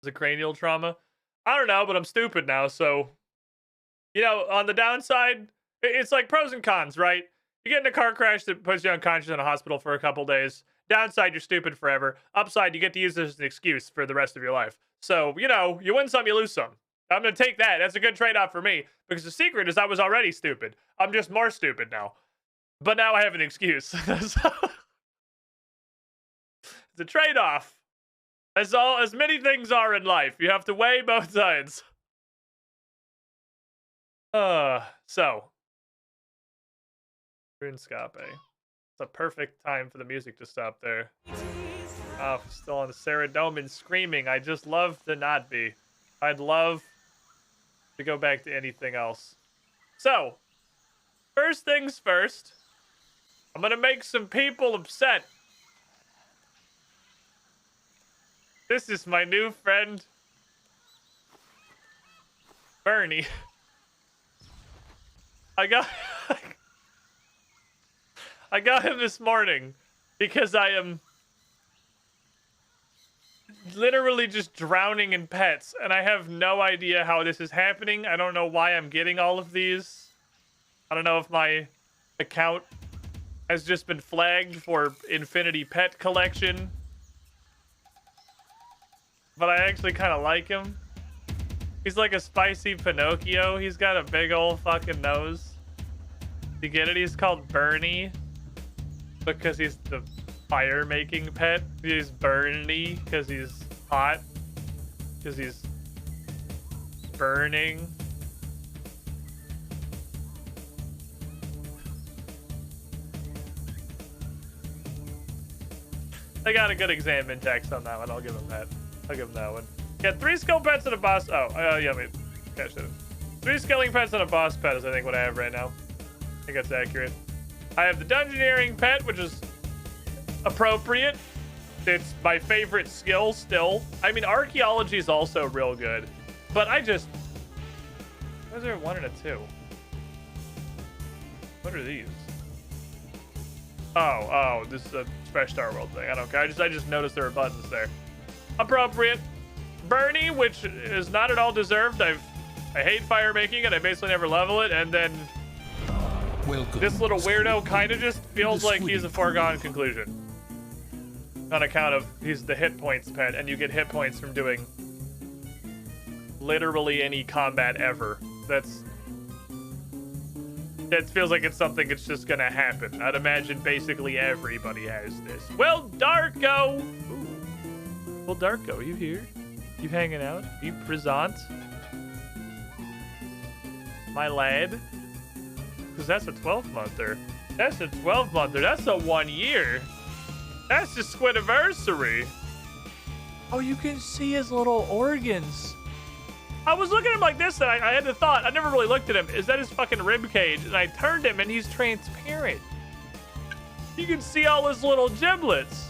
Is it cranial trauma? I don't know, but I'm stupid now, so on the downside, it's like pros and cons, right? You get in a car crash that puts you unconscious in a hospital for a couple days. Downside, you're stupid forever. Upside, you get to use this as an excuse for the rest of your life. So, you win some, you lose some. I'm going to take that. That's a good trade-off for me, because the secret is I was already stupid. I'm just more stupid now. But now I have an excuse. It's a trade-off. As many things are in life. You have to weigh both sides. So. Runescape. It's a perfect time for the music to stop there. Oh, still on the Ceridome screaming. I just love to not be. I'd love to go back to anything else. So, first things first. I'm gonna make some people upset. This is my new friend, Bernie. I got him this morning because I am literally just drowning in pets, and I have no idea how this is happening. I don't know why I'm getting all of these. I don't know if my account has just been flagged for Infinity Pet Collection. But I actually kind of like him. He's like a spicy Pinocchio. He's got a big old fucking nose. You get it? He's called Bernie because he's the fire-making pet. He's Bernie because he's hot. Because he's burning. I got a good exam index on that one. I'll give him that. I'll give him that one. Yeah, 3 skill pets and a boss. Oh, yeah, wait. Okay, 3 skilling pets and a boss pet is, I think, what I have right now. I think that's accurate. I have the dungeoneering pet, which is appropriate. It's my favorite skill still. I mean, archaeology is also real good. But I just... Why is there a 1 and a 2? What are these? Oh, this is a Fresh Star World thing. I don't care. I just noticed there were buttons there. Appropriate. Bernie, which is not at all deserved. I hate fire making and I basically never level it. And then this little weirdo kind of just feels like he's a foregone conclusion. On account of he's the hit points pet, and you get hit points from doing literally any combat ever. That feels like it's something that's just gonna happen. I'd imagine basically everybody has this. Well, Darko! Ooh. Well, Darko, are you here? You hanging out? Are you present? My lad? Because that's a 12-monther. That's a 12-monther. That's a 1 year. That's the Squidiversary. Oh, you can see his little organs. I was looking at him like this, and I had the thought. I never really looked at him. Is that his fucking rib cage? And I turned him, and he's transparent. You can see all his little giblets.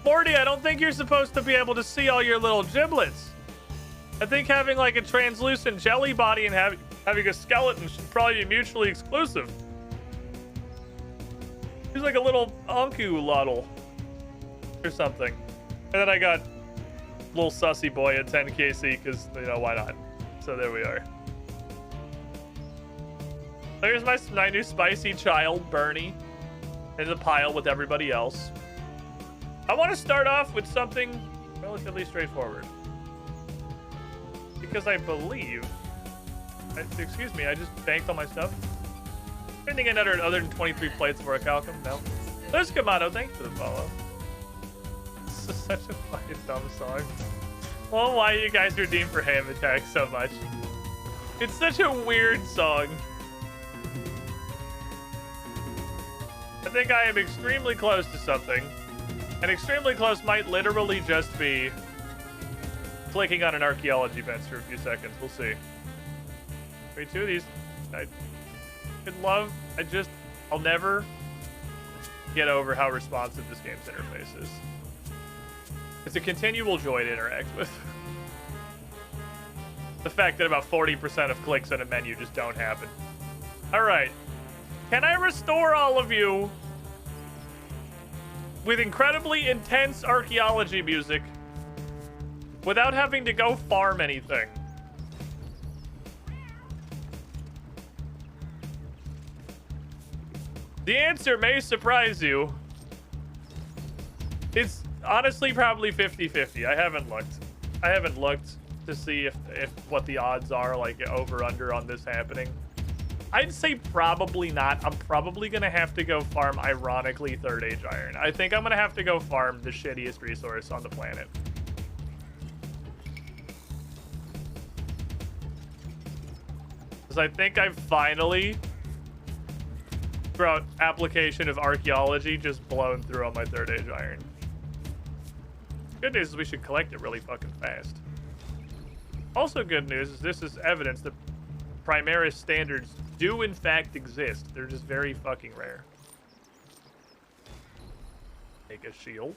Morty, I don't think you're supposed to be able to see all your little giblets. I think having like a translucent jelly body and having a skeleton should probably be mutually exclusive. He's like a little unculotl or something. And then I got little sussy boy at 10 KC because, why not? So there we are. There's my new spicy child, Bernie, in the pile with everybody else. I want to start off with something relatively straightforward. Because I believe... excuse me, I just banked all my stuff. Anything in other than 23 plates for a Calcum? No. There's Kamado, thanks for the follow. This is such a fucking dumb song. Well, why you guys redeem for ham attack so much? It's such a weird song. I think I am extremely close to something. And extremely close might literally just be clicking on an archaeology bench for a few seconds. We'll see. Wait, 2 of these. I could love. I'll never get over how responsive this game's interface is. It's a continual joy to interact with. The fact that about 40% of clicks on a menu just don't happen. All right. Can I restore all of you with incredibly intense archaeology music without having to go farm anything. The answer may surprise you. It's honestly probably 50-50. I haven't looked to see if what the odds are, like over under on this happening. I'd say probably not. I'm probably gonna have to go farm, ironically, third age iron. I think I'm gonna have to go farm the shittiest resource on the planet. Because I think I've finally, throughout application of archaeology, just blown through all my third age iron. Good news is we should collect it really fucking fast. Also good news is this is evidence that Primaris standards do in fact exist. They're just very fucking rare. Make a shield.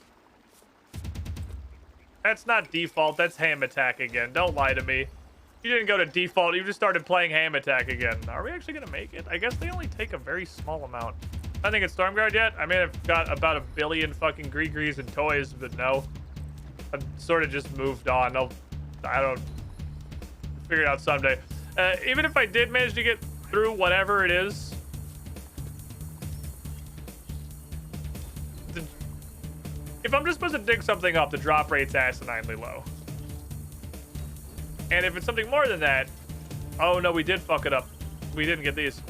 That's not default, that's ham attack again. Don't lie to me. You didn't go to default, you just started playing ham attack again. Are we actually gonna make it? I guess they only take a very small amount. I think it's Stormguard yet. I may have got about 1 billion fucking Greegrees and toys, but no. I've sort of just moved on. I don't figure it out someday. Even if I did manage to get through whatever it is, if I'm just supposed to dig something up, the drop rate's asininely low. And if it's something more than that, oh no, we did fuck it up. We didn't get these.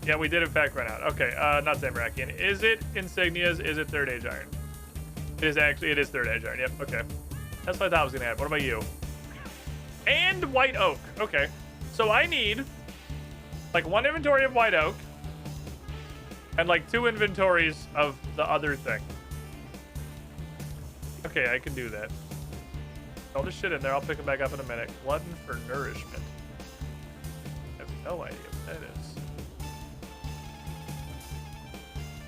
Yeah, we did in fact run out. Okay, not Zamorakian. Is it insignias? Is it third age iron? It is third age iron. Yep, okay. That's what I thought was gonna happen. What about you? And white oak. Okay. So I need like 1 inventory of white oak and like 2 inventories of the other thing. Okay, I can do that. All this shit in there. I'll pick them back up in a minute. Glutton for nourishment. I have no idea what that is.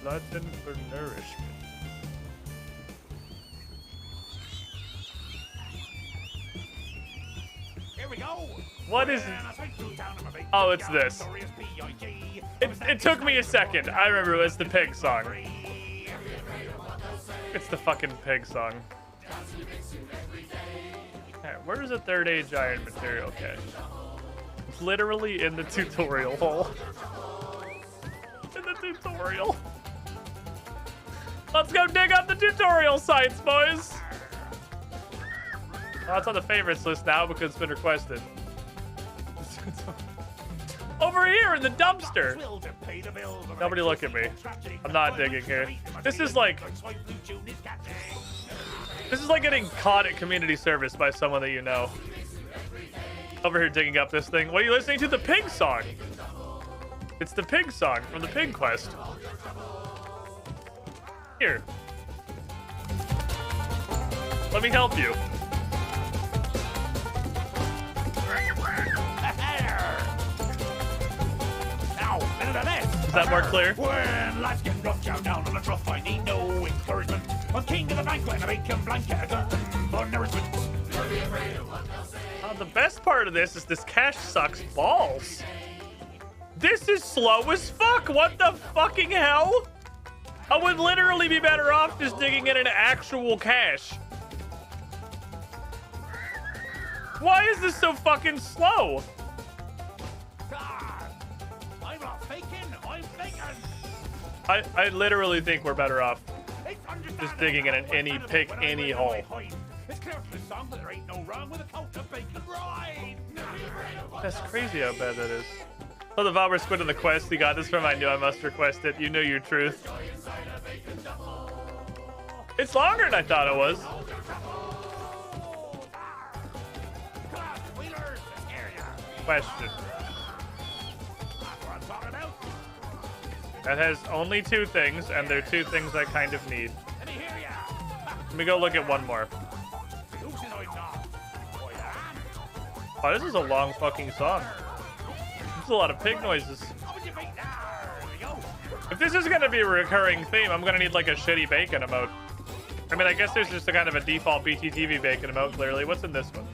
Glutton for nourishment. Here we go. What is... Oh, it's this. It took me a second. I remember it's the pig song. It's the fucking pig song. Alright, where's the third age iron material cache? It's literally in the tutorial hole. In the tutorial. Let's go dig up the tutorial sites, boys. Oh, it's on the favorites list now because it's been requested. Over here in the dumpster. Nobody look at me. I'm not digging here. This is like getting caught at community service by someone that you know. Over here digging up this thing. What are you listening to? The pig song. It's the pig song from the pig quest. Here. Let me help you. Is that more clear? When life's getting rough, down on the trough, I need no encouragement. I'm king of the banquet, I make him blanket for nourishment. The best part of this is this cache sucks balls. This is slow as fuck. What the fucking hell? I would literally be better off just digging in an actual cache. Why is this so fucking slow? I literally think we're better off just digging in any pick any hole. That's crazy how bad that is. Oh, the Valber squid in the quest. You got this from I knew I must request it. You knew your truth. It's longer than I thought it was. Question. That has only 2 things, and they're 2 things I kind of need. Let me go look at one more. Oh, this is a long fucking song. There's a lot of pig noises. If this is gonna be a recurring theme, I'm gonna need like a shitty bacon emote. I mean, I guess there's just a kind of a default BTTV bacon emote, clearly. What's in this one?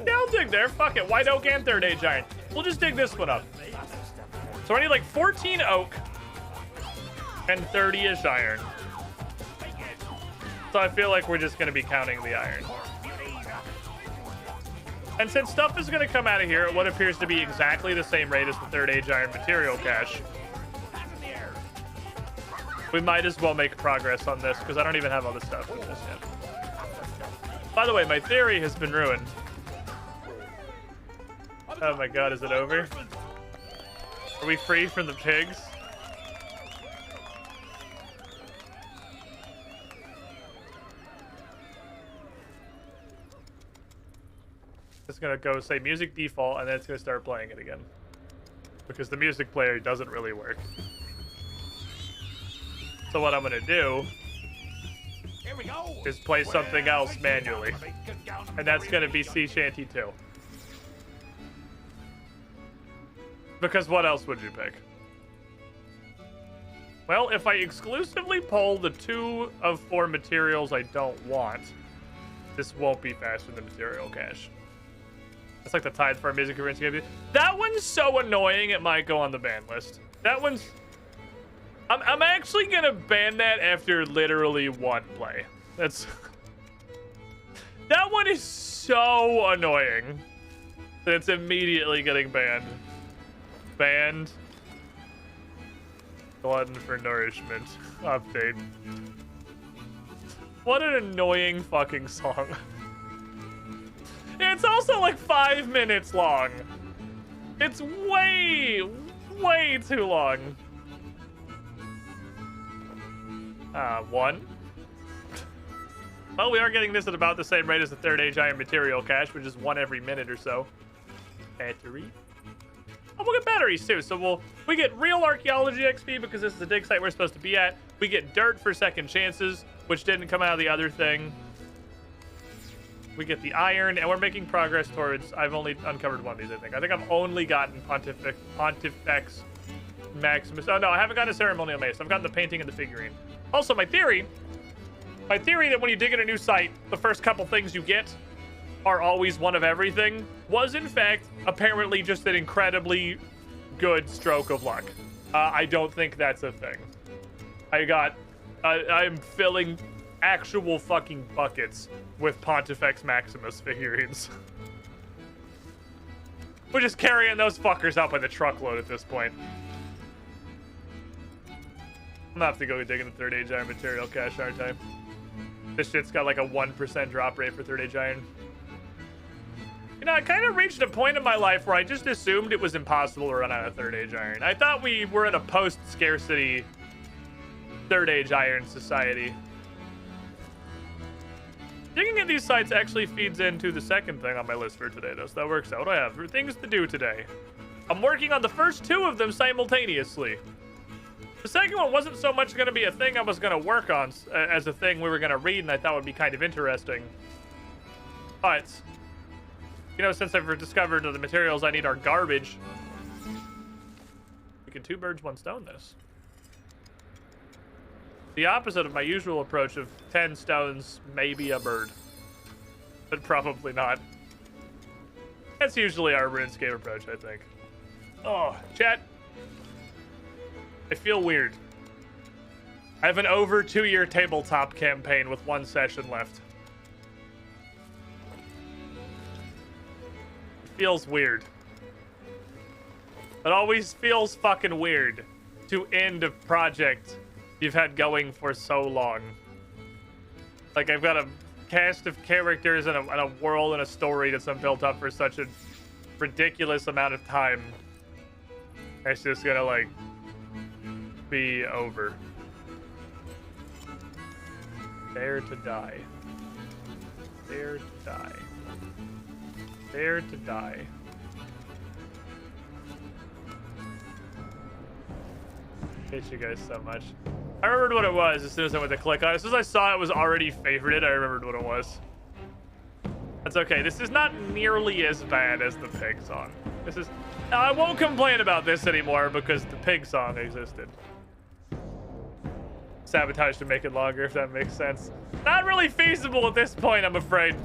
Yeah, I'll dig there. Fuck it. White oak and third age iron. We'll just dig this one up. So I need like 14 oak and 30-ish iron. So I feel like we're just going to be counting the iron. And since stuff is going to come out of here at what appears to be exactly the same rate as the third age iron material cache, we might as well make progress on this because I don't even have all this stuff with this yet. By the way, my theory has been ruined. Oh my god, is it over? Are we free from the pigs? It's gonna go say music default and then it's gonna start playing it again. Because the music player doesn't really work. So what I'm gonna do is play something else manually. And that's gonna be Sea Shanty 2. Because what else would you pick? Well, if I exclusively pull the 2 of 4 materials I don't want, this won't be faster than material cache. That's like the tithe for our music and Runescape. That one's so annoying it might go on the ban list. That one's... I'm actually gonna ban that after literally 1 play. That's... That one is so annoying that it's immediately getting banned. Banned. Glutton for nourishment. Update. What an annoying fucking song. It's also like 5 minutes long. It's way, way too long. 1. Well, we are getting this at about the same rate as the third age iron material cache, which is 1 every minute or so. Battery. Oh, we'll get batteries too. So we get real archaeology XP because this is the dig site we're supposed to be at. We get dirt for second chances, which didn't come out of the other thing. We get the iron, and we're making progress towards... I've only uncovered 1 of these, I think. I think I've only gotten Pontifex Maximus. Oh, no, I haven't gotten a ceremonial mace. I've gotten the painting and the figurine. Also, my theory that when you dig in a new site, the first couple things you get are always 1 of everything, was in fact apparently just an incredibly good stroke of luck. I don't think that's a thing. I'm filling actual fucking buckets with Pontifex Maximus figurines. We're just carrying those fuckers up in the truckload at this point. I'm gonna have to go dig in the third age iron material cache, aren't I? This shit's got like a 1% drop rate for third age iron. You know, I kind of reached a point in my life where I just assumed it was impossible to run out of third age iron. I thought we were in a post-scarcity third age iron society. Digging at these sites actually feeds into the second thing on my list for today, though, so that works out. What do I have? Things to do today. I'm working on the first 2 of them simultaneously. The second one wasn't so much going to be a thing I was going to work on as a thing we were going to read, and I thought would be kind of interesting. But, you know, since I've discovered the materials I need are garbage, we can 2 birds, 1 stone this. The opposite of my usual approach of 10 stones, maybe a bird. But probably not. That's usually our RuneScape approach, I think. Oh, chat. I feel weird. I have an over 2-year tabletop campaign with 1 session left. It feels weird. It always feels fucking weird to end a project you've had going for so long. Like, I've got a cast of characters and a world and a story that's been built up for such a ridiculous amount of time. It's just gonna, like, be over. Dare to die. Dare to die. Dare to die. Hate you guys so much. I remembered what it was as soon as I went to click on it. As soon as I saw it was already favorited, I remembered what it was. That's okay. This is not nearly as bad as the pig song. This is... I won't complain about this anymore because the pig song existed. Sabotage to make it longer, if that makes sense. Not really feasible at this point, I'm afraid.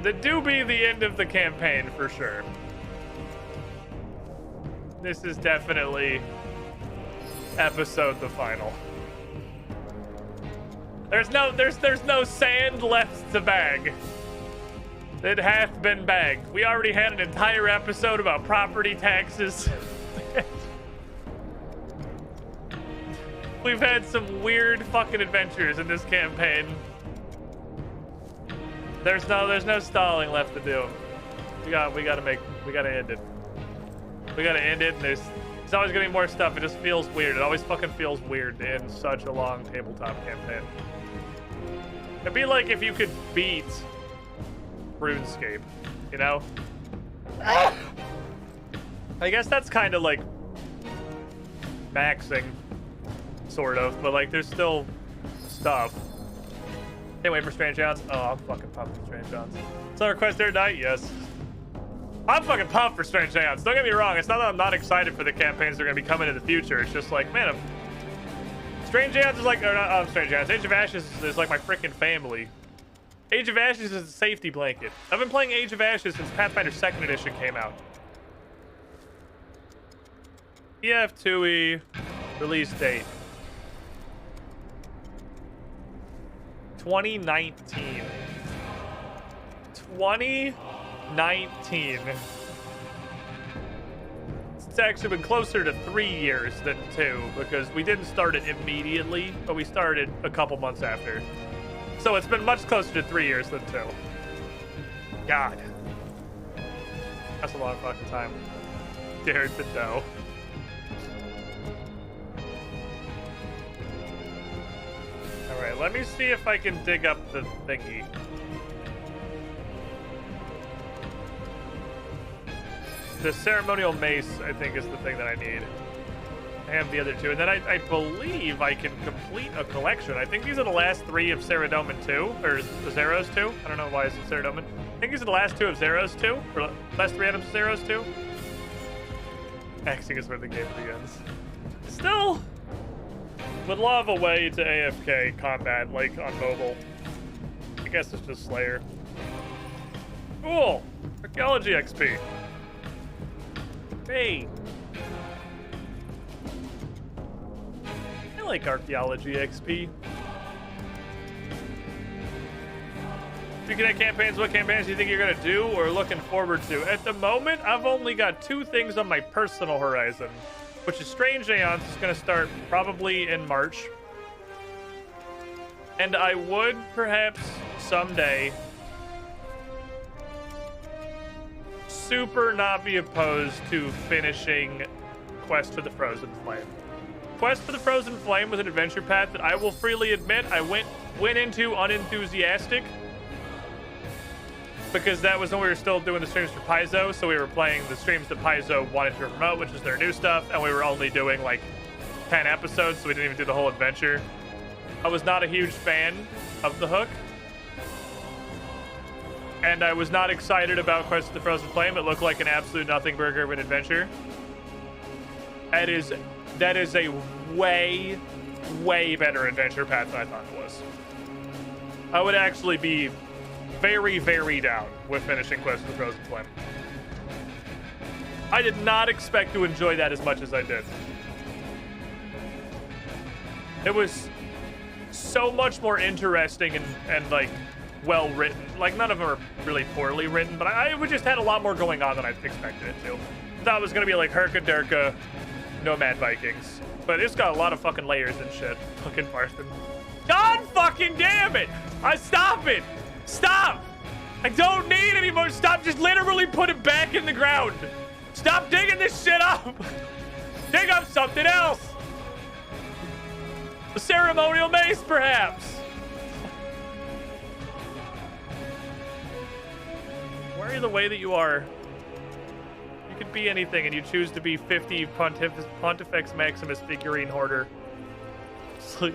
That do be the end of the campaign for sure. This is definitely episode the final. There's no sand left to bag. It hath been bagged. We already had an entire episode about property taxes. We've had some weird fucking adventures in this campaign. There's no stalling left to do. We gotta end it. We gotta end it, and there's always gonna be more stuff. It just feels weird. It always fucking feels weird to end such a long tabletop campaign. It'd be like if you could beat Runescape, you know? I guess that's kind of like maxing, sort of, but like there's still stuff. Can't wait for Strange John's. Oh, I'm fucking pumped for Strange John's. It's on request there tonight? Yes. I'm fucking pumped for Strange John's. Don't get me wrong. It's not that I'm not excited for the campaigns that are going to be coming in the future. It's just like, man, Strange John's is like, or not Strange John's. Age of Ashes is like my freaking family. Age of Ashes is a safety blanket. I've been playing Age of Ashes since Pathfinder 2nd Edition came out. EF2E release date 2019. 2019. It's actually been closer to 3 years than 2 because we didn't start it immediately, but we started a couple months after. So it's been much closer to 3 years than 2. God. That's a long fucking time. Dared to know. Alright, let me see if I can dig up the thingy. The ceremonial mace, I think, is the thing that I need. I have the other two. And then I believe I can complete a collection. I think these are the last 3 of Saradomin 2, or Zeros 2. I don't know why it's Saradomin. I think these are the last 2 of Zeros 2, or last 3 items of Zeros 2. Axing is where the game begins. Still would love a way to AFK combat, like on mobile. I guess it's just Slayer. Cool! Archaeology XP. Hey! I like Archaeology XP. If you connect campaigns, what campaigns do you think you're gonna do or looking forward to? At the moment, I've only got 2 things on my personal horizon, which is Strange Aeons is gonna start probably in March. And I would perhaps someday super not be opposed to finishing Quest for the Frozen Flame. Quest for the Frozen Flame was an adventure path that I will freely admit I went into unenthusiastic because that was when we were still doing the streams for Paizo, so we were playing the streams that Paizo wanted to promote, which is their new stuff, and we were only doing like 10 episodes, so we didn't even do the whole adventure. I was not a huge fan of the hook, and I was not excited about Quest for the Frozen Flame. It looked like an absolute nothing burger of an adventure. That is a way, way better adventure path than I thought it was. I would actually be very, very down with finishing Quest for the Frozen Flame. I did not expect to enjoy that as much as I did. It was so much more interesting and like well written. Like none of them are really poorly written, but I just had a lot more going on than I expected it to. I thought it was gonna be like Herka Durka, Nomad Vikings, but it's got a lot of fucking layers and shit. Fucking Marston. God fucking damn it! Stop it! Stop! I don't need any more. Stop! Just literally put it back in the ground. Stop digging this shit up. Dig up something else. A ceremonial mace, perhaps. Worry the way that you are. You could be anything, and you choose to be 50 Pontifex Maximus figurine hoarder. It's like...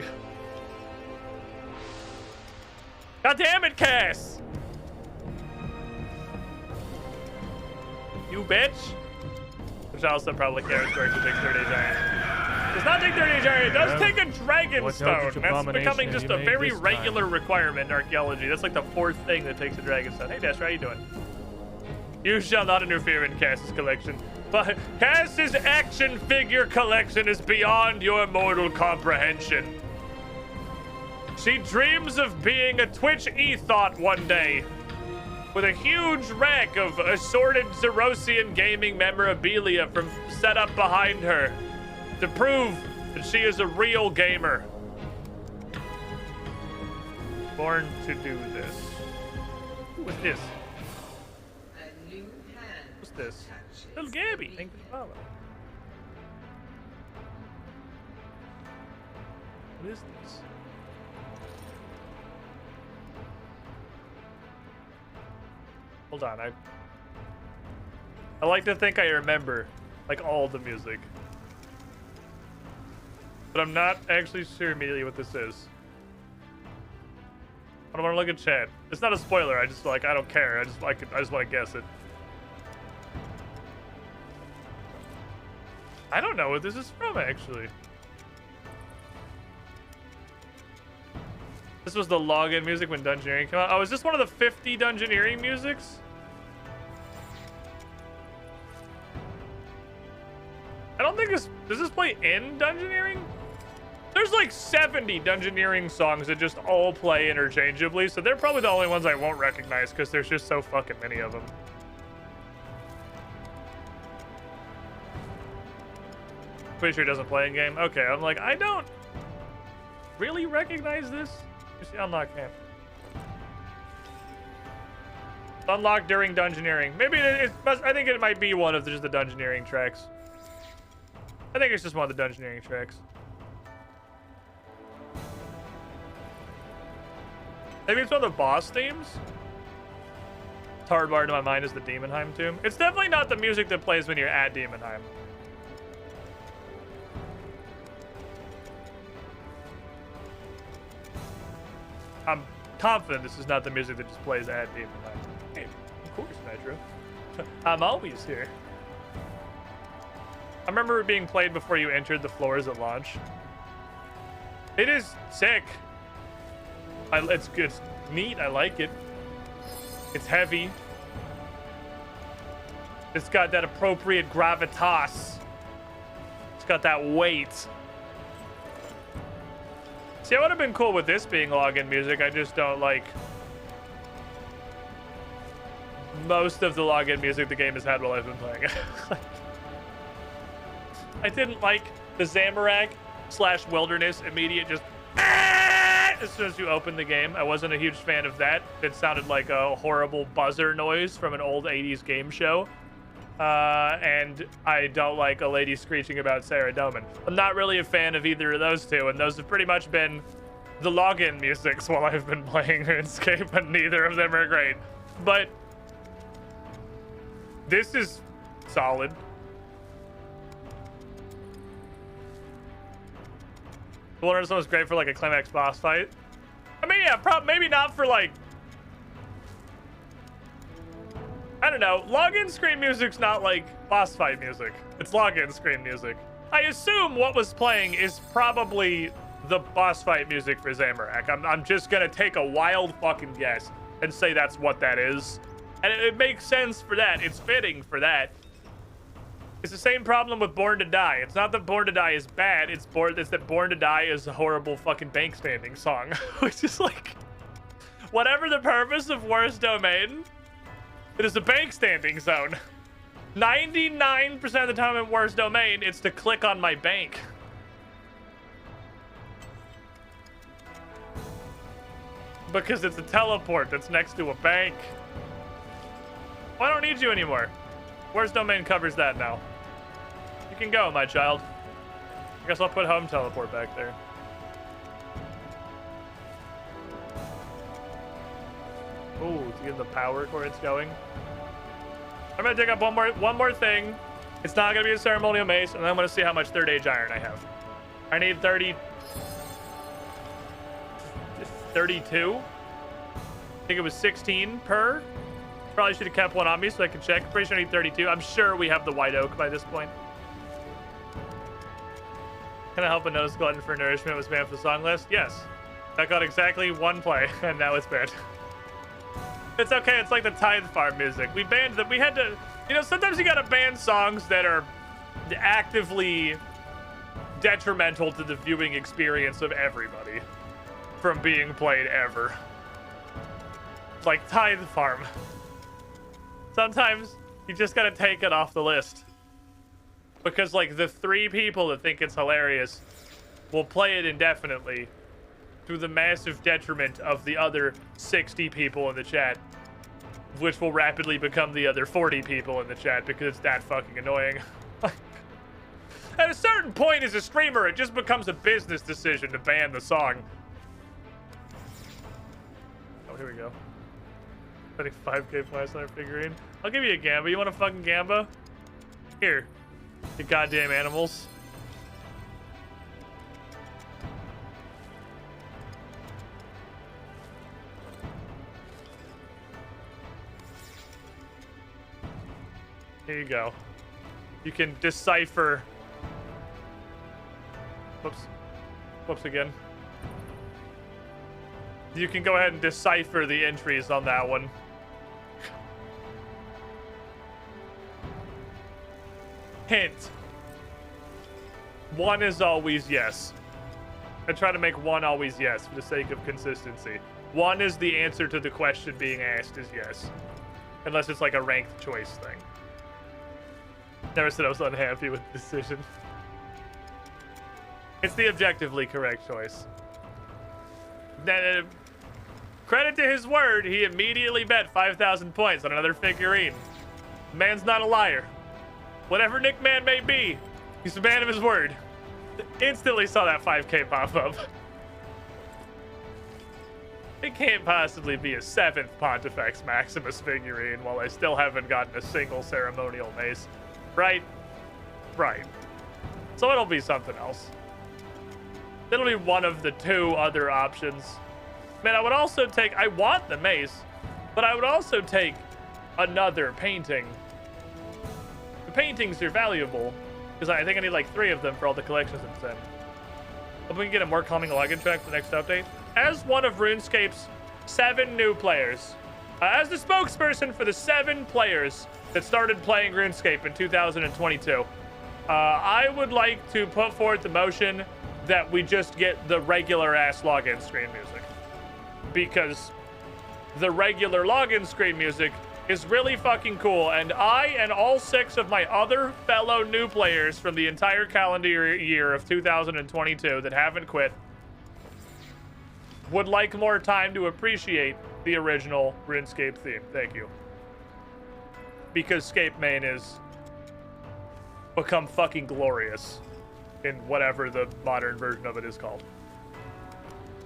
God damn it, Cass! You bitch! Which also probably carries where to take 30 giant. Does not take 30 giant, it does take a dragon stone. That's becoming just a very regular requirement in archaeology. That's like the 4th thing that takes a dragon stone. Hey Dash, how you doing? You shall not interfere in Cass's collection. But Cass's action figure collection is beyond your mortal comprehension. She dreams of being a Twitch e-thought one day, with a huge rack of assorted Zerosian gaming memorabilia from set up behind her to prove that she is a real gamer. Born to do this. What's this? What's this? Little Gabby, thank you for following. What is this? Hold on, I like to think I remember like all the music, but I'm not actually sure immediately what this is. I don't want to look at chat. It's not a spoiler. I just I don't care. I just want to guess it. I don't know what this is from actually. This was the login music when Dungeoneering came out. Oh, is this one of the 50 Dungeoneering musics? I don't think this... Does this play in Dungeoneering? There's like 70 Dungeoneering songs that just all play interchangeably, so they're probably the only ones I won't recognize because there's just so fucking many of them. Pretty sure it doesn't play in game. Okay, I'm like, I don't really recognize this. You see, unlock camp. Unlocked during Dungeoneering. Maybe I think it might be one of just the Dungeoneering tracks. I think it's just one of the Dungeoneering tracks. Maybe it's one of the boss themes. It's hardwired to my mind is the Demonheim tomb. It's definitely not the music that plays when you're at Demonheim. I'm confident this is not the music that just plays at Demonheim. Hey, of course, Nitro. I'm always here. I remember it being played before you entered the floors at launch. It is sick. It's good. It's neat. I like it. It's heavy. It's got that appropriate gravitas. It's got that weight. See, I would have been cool with this being login music. I just don't like most of the login music the game has had while I've been playing. I didn't like the Zamorak/Wilderness immediate just as soon as you open the game. I wasn't a huge fan of that. It sounded like a horrible buzzer noise from an old 80s game show. And I don't like a lady screeching about Sarah Doman. I'm not really a fan of either of those two, and those have pretty much been the login musics while I've been playing RuneScape, and neither of them are great. But this is solid. The Wilderness one was great for like a climax boss fight. I mean, yeah, maybe not for like, I don't know. Login screen music's not like boss fight music. It's login screen music. I assume what was playing is probably the boss fight music for Zamorak. I'm just gonna take a wild fucking guess and say that's what that is. And it makes sense for that. It's fitting for that. It's the same problem with Born to Die. It's not that Born to Die is bad. It's that Born to Die is a horrible fucking bank standing song. Which is like, whatever the purpose of Worst Domain, it is a bank standing zone. 99% of the time in Worst Domain, it's to click on my bank. Because it's a teleport that's next to a bank. Well, I don't need you anymore. Worst Domain covers that now. You can go, my child. I guess I'll put home teleport back there. Ooh, to get the power cords going. I'm gonna dig up one more thing. It's not gonna be a ceremonial mace, and then I'm gonna see how much third age iron I have. I need 32. I think it was 16 per. Probably should have kept one on me so I could check. Pretty sure I need 32. I'm sure we have the white oak by this point. Can I help but notice Glutton for Nourishment was banned for the song list? Yes. That got exactly one play, and now it's banned. It's okay. It's like the Tithe Farm music. We banned them. We had to, you know, sometimes you gotta ban songs that are actively detrimental to the viewing experience of everybody from being played ever. Like Tithe Farm. Sometimes you just gotta take it off the list. Because like the 3 people that think it's hilarious will play it indefinitely to the massive detriment of the other 60 people in the chat, which will rapidly become the other 40 people in the chat because it's that fucking annoying. At a certain point as a streamer, it just becomes a business decision to ban the song. Oh, here we go. 25k price on our figurine. I'll give you a Gamba. You want a fucking Gamba? Here. You goddamn animals. Here you go. You can decipher. Whoops. Whoops again. You can go ahead and decipher the entries on that one. Hint. 1 is always yes. I try to make 1 always yes for the sake of consistency. 1 is the answer to the question being asked is yes. Unless it's like a ranked choice thing. Never said I was unhappy with the decision. It's the objectively correct choice. Credit to his word, he immediately bet 5,000 points on another figurine. The man's not a liar. Whatever Nick Man may be, he's a man of his word. Instantly saw that 5k pop up. It can't possibly be a 7th Pontifex Maximus figurine while I still haven't gotten a single ceremonial mace. Right? Right. So it'll be something else. It'll be one of the 2 other options. Man, I would also take... I want the mace, but I would also take another painting. The paintings are valuable, because I think I need like 3 of them for all the collections it's in. Hope we can get a more calming login track for the next update. As one of RuneScape's 7 new players, as the spokesperson for the 7 players that started playing RuneScape in 2022, I would like to put forth the motion that we just get the regular ass login screen music, because the regular login screen music is really fucking cool, and I and all 6 of my other fellow new players from the entire calendar year of 2022 that haven't quit would like more time to appreciate the original RuneScape theme. Thank you. Because Scape Main is become fucking glorious in whatever the modern version of it is called.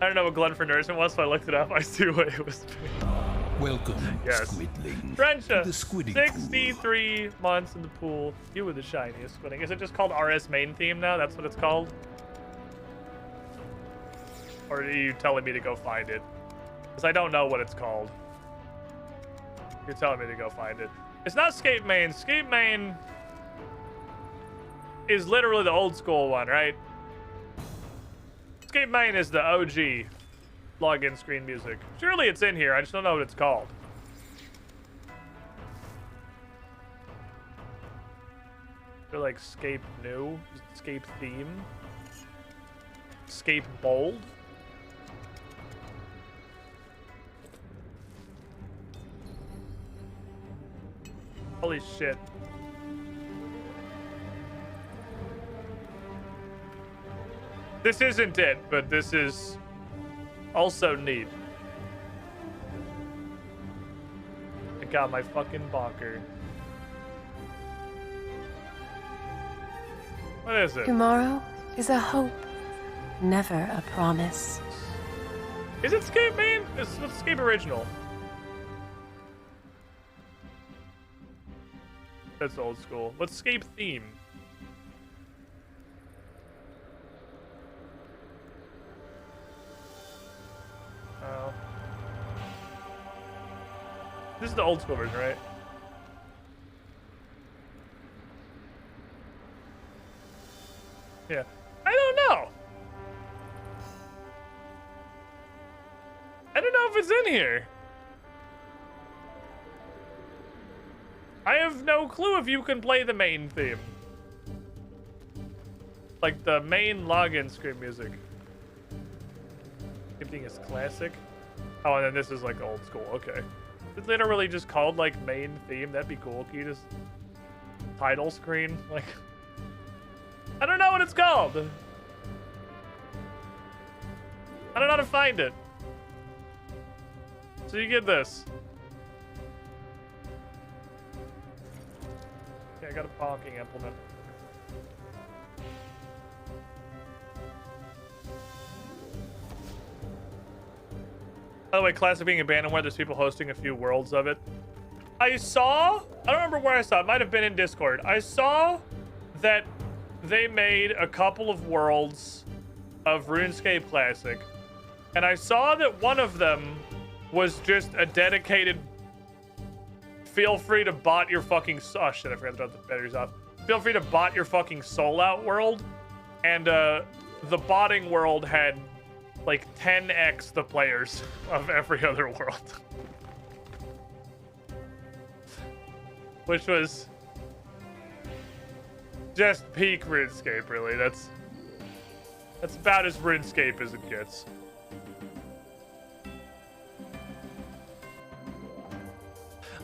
I don't know what Glenn for Nourishment was, so I looked it up. I see what it was. Welcome, yes. Squidling. Drencha, The Squidding 63 months in the pool. You were the shiniest squidding. Is it just called RS main theme now? That's what it's called? Or are you telling me to go find it? Because I don't know what it's called. You're telling me to go find it. It's not Scape Main. Scape Main is literally the old school one, right? Scape Main is the OG login screen music. Surely it's in here. I just don't know what it's called. They're like Scape New, Scape Theme, Scape Bold. Holy shit. This isn't it, but this is also neat. I got my fucking bonker. What is it? Tomorrow is a hope, never a promise. Is it Scape Main? It's Scape Original. That's old school. What's Scape Theme? Oh. This is the old school version, right? Yeah. I don't know. I don't know if it's in here. I have no clue if you can play the main theme. Like the main login screen music. Gifting is classic. Oh, and then this is like old school. Okay. It's literally just called like main theme. That'd be cool. Can you just title screen? Like, I don't know what it's called. I don't know how to find it. So you get this. Okay, I got a bonking implement. By the way, classic being abandonware, there's people hosting a few worlds of it. I don't remember where I saw it. It might have been in Discord. I saw that they made a couple of worlds of RuneScape Classic. And I saw that one of them was just a dedicated, feel free to bot your fucking, oh shit, I forgot to turn the batteries off. Feel free to bot your fucking soul out world. And the botting world had like 10x the players of every other world. Which was just peak RuneScape, really. That's about as RuneScape as it gets.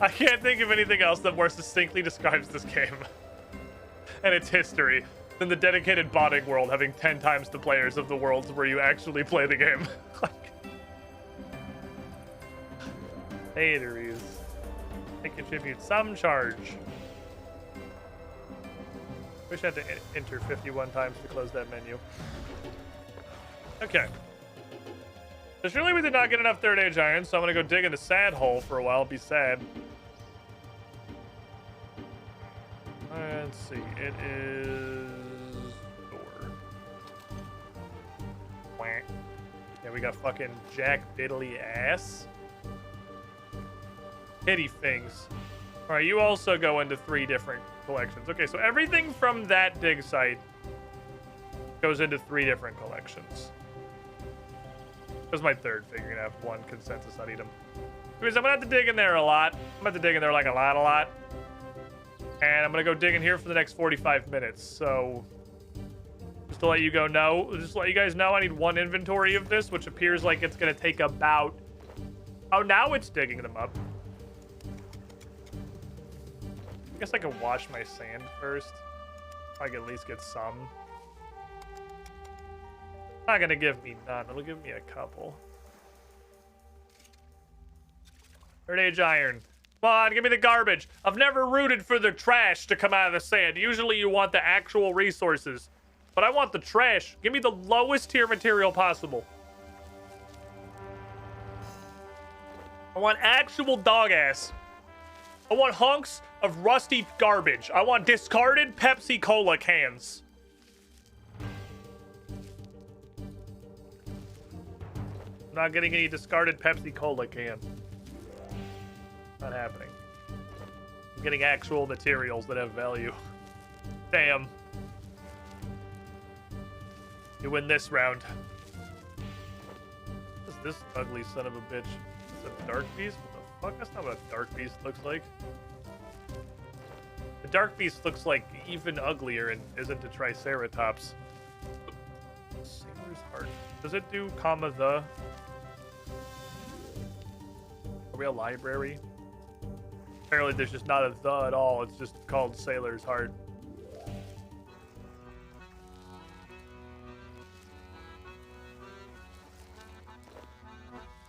I can't think of anything else that more succinctly describes this game and its history than the dedicated botting world having 10 times the players of the worlds where you actually play the game. Hateries. They contribute some charge. Wish I had to enter 51 times to close that menu. Okay. So surely we did not get enough third age iron, so I'm gonna go dig in the sad hole for a while, be sad. Let's see, it is door. Quack. Yeah, we got fucking Jack Diddley ass. Kitty things. All right, you also go into 3 different collections. Okay, so everything from that dig site goes into 3 different collections. That's my third figuring out 1 consensus on item. Because I'm gonna have to dig in there a lot. I'm gonna have to dig in there like a lot. And I'm gonna go dig in here for the next 45 minutes. So just to let you guys know, I need 1 inventory of this, which appears like it's gonna take about, oh, now it's digging them up. I guess I could wash my sand first. I can at least get some. Not gonna give me none. It'll give me a couple. Third age iron. Come on, give me the garbage. I've never rooted for the trash to come out of the sand. Usually you want the actual resources. But I want the trash. Give me the lowest tier material possible. I want actual dog ass. I want hunks of rusty garbage. I want discarded Pepsi Cola cans. I'm not getting any discarded Pepsi Cola cans. Not happening. I'm getting actual materials that have value. Damn. You win this round. What's this ugly son of a bitch? It's a dark beast? What the fuck? That's not what a dark beast looks like. The dark beast looks like even uglier and isn't a triceratops. Sailor's Heart. Does it do comma the? Are we a library? Apparently there's just not a the at all. It's just called Sailor's Heart.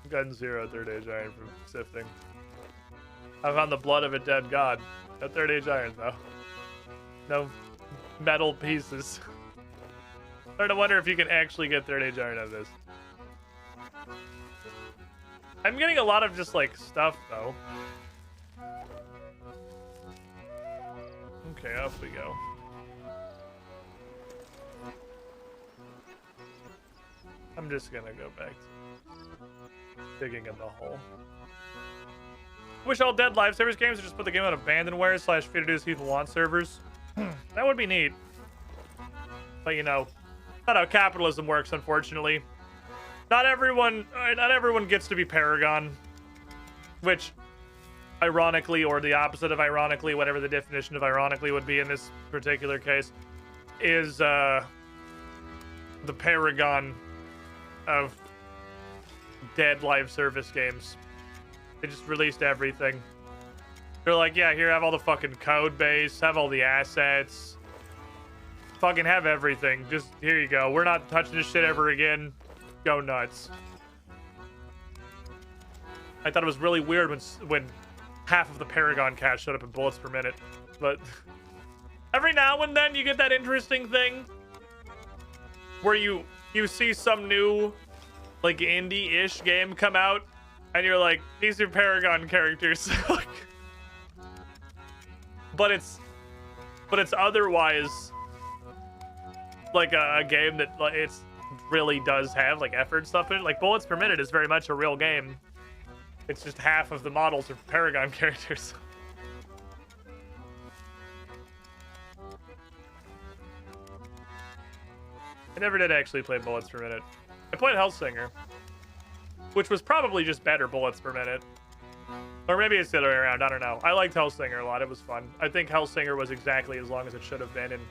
I've gotten 0 third age iron from sifting. I found the blood of a dead god. No third age iron though. No metal pieces. Starting to wonder if you can actually get third age iron out of this. I'm getting a lot of just like stuff though. Okay, off we go. I'm just gonna go back to digging in the hole. Wish all dead live service games would just put the game on abandonware / feed to people want servers. That would be neat. But you know, not how capitalism works, unfortunately. Not everyone gets to be Paragon, which, ironically, or the opposite of ironically, whatever the definition of ironically would be in this particular case, is the paragon of dead live service games. They just released everything. They're like, yeah, here, have all the fucking code base, have all the assets. Fucking have everything. Just, here you go. We're not touching this shit ever again. Go nuts. I thought it was really weird when half of the Paragon cast showed up in bullets per minute. But every now and then you get that interesting thing where you see some new, like, indie-ish game come out, and you're like, these are Paragon characters. but it's otherwise like a game that it's really does have like effort stuff in it. Like bullets per minute is very much a real game. It's just half of the models are Paragon characters. I never did actually play bullets per minute. I played Hellsinger, which was probably just better bullets per minute. Or maybe it's the other way around. I don't know. I liked Hellsinger a lot. It was fun. I think Hellsinger was exactly as long as it should have been, and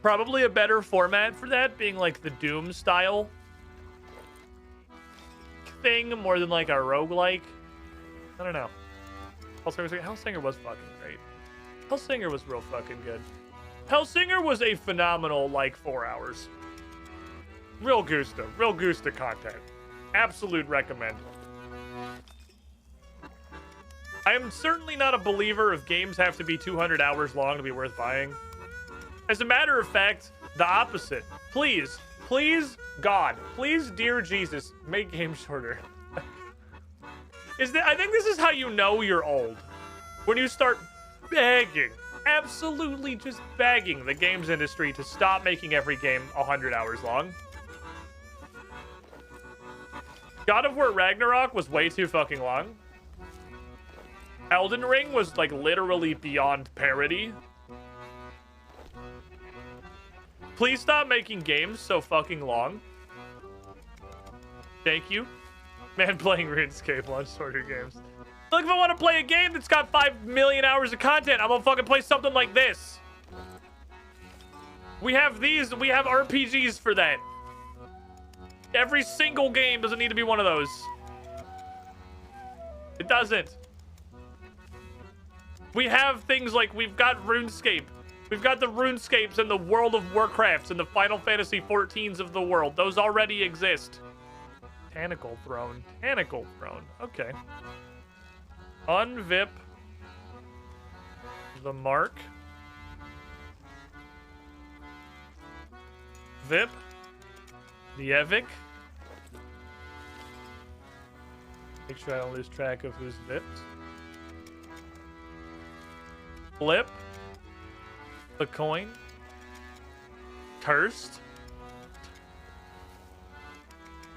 probably a better format for that, being like the Doom style thing more than like a roguelike. I don't know. Hellsinger was fucking great. Hellsinger was real fucking good. Hellsinger was a phenomenal like 4 hours. Real Gusta content. Absolute recommend. I am certainly not a believer if games have to be 200 hours long to be worth buying. As a matter of fact, the opposite. Please, God, please, dear Jesus, make games shorter. I think this is how you know you're old. When you start begging, absolutely just begging the games industry to stop making every game 100 hours long. God of War Ragnarok was way too fucking long. Elden Ring was like literally beyond parody. Please stop making games so fucking long. Thank you. Man, playing RuneScape launch shorter games. Look, if I want to play a game that's got 5 million hours of content, I'm gonna fucking play something like this. We have RPGs for that. Every single game doesn't need to be one of those. It doesn't. We have things like, we've got RuneScape. We've got the RuneScapes and the World of Warcrafts and the Final Fantasy 14s of the world. Those already exist. Tentacle Throne. Tentacle Throne. Okay. Unvip the mark. Vip the Evic. Make sure I don't lose track of who's vipped. Flip the coin. Turst.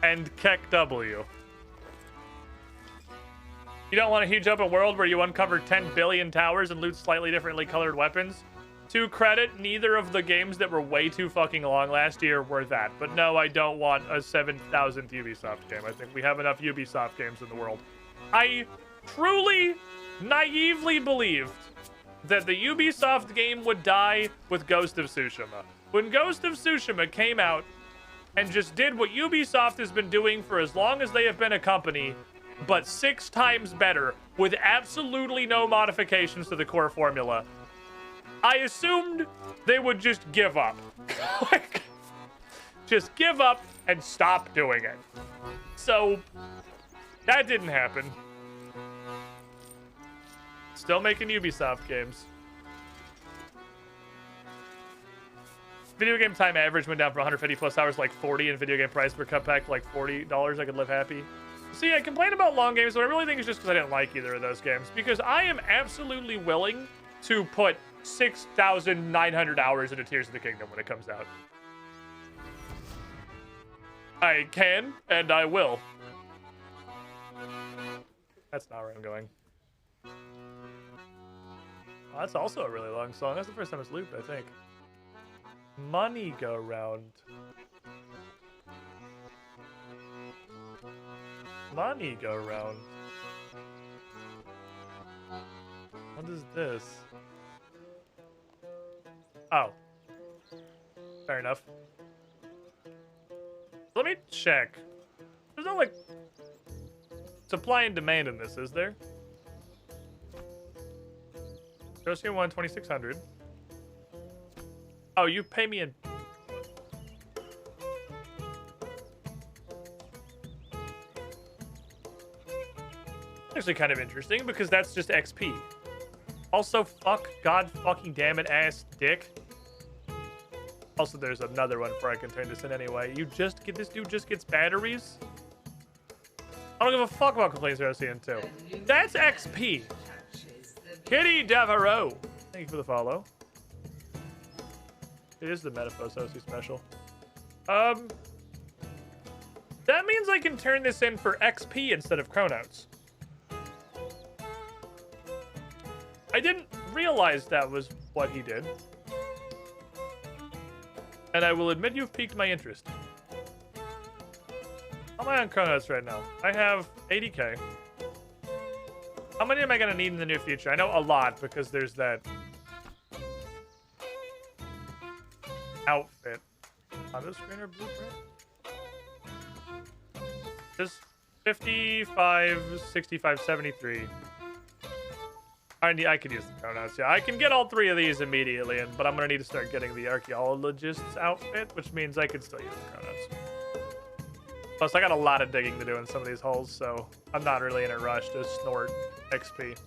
And Keck W. You don't want a huge open world where you uncover 10 billion towers and loot slightly differently colored weapons? To credit, neither of the games that were way too fucking long last year were that. But no, I don't want a 7,000th Ubisoft game. I think we have enough Ubisoft games in the world. I truly, naively believed that the Ubisoft game would die with Ghost of Tsushima. When Ghost of Tsushima came out and just did what Ubisoft has been doing for as long as they have been a company, but 6 times better, with absolutely no modifications to the core formula, I assumed they would just give up. Like, just give up and stop doing it. So, that didn't happen. Still making Ubisoft games. Video game time average went down from 150 plus hours like 40, and video game price per cut pack like $40. I could live happy. See, I complain about long games, but I really think it's just because I didn't like either of those games. Because I am absolutely willing to put 6,900 hours into Tears of the Kingdom when it comes out. I can, and I will. That's not where I'm going. Oh, that's also a really long song. That's the first time it's looped, I think. Money Go Round. Money Go Round. What is this? Oh. Fair enough. Let me check. There's no, like, supply and demand in this, is there? Associate 1, 2600. Oh, you pay me in. Actually kind of interesting because that's just XP. Also, fuck, god fucking damn it, ass dick. Also, there's another one before I can turn this in anyway. You just get, this dude just gets batteries? I don't give a fuck about complaints for OCN2. That's XP. Kitty Devereaux. Thank you for the follow. It is the Metaphos OC special. That means I can turn this in for XP instead of Chronouts. I didn't realize that was what he did. And I will admit you've piqued my interest. How am I on Chronouts right now? I have 80k. How many am I going to need in the near future? I know a lot because there's that outfit. Auto screener blueprint? Just 55, 65, 73. I could use the Chronouts. Yeah, I can get all three of these immediately, but I'm going to need to start getting the Archaeologist's outfit, which means I could still use the Chronouts. Plus, I got a lot of digging to do in some of these holes, so I'm not really in a rush to snort XP.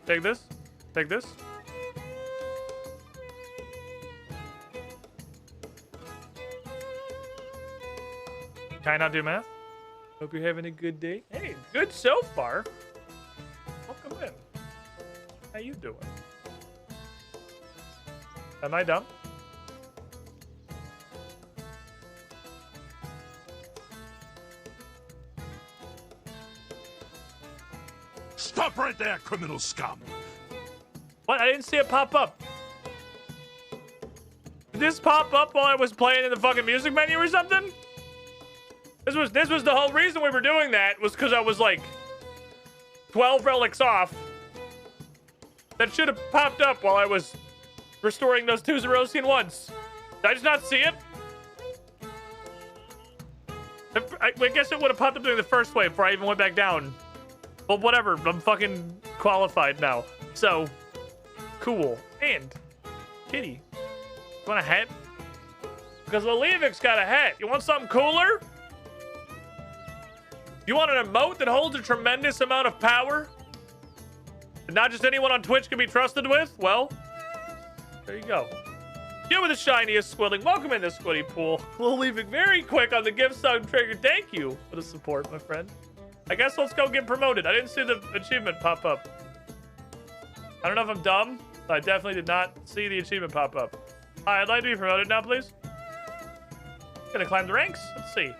Take this. Take this. Can I not do math? Hope you're having a good day. Hey, good so far. Welcome in. How you doing? Am I dumb? Stop right there, criminal scum! What? I didn't see it pop up. Did this pop up while I was playing in the fucking music menu or something? This was the whole reason we were doing that, was because I was like 12 relics off. That should have popped up while I was restoring those 2 Zerosian ones. Did I just not see it? I guess it would have popped up during the first wave before I even went back down. Well, whatever. I'm fucking qualified now. So, cool. And, Kitty, you want a hat? Because Lelevic's got a hat. You want something cooler? You want an emote that holds a tremendous amount of power? And not just anyone on Twitch can be trusted with? Well, there you go. You with the shiniest Squilling. Welcome in this Squiddy pool. We'll leave it very quick on the gift song trigger. Thank you for the support, my friend. I guess let's go get promoted. I didn't see the achievement pop up. I don't know if I'm dumb, but I definitely did not see the achievement pop up. Hi, I'd like to be promoted now, please. Gonna climb the ranks? Let's see.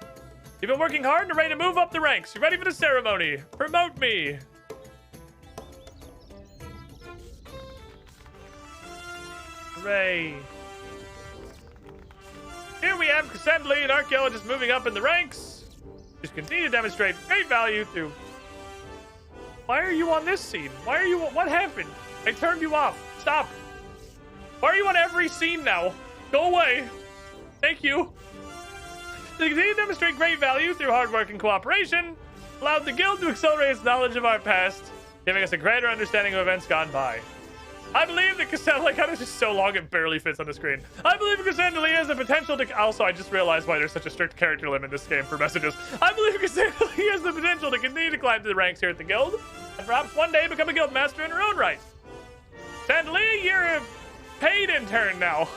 You've been working hard and are ready to move up the ranks. You ready for the ceremony? Promote me. Hooray. Here we have Cassandra, an archaeologist moving up in the ranks. Just continue to demonstrate great value through... Why are you on this scene? Why are you... What happened? I turned you off. Stop. Why are you on every scene now? Go away. Thank you. To continue to demonstrate great value through hard work and cooperation, allowed the guild to accelerate its knowledge of our past, giving us a greater understanding of events gone by. I believe that Cassandra, like, it's just so long it barely fits on the screen. I believe Cassandra has the potential to... Also, I just realized why there's such a strict character limit in this game for messages. I believe Cassandra has the potential to continue to climb to the ranks here at the guild, and perhaps one day become a guild master in her own right. Cassandra, you're a paid intern now.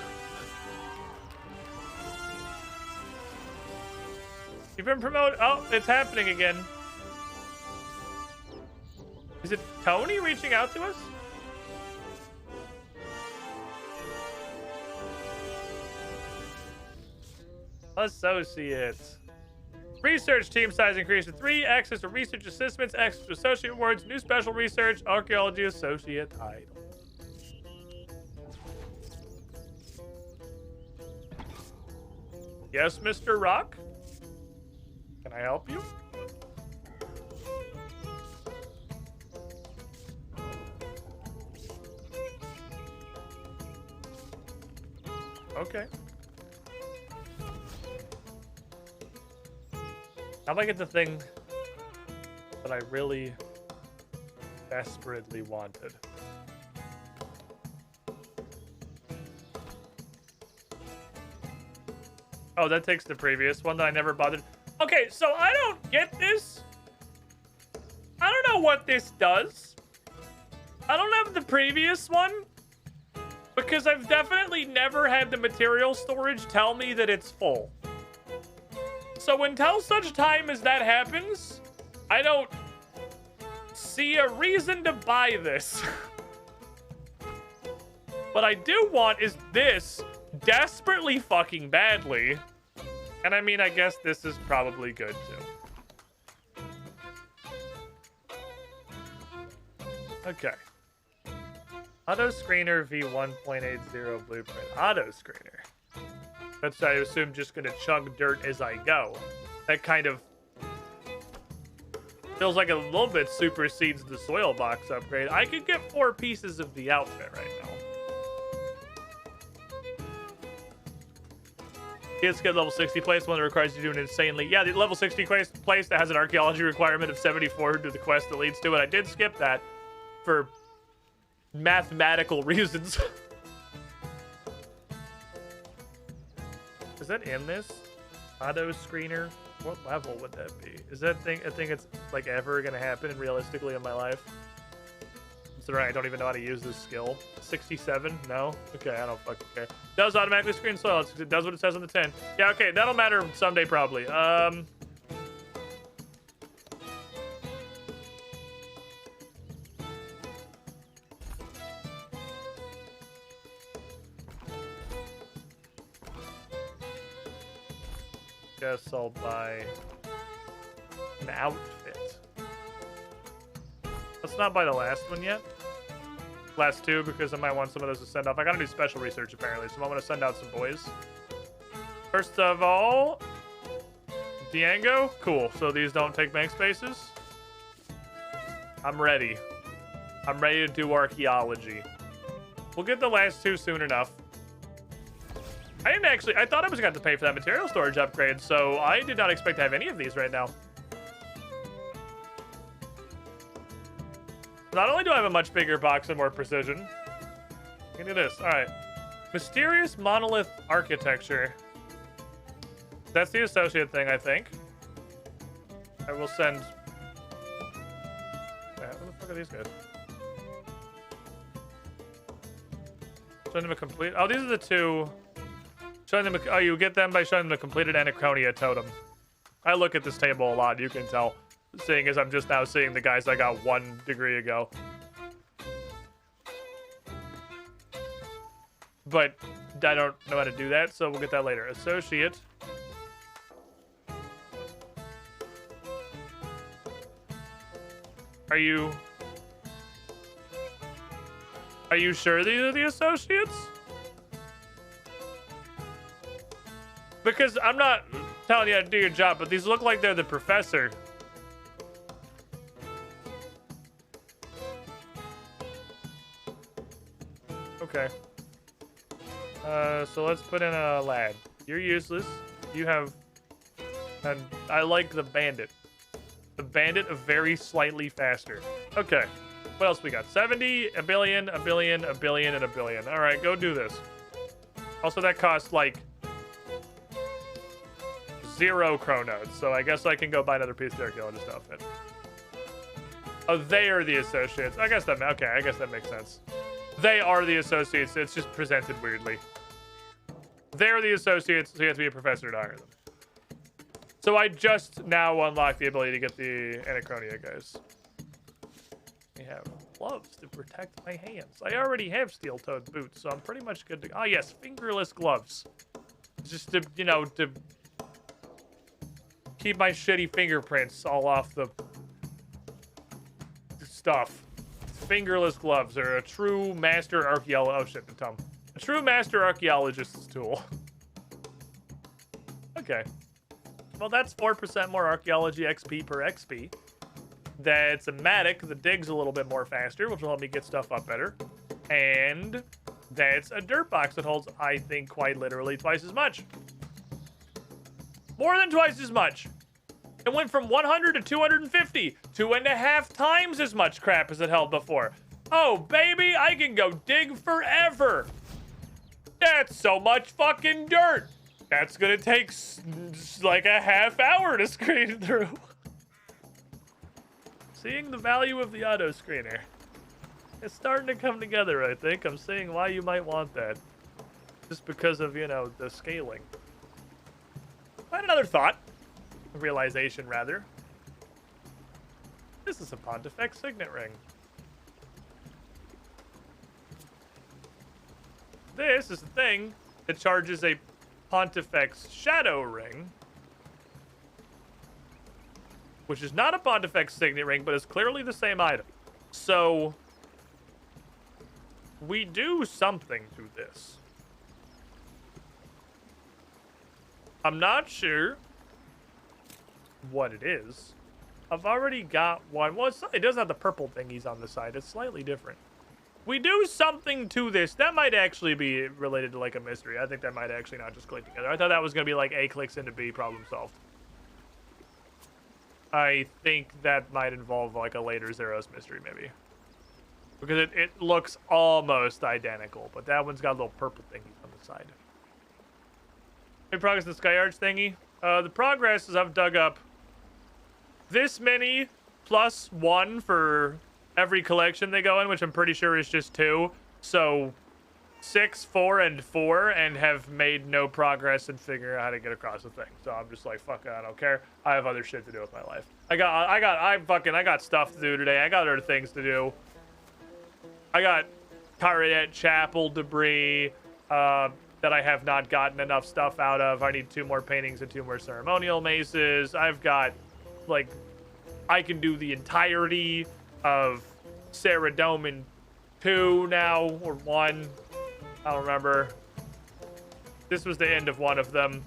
You've been promoted. Oh, it's happening again. Is it Tony reaching out to us? Associate. Research team size increased to 3. Access to research assistants. Access to associate awards. New special research. Archaeology associate title. Yes, Mr. Rock? Can I help you? Okay. How do I get the thing but I really desperately wanted. Oh, that takes the previous one that I never bothered. Okay, so I don't get this. I don't know what this does. I don't have the previous one because I've definitely never had the material storage tell me that it's full. So until such time as that happens, I don't see a reason to buy this. What I do want is this desperately fucking badly. And I mean, I guess this is probably good too. Okay. Auto screener V1.80 blueprint. Auto screener. That's, I assume, just gonna chug dirt as I go. That kind of feels like a little bit supersedes the soil box upgrade. I could get 4 pieces of the outfit right now. It's get level 60 place, one that requires you to do an insanely... Yeah, the level 60 place that has an archaeology requirement of 74 to the quest that leads to it. I did skip that for mathematical reasons. Is that in this? Auto screener? What level would that be? Is that thing a thing that's like ever gonna happen realistically in my life? Right, I don't even know how to use this skill. 67? No? Okay, I don't fucking care. Does automatically screen soil. It does what it says on the tin. Yeah, okay, that'll matter someday probably. Guess I'll buy an outfit. Let's not buy the last one yet. Last 2, because I might want some of those to send off. I gotta do special research apparently, so I'm gonna send out some boys. First of all, Diango, cool. So these don't take bank spaces. I'm ready. I'm ready to do archaeology. We'll get the last 2 soon enough. I thought I was going to have to pay for that material storage upgrade, so I did not expect to have any of these right now. Not only do I have a much bigger box and more precision. Look at this. All right. Mysterious monolith architecture. That's the associate thing, I think. I will send... Where the fuck are these guys? Showing them a complete... Oh, these are the 2... Showing them a... Oh, you get them by showing them the completed Anachronia totem. I look at this table a lot, you can tell. Seeing as I'm just now seeing the guys I got 1 degree ago. But I don't know how to do that, so we'll get that later. Associate. Are you sure these are the associates? Because I'm not telling you how to do your job, but these look like they're the professor. Okay. So let's put in a lad. You're useless. You have... And I like the bandit. The bandit of very slightly faster. Okay. What else we got? 70, a billion, a billion, a billion, and a billion. All right, go do this. Also, that costs like 0 chronodes, so I guess I can go buy another piece of archaeologist outfit. Oh, they are the associates. I guess that... Okay, I guess that makes sense. They are the associates. It's just presented weirdly. They're the associates, so you have to be a professor to hire them. So I just now unlocked the ability to get the Anachronia guys. We have gloves to protect my hands. I already have steel-toed boots, so I'm pretty much good to... Oh, yes, fingerless gloves. Just to, you know, to keep my shitty fingerprints all off the stuff. Fingerless gloves are a true master archaeologist. Oh shit, the tongue. A true master archaeologist's tool. Okay. Well, that's 4% more archaeology XP per XP. That's a matic that digs a little bit more faster, which will help me get stuff up better. And that's a dirt box that holds, I think, quite literally twice as much. More than twice as much. It went from 100 to 250, 2.5 times as much crap as it held before. Oh, baby, I can go dig forever. That's so much fucking dirt. That's gonna take like a half hour to screen through. Seeing the value of the auto screener. It's starting to come together, I think. I'm seeing why you might want that. Just because of, you know, the scaling. I had another thought. A realization, rather. This is a Pontifex signet ring. This is the thing that charges a Pontifex shadow ring. Which is not a Pontifex signet ring, but is clearly the same item. So, we do something to this. I'm not sure what it is. I've already got one. Well, it doesn't have the purple thingies on the side. It's slightly different. We do something to this. That might actually be related to like a mystery. I think that might actually not just click together. I thought that was going to be like A clicks into B, problem solved. I think that might involve like a later Zeros mystery, maybe. Because it looks almost identical, but that one's got little purple thingies on the side. Any progress in the Sky Arch thingy? The progress is I've dug up this many plus 1 for every collection they go in, which I'm pretty sure is just 2. So 6, 4, and 4, and have made no progress in figuring out how to get across the thing. So I'm just like, fuck it, I don't care. I have other shit to do with my life. I got stuff to do today. I got other things to do. I got Cariet Chapel debris that I have not gotten enough stuff out of. I need 2 more paintings and 2 more ceremonial maces. I've got, like, I can do the entirety of Sarah Doman 2 now, or 1. I don't remember. This was the end of one of them.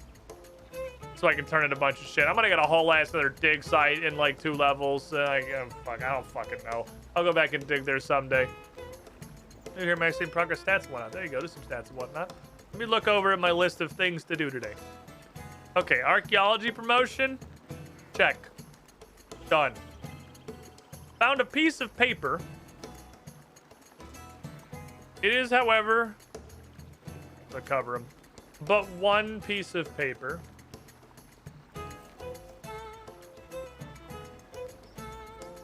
So I can turn in a bunch of shit. I'm gonna get a whole ass other dig site in like 2 levels. I don't fucking know. I'll go back and dig there someday. Here, maximum progress stats and whatnot. There you go. There's some stats and whatnot. Let me look over at my list of things to do today. Okay, archaeology promotion. Check. Done. Found a piece of paper. It is, however, to cover them, but 1 piece of paper.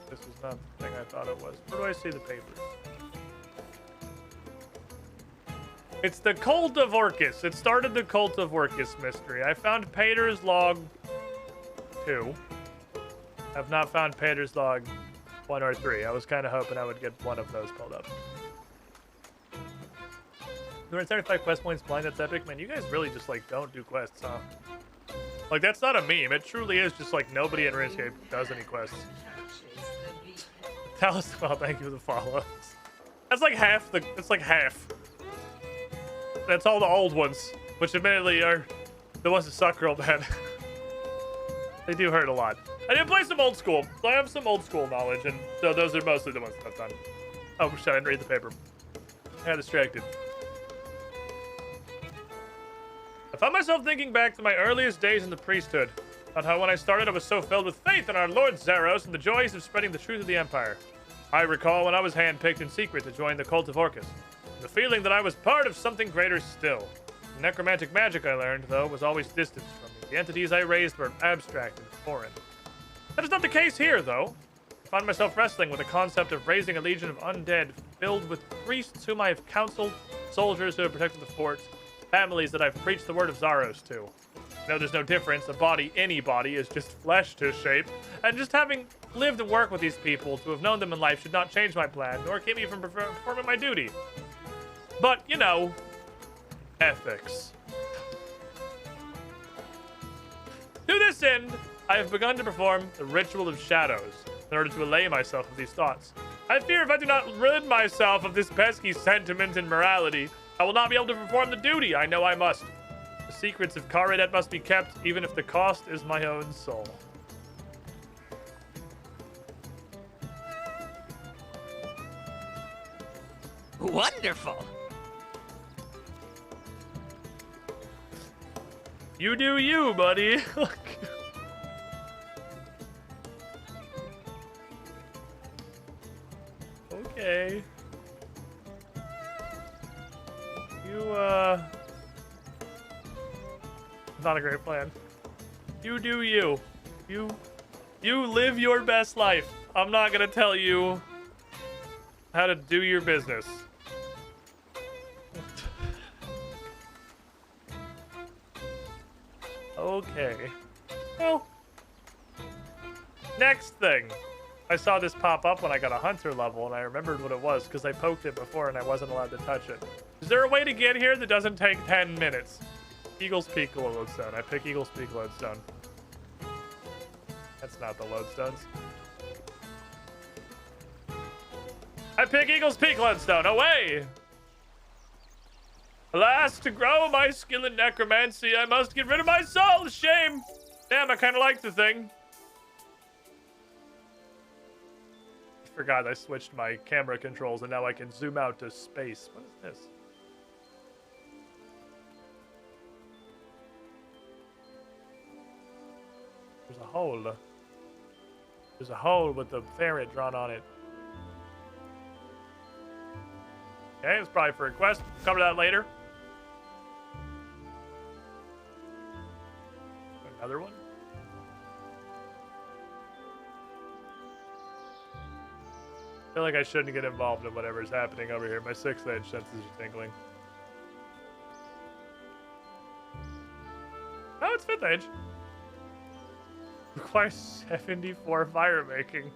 This is not the thing I thought it was. Where do I see the papers? It's the Cult of Orcus. It started the Cult of Orcus mystery. I found Pater's Log 2. I've not found Pater's Log 1 or 3. I was kind of hoping I would get one of those pulled up. 275 quest points blind, that's epic. Man, you guys really just, like, don't do quests, huh? Like, that's not a meme. It truly is just, like, nobody in Runescape does any quests. Tell us, well, thank you for the follow. That's like half the, it's like half. That's all the old ones, which admittedly are the ones that suck real bad. They do hurt a lot. I did play some old school, so I have some old school knowledge, and so those are mostly the ones that I've done. Oh, shit, I didn't read the paper. I got distracted. I found myself thinking back to my earliest days in the priesthood, about how when I started I was so filled with faith in our Lord Zaros and the joys of spreading the truth of the Empire. I recall when I was handpicked in secret to join the Cult of Orcus, the feeling that I was part of something greater still. The necromantic magic I learned, though, was always distanced from me. The entities I raised were abstract and foreign. That is not the case here, though. I found myself wrestling with the concept of raising a legion of undead filled with priests whom I have counseled, soldiers who have protected the fort, families that I've preached the word of Zaros to. No, there's no difference. A body, any body, is just flesh to shape. And just having lived and worked with these people, to have known them in life, should not change my plan, nor keep me from performing my duty. But, you know, ethics. To this end, I have begun to perform the Ritual of Shadows, in order to allay myself of these thoughts. I fear if I do not rid myself of this pesky sentiment and morality, I will not be able to perform the duty I know I must. The secrets of Caridet must be kept, even if the cost is my own soul. Wonderful! You do you, buddy. Okay. Not a great plan. You do you. You live your best life. I'm not gonna tell you how to do your business. Okay. Well, next thing. I saw this pop up when I got a hunter level, and I remembered what it was because I poked it before and I wasn't allowed to touch it. Is there a way to get here that doesn't take 10 minutes? Eagle's Peak lodestone. I pick Eagle's Peak lodestone. That's not the lodestones. I pick Eagle's Peak lodestone. Away! Alas, to grow my skill in necromancy, I must get rid of my soul. Shame. Damn, I kind of like the thing. Forgot I switched my camera controls and now I can zoom out to space. What is this? There's a hole. There's a hole with the ferret drawn on it. Okay, it's probably for a quest. Cover that later. Another one. I feel like I shouldn't get involved in whatever's happening over here. My 6th edge senses are tingling. Oh, it's 5th edge. Requires 74 fire making.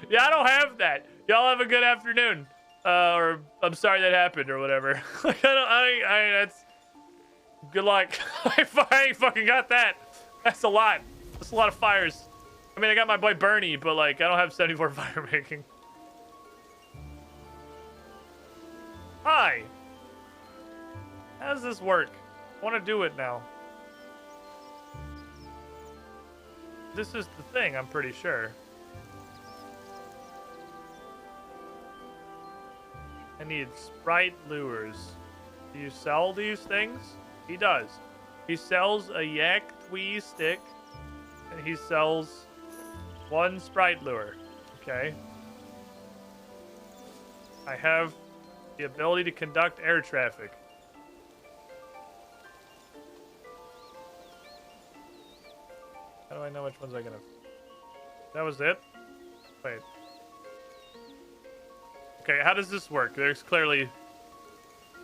Yeah, I don't have that. Y'all have a good afternoon. Or I'm sorry that happened or whatever. Like, that's good luck. I ain't fucking got that. That's a lot. That's a lot of fires. I mean, I got my boy Bernie, but like, I don't have 74 fire making. Hi. How does this work? I want to do it now. This is the thing, I'm pretty sure. I need sprite lures. Do you sell these things? He does. He sells a yak twee stick, and he sells 1 sprite lure. Okay. I have the ability to conduct air traffic. How do I know which ones I'm gonna... That was it? Wait. Okay, how does this work? There's clearly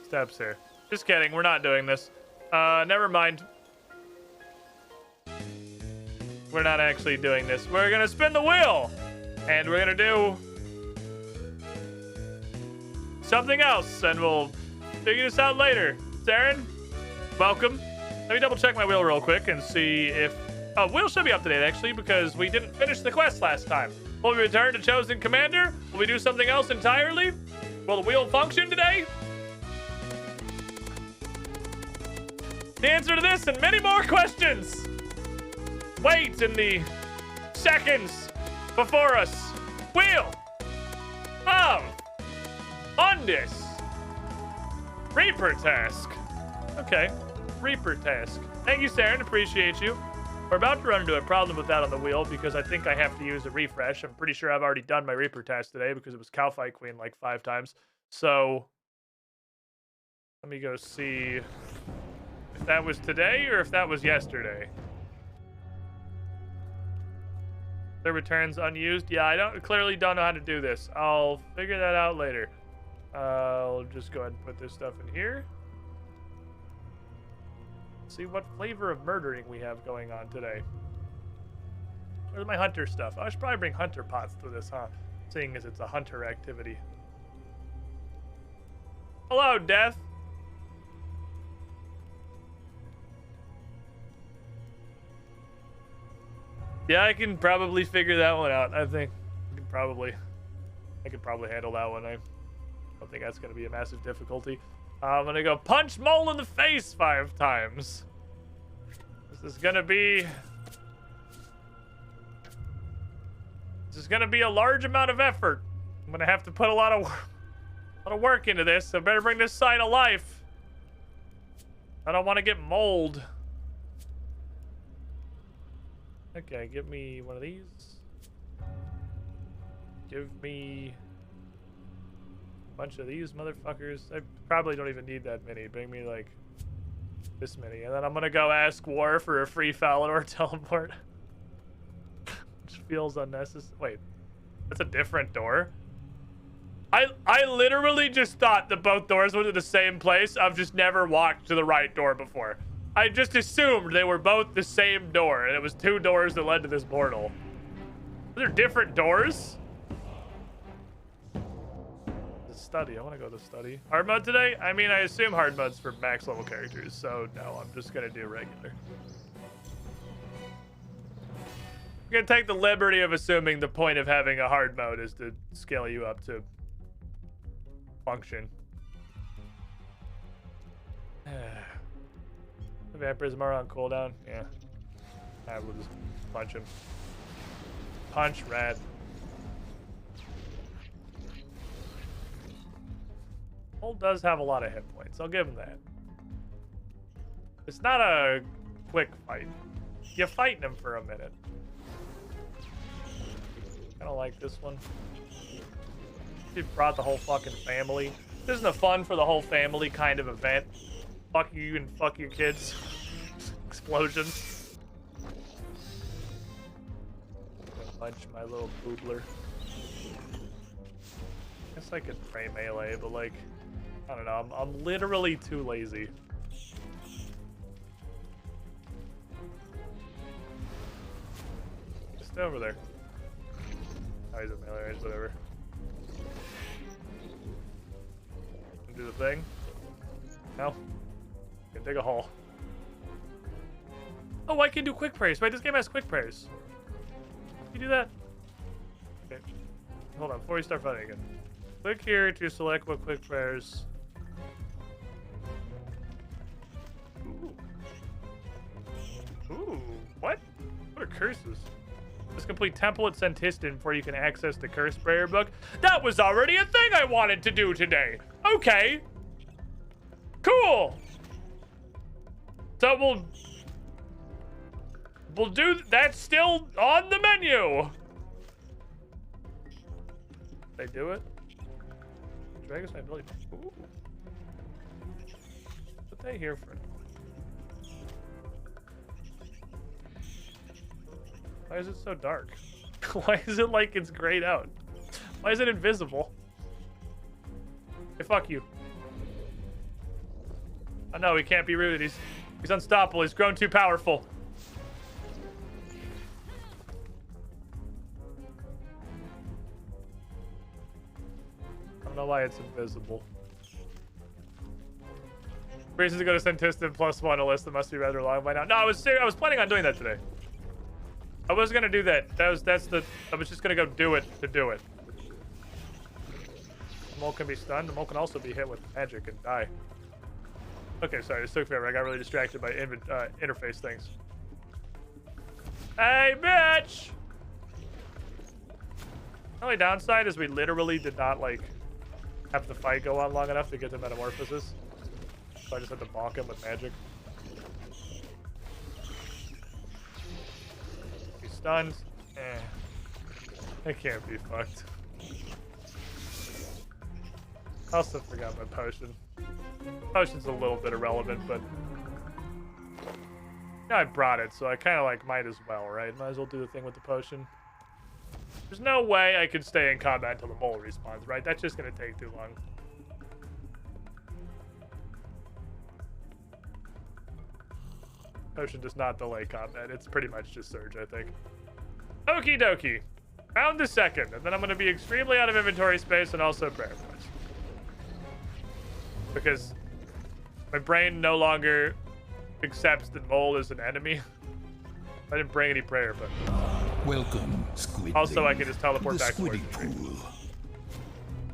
steps here. Just kidding, we're not doing this. Never mind. We're not actually doing this. We're gonna spin the wheel! And we're gonna do something else, and we'll figure this out later. Saren, welcome. Let me double check my wheel real quick and see if... Oh, wheel should be up to date, actually, because we didn't finish the quest last time. Will we return to Chosen Commander? Will we do something else entirely? Will the wheel function today? The answer to this and many more questions wait in the seconds before us. Wheel of Mundus. Reaper task. Okay, Reaper task. Thank you, Saren. Appreciate you. We're about to run into a problem with that on the wheel because I think I have to use a refresh. I'm pretty sure I've already done my Reaper task today because it was Cow Fight Queen like 5 times. So let me go see if that was today or if that was yesterday. The returns unused. Yeah, I clearly don't know how to do this. I'll figure that out later. I'll just go ahead and put this stuff in here. See what flavor of murdering we have going on today. Where's my hunter stuff? I should probably bring hunter pots to this, huh? Seeing as it's a hunter activity. Hello, Death. Yeah, I can probably figure that one out. I think I could probably handle that one. I don't think that's going to be a massive difficulty. I'm going to go punch Mole in the face 5 times. This is going to be a large amount of effort. I'm going to have to put a lot of work into this, so better bring this sign to life. I don't want to get mold. Okay, give me one of these. Give me Bunch of these motherfuckers. I probably don't even need that many. Bring me like this many, and then I'm gonna go ask War for a free Falador teleport. Which feels unnecessary. Wait, that's a different door. I literally just thought that both doors went to the same place. I've just never walked to the right door before. I just assumed they were both the same door, and it was 2 doors that led to this portal. Those are different doors? The study. I want to go to the study. Hard mode today? I mean, I assume hard mode's for max level characters, so no, I'm just going to do regular. I'm going to take the liberty of assuming the point of having a hard mode is to scale you up to function. The vampirism are on cooldown. Yeah. I will just punch him. Punch rat. Cole does have a lot of hit points. I'll give him that. It's not a quick fight. You're fighting him for a minute. I don't like this one. He brought the whole fucking family. This isn't a fun for the whole family kind of event. Fuck you and fuck your kids. Explosions. Punch my little poodler. Guess I could pray melee, but like, I don't know. I'm literally too lazy. Just over there. Oh, he's at melee range, whatever. Do the thing. No. Can dig a hole. Oh, I can do quick prayers. Wait, this game has quick prayers. Can you do that? Okay. Hold on, before we start fighting again. Click here to select what quick prayers. Ooh. Ooh, what? What are curses? Just complete temple at Sentistan before you can access the curse prayer book. That was already a thing I wanted to do today. Okay. Cool. So we'll do that's still on the menu. They do it. Drag us my ability. Ooh. What they here for? Why is it so dark? Why is it like it's grayed out? Why is it invisible? Hey, fuck you. Oh no, he can't be rooted. He's unstoppable. He's grown too powerful. I don't know why it's invisible. Reasons to go to Sentistan +1 a list that must be rather long by now. No, I was planning on doing that today. I was gonna do that. I was just gonna go do it to do it. The mole can be stunned. The mole can also be hit with magic and die. Okay, sorry, this took forever. I got really distracted by interface things. Hey, bitch! The only downside is we literally did not, like, have the fight go on long enough to get the metamorphosis. So I just had to bonk him with magic. He's stunned. I can't be fucked. I also forgot my potion. Potion's a little bit irrelevant, but now I brought it, so I kind of like might as well, right? Might as well do the thing with the potion. There's no way I could stay in combat until the mole respawns, right? That's just gonna take too long. Potion does not delay combat. It's pretty much just surge, I think. Okie dokie. Round the second, and then I'm gonna be extremely out of inventory space and also prayer points. Because my brain no longer accepts that mole is an enemy. I didn't bring any prayer, but Welcome, Squid. also I can just teleport back to Pool.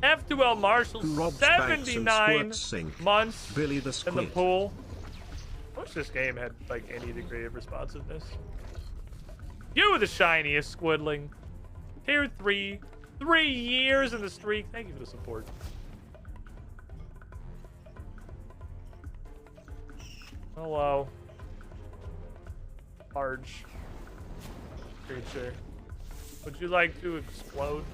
F2L Marshall, Rob's banks and 79 squirt sink. months Billy the in Squid. the pool. I wish this game had like any degree of responsiveness. You the shiniest squidling. Tier 3. 3 years in the streak. Thank you for the support. Hello. Large creature. Would you like to explode?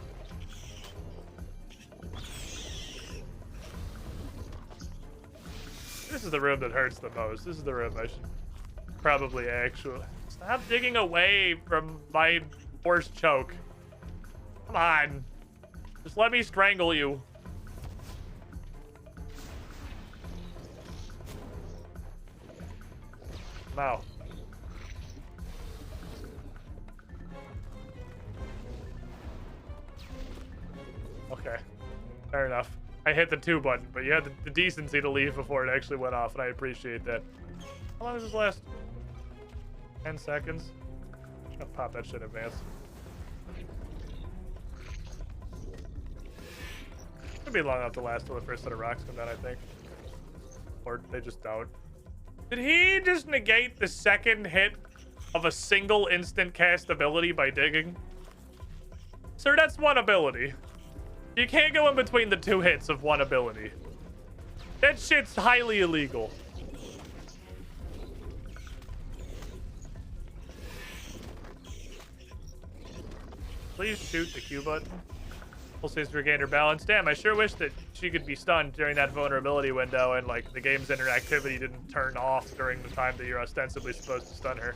This is the room that hurts the most. This is the room I should probably actually... Stop digging away from my horse choke. Come on. Just let me strangle you. Wow. Okay. Fair enough. I hit the 2 button, but you had the decency to leave before it actually went off, and I appreciate that. How long does this last? 10 seconds? I'll pop that shit in advance. It'll be long enough to last till the first set of rocks come down, I think. Or they just don't. Did he just negate the second hit of a single instant cast ability by digging? Sir, that's one ability. You can't go in between the 2 hits of one ability. That shit's highly illegal. Please shoot the Q button. Pulsates to regain her balance. Damn, I sure wish that she could be stunned during that vulnerability window and like the game's interactivity didn't turn off during the time that you're ostensibly supposed to stun her.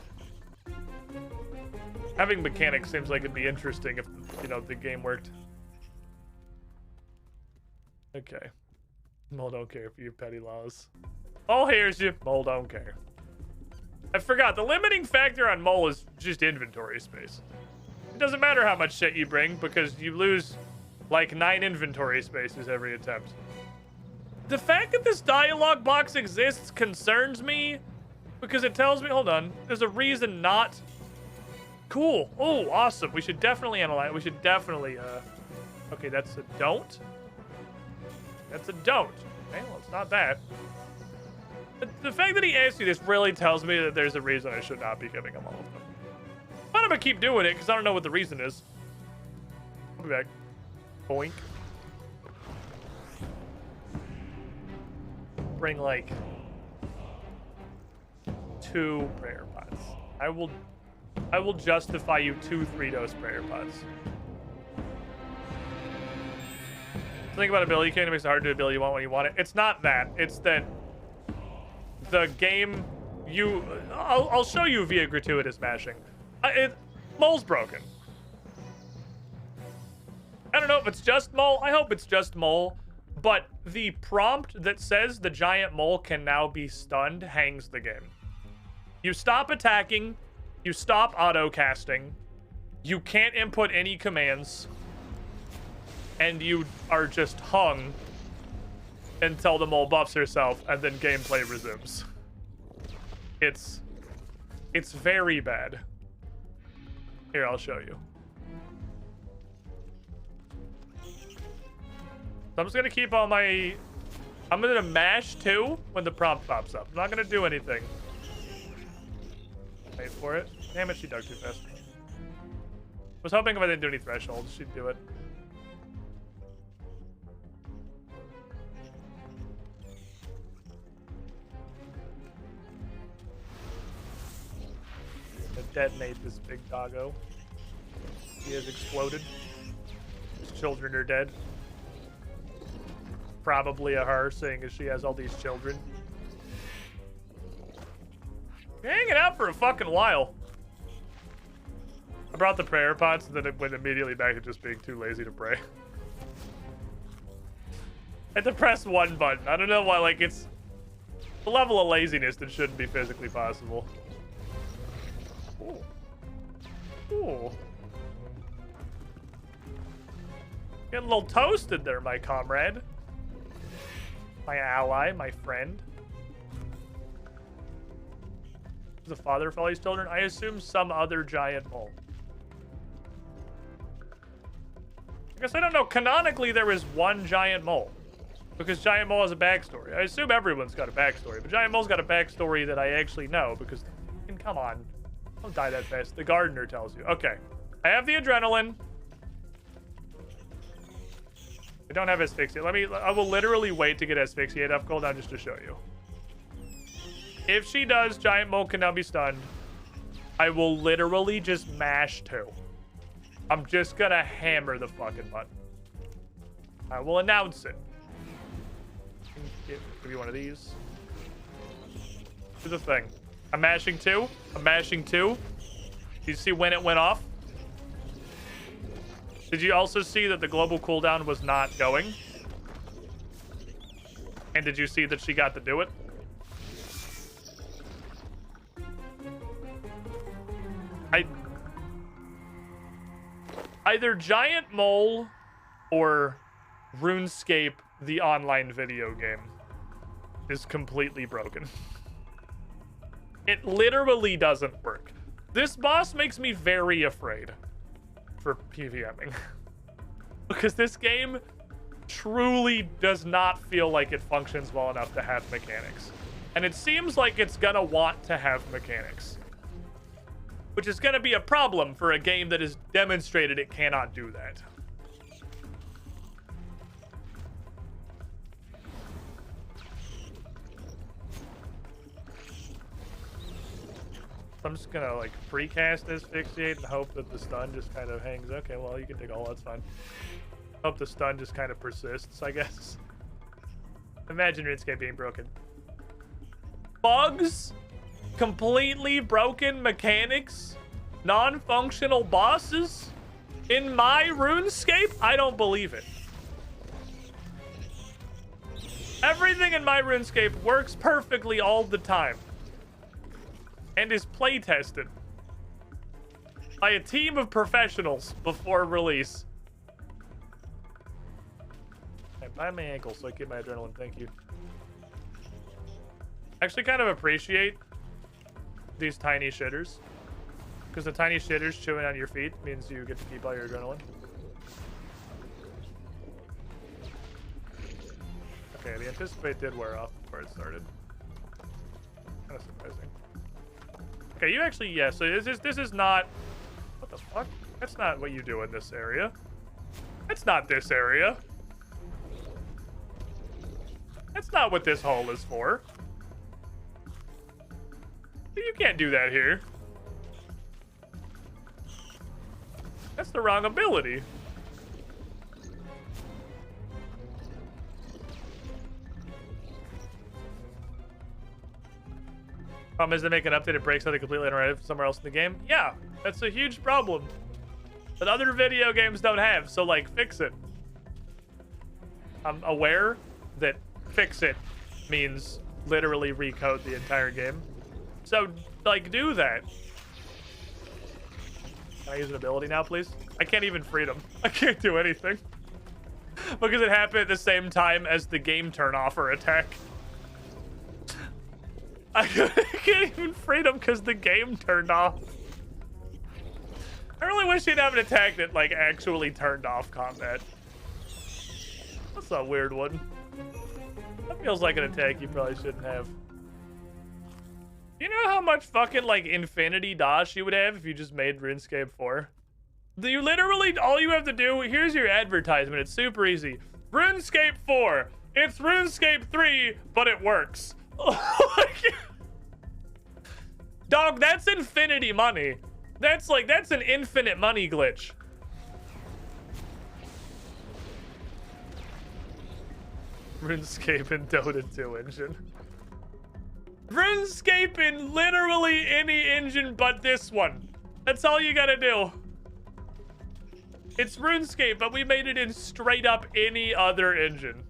Having mechanics seems like it'd be interesting if, you know, the game worked. Okay. Mole don't care for your petty laws. Mole hears you. Mole don't care. I forgot. The limiting factor on Mole is just inventory space. It doesn't matter how much shit you bring because you lose like 9 inventory spaces every attempt. The fact that this dialogue box exists concerns me because it tells me, hold on, there's a reason not. Cool. Oh, awesome. We should definitely analyze. We should definitely, okay, that's a don't. That's a don't. Okay, well, it's not that. The fact that he asked you this really tells me that there's a reason I should not be giving him all of them. But I'm gonna keep doing it because I don't know what the reason is. I'll be back. Boink. Bring like 2 prayer pots. I will justify you 2 3-dose prayer pots. The thing about ability cane makes it hard to do ability you want when you want it. It's not that. It's that the game I'll show you via gratuitous mashing. Mole's broken. I don't know if it's just Mole. I hope it's just Mole. But the prompt that says the giant mole can now be stunned hangs the game. You stop attacking. You stop auto-casting. You can't input any commands. And you are just hung until the mole buffs herself and then gameplay resumes. It's very bad. Here, I'll show you. So I'm just gonna keep all my... I'm gonna mash 2 when the prompt pops up. I'm not gonna do anything. Wait for it. Damn it, she dug too fast. Was hoping if I didn't do any thresholds, she'd do it. Detonate this big doggo. He has exploded. His children are dead. Probably a her, seeing as she has all these children. You're hanging out for a fucking while. I brought the prayer pots and then it went immediately back to just being too lazy to pray. I had to press 1 button. I don't know why, like, it's the level of laziness that shouldn't be physically possible. Ooh. Ooh. Getting a little toasted there, my comrade. My ally, my friend. The father for all these children? I assume some other giant mole. I guess I don't know. Canonically, there is 1 giant mole. Because Giant Mole has a backstory. I assume everyone's got a backstory. But Giant Mole's got a backstory that I actually know. Because, come on. Don't die that fast. The gardener tells you. Okay. I have the adrenaline. I don't have asphyxiate. I will literally wait to get asphyxiate up cooldown just to show you. If she does, Giant Mole can now be stunned. I will literally just mash 2. I'm just gonna hammer the fucking button. I will announce it. Give you one of these. Do the thing. I'm mashing 2. I'm mashing 2. Do you see when it went off? Did you also see that the global cooldown was not going? And did you see that she got to do it? Either Giant Mole or RuneScape, the online video game, is completely broken. It literally doesn't work. This boss makes me very afraid for PvMing. Because this game truly does not feel like it functions well enough to have mechanics. And it seems like it's gonna want to have mechanics. Which is gonna be a problem for a game that has demonstrated it cannot do that. I'm just gonna like precast this Fixate and hope that the stun just kind of hangs. Okay, well, you can dig a hole, that's fine. Hope the stun just kind of persists, I guess. Imagine RuneScape being broken. Bugs? Completely broken mechanics? Non-functional bosses? In my RuneScape? I don't believe it. Everything in my RuneScape works perfectly all the time. And is play tested by a team of professionals before release. I bind my ankle so I keep my adrenaline. Thank you. Actually, kind of appreciate these tiny shitters, because the tiny shitters chewing on your feet means you get to keep all your adrenaline. Okay, the anticipate did wear off before it started. Kind of surprising. Okay, you actually, yeah, so this is not, what the fuck? That's not what you do in this area. That's not this area. That's not what this hole is for. You can't do that here. That's the wrong ability. Problem is, they make an update, it breaks something completely unrelated somewhere else in the game. Yeah, that's a huge problem that other video games don't have, so like, fix it. I'm aware that fix it means literally recode the entire game. So, like, do that. Can I use an ability now, please? I can't even freedom. I can't do anything. Because it happened at the same time as the game turn off or attack. I can't even freedom because the game turned off. I really wish you'd have an attack that, like, actually turned off combat. That's a weird one. That feels like an attack you probably shouldn't have. You know how much fucking, like, infinity dosh you would have if you just made RuneScape 4? You literally, all you have to do, here's your advertisement. It's super easy. RuneScape 4. It's RuneScape 3, but it works. Dog, that's infinity money. That's like, that's an infinite money glitch. RuneScape and Dota 2 engine. RuneScape in literally any engine but this one. That's all you gotta do. It's RuneScape, but we made it in straight up any other engine.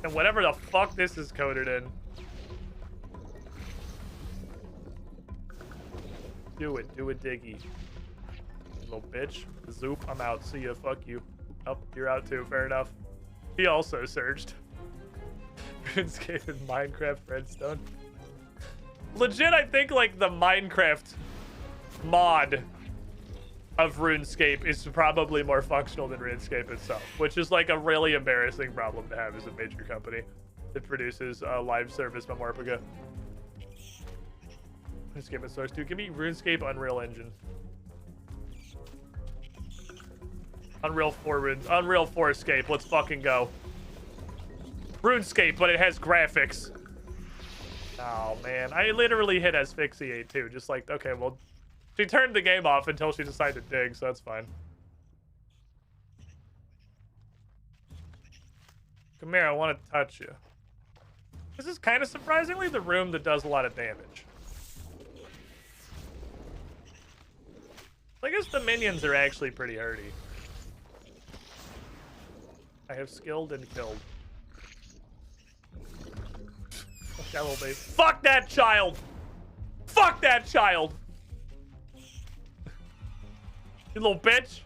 And whatever the fuck this is coded in. Do it diggy. Little bitch. Zoop, I'm out. See ya, fuck you. Oh, you're out too, fair enough. He also surged. RuneScape and Minecraft Redstone. Legit, I think like the Minecraft mod of RuneScape is probably more functional than RuneScape itself, which is like a really embarrassing problem to have as a major company that produces live service Memorpiga. RuneScape at source 2. Give me RuneScape Unreal Engine. Unreal 4scape. Let's fucking go. RuneScape, but it has graphics. Oh man, I literally hit asphyxiate too. Just like, okay, well, she turned the game off until she decided to dig, so that's fine. Come here, I want to touch you. This is kind of surprisingly the room that does a lot of damage. I guess the minions are actually pretty hardy. I have skilled and killed. Fuck that little baby. Fuck that child! Fuck that child! You little bitch!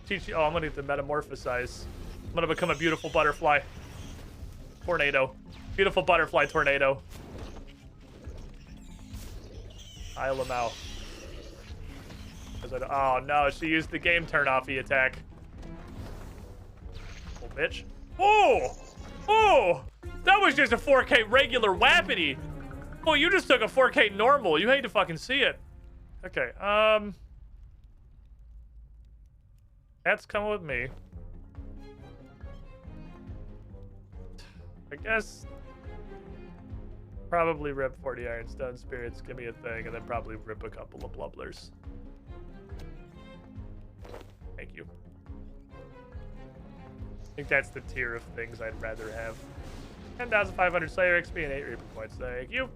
Teach you. Oh, I'm gonna get to metamorphosize. I'm gonna become a beautiful butterfly. Tornado. Beautiful butterfly tornado. Isle him out. Oh no, she used the game turn-offy attack. Little bitch. Oh! Oh! That was just a 4K regular wappity. Oh, you just took a 4K normal. You hate to fucking see it. Okay, that's coming with me. I guess probably rip 40 Ironstone Spirits, give me a thing, and then probably rip a couple of Blubblers. Thank you. I think that's the tier of things I'd rather have. 10,500 Slayer XP and 8 Reaper points. Thank you.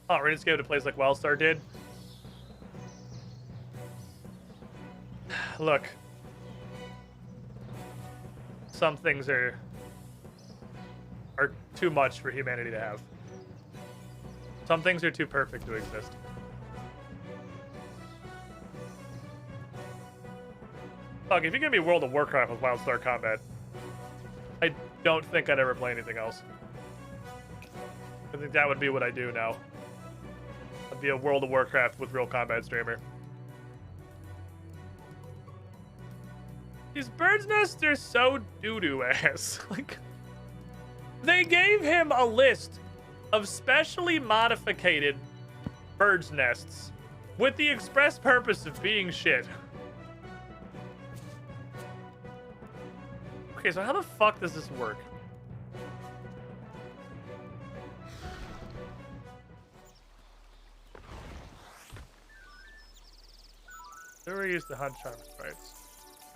Oh, Runescape to plays like Wildstar did. Look. Some things are too much for humanity to have. Some things are too perfect to exist. Fuck, if you give me World of Warcraft with Wildstar combat, I don't think I'd ever play anything else. I think that would be what I do now. I'd be a World of Warcraft with real combat streamer. These birds' nests are so doo-doo ass. Like, they gave him a list of specially modified birds' nests with the express purpose of being shit. Okay, so how the fuck does this work? Who used to hunt charm sprites?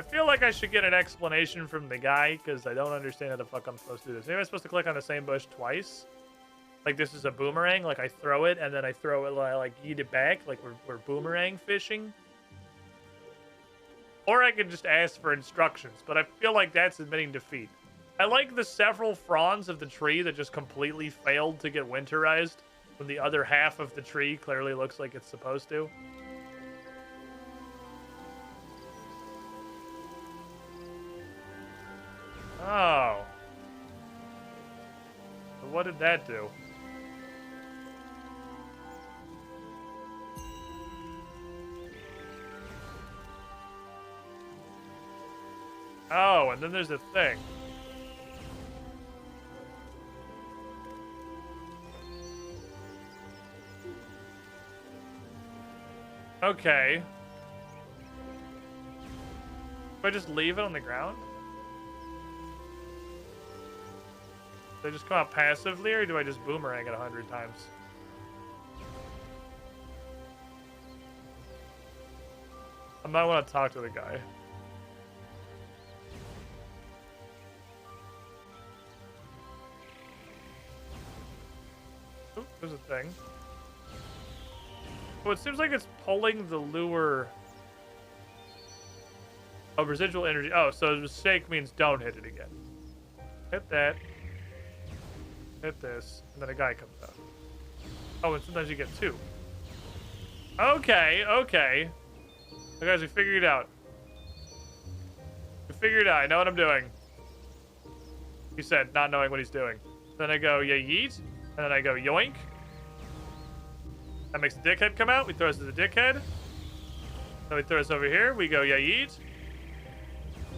I feel like I should get an explanation from the guy, because I don't understand how the fuck I'm supposed to do this. Maybe I'm supposed to click on the same bush twice? Like this is a boomerang? Like I throw it, and then I throw it, like eat it back? Like we're boomerang fishing? Or I could just ask for instructions, but I feel like that's admitting defeat. I like the several fronds of the tree that just completely failed to get winterized when the other half of the tree clearly looks like it's supposed to. Oh. So what did that do? Oh, and then there's a thing. Okay. Do I just leave it on the ground? Do I just come out passively, or do I just boomerang it 100 times? I might want to talk to the guy. Oh, there's a thing. Oh, it seems like it's pulling the lure. Oh, residual energy. Oh, so mistake means don't hit it again. Hit that. Hit this. And then a guy comes out. Oh, and sometimes you get two. Okay, okay. So guys, we figured it out. We figured it out. I know what I'm doing. He said, not knowing what he's doing. Then I go, yeah, yeet. And then I go, yoink. That makes the dickhead come out. We throw us to the dickhead. Then we throw us over here. We go, yeah, yeet.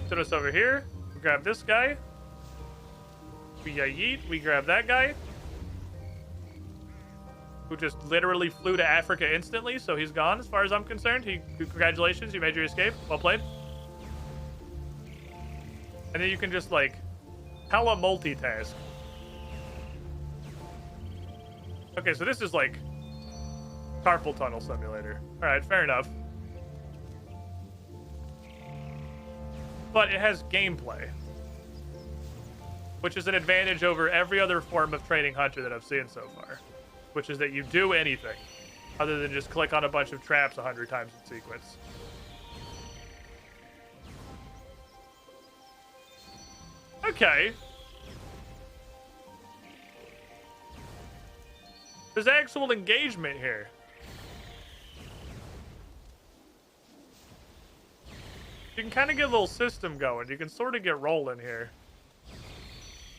Throw us over here. We grab this guy. We yeet. We grab that guy. Who just literally flew to Africa instantly, so he's gone as far as I'm concerned. Congratulations, you made your escape. Well played. And then you can just, like, hella multitask. Okay, so this is like carpal tunnel simulator. Alright, fair enough. But it has gameplay. which is an advantage over every other form of training hunter that I've seen so far, which is that you do anything other than just click on a bunch of traps 100 times in sequence. Okay. There's actual engagement here. You can kind of get a little system going. You can sort of get rolling here.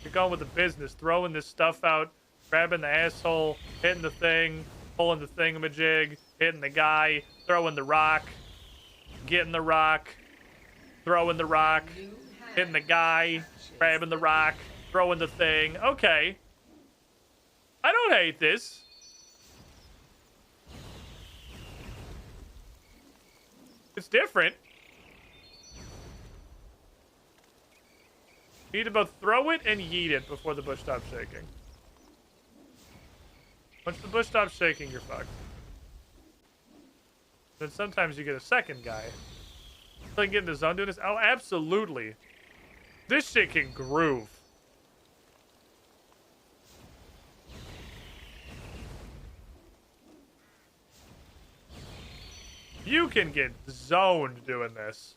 You're going with the business, throwing this stuff out, grabbing the asshole, hitting the thing, pulling the thingamajig, hitting the guy, throwing the rock, getting the rock, throwing the rock, hitting the guy, grabbing the rock, throwing the thing. Okay. I don't hate this. It's different. You need to both throw it and yeet it before the bush stops shaking. Once the bush stops shaking, you're fucked. Then sometimes you get a second guy. So I can get in the zone doing this? Oh, absolutely. This shit can groove. You can get zoned doing this.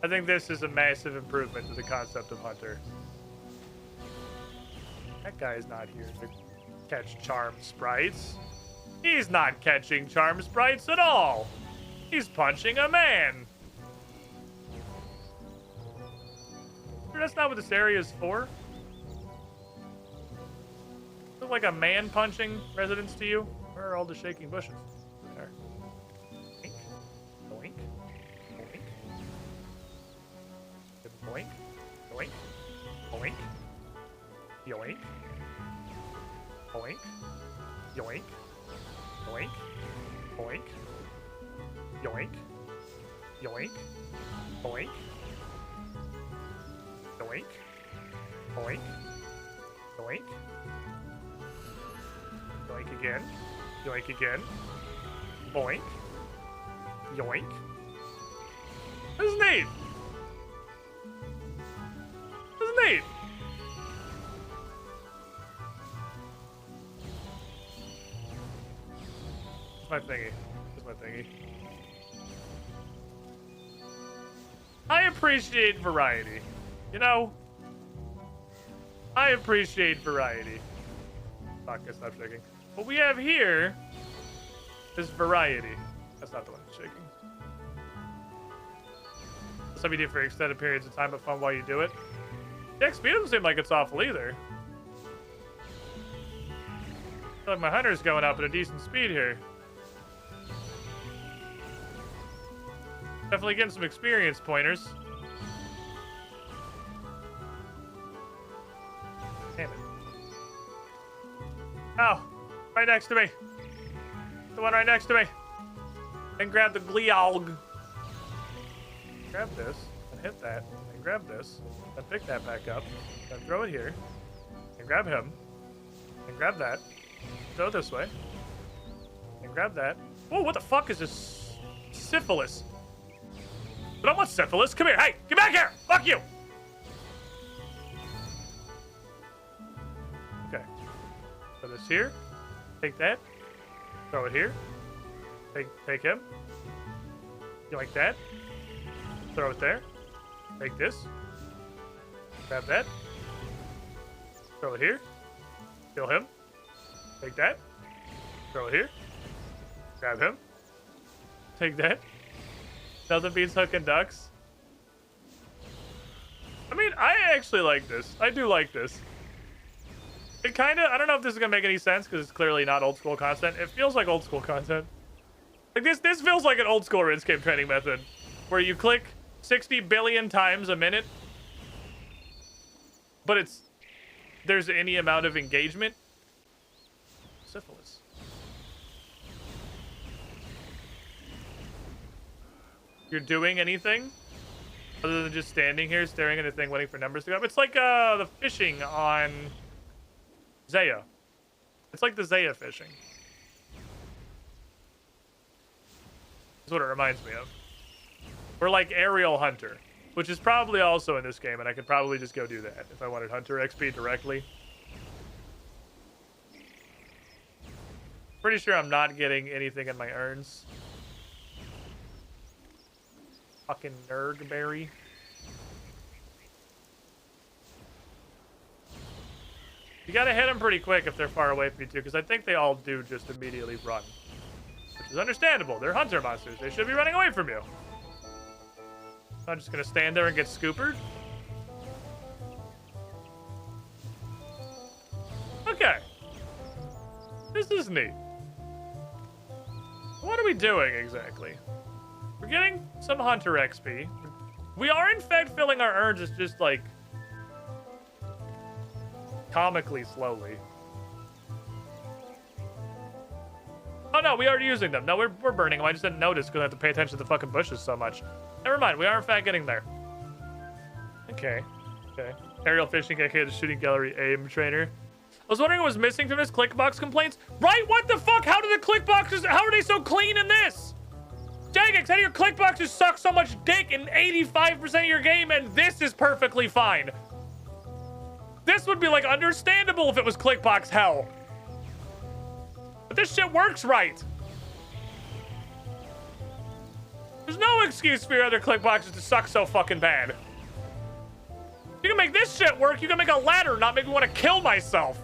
I think this is a massive improvement to the concept of Hunter. That guy is not here to catch charm sprites. He's not catching charm sprites at all. He's punching a man. That's not what this area is for. Look like a man punching residence to you? Where are all the shaking bushes? There. Boink. Boink. Boink. Boink. Boink. Yoink. Yoink. Yoink. Yoink. Yoink. Yoink. Yoink. Boink. Yoink. Boink. Yoink. Yoink again. Yoink again. Boink. Yoink. This is neat. This is neat. It's my thingy. It's my thingy. I appreciate variety. You know? I appreciate variety. Fuck, I stopped shaking. What we have here is variety. That's not the one that's shaking. Something you do for extended periods of time, but fun while you do it. The XP doesn't seem like it's awful either. I feel like my hunter's going up at a decent speed here. Definitely getting some experience pointers. Damn it. Oh, right next to me. The one right next to me. And grab the Glealg. Grab this and hit that. And grab this. And pick that back up. And throw it here. And grab him. And grab that. Throw it this way. And grab that. Whoa, what the fuck is this? Syphilis. I don't want syphilis. Come here. Hey, get back here. Fuck you. Okay. Throw this here. Take that. Throw it here. Take him. You like that? Throw it there. Take this. Grab that. Throw it here. Kill him. Take that. Throw it here. Grab him. Take that. Nothing beats hooking ducks. I mean, I actually like this. I do like this. It kind of, I don't know if this is going to make any sense because it's clearly not old school content. It feels like old school content. Like this feels like an old school Runescape training method where you click 60 billion times a minute, but there's any amount of engagement. Syphilis. You're doing anything other than just standing here staring at a thing waiting for numbers to go up. It's like the fishing on Zaya. It's like the Zaya fishing. That's what it reminds me of. Or like Aerial Hunter, which is probably also in this game, and I could probably just go do that if I wanted Hunter XP directly. Pretty sure I'm not getting anything in my urns. Fucking Nurgberry. You gotta hit them pretty quick if they're far away from you too, because I think they all do just immediately run. Which is understandable. They're hunter monsters. They should be running away from you. I'm just gonna stand there and get scoopered. Okay. This is neat. What are we doing exactly? We're getting some hunter XP. We are in fact filling our urns. It's just like comically slowly. Oh no, we are using them. No, we're burning them. I just didn't notice because I have to pay attention to the fucking bushes so much. Never mind, we are in fact getting there. Okay. Okay. Aerial fishing, aka the shooting gallery aim trainer. I was wondering what was missing from this click box complaints. Right? What the fuck? How do the click boxes, how are they so clean in this? Jagex, how do your click boxes suck so much dick in 85% of your game and this is perfectly fine? This would be like understandable if it was click box hell. But this shit works right. There's no excuse for your other click boxes to suck so fucking bad. You can make this shit work. You can make a ladder not make me want to kill myself.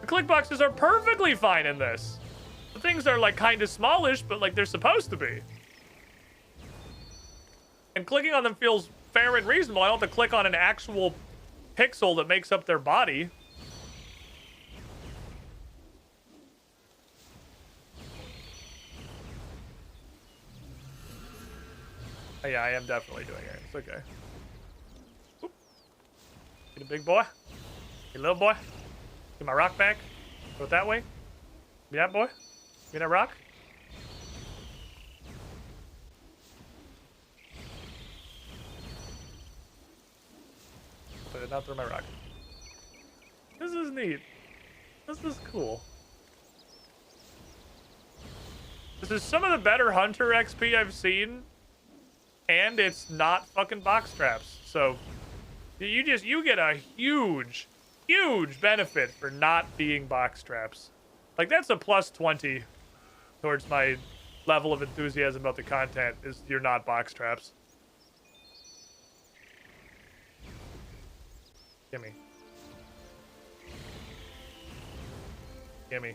The click boxes are perfectly fine in this. The things are like kind of smallish, but like they're supposed to be. And clicking on them feels fair and reasonable. I don't have to click on an actual pixel that makes up their body. Oh, yeah, I am definitely doing it. It's okay. Oop. Get a big boy. Get a little boy. Get my rock back. Go that way. Be that boy. Get that rock. But not throw my rock. This is neat. This is cool. This is some of the better Hunter XP I've seen. And it's not fucking box traps. So you get a huge benefit for not being box traps. Like that's a plus 20 towards my level of enthusiasm about the content is you're not box traps. Gimme. Gimme.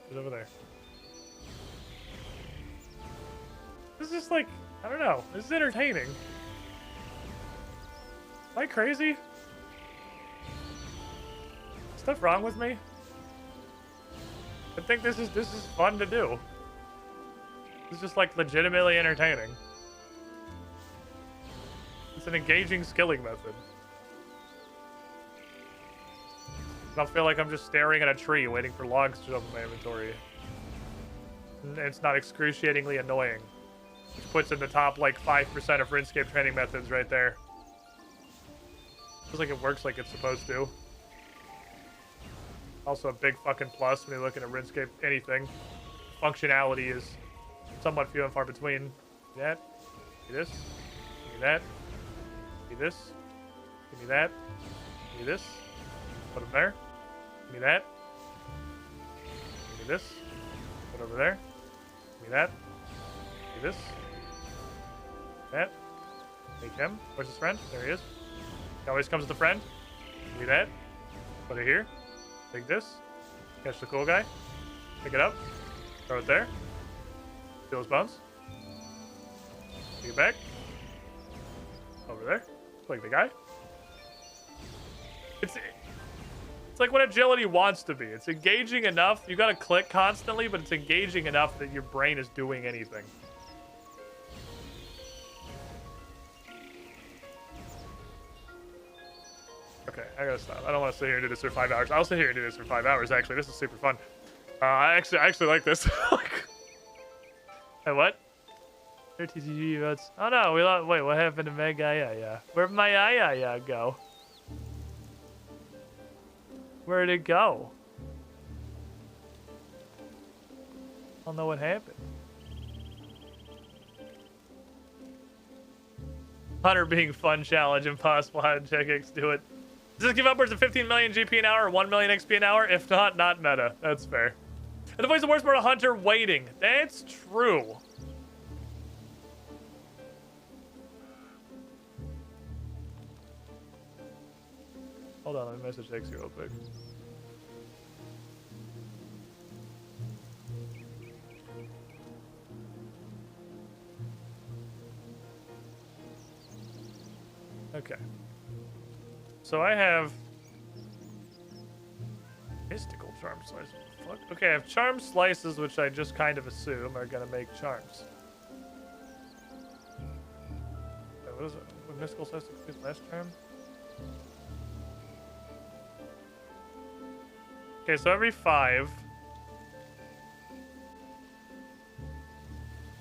It's over there. This is just like, I don't know. This is entertaining. Am I crazy? Stuff wrong with me? I think this is fun to do. It's just like legitimately entertaining. It's an engaging skilling method. I don't feel like I'm just staring at a tree waiting for logs to show up in my inventory. And it's not excruciatingly annoying. Which puts in the top like 5% of Runescape training methods right there. Feels like it works like it's supposed to. Also a big fucking plus when you're looking at RuneScape anything. Functionality is somewhat few and far between. Give me that. Give me this. Give me that. Give me this. Give me that. Give me this. Put them there. Give me that. Give me this. Put over there. Give me that. Give me this. That. Take him. Where's his friend? There he is. He always comes with a friend. Give me that. Put it here. Take this. Catch the cool guy. Pick it up. Throw it there. Steal his bones. Take it back. Over there. Click the guy. It's like what agility wants to be. It's engaging enough. You gotta click constantly, but it's engaging enough that your brain is doing anything. Okay, I gotta stop. I don't want to sit here and do this for 5 hours. I'll sit here and do this for 5 hours, actually. This is super fun. I actually like this. Hey, what? TCG votes. Oh no, we lost. Wait, what happened to Meg Ayaya? Where'd my Ayaya go? Where'd it go? I don't know what happened. Hunter being fun challenge, impossible. How did Check X do it? Does this give upwards of 15 million GP an hour or 1 million XP an hour? If not meta. That's fair. And the voice the worst part of Hunter waiting. That's true. Hold on, let me message X real quick. Okay. So I have mystical charm slices. What the fuck? Okay, I have charm slices, which I just kind of assume are gonna make charms. Wait, what is it? What mystical slices last charm? Okay, so every 5.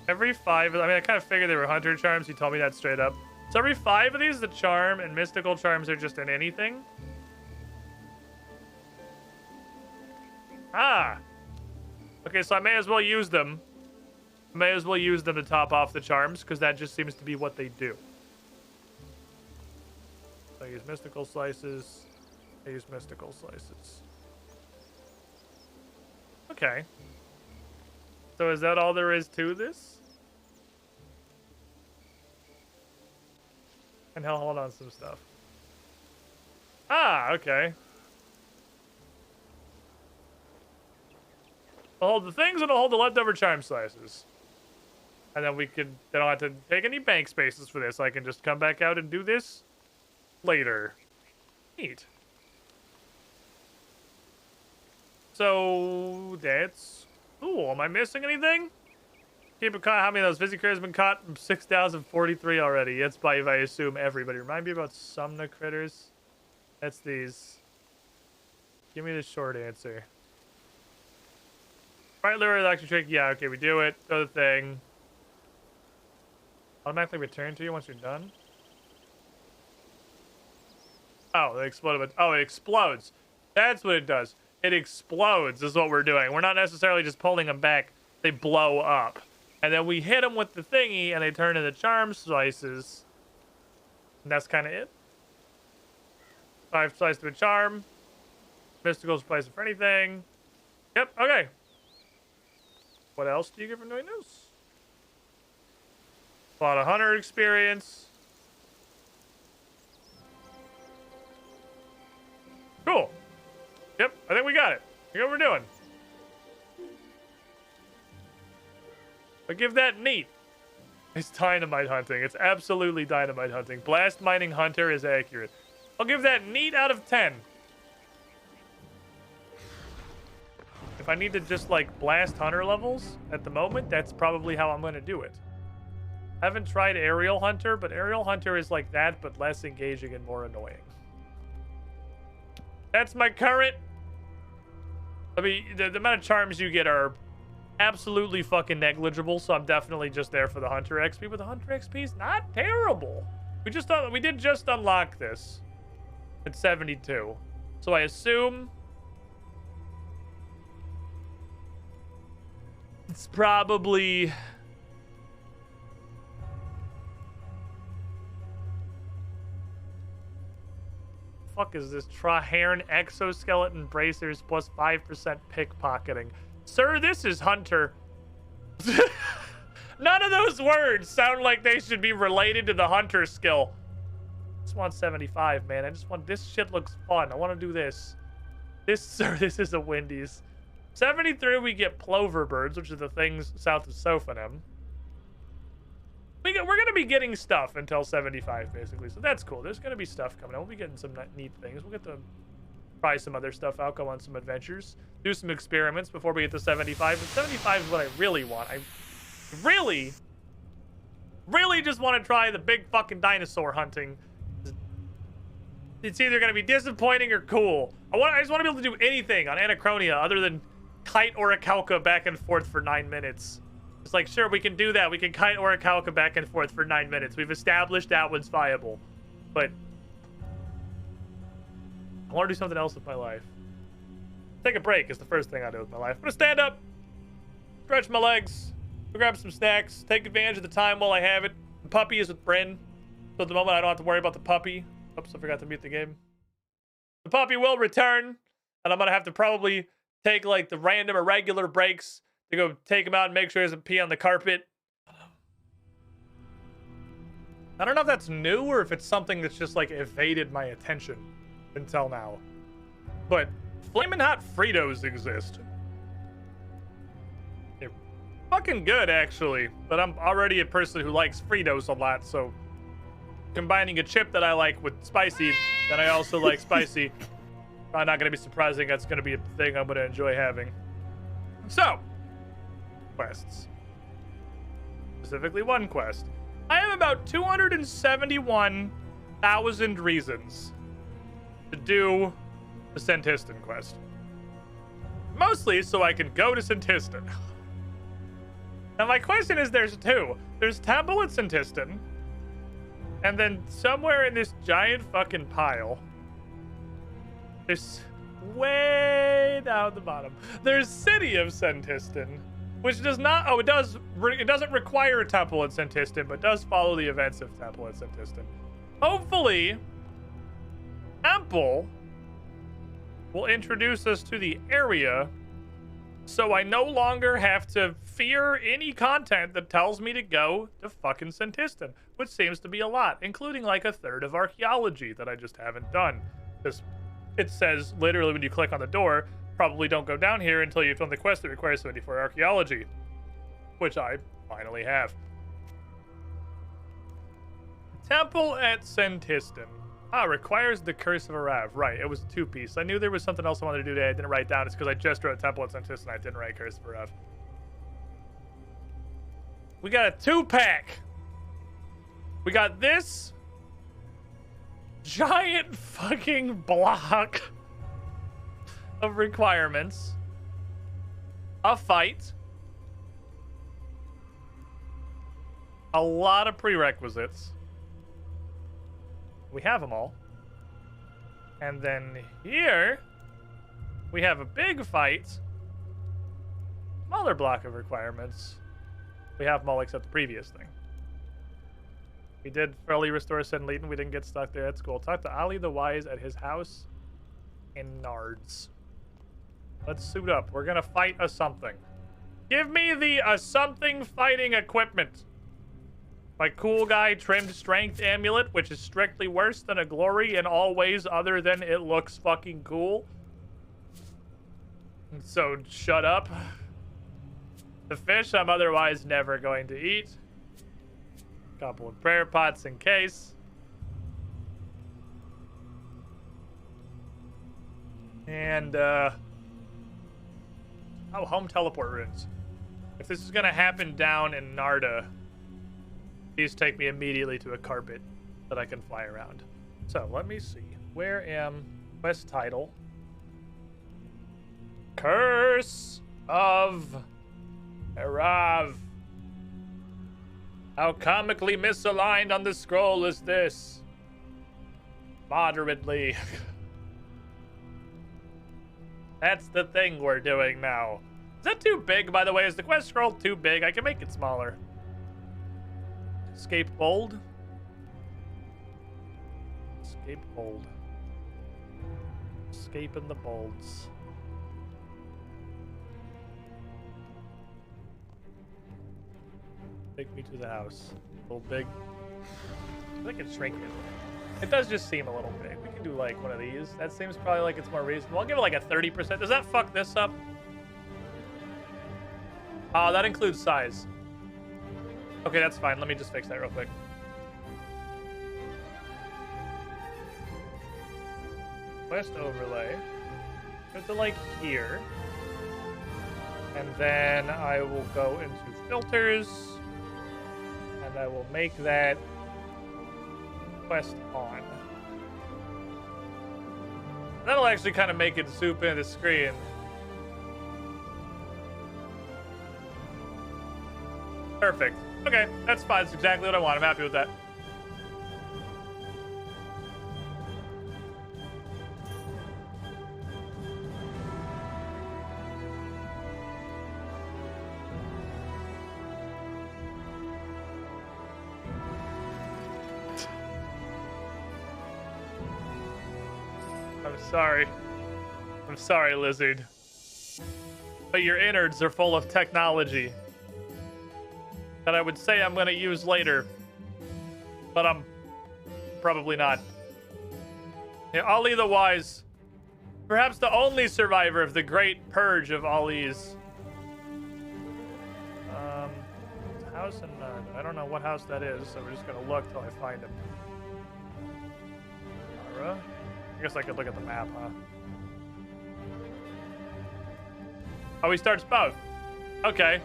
Every 5, I mean, I kind of figured they were hunter charms. He told me that straight up. So every 5 of these, the charm and mystical charms are just in anything. Ah! Okay, so I may as well use them. I may as well use them to top off the charms, because that just seems to be what they do. So I use mystical slices. I use mystical slices. Okay. So is that all there is to this? And he'll hold on some stuff. Ah, okay. I'll hold the things and I'll hold the leftover charm slices. And then they don't have to take any bank spaces for this. I can just come back out and do this later. Neat. So that's cool. Am I missing anything? Keep a count how many of those Visi critters have been caught? 6,043 already. That's by, I assume, everybody. Remind me about Sumna critters. That's these. Give me the short answer. Right lure, electric trick. Yeah, okay, we do it. Go to the thing. Automatically return to you once you're done. Oh, they exploded. Oh, it explodes. That's what it does. It explodes is what we're doing. We're not necessarily just pulling them back. They blow up. And then we hit them with the thingy, and they turn into charm slices. And that's kind of it. 5 slices to a charm. Mystical slice for anything. Yep, okay. What else do you get from doing this? A lot of hunter experience. Cool. Yep, I think we got it. We got what we're doing. But give that neat. It's dynamite hunting. It's absolutely dynamite hunting. Blast mining hunter is accurate. I'll give that neat out of 10. If I need to just like blast hunter levels at the moment, that's probably how I'm going to do it. I haven't tried aerial hunter, but aerial hunter is like that, but less engaging and more annoying. That's my current. I mean, the amount of charms you get are absolutely fucking negligible, so I'm definitely just there for the hunter XP, but the hunter XP is not terrible. We did just unlock this at 72. So I assume it's probably fuck is this? Traherne exoskeleton bracers plus 5% pickpocketing. Sir, this is hunter. None of those words sound like they should be related to the hunter skill. I just want 75, man. I just want, this shit looks fun. I want to do this. Sir, this is a Wendy's. 73, we get plover birds, which are the things south of Sophanim. We're going to be getting stuff until 75, basically. So that's cool. There's going to be stuff coming out. We'll be getting some neat things. We'll get to try some other stuff out, go on some adventures, do some experiments before we get to 75. But 75 is what I really want. I really just want to try the big fucking dinosaur hunting. It's either going to be disappointing or cool. I just want to be able to do anything on Anachronia other than kite Orichalca back and forth for 9 minutes. It's like, sure, we can do that. We can kite Orichalca back and forth for 9 minutes. We've established that one's viable. But I want to do something else with my life. Take a break is the first thing I do with my life. I'm gonna stand up, stretch my legs, grab some snacks, take advantage of the time while I have it. The puppy is with Bryn, so at the moment I don't have to worry about the puppy. Oops, I forgot to mute the game. The puppy will return, and I'm gonna have to probably take like the random irregular breaks to go take him out and make sure he doesn't pee on the carpet. I don't know if that's new or if it's something that's just like evaded my attention until now. But Flamin' Hot Fritos exist. They're fucking good, actually. But I'm already a person who likes Fritos a lot, so combining a chip that I like with spicy, that I also like spicy, probably not going to be surprising. That's going to be a thing I'm going to enjoy having. So, quests. Specifically one quest. I have about 271,000 reasons to do the Sentistan quest. Mostly so I can go to Sentistan. Now my question is, there's two. There's Temple at Sentistan, and then somewhere in this giant fucking pile, there's way down the bottom, there's City of Sentistan, which does not, it doesn't require a temple at Sentistan, but does follow the events of Temple at Sentistan. Hopefully, Temple will introduce us to the area so I no longer have to fear any content that tells me to go to fucking Sentistan, which seems to be a lot, including like a third of archaeology that I just haven't done. Because it says literally when you click on the door, probably don't go down here until you've done the quest that requires 74 archaeology, which I finally have. Temple at Sentistan. Requires the Curse of Arav. Right, it was a 2-piece. I knew there was something else I wanted to do today I didn't write down. It's because I just wrote Temple at Sentistan. I didn't write Curse of Arav. We got a 2-pack. We got this giant fucking block of requirements, a fight, a lot of prerequisites. We have them all. And then here we have a big fight, smaller block of requirements. We have them all except the previous thing. We did fairly restore St. Leighton. We didn't get stuck there. That's cool. Talk to Ali the Wise at his house in Nards. Let's suit up. We're gonna fight a something. Give me the something fighting equipment. My cool guy trimmed strength amulet, which is strictly worse than a glory in all ways other than it looks fucking cool. So shut up. The fish I'm otherwise never going to eat. Couple of prayer pots in case. And home teleport runes. If this is gonna happen down in Narda, please take me immediately to a carpet that I can fly around. So let me see. Where am quest title? Curse of Arav. How comically misaligned on the scroll is this? Moderately. That's the thing we're doing now. Is that too big, by the way? Is the quest scroll too big? I can make it smaller. Escape bold. Escape bold. Escape in the bolds. Take me to the house. A little big. I can shrink it. It does just seem a little big. We can do like one of these. That seems probably like it's more reasonable. I'll give it like a 30%. Does that fuck this up? That includes size. Okay, that's fine. Let me just fix that real quick. Quest overlay. Go to like here. And then I will go into filters. And I will make that quest on. That'll actually kind of make it zoom into the screen. Perfect. Okay, that's fine. That's exactly what I want. I'm happy with that. I'm sorry. I'm sorry, lizard. But your innards are full of technology that I would say I'm going to use later. But I'm probably not. Yeah, Ali the Wise. Perhaps the only survivor of the great purge of Ali's. House and I don't know what house that is, so we're just going to look till I find him. Ara? I guess I could look at the map, huh? Oh, he starts both. Okay.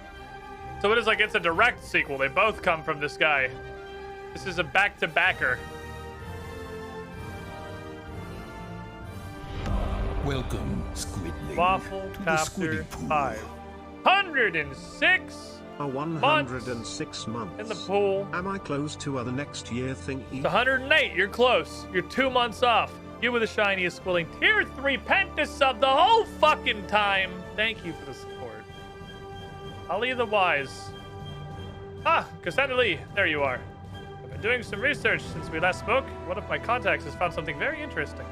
So it is like it's a direct sequel. They both come from this guy. This is a back-to-backer. Welcome, Squidling, Waffle to the Copter Squiddy Pool. 506 106 months in the pool. Am I close to the next year thing? It's 108. You're close. You're 2 months off. You were the shiniest Squilling. Tier 3 Pentas of the whole fucking time. Thank you for the support. Ali the Wise. Ah, Cassandra Lee. There you are. I've been doing some research since we last spoke. One of my contacts has found something very interesting.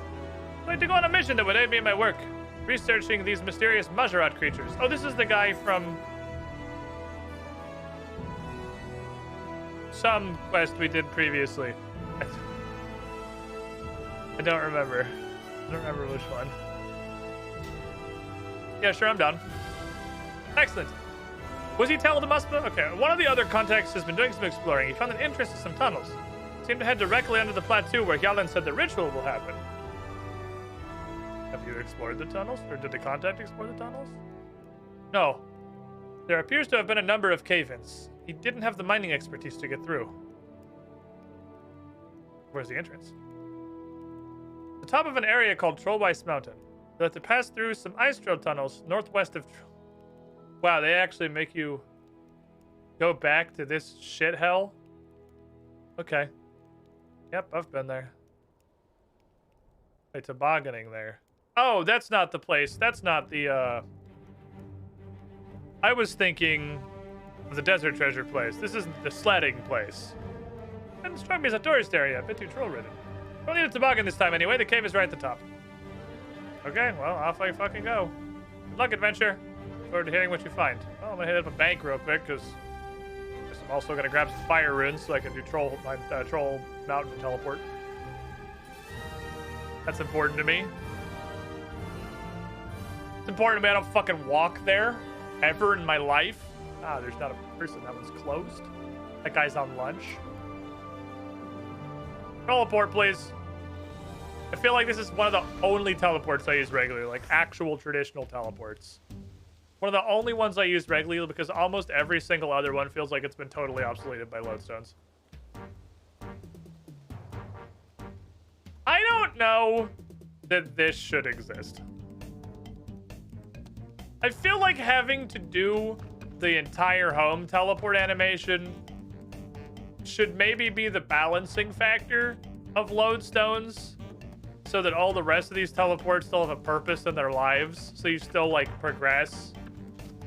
I'd like to go on a mission that would aid me in my work. Researching these mysterious Majorat creatures. Oh, this is the guy from some quest we did previously. I don't remember. I don't remember which one. Yeah, sure, I'm done. Excellent. Was he telling the Muspa? Okay, one of the other contacts has been doing some exploring. He found an interest in some tunnels. Seemed to head directly under the plateau where Yalan said the ritual will happen. Have you explored the tunnels? Or did the contact explore the tunnels? No. There appears to have been a number of cave-ins. He didn't have the mining expertise to get through. Where's the entrance? The top of an area called Trollweiss Mountain. You'll have to pass through some ice trail tunnels northwest of... Wow, they actually make you go back to this shithell? Okay. Yep, I've been there. Wait, tobogganing there. Oh, that's not the place. That's not the, I was thinking of the desert treasure place. This isn't the sledding place. Didn't strike me as a tourist area. A bit too troll-ridden. Don't need a toboggan this time anyway. The cave is right at the top. Okay, well, off I fucking go. Good luck, adventure. Look forward to hearing what you find. Oh, I'm gonna hit up a bank real quick, because I'm also gonna grab some fire runes so I can do troll mountain teleport. That's important to me. It's important to me I don't fucking walk there ever in my life. Ah, there's not a person. That one's closed. That guy's on lunch. Teleport, please. I feel like this is one of the only teleports I use regularly, like actual traditional teleports. One of the only ones I use regularly because almost every single other one feels like it's been totally obsoleted by lodestones. I don't know that this should exist. I feel like having to do the entire home teleport animation should maybe be the balancing factor of lodestones so that all the rest of these teleports still have a purpose in their lives. So you still like progress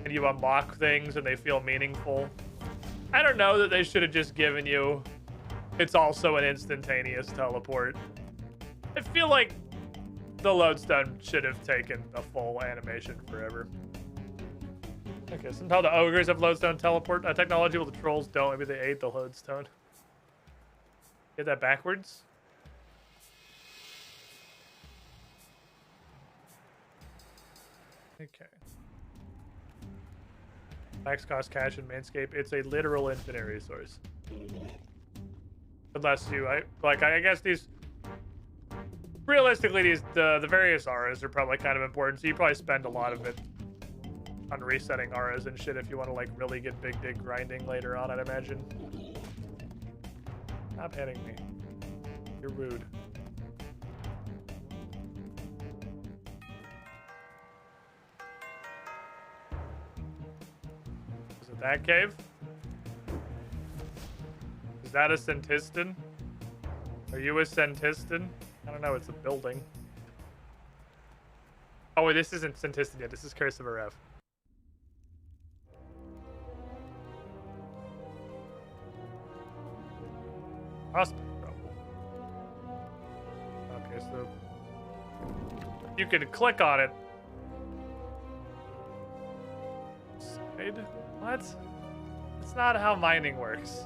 and you unlock things and they feel meaningful. I don't know that they should have just given you it's also an instantaneous teleport. I feel like the lodestone should have taken a full animation forever. Okay, somehow the ogres have lodestone teleport technology, while the trolls don't. Maybe they ate the lodestone. Get that backwards? Okay. Max cost cash in Manscape. It's a literal infinite resource. Unless you, I guess these... Realistically, the various auras are probably kind of important, so you probably spend a lot of it on resetting auras and shit if you want to like really get big dig grinding later on, I'd imagine. Stop hitting me. You're rude. Is it that cave? Is that a Centistan? Are you a Centistan? I don't know, it's a building. Oh, wait, this isn't Centistan yet. This is Curse of a Rev. Hospital. Okay, so you can click on it. Side? What? That's not how mining works.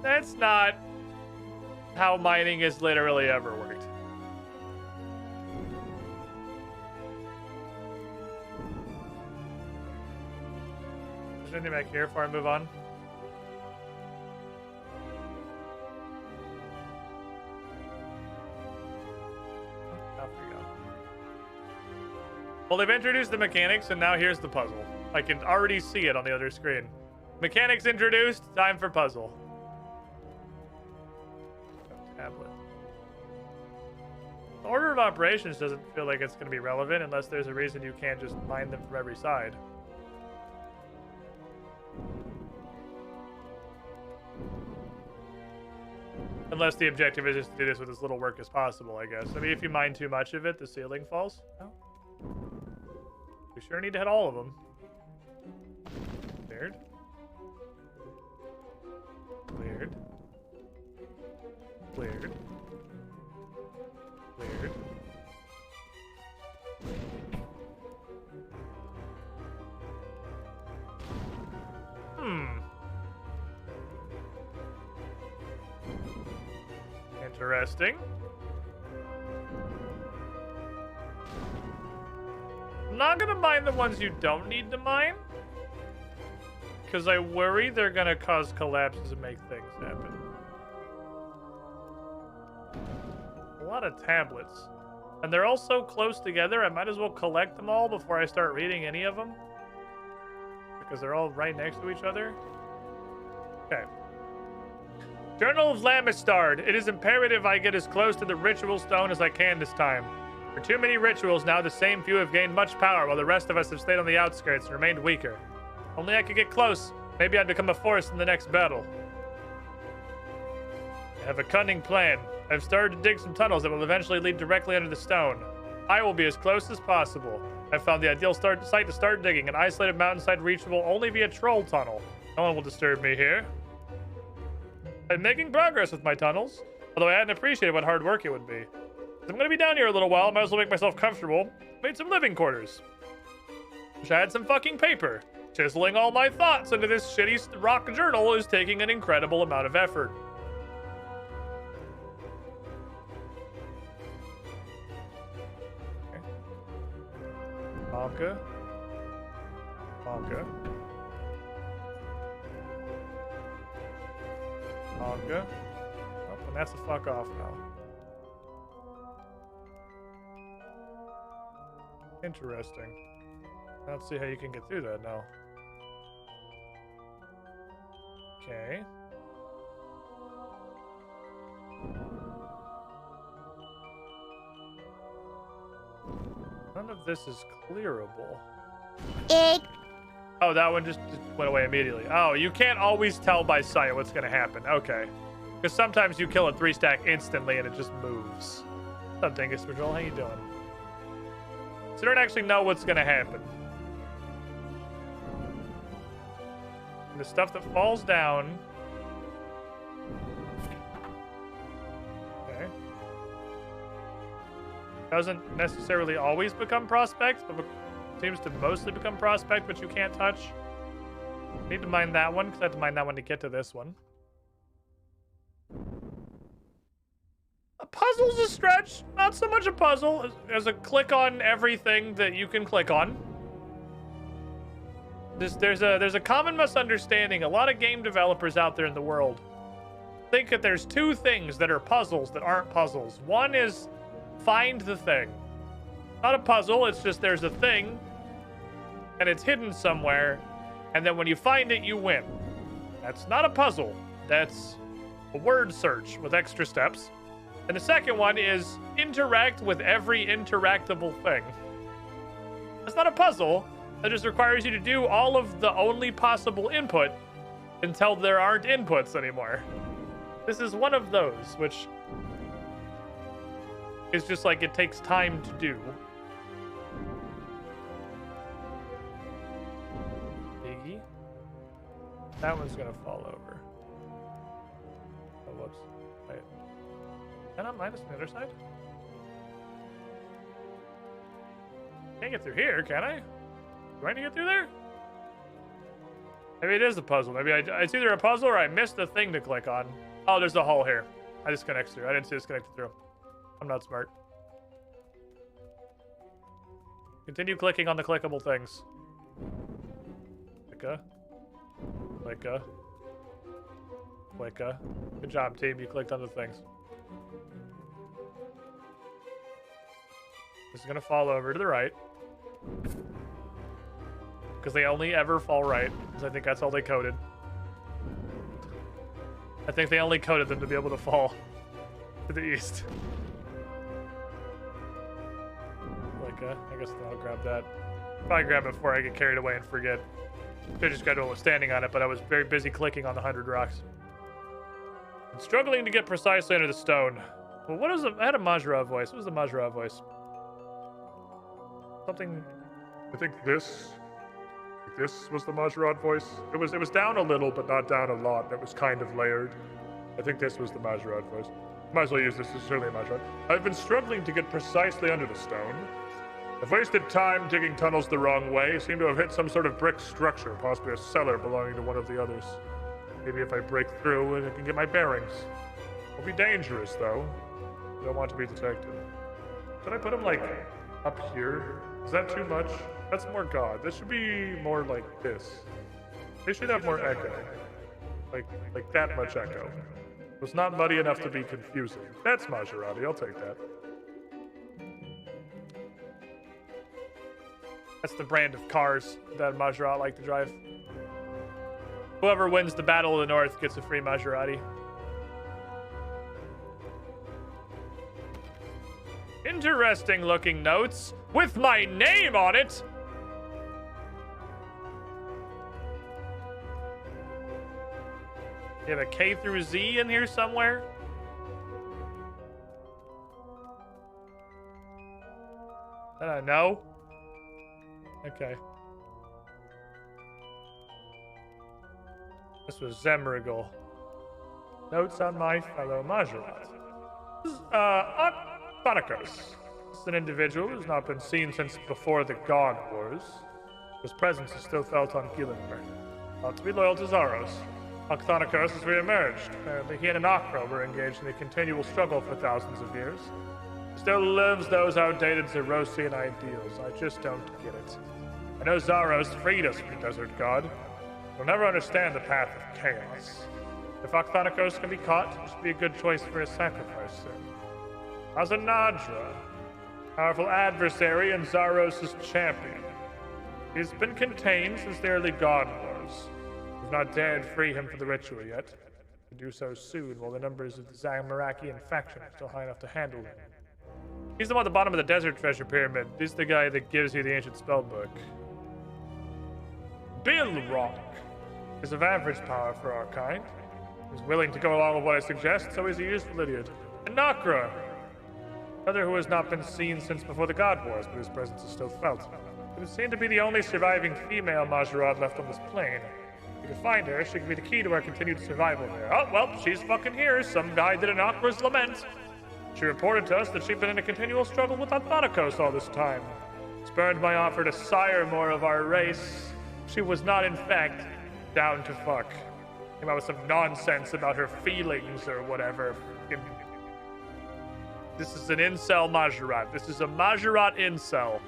That's not how mining has literally ever worked. Is there anything back here before I move on? Off we go. Well, they've introduced the mechanics, and now here's the puzzle. I can already see it on the other screen. Mechanics introduced, time for puzzle. Tablet. The order of operations doesn't feel like it's going to be relevant unless there's a reason you can't just mine them from every side. Unless the objective is just to do this with as little work as possible, I guess. I mean, if you mine too much of it, the ceiling falls. No. We sure need to hit all of them. Weird. Weird. Weird. Weird. Interesting. I'm not gonna mine the ones you don't need to mine, because I worry they're gonna cause collapses and make things happen. A lot of tablets. And they're all so close together, I might as well collect them all before I start reading any of them. Because they're all right next to each other. Okay. Journal of Lamistard. It is imperative I get as close to the ritual stone as I can this time. For too many rituals now, the same few have gained much power, while the rest of us have stayed on the outskirts and remained weaker. Only I could get close. Maybe I'd become a force in the next battle. I have a cunning plan. I've started to dig some tunnels that will eventually lead directly under the stone. I will be as close as possible. I've found the ideal site to start digging, an isolated mountainside reachable only via troll tunnel. No one will disturb me here. I'm making progress with my tunnels, although I hadn't appreciated what hard work it would be. If I'm going to be down here a little while, I might as well make myself comfortable. Made some living quarters. Wish I had some fucking paper. Chiseling all my thoughts into this shitty rock journal is taking an incredible amount of effort. Bonka. Bonka. Bonka. Oh, and that's a fuck off now. Interesting. I don't see how you can get through that now. Okay. None of this is clearable. Oh, that one just went away immediately. Oh, you can't always tell by sight what's going to happen. Okay. Because sometimes you kill a 3-stack instantly and it just moves. What's up, Dingus Patrol? How you doing? So you don't actually know what's going to happen. And the stuff that falls down... Okay. Doesn't necessarily always become prospect, but seems to mostly become prospect, but you can't touch. Need to mine that one, because I have to mine that one to get to this one. A puzzle's a stretch. Not so much a puzzle as a click on everything that you can click on. There's a common misunderstanding. A lot of game developers out there in the world think that there's two things that are puzzles that aren't puzzles. One is find the thing. Not a puzzle, it's just there's a thing and it's hidden somewhere, and then when you find it, you win. That's not a puzzle. That's a word search with extra steps. And the second one is interact with every interactable thing. It's not a puzzle. It just requires you to do all of the only possible input until there aren't inputs anymore. This is one of those, which is just like it takes time to do. Biggie. That one's gonna fall over. Oh, whoops. Wait. Can I minus the other side? Can't get through here, can I? Do I need to get through there? Maybe it is a puzzle. Maybe it's either a puzzle or I missed the thing to click on. Oh, there's a hole here. I disconnect through. I didn't see this connected through. I'm not smart. Continue clicking on the clickable things. Clicka. Clicka. Clicka. Good job, team. You clicked on the things. This is gonna fall over to the right. Because they only ever fall right. Because I think that's all they coded. I think they only coded them to be able to fall to the east. Like, I guess I'll grab that. Probably grab it before I get carried away and forget. I just got was standing on it, but I was very busy clicking on the 100 rocks. I'm struggling to get precisely under the stone. Well, what is it? I had a Majra voice. What was the Majra voice? Something. I think this was the Majorad voice. It was down a little, but not down a lot. It was kind of layered. I think this was the Majorad voice. Might as well use this. This is certainly a Majorad. I've been struggling to get precisely under the stone. I've wasted time digging tunnels the wrong way. Seem to have hit some sort of brick structure, possibly a cellar belonging to one of the others. Maybe if I break through, I can get my bearings. It'll be dangerous, though. I don't want to be detected. Should I put him, like, up here? Is that too much? That's more God. This should be more like this. They should have more echo. Like that much echo. It was not muddy enough to be confusing. That's Maserati. I'll take that. That's the brand of cars that Maserati like to drive. Whoever wins the Battle of the North gets a free Maserati. Interesting looking notes with my name on it. You have a K through Z in here somewhere? I don't know. Okay. This was Zemrigal. Notes on my fellow Majorat. This is, Thanikos. This is an individual who's not been seen since before the God Wars. His presence is still felt on Gillenberg. Ought to be loyal to Zaros. Thanikos has re-emerged. Apparently he and Anakra were engaged in a continual struggle for thousands of years. He still lives those outdated Zerosian ideals. I just don't get it. I know Zaros freed us from Desert God. We'll never understand the path of chaos. If Thanikos can be caught, this would be a good choice for his sacrifice soon. Azanadra, powerful adversary and Zaros' champion. He's been contained since the early God Wars. We've not dared free him for the ritual yet. We'll do so soon while the numbers of the Zamarakian faction are still high enough to handle him. He's the one at the bottom of the desert treasure pyramid. He's the guy that gives you the ancient spellbook. Bilrock is of average power for our kind. He's willing to go along with what I suggest, so he's a useful idiot. And Nakra, another who has not been seen since before the God Wars, but whose presence is still felt. It would seem to be the only surviving female Majorat left on this plane. If you can find her, she can be the key to our continued survival there. Oh, well, she's fucking here. Some guy did an Nakra's lament. She reported to us that she'd been in a continual struggle with Thanikos all this time. Spurned my offer to sire more of our race. She was not, in fact, down to fuck. Came out with some nonsense about her feelings or whatever. This is an incel Majorat. This is a Majorat incel.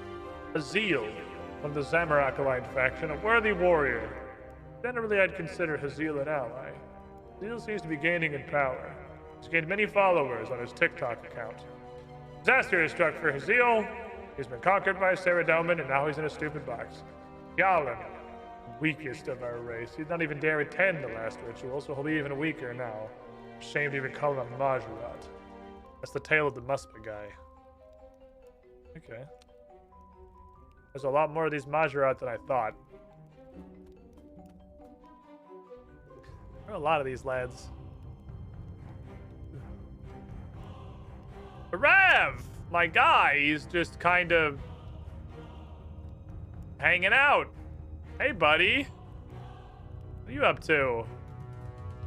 Haziel, from the Zamarakalite faction, a worthy warrior. Generally, I'd consider Haziel an ally. Haziel seems to be gaining in power. He's gained many followers on his TikTok account. Disaster has struck for Haziel. He's been conquered by Saradomin, and now he's in a stupid box. Yalan, weakest of our race. He'd not even dare attend the last ritual, so he'll be even weaker now. Shame to even call him a Majorat. That's the tale of the Muspa guy. Okay. There's a lot more of these Majorat than I thought. There are a lot of these lads. Rav! My guy, he's just kind of hanging out. Hey, buddy. What are you up to?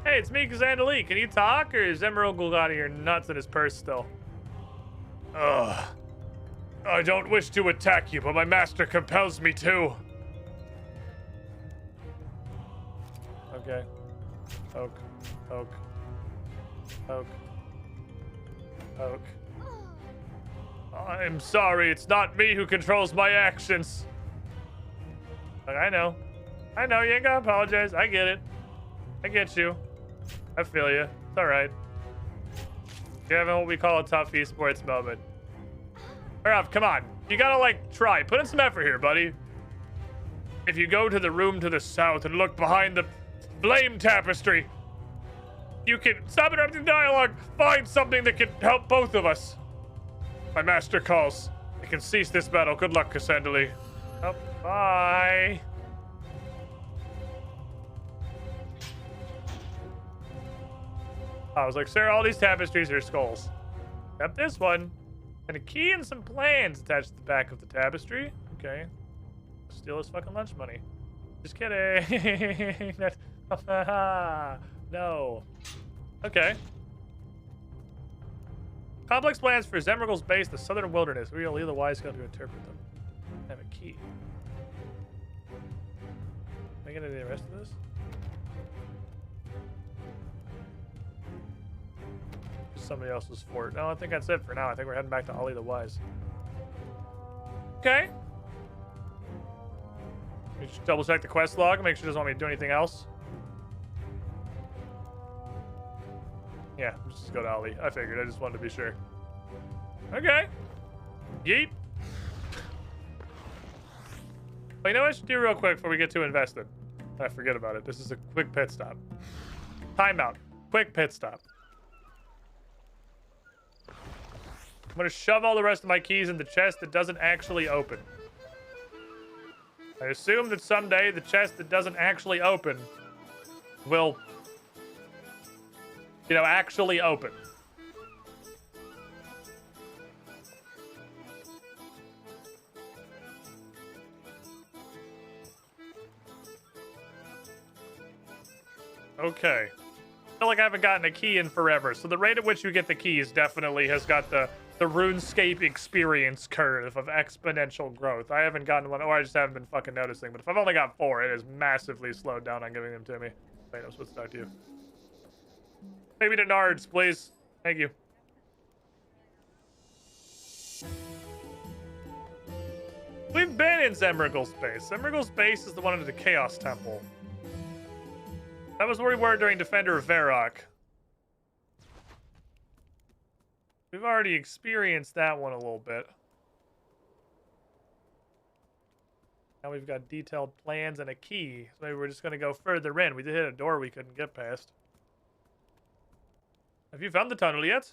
Hey, it's me, Kazandali. Can you talk, or is Emerald got your nuts in his purse still? Ugh. I don't wish to attack you, but my master compels me to. Okay. Oak. Oak. Oak. Oak. I'm sorry, it's not me who controls my actions. I know. I know, you ain't gotta apologize. I get it. I get you. I feel you. It's alright. You're having what we call a tough esports moment. Rav, come on. You gotta, like, try. Put in some effort here, buddy. If you go to the room to the south and look behind the flame tapestry, you can stop interrupting dialogue. Find something that can help both of us. My master calls. I can cease this battle. Good luck, Cassandali. Oh, bye. I was like, sir, all these tapestries are skulls. Except this one. And a key and some plans attached to the back of the tapestry. Okay. Steal his fucking lunch money. Just kidding. No. Okay. Complex plans for Zemrigal's base, the southern wilderness. We will leave the wise gun to interpret them. I have a key. Am I gonna do the rest of this? Somebody else's fort. No, I think that's it for now. I think we're heading back to Ollie the Wise. Okay. We should double check the quest log, make sure it doesn't want me to do anything else. Yeah, just go to Ollie. I figured. I just wanted to be sure. Okay. Yeet. Well, you know what I should do real quick before we get too invested? I forget about it. This is a quick pit stop. Timeout. Quick pit stop. I'm gonna shove all the rest of my keys in the chest that doesn't actually open. I assume that someday the chest that doesn't actually open will, you know, actually open. Okay. I feel like I haven't gotten a key in forever, so the rate at which you get the keys definitely has got the RuneScape experience curve of exponential growth. I haven't gotten one, or I just haven't been fucking noticing, but if I've only got 4, it has massively slowed down on giving them to me. Wait, I'm supposed to talk to you. Maybe to Nards, please. Thank you. We've been in Zemrigal's base. Zemrigal's base is the one under the Chaos Temple. That was where we were during Defender of Varrock. We've already experienced that one a little bit. Now we've got detailed plans and a key. So maybe we're just going to go further in. We did hit a door we couldn't get past. Have you found the tunnel yet?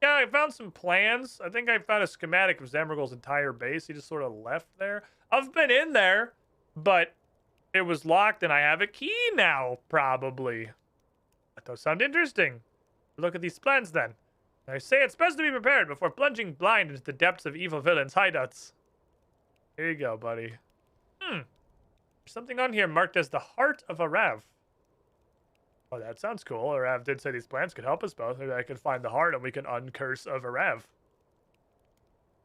Yeah, I found some plans. I think I found a schematic of Zemrigal's entire base. He just sort of left there. I've been in there, but it was locked and I have a key now, probably. That does sound interesting. Look at these plans then. I say it's best to be prepared before plunging blind into the depths of evil villains' hideouts. Here you go, buddy. There's something on here marked as the Heart of Arav. Oh, that sounds cool. Arav did say these plans could help us both. Maybe I could find the heart and we can uncurse of Arav.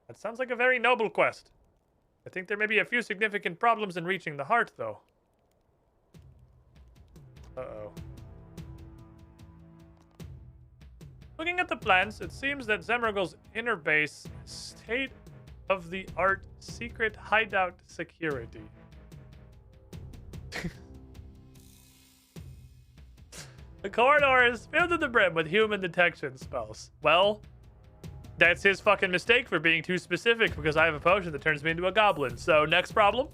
That sounds like a very noble quest. I think there may be a few significant problems in reaching the heart, though. Uh-oh. Looking at the plans, it seems that Zemrigal's inner base is state-of-the-art secret hideout security. The corridor is filled to the brim with human detection spells. Well, that's his fucking mistake for being too specific because I have a potion that turns me into a goblin. So, next problem.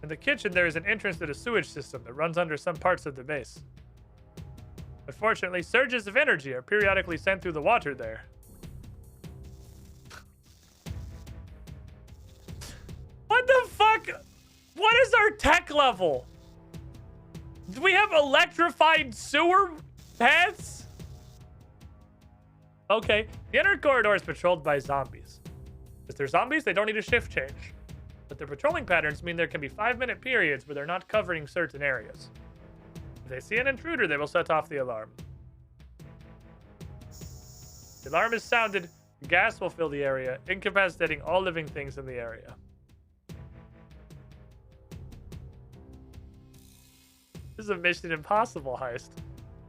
In the kitchen, there is an entrance to the sewage system that runs under some parts of the base. Unfortunately, surges of energy are periodically sent through the water there. What the fuck? What is our tech level? Do we have electrified sewer paths? Okay. The inner corridor is patrolled by zombies. If they're zombies, they don't need a shift change. But their patrolling patterns mean there can be 5-minute periods where they're not covering certain areas. If they see an intruder, they will set off the alarm. The alarm is sounded, gas will fill the area, incapacitating all living things in the area. This is a Mission Impossible heist.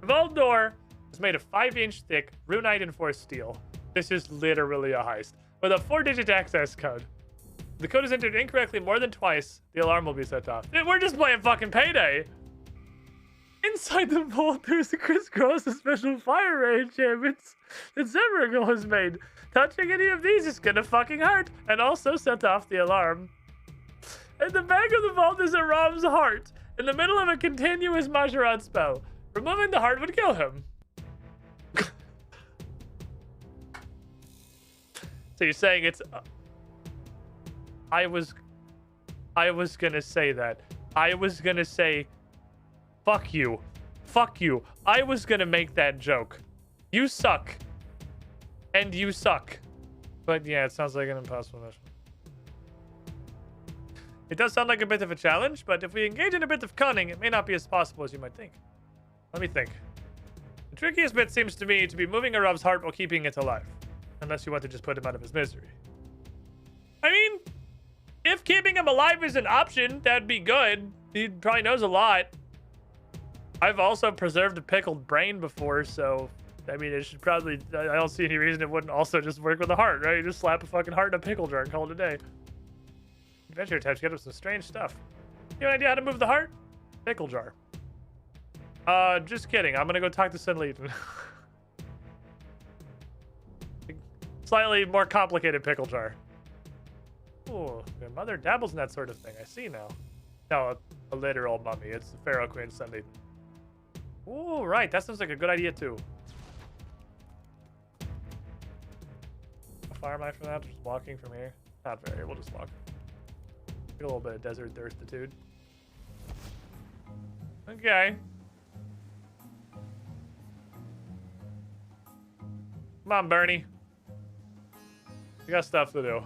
The vault door is made of 5-inch thick runite enforced steel. This is literally a heist. With a 4-digit access code. If the code is entered incorrectly more than twice, the alarm will be set off. We're just playing fucking Payday. Inside the vault, there's a crisscross of special fire ray enchantments that Zemrigal has made. Touching any of these is gonna fucking hurt, and also set off the alarm. At the back of the vault is a Ram's heart, in the middle of a continuous Majorat spell. Removing the heart would kill him. So you're saying it's... I was gonna say that. I was gonna say... Fuck you. Fuck you. I was gonna make that joke. You suck. And you suck. But yeah, it sounds like an impossible mission. It does sound like a bit of a challenge, but if we engage in a bit of cunning, it may not be as possible as you might think. Let me think. The trickiest bit seems to me to be moving a Rob's heart while keeping it alive. Unless you want to just put him out of his misery. I mean, if keeping him alive is an option, that'd be good. He probably knows a lot. I've also preserved a pickled brain before, so... I mean, it should probably... I don't see any reason it wouldn't also just work with a heart, right? You just slap a fucking heart in a pickle jar and call it a day. Adventure types get up some strange stuff. You have an idea how to move the heart? Pickle jar. Just kidding. I'm gonna go talk to Sunleaf. Slightly more complicated pickle jar. Ooh, your mother dabbles in that sort of thing. I see now. No, a literal mummy. It's the Pharaoh Queen Sunleaf. Ooh, right. That sounds like a good idea, too. How far am I from that? Just walking from here? Not very. We'll just walk. Get a little bit of desert thirstitude. Okay. Come on, Bernie. We got stuff to do.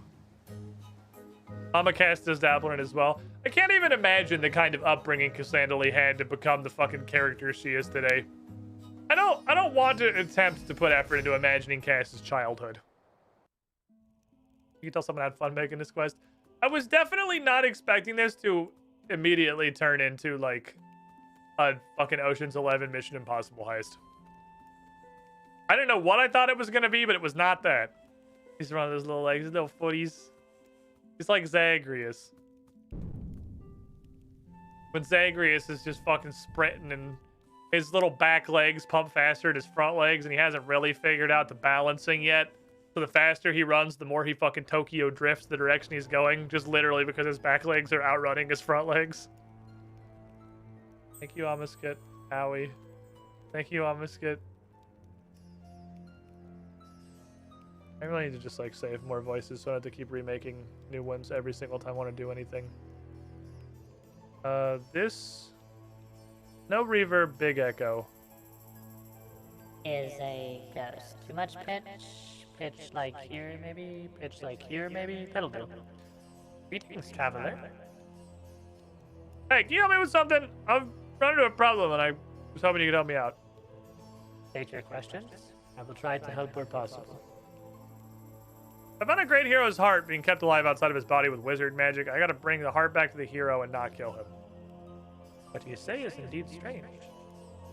I'm a Castus dabbler in as well. I can't even imagine the kind of upbringing Cassandra Lee had to become the fucking character she is today. I don't want to attempt to put effort into imagining Cass's childhood. You can tell someone had fun making this quest. I was definitely not expecting this to immediately turn into like a fucking Ocean's 11 Mission Impossible heist. I didn't know what I thought it was gonna be, but it was not that. He's one of those little legs, little footies. He's like Zagreus. When Zagreus is just fucking sprinting and his little back legs pump faster than his front legs, and he hasn't really figured out the balancing yet. So the faster he runs, the more he fucking Tokyo drifts the direction he's going, just literally because his back legs are outrunning his front legs. Thank you, Amaskit. Owie. Thank you, Amaskit. I really need to just like save more voices so I don't have to keep remaking new ones every single time I want to do anything. This... No reverb, big echo. Is a ghost. Too much pitch? Pitch like here, maybe? Pitch like here, maybe? That'll do. Greetings, traveler. Hey, can you help me with something? I've run into a problem and I was hoping you could help me out. State your questions. I will try to help where possible. I found a great hero's heart being kept alive outside of his body with wizard magic. I gotta bring the heart back to the hero and not kill him. What you say is indeed strange.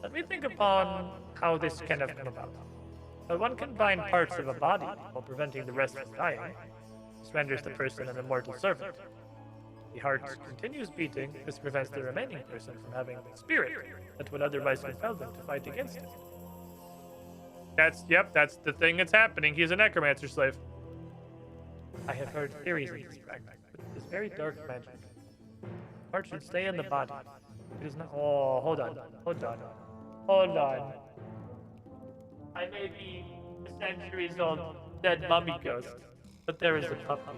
Let me think upon how this can have come about. When one can bind parts of a body while preventing the rest from dying, this renders the person an immortal servant. The heart continues beating. This prevents the remaining person from having the spirit that would otherwise compel them to fight against it. That's the thing that's happening. He's a necromancer slave. I have heard theories in this practice, but it is very dark magic. Heart should stay in the body. It is not. Oh, hold on. I may be a centuries-old dead mummy ghost, but there is a puppy.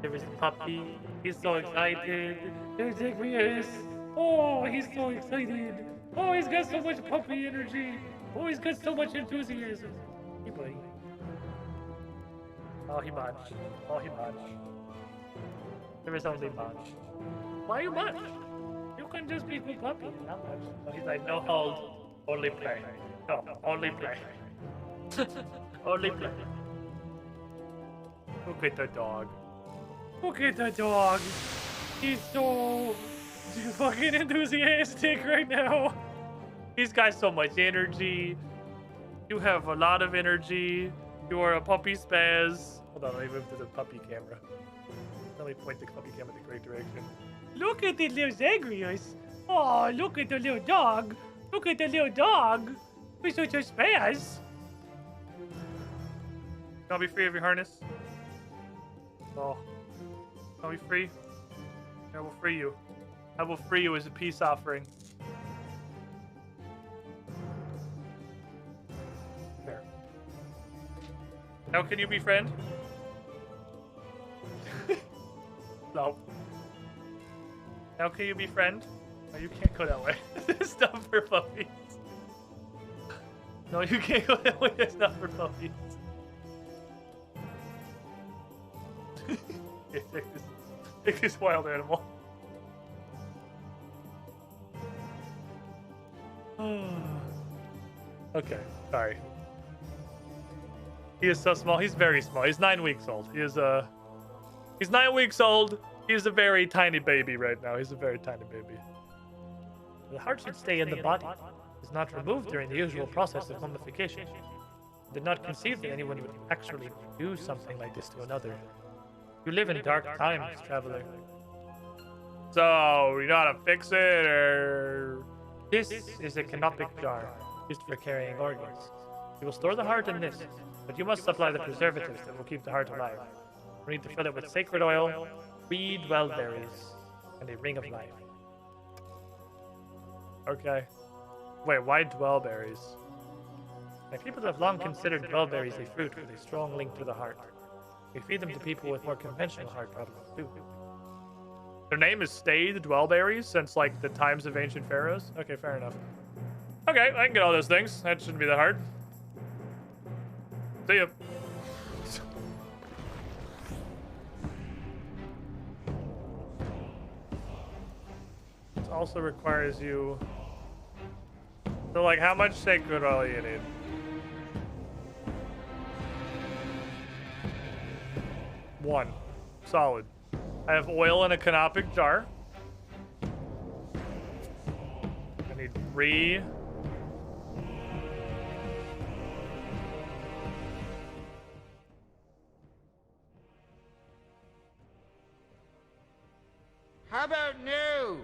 There is a puppy. He's so excited. There's Zagreus. Oh, he's so excited. Oh, he's got so much puppy energy. Oh, he's got so much enthusiasm. Hey, buddy. Oh, he much. Oh, he much. There is only much. Why you much? You can just be with puppy. Not much. Oh, he's like, no hold. Only play. No, only play. Only play. Look at the dog. Look at the dog. He's so fucking enthusiastic right now. He's got so much energy. You have a lot of energy. You are a puppy spaz. Hold on, let me move to the puppy camera. Let me point the puppy camera in the great direction. Look at the little Zagreus. Oh, look at the little dog. Look at the little dog. He's such a spaz. I'll be free of your harness. Oh. I'll be free. I will free you. I will free you as a peace offering. There. Now can you befriend? No. Now can you befriend? No, you can't go that way. It's not for puppies. No, you can't go that way. It's not for puppies. Okay, take this wild animal. Okay, sorry. He is so small. He's very small. He's 9 weeks old. He's 9 weeks old. He's a very tiny baby right now. He's a very tiny baby. The heart should stay in the body. It is not removed during the usual process of mummification. I did not conceive that anyone would actually do something like this to another. You live in dark times, traveler. So, you know how to fix it, or... This is a canopic jar, used for carrying organs. You will store the heart in this, but you must supply the preservatives that will keep the heart alive. You need to fill it with sacred oil, 3 dwellberries, and a ring of life. Okay. Wait, why dwellberries? My people have long considered dwellberries a fruit with a strong link to the heart. We feed them to people with more conventional heart problems, too. Their name is stayed dwellberries since, like, the times of ancient pharaohs? Okay, fair enough. Okay, I can get all those things. That shouldn't be that hard. See ya. It also requires you... So, like, how much sacred oil you need? One. Solid. I have oil in a canopic jar. I need 3. How about no?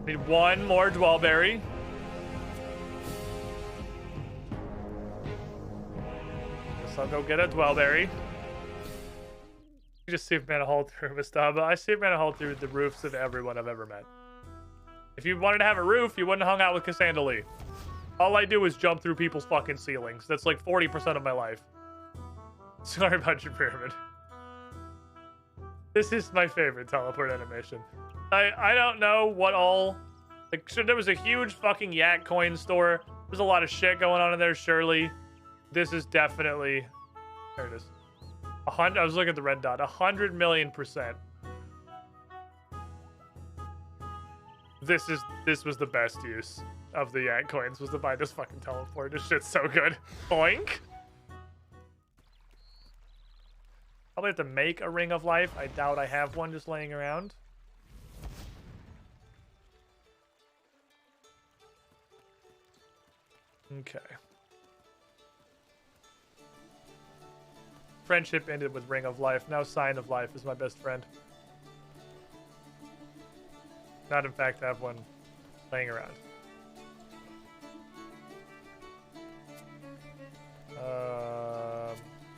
Need 1 more dwellberry. Guess I'll go get a dwellberry. You just see man a hole through Mastaba. I see man a hole through the roofs of everyone I've ever met. If you wanted to have a roof, you wouldn't have hung out with Cassandra Lee. All I do is jump through people's fucking ceilings. That's like 40% of my life. Sorry about your pyramid. This is my favorite teleport animation. I don't know what all... Like, there was a huge fucking Yak coin store. There's a lot of shit going on in there, surely. This is definitely... There it is. I was looking at the red dot. 100 million%. This was the best use of the Yak coins, was to buy this fucking teleport. This shit's so good. Boink. Probably have to make a ring of life. I doubt I have one just laying around. Okay. Friendship ended with Ring of Life. Now Sign of Life is my best friend. Not in fact have one laying around.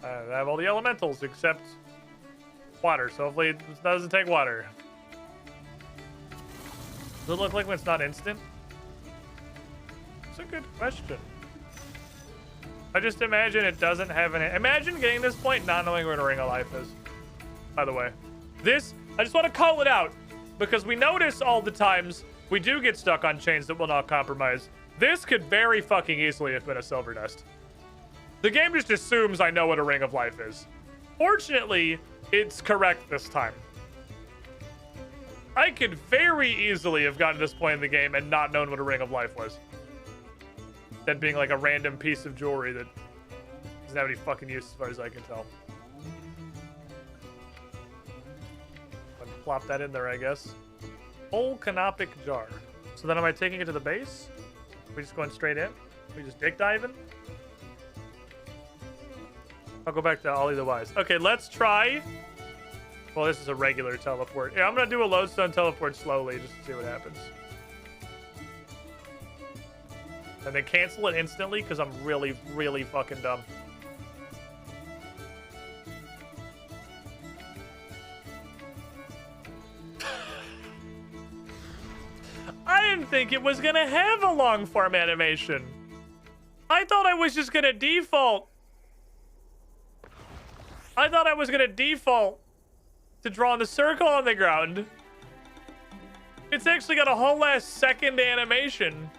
I have all the elementals except water, so hopefully it doesn't take water. Does it look like when it's not instant? It's a good question. I just imagine it doesn't have any. Imagine getting this point not knowing what a ring of life is. By the way, this, I just want to call it out because we notice all the times we do get stuck on chains that will not compromise. This could very fucking easily have been a silver nest. The game just assumes I know what a ring of life is. Fortunately, it's correct this time. I could very easily have gotten to this point in the game and not known what a ring of life was. That being like a random piece of jewelry that doesn't have any fucking use as far as I can tell. I'm gonna plop that in there, I guess. Whole canopic jar. So then am I taking it to the base? Are we just going straight in? Are we just dick diving? I'll go back to Ollie the Wise. Okay, let's try. Well, this is a regular teleport. Yeah, I'm gonna do a lodestone teleport slowly just to see what happens. And then cancel it instantly because I'm really, really fucking dumb. I didn't think it was gonna have a long form animation. I thought I was just gonna default. I thought I was gonna default to drawing the circle on the ground. It's actually got a whole ass second animation.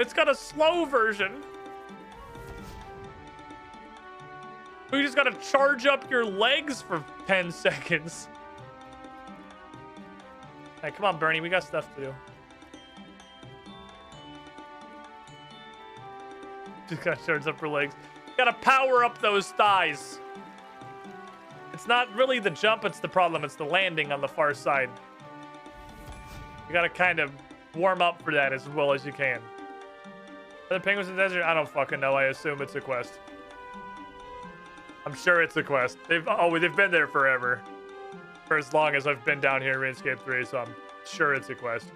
It's got a slow version. You just gotta charge up your legs for 10 seconds. Hey, come on, Bernie, we got stuff to do. Just gotta charge up her legs. Gotta power up those thighs. It's not really the jump, it's the problem. It's the landing on the far side. You gotta kind of warm up for that as well as you can. Are the penguins in the desert? I don't fucking know. I assume it's a quest. I'm sure it's a quest. They've been there forever. For as long as I've been down here in RuneScape 3, so I'm sure it's a quest.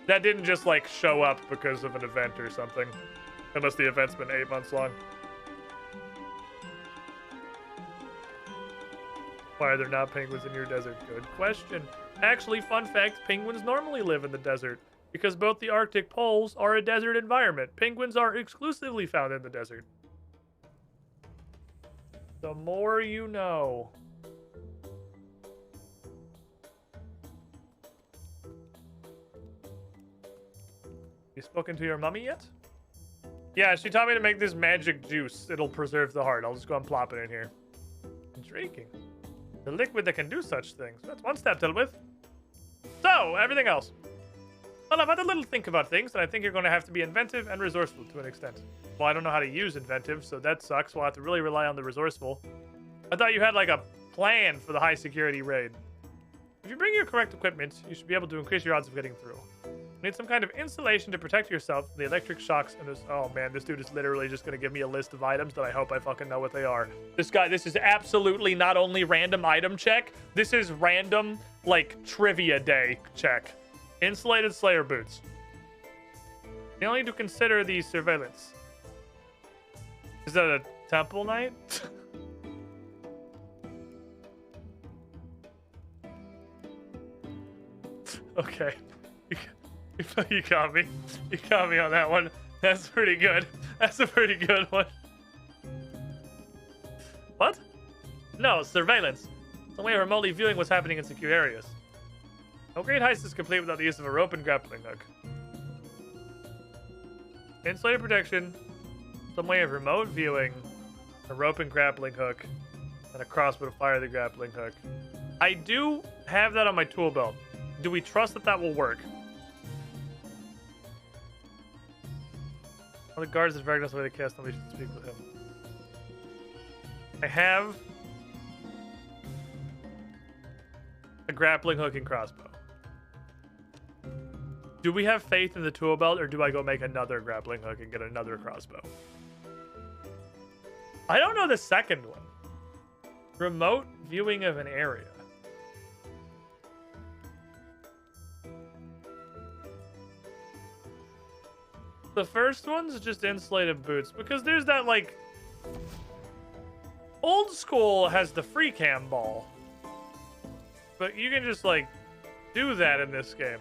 That didn't just, like, show up because of an event or something. Unless the event's been 8 months long. Why are there not penguins in your desert? Good question. Actually, fun fact, penguins normally live in the desert. Because both the Arctic poles are a desert environment. Penguins are exclusively found in the desert. The more you know. You spoken to your mummy yet? Yeah, she taught me to make this magic juice. It'll preserve the heart. I'll just go and plop it in here. Intriguing. The liquid that can do such things. That's one step to with. So, everything else. Well, I've had a little think about things, and I think you're going to have to be inventive and resourceful to an extent. Well, I don't know how to use inventive, so that sucks. We'll have to really rely on the resourceful. I thought you had, like, a plan for the high-security raid. If you bring your correct equipment, you should be able to increase your odds of getting through. You need some kind of insulation to protect yourself from the electric shocks and this. Oh, man, this dude is literally just going to give me a list of items that I hope I fucking know what they are. This guy, this is absolutely not only random item check, this is random, like, trivia day check. Insulated Slayer boots. You only need to consider the surveillance. Is that a temple knight? Okay. You got me. You got me on that one. That's pretty good. That's a pretty good one. What? No, surveillance. It's a way of remotely viewing what's happening in secure areas. No great heist is complete without the use of a rope and grappling hook. Insulated protection, some way of remote viewing, a rope and grappling hook, and a crossbow to fire the grappling hook. I do have that on my tool belt. Do we trust that that will work? All the guards is very nice way to cast them. We should speak with him. I have a grappling hook and crossbow. Do we have faith in the tool belt, or do I go make another grappling hook and get another crossbow? I don't know the second one. Remote viewing of an area. The first one's just insulated boots, because there's that, like... Old school has the free cam ball. But you can just, like, do that in this game.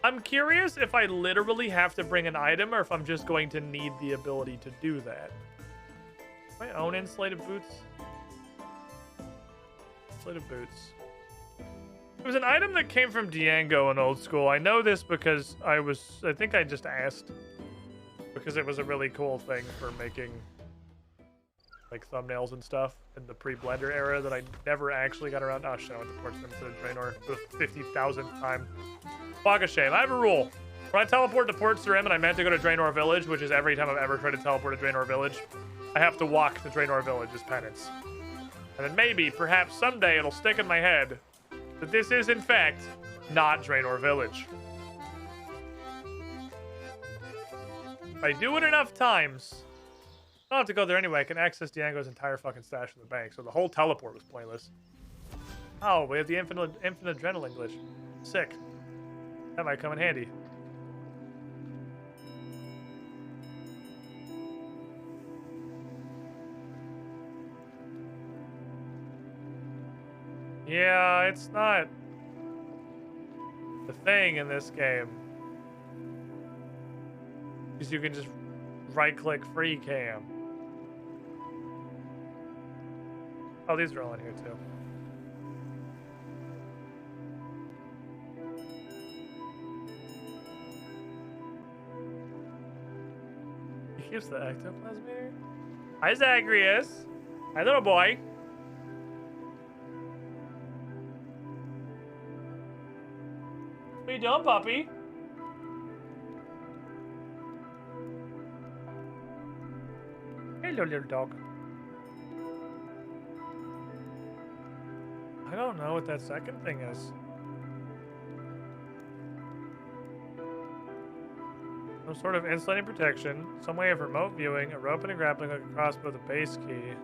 I'm curious if I literally have to bring an item or if I'm just going to need the ability to do that. My own insulated boots? Insulated boots. It was an item that came from Diango in old school. I know this because I think I just asked. Because it was a really cool thing for making like thumbnails and stuff in the pre-Blender era that I never actually got around. Oh shit, I went to Port Simpson and Draenor for the 50,000th time. Fuck a shame. I have a rule. When I teleport to Port Sarim and I meant to go to Draenor Village, which is every time I've ever tried to teleport to Draenor Village, I have to walk to Draenor Village as penance. And then maybe, perhaps someday it'll stick in my head that this is in fact not Draenor Village. If I do it enough times, I don't have to go there anyway. I can access Diango's entire fucking stash in the bank, so the whole teleport was pointless. Oh, we have the infinite adrenaline glitch. Sick. That might come in handy. Yeah, it's not the thing in this game. Because you can just right-click free cam. Oh, these are all in here too. He keeps the ectoplasm here. Hi, Zagreus. Hi, little boy. What you doing, puppy? Hello, little dog. I don't know what that second thing is. Some sort of insulating protection, some way of remote viewing, a rope and a grappling hook across with a base key.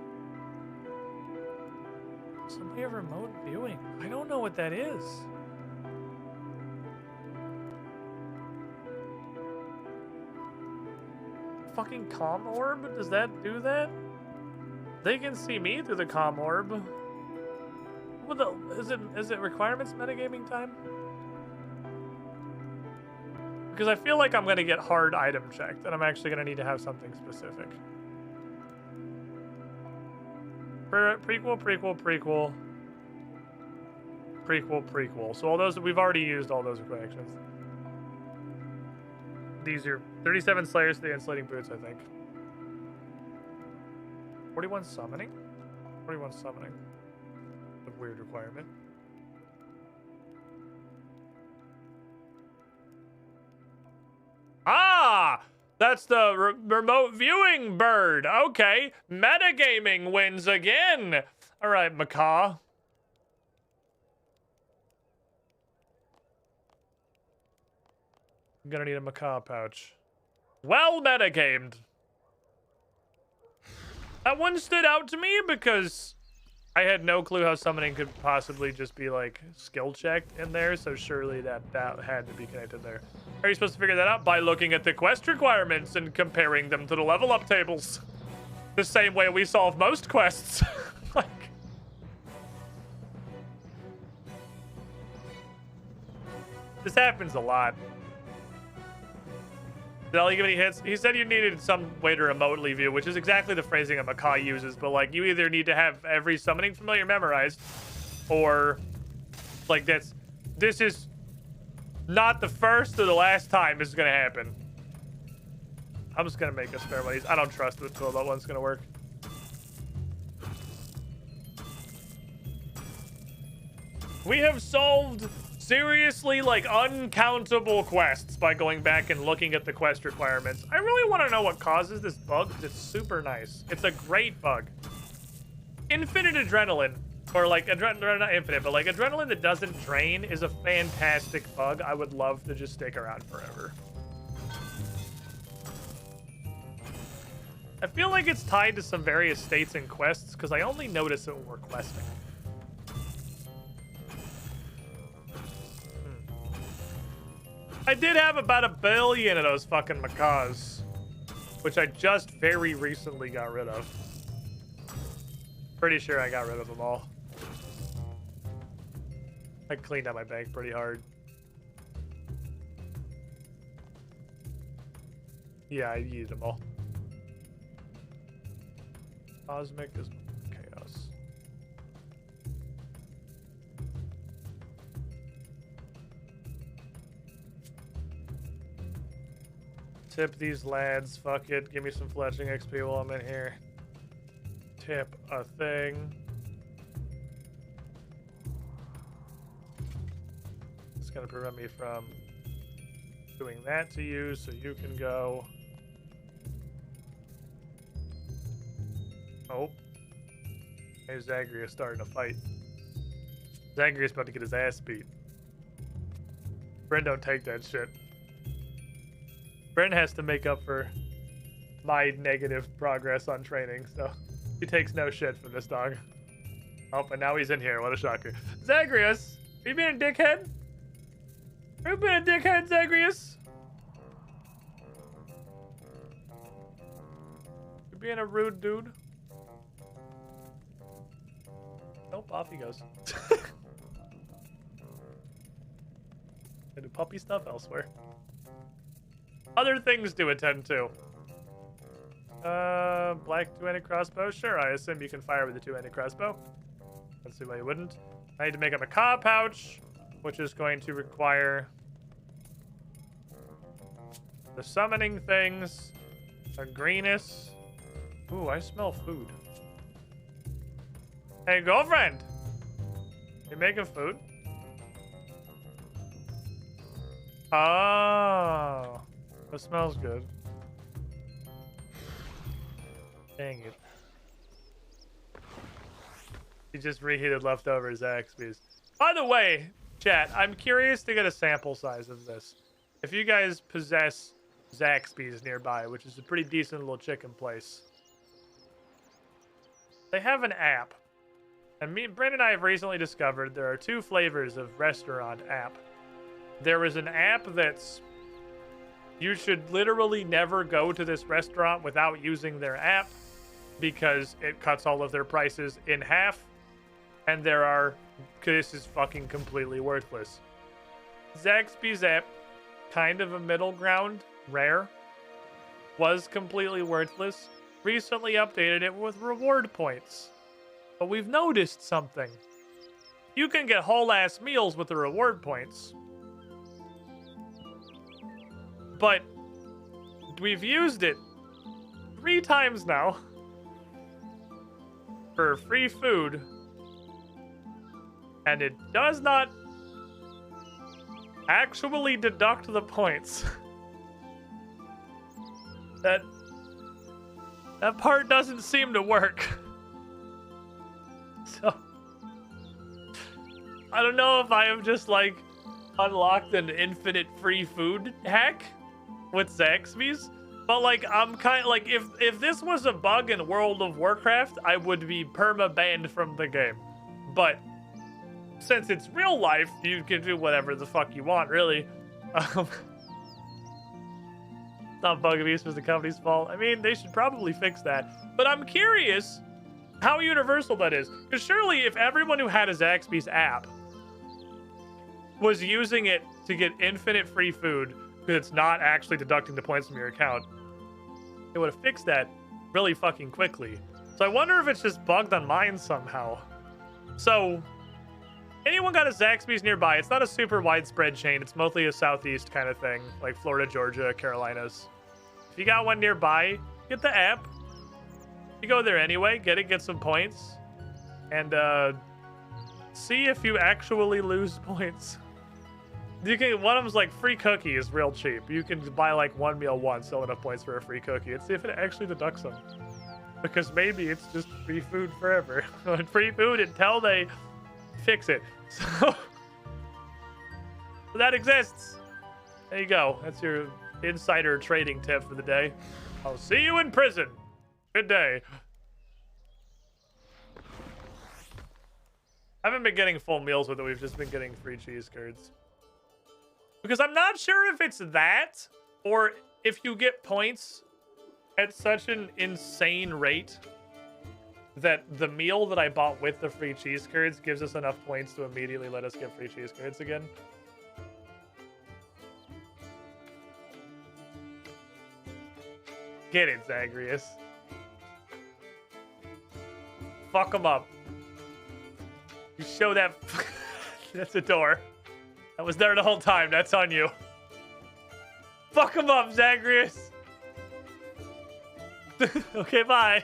Some way of remote viewing. I don't know what that is. Fucking comm orb? Does that do that? They can see me through the comm orb. What the, is it requirements metagaming time? Because I feel like I'm gonna get hard item checked, and I'm actually gonna need to have something specific. Prequel. So all those, we've already used all those reactions. These are 37 Slayers to the insulating boots, I think. 41 summoning? 41 summoning. A weird requirement. Ah! That's the remote viewing bird. Okay. Metagaming wins again. All right, Macaw. I'm gonna need a macaw pouch. Well metagamed. That one stood out to me because I had no clue how summoning could possibly just be like skill checked in there, so surely that had to be connected there. Are you supposed to figure that out? By looking at the quest requirements and comparing them to the level up tables. The same way we solve most quests. Like, this happens a lot. Did Ellie give any hits? He said you needed some way to remotely view, which is exactly the phrasing a macaw uses, but like you either need to have every summoning familiar memorized, or like this is not the first or the last time this is gonna happen. I'm just gonna make a spare one. I don't trust that that one's gonna work. We have solved seriously like uncountable quests by going back and looking at the quest requirements. I really want to know what causes this bug. It's super nice. It's a great bug. Infinite adrenaline, or like not infinite, but like adrenaline that doesn't drain is a fantastic bug. I would love to just stick around forever. I feel like it's tied to some various states and quests because I only notice it when we're questing. I did have about 1 billion of those fucking macaws, which I just very recently got rid of. Pretty sure I got rid of them all. I cleaned out my bank pretty hard. Yeah, I eat them all. Cosmic is chaos. Tip these lads. Fuck it. Give me some fletching XP while I'm in here. Tip a thing. It's gonna prevent me from doing that to you, so you can go. Oh. Hey, Zagreus starting a fight. Zagreus about to get his ass beat. Brent don't take that shit. Brent has to make up for my negative progress on training, so he takes no shit from this dog. Oh, and now he's in here. What a shocker. Zagreus! Are you being a dickhead? Are you being a dickhead, Zagreus? You're being a rude dude. Nope, off he goes. I do puppy stuff elsewhere. Other things to attend to. Black two-handed crossbow. Sure, I assume you can fire with a two-handed crossbow. Let's see why you wouldn't. I need to make a macaw pouch, which is going to require the summoning things, a greenest. Ooh, I smell food. Hey, girlfriend! You making food? Oh, that smells good. Dang it. He just reheated leftover Zaxby's. By the way, chat, I'm curious to get a sample size of this. If you guys possess Zaxby's nearby, which is a pretty decent little chicken place, they have an app. And Brandon and I have recently discovered there are two flavors of restaurant app. There is an app that's... You should literally never go to this restaurant without using their app because it cuts all of their prices in half. And there are... This is fucking completely worthless. Zaxby's app, kind of a middle ground, rare, was completely worthless. Recently updated it with reward points. But we've noticed something. You can get whole-ass meals with the reward points. But we've used it 3 times now for free food. And it does not actually deduct the points. That part doesn't seem to work. So, I don't know if I have just, like, unlocked an infinite free food hack with Zaxby's, but, like, I'm kind of, like, if this was a bug in World of Warcraft, I would be perma-banned from the game. But, since it's real life, you can do whatever the fuck you want, really. Not bug abuse was the company's fault. I mean, they should probably fix that. But I'm curious how universal that is. Because surely if everyone who had a Zaxby's app was using it to get infinite free food, because it's not actually deducting the points from your account, it would have fixed that really fucking quickly. So I wonder if it's just bugged on mine somehow. So, anyone got a Zaxby's nearby? It's not a super widespread chain. It's mostly a southeast kind of thing, like Florida, Georgia, Carolinas. If you got one nearby, get the app. You go there anyway, get some points, and see if you actually lose points. You can, one of them's like free cookie is real cheap. You can buy like one meal once, sell enough points for a free cookie, and see if it actually deducts them. Because maybe it's just free food forever. Free food until they fix it. So that exists. There you go. That's your insider trading tip for the day. I'll see you in prison. Good day. I haven't been getting full meals with it. We've just been getting free cheese curds. Because I'm not sure if it's that, or if you get points at such an insane rate that the meal that I bought with the free cheese curds gives us enough points to immediately let us get free cheese curds again. Get it, Zagreus. Fuck him up. You show that... That's a door. That was there the whole time. That's on you. Fuck him up, Zagreus. Okay, bye.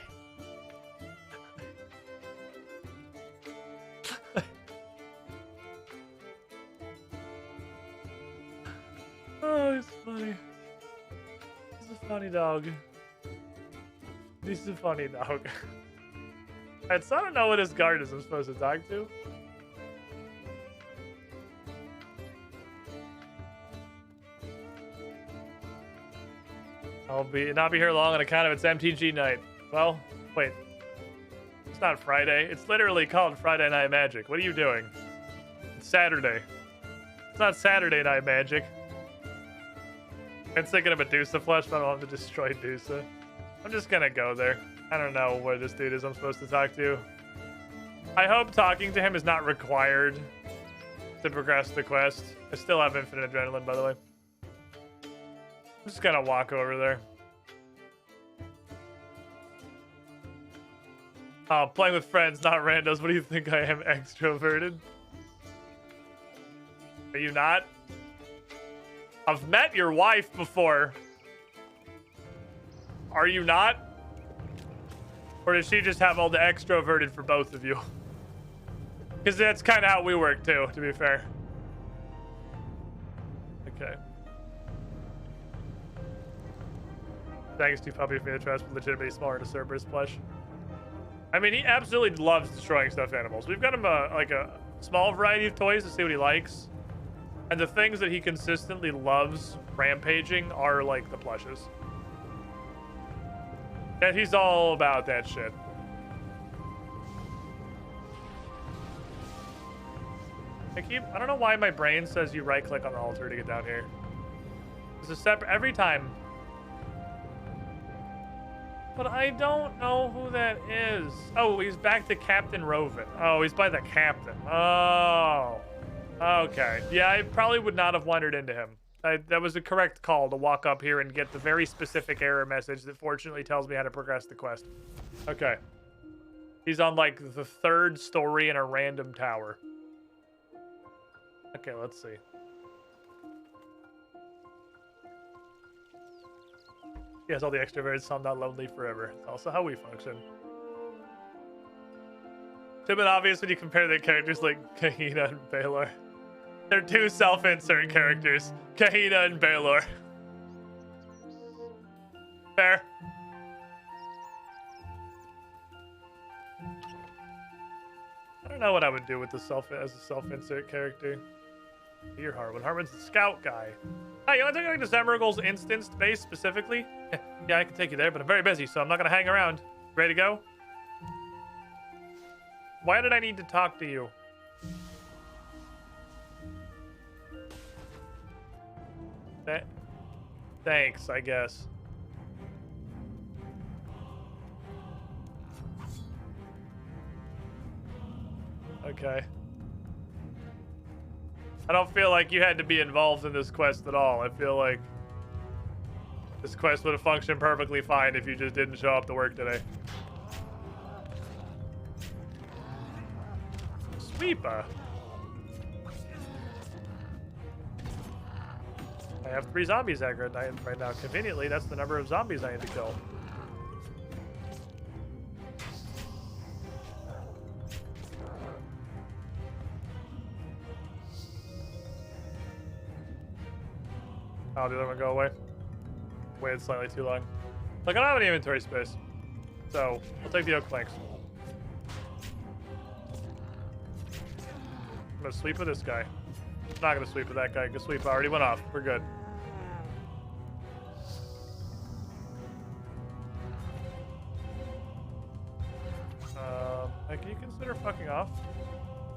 Oh, it's funny. He's a funny dog. He's a funny dog. Alright, so I don't know what his guard is I'm supposed to talk to. I'll not be here long on account of it's MTG night. Well, wait. It's not Friday. It's literally called Friday Night Magic. What are you doing? It's Saturday. It's not Saturday Night Magic. I'm thinking of Medusa flesh, but I don't want to destroy Dusa. I'm just gonna go there. I don't know where this dude is I'm supposed to talk to. I hope talking to him is not required to progress the quest. I still have infinite adrenaline, by the way. I'm just gonna walk over there. Oh, playing with friends, not randos. What do you think I am, extroverted? Are you not? I've met your wife before. Are you not? Or does she just have all the extroverted for both of you? Because that's kind of how we work too, to be fair. Okay. Thanks to Puppy for the trust, but legitimately smaller to Cerberus plush. I mean, he absolutely loves destroying stuffed animals. We've got him like a small variety of toys to see what he likes. And the things that he consistently loves rampaging are like the plushes. And he's all about that shit. I don't know why my brain says you right click on the altar to get down here. It's a separate every time. But I don't know who that is. Oh, he's back to Captain Rovin. Oh, he's by the captain. Oh. Okay. Yeah, I probably would not have wandered into him. That was a correct call to walk up here and get the very specific error message that fortunately tells me how to progress the quest. Okay. He's on, like, the 3rd story in a random tower. Okay, let's see. He has all the extroverts, so I'm not lonely forever. It's also how we function. It's been obvious when you compare the characters like Kahina and Baylor. They're two self-insert characters. Kahina and Baylor. Fair. I don't know what I would do with the as a self-insert character. You're Harwin. Harwin's the scout guy. Hey, you want to take like the Zamaragol's instanced base specifically? Yeah, I can take you there, but I'm very busy, so I'm not going to hang around. Ready to go? Why did I need to talk to you? Thanks, I guess. Okay. I don't feel like you had to be involved in this quest at all. I feel like this quest would have functioned perfectly fine if you just didn't show up to work today. Sweeper. I have 3 zombies aggroed right now. Conveniently, that's the number of zombies I need to kill. Oh, the other one go away? Waited slightly too long. Like, I don't have any inventory space. So, I'll take the oak planks. I'm gonna sweep with this guy. I'm not gonna sweep with that guy. Good sweep already went off. We're good. Can you consider fucking off?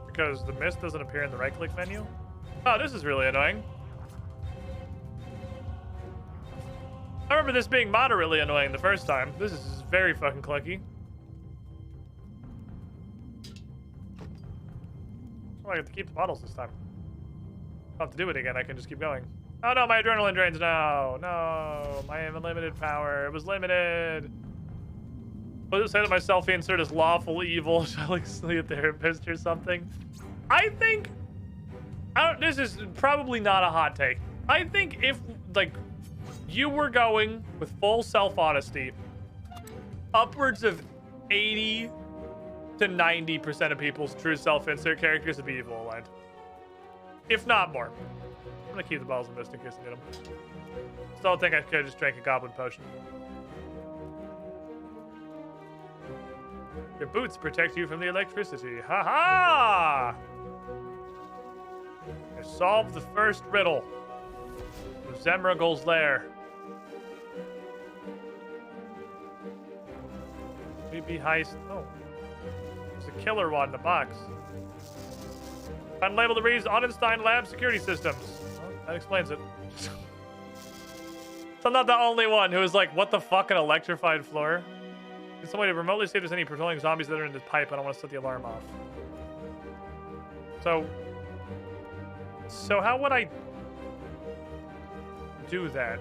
Because the mist doesn't appear in the right-click menu? Oh, this is really annoying. I remember this being moderately annoying the first time. This is very fucking clunky. Oh, I have to keep the bottles this time. I don't have to do it again. I can just keep going. Oh no, my adrenaline drains now. No, my unlimited power. It was limited. Will it say that my selfie insert is lawful evil? Shall I see a therapist or something? I think... this is probably not a hot take. I think if, like, you were going with full self-honesty, upwards of 80 to 90% of people's true self-insert characters would be evil aligned. If not more. I'm gonna keep the balls in this in case I need them. Still think I could have just drank a goblin potion. Your boots protect you from the electricity. Ha ha! I solved the first riddle of Zemragul's lair. BB heist. Oh. There's a killer one in the box. Unlabeled reads Onenstein Lab security systems. Well, that explains it. So I'm not the only one who is like, what the fuck, an electrified floor? Can somebody remotely see if there's any patrolling zombies that are in this pipe? I don't want to set the alarm off. So how would I do that?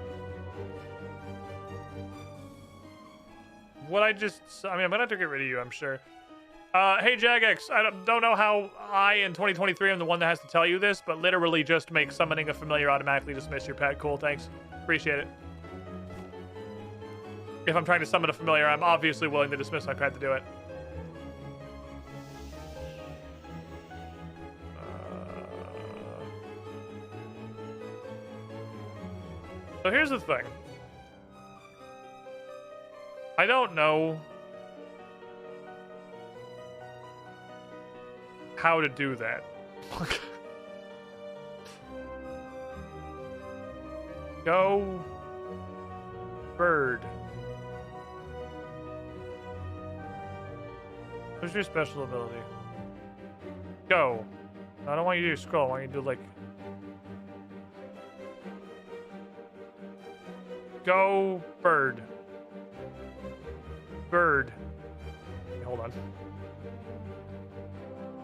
Would I just... I mean, I'm going to have to get rid of you, I'm sure. Hey, Jagex, I don't know how I, in 2023, am the one that has to tell you this, but literally just make summoning a familiar automatically dismiss your pet. Cool, thanks. Appreciate it. If I'm trying to summon a familiar, I'm obviously willing to dismiss my pet to do it. So here's the thing. I don't know how to do that. Go bird. What's your special ability? Go. No, I don't want you to scroll. I want you to do like... Go bird. Bird. Okay, hold on.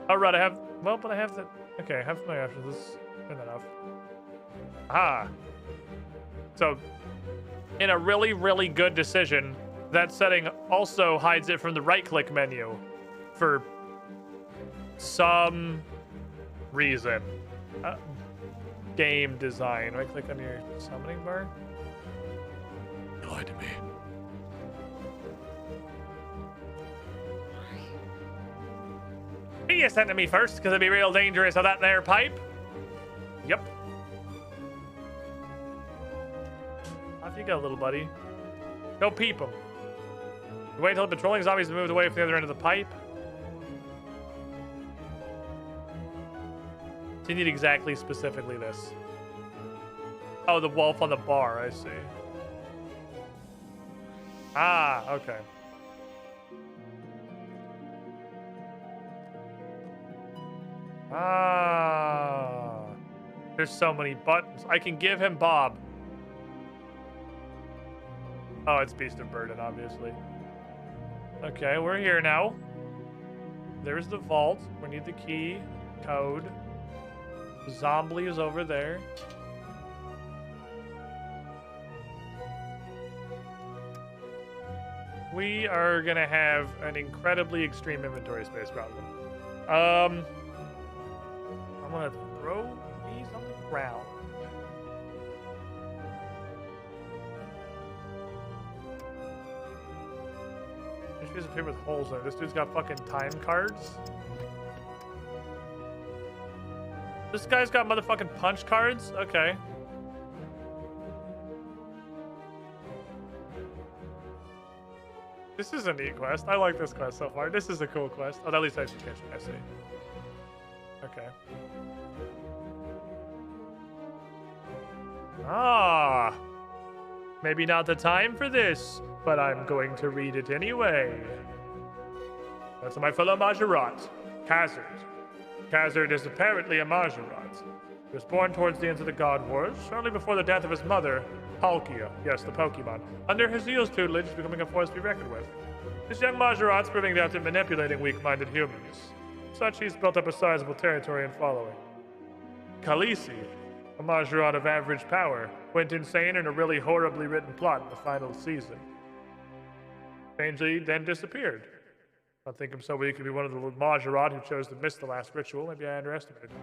All right, I have... Well, but I have the... Okay, I have my options. Let's turn that off. Ah. So, in a really, really good decision, that setting also hides it from the right-click menu for some reason. Game design. Right-click on your summoning bar. You lied to me. You sent to me first, because it'd be real dangerous of that there pipe. Yep. Off you go, little buddy. Go peep him. Wait until the patrolling zombies have moved away from the other end of the pipe. So you need exactly specifically this. Oh, the wolf on the bar, I see. Ah, okay. Ah. There's so many buttons. I can give him Bob. Oh, it's Beast of Burden, obviously. Okay, we're here now. There's the vault. We need the key, code. The zombie is over there. We are gonna have an incredibly extreme inventory space problem. I'm gonna throw these on the ground. This piece of paper with holes in it. This dude's got fucking time cards. This guy's got motherfucking punch cards? Okay. This is a neat quest. I like this quest so far. This is a cool quest. Oh, at least I should catch it. I see. Okay. Ah. Maybe not the time for this, but I'm going to read it anyway. That's my fellow Majorat, Khazard. Khazard is apparently a Majorat. He was born towards the end of the God Wars, shortly before the death of his mother, Palkia, yes, the Pokemon. Under Haziel's tutelage, becoming a force to be reckoned with. This young Majorat's proving adept at manipulating weak-minded humans. Such, he's built up a sizable territory and following. Khaleesi, A Majorat of average power went insane in a really horribly written plot in the final season. Strangely, then disappeared. I don't think him so weak could be one of the Majorat who chose to miss the last ritual. Maybe I underestimated him.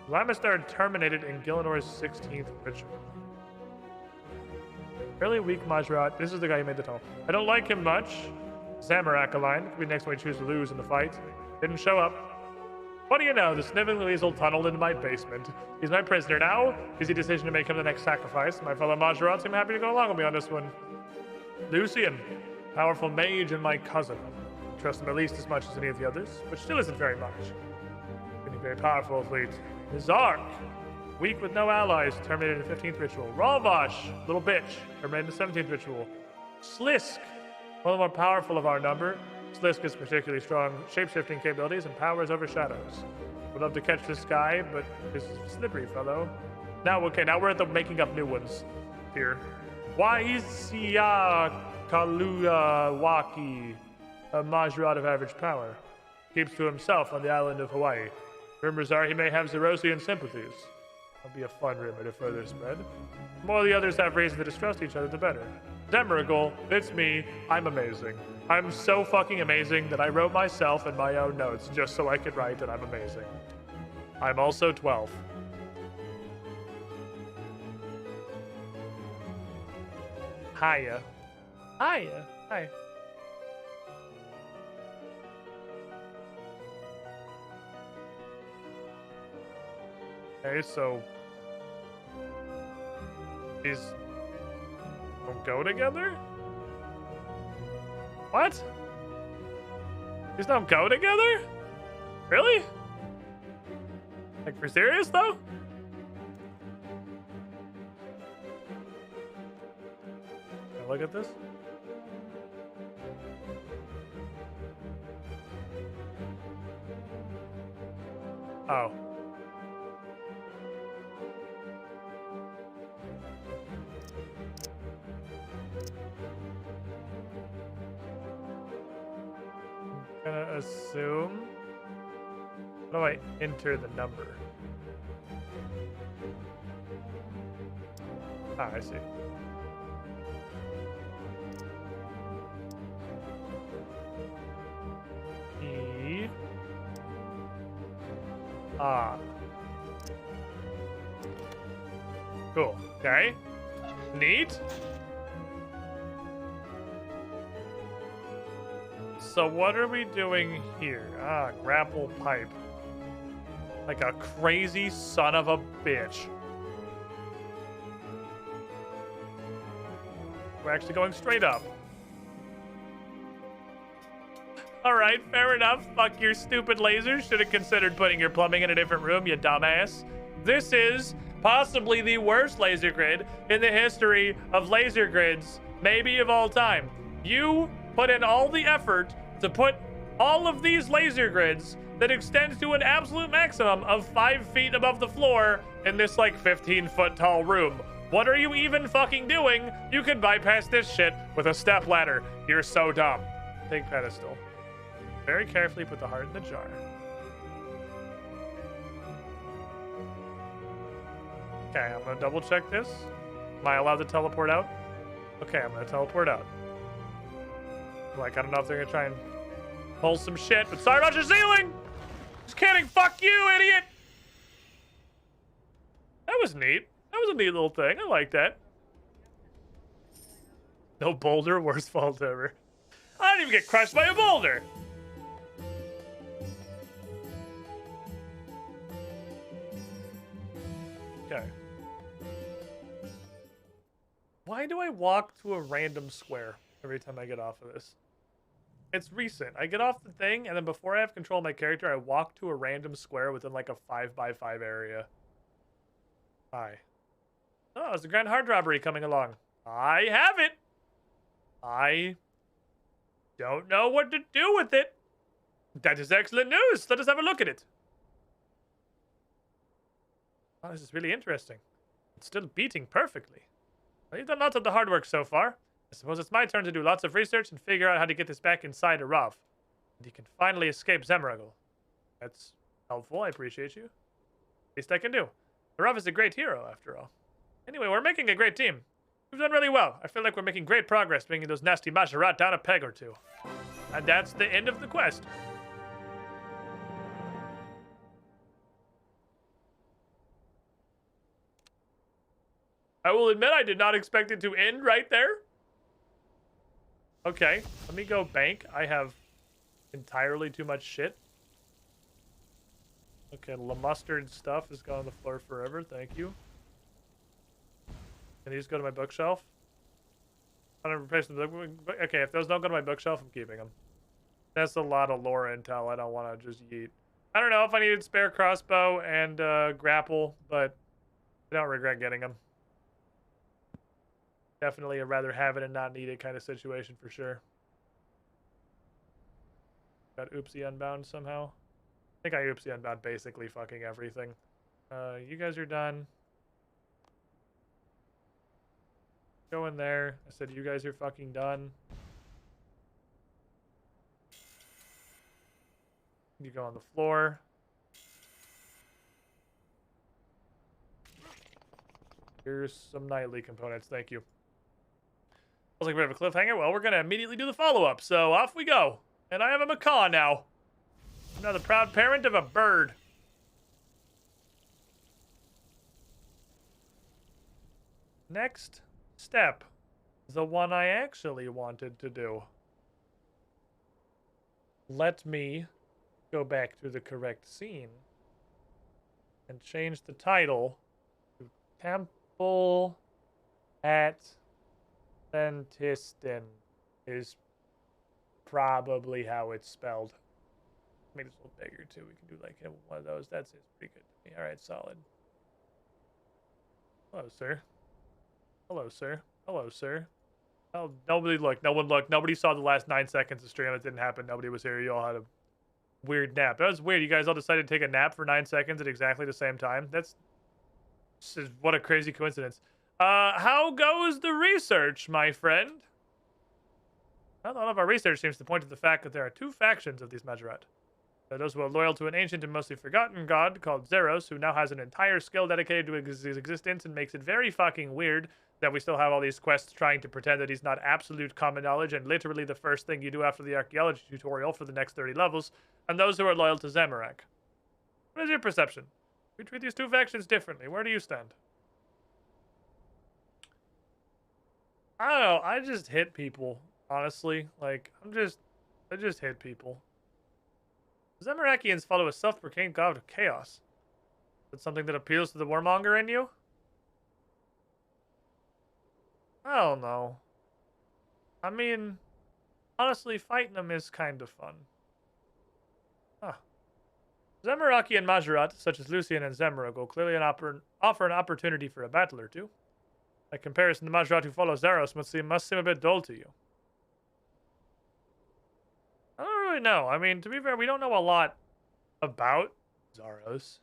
Lamastard terminated in Gillinor's 16th ritual. Fairly weak Majorat. This is the guy who made the tunnel. I don't like him much. Zamorak aligned. Could be next one we choose to lose in the fight. Didn't show up. What do you know? The sniveling weasel tunneled into my basement. He's my prisoner now. Easy decision to make him the next sacrifice. My fellow Majorat seem happy to go along with me on this one. Lucian, powerful mage and my cousin. Trust him at least as much as any of the others, which still isn't very much. Getting very powerful fleet. Zark, weak with no allies, terminated in the 15th ritual. Ralvash, little bitch, terminated in the 17th ritual. Slisk, one of the more powerful of our number. Slisk has particularly strong shape-shifting capabilities and powers over shadows. Would love to catch this guy, but this slippery fellow. Now we're at the making up new ones here. Waisia Kaluawaki, a Majorat of average power. Keeps to himself on the island of Hawaii. Rumors are he may have Zerosian sympathies. That'll be a fun rumor to further spread. The more the others have reason to distrust each other, the better. Demeragol, it's me. I'm amazing. I'm so fucking amazing that I wrote myself in my own notes just so I could write that I'm amazing. I'm also 12. Hiya. Hiya. Hi. Okay, so these don't go together? What? These don't go together? Really? Like, for serious though? Can I look at this? Oh. Gonna assume. How do I enter the number? Ah, I see. E. Ah. Cool. Okay. Neat. So what are we doing here? Ah, grapple pipe. Like a crazy son of a bitch. We're actually going straight up. Alright, fair enough. Fuck your stupid lasers. Should have considered putting your plumbing in a different room, you dumbass. This is possibly the worst laser grid in the history of laser grids, maybe of all time. You put in all the effort to put all of these laser grids that extends to an absolute maximum of 5 feet above the floor in this like 15-foot tall room. What are you even fucking doing? You could bypass this shit with a step ladder. You're so dumb. Take pedestal. Very carefully put the heart in the jar. Okay, I'm gonna double check this. Am I allowed to teleport out? Okay, I'm gonna teleport out. Like, I don't know if they're gonna try and pull some shit, but sorry about your ceiling! Just kidding, fuck you, idiot! That was neat. That was a neat little thing. I like that. No boulder, worst fault ever. I didn't even get crushed by a boulder! Okay. Why do I walk to a random square every time I get off of this? It's recent. I get off the thing, and then before I have control of my character, I walk to a random square within like a 5x5 area. Hi. Oh, it's a grand hard robbery coming along. I have it. I don't know what to do with it. That is excellent news. Let us have a look at it. Oh, this is really interesting. It's still beating perfectly. Well, you've done lots of the hard work so far. I suppose it's my turn to do lots of research and figure out how to get this back inside a Rav. And he can finally escape Zemragul. That's helpful. I appreciate you. Least I can do. Rav is a great hero, after all. Anyway, we're making a great team. We've done really well. I feel like we're making great progress bringing those nasty Majorat down a peg or two. And that's the end of the quest. I will admit I did not expect it to end right there. Okay, let me go bank. I have entirely too much shit. Okay, the mustard stuff is gone on the floor forever. Thank you. Can these go to my bookshelf? I don't replace them. Okay, if those don't go to my bookshelf, I'm keeping them. That's a lot of lore intel. I don't want to just yeet. I don't know if I needed spare crossbow and grapple, but I don't regret getting them. Definitely a rather have it and not need it kind of situation for sure. Got oopsie unbound somehow. I think I oopsie unbound basically fucking everything. You guys are done. Go in there. I said you guys are fucking done. You go on the floor. Here's some nightly components. Thank you. Looks like we have a cliffhanger. Well, we're going to immediately do the follow-up. So off we go. And I have a macaw now. I'm now the proud parent of a bird. Next step. The one I actually wanted to do. Let me go back to the correct scene and change the title to Temple at Sentiston is probably how it's spelled. Make this a little bigger too. We can do like one of those. That's pretty good to me. All right, solid. Hello, sir. Hello, sir. Hello, sir. Oh, nobody looked. No one looked. Nobody saw the last 9 seconds of stream. It didn't happen. Nobody was here. You all had a weird nap. That was weird. You guys all decided to take a nap for 9 seconds at exactly the same time. That's just, what a crazy coincidence. How goes the research, my friend? Well, all of our research seems to point to the fact that there are two factions of these Majorat. There are those who are loyal to an ancient and mostly forgotten god called Zeros, who now has an entire skill dedicated to his existence and makes it very fucking weird that we still have all these quests trying to pretend that he's not absolute common knowledge and literally the first thing you do after the archaeology tutorial for the next 30 levels, and those who are loyal to Zamorak. What is your perception? We treat these two factions differently. Where do you stand? I don't know. I just hit people, honestly. Like, I just hit people. Zamarakians follow a self-proclaimed god of chaos. Is that something that appeals to the warmonger in you? I don't know. I mean, honestly, fighting them is kind of fun. Huh. Zamaraki and Majorat, such as Lucian and Zamarog, will clearly offer an opportunity for a battle or two. By comparison, the Majorat who follow Zaros must seem a bit dull to you. I don't really know. I mean, to be fair, we don't know a lot about Zaros.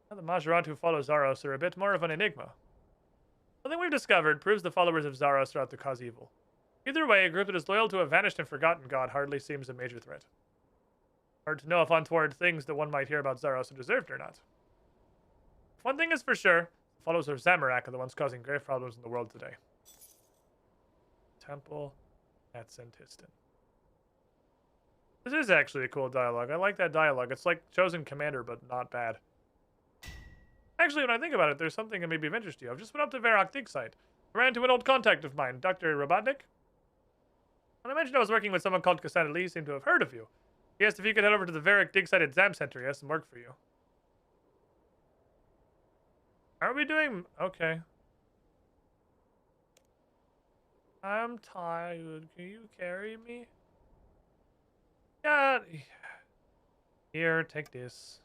The Majorat who follow Zaros are a bit more of an enigma. Something we've discovered proves the followers of Zaros are out to cause evil. Either way, a group that is loyal to a vanished and forgotten god hardly seems a major threat. Hard to know if untoward things that one might hear about Zaros are deserved or not. One thing is for sure, the followers of Zamorak are the ones causing grave problems in the world today. Temple at Sentiston. This is actually a cool dialogue. I like that dialogue. It's like Chosen Commander, but not bad. Actually, when I think about it, there's something that may be of interest to you. I've just went up to Varrock dig site. I ran into an old contact of mine, Dr. Robotnik. When I mentioned I was working with someone called Cassandra Lee, he seemed to have heard of you. He asked if you could head over to the Varrock dig site at Zam Center. He has some work for you. Are we doing... Okay. I'm tired. Can you carry me? Yeah. Here, take this.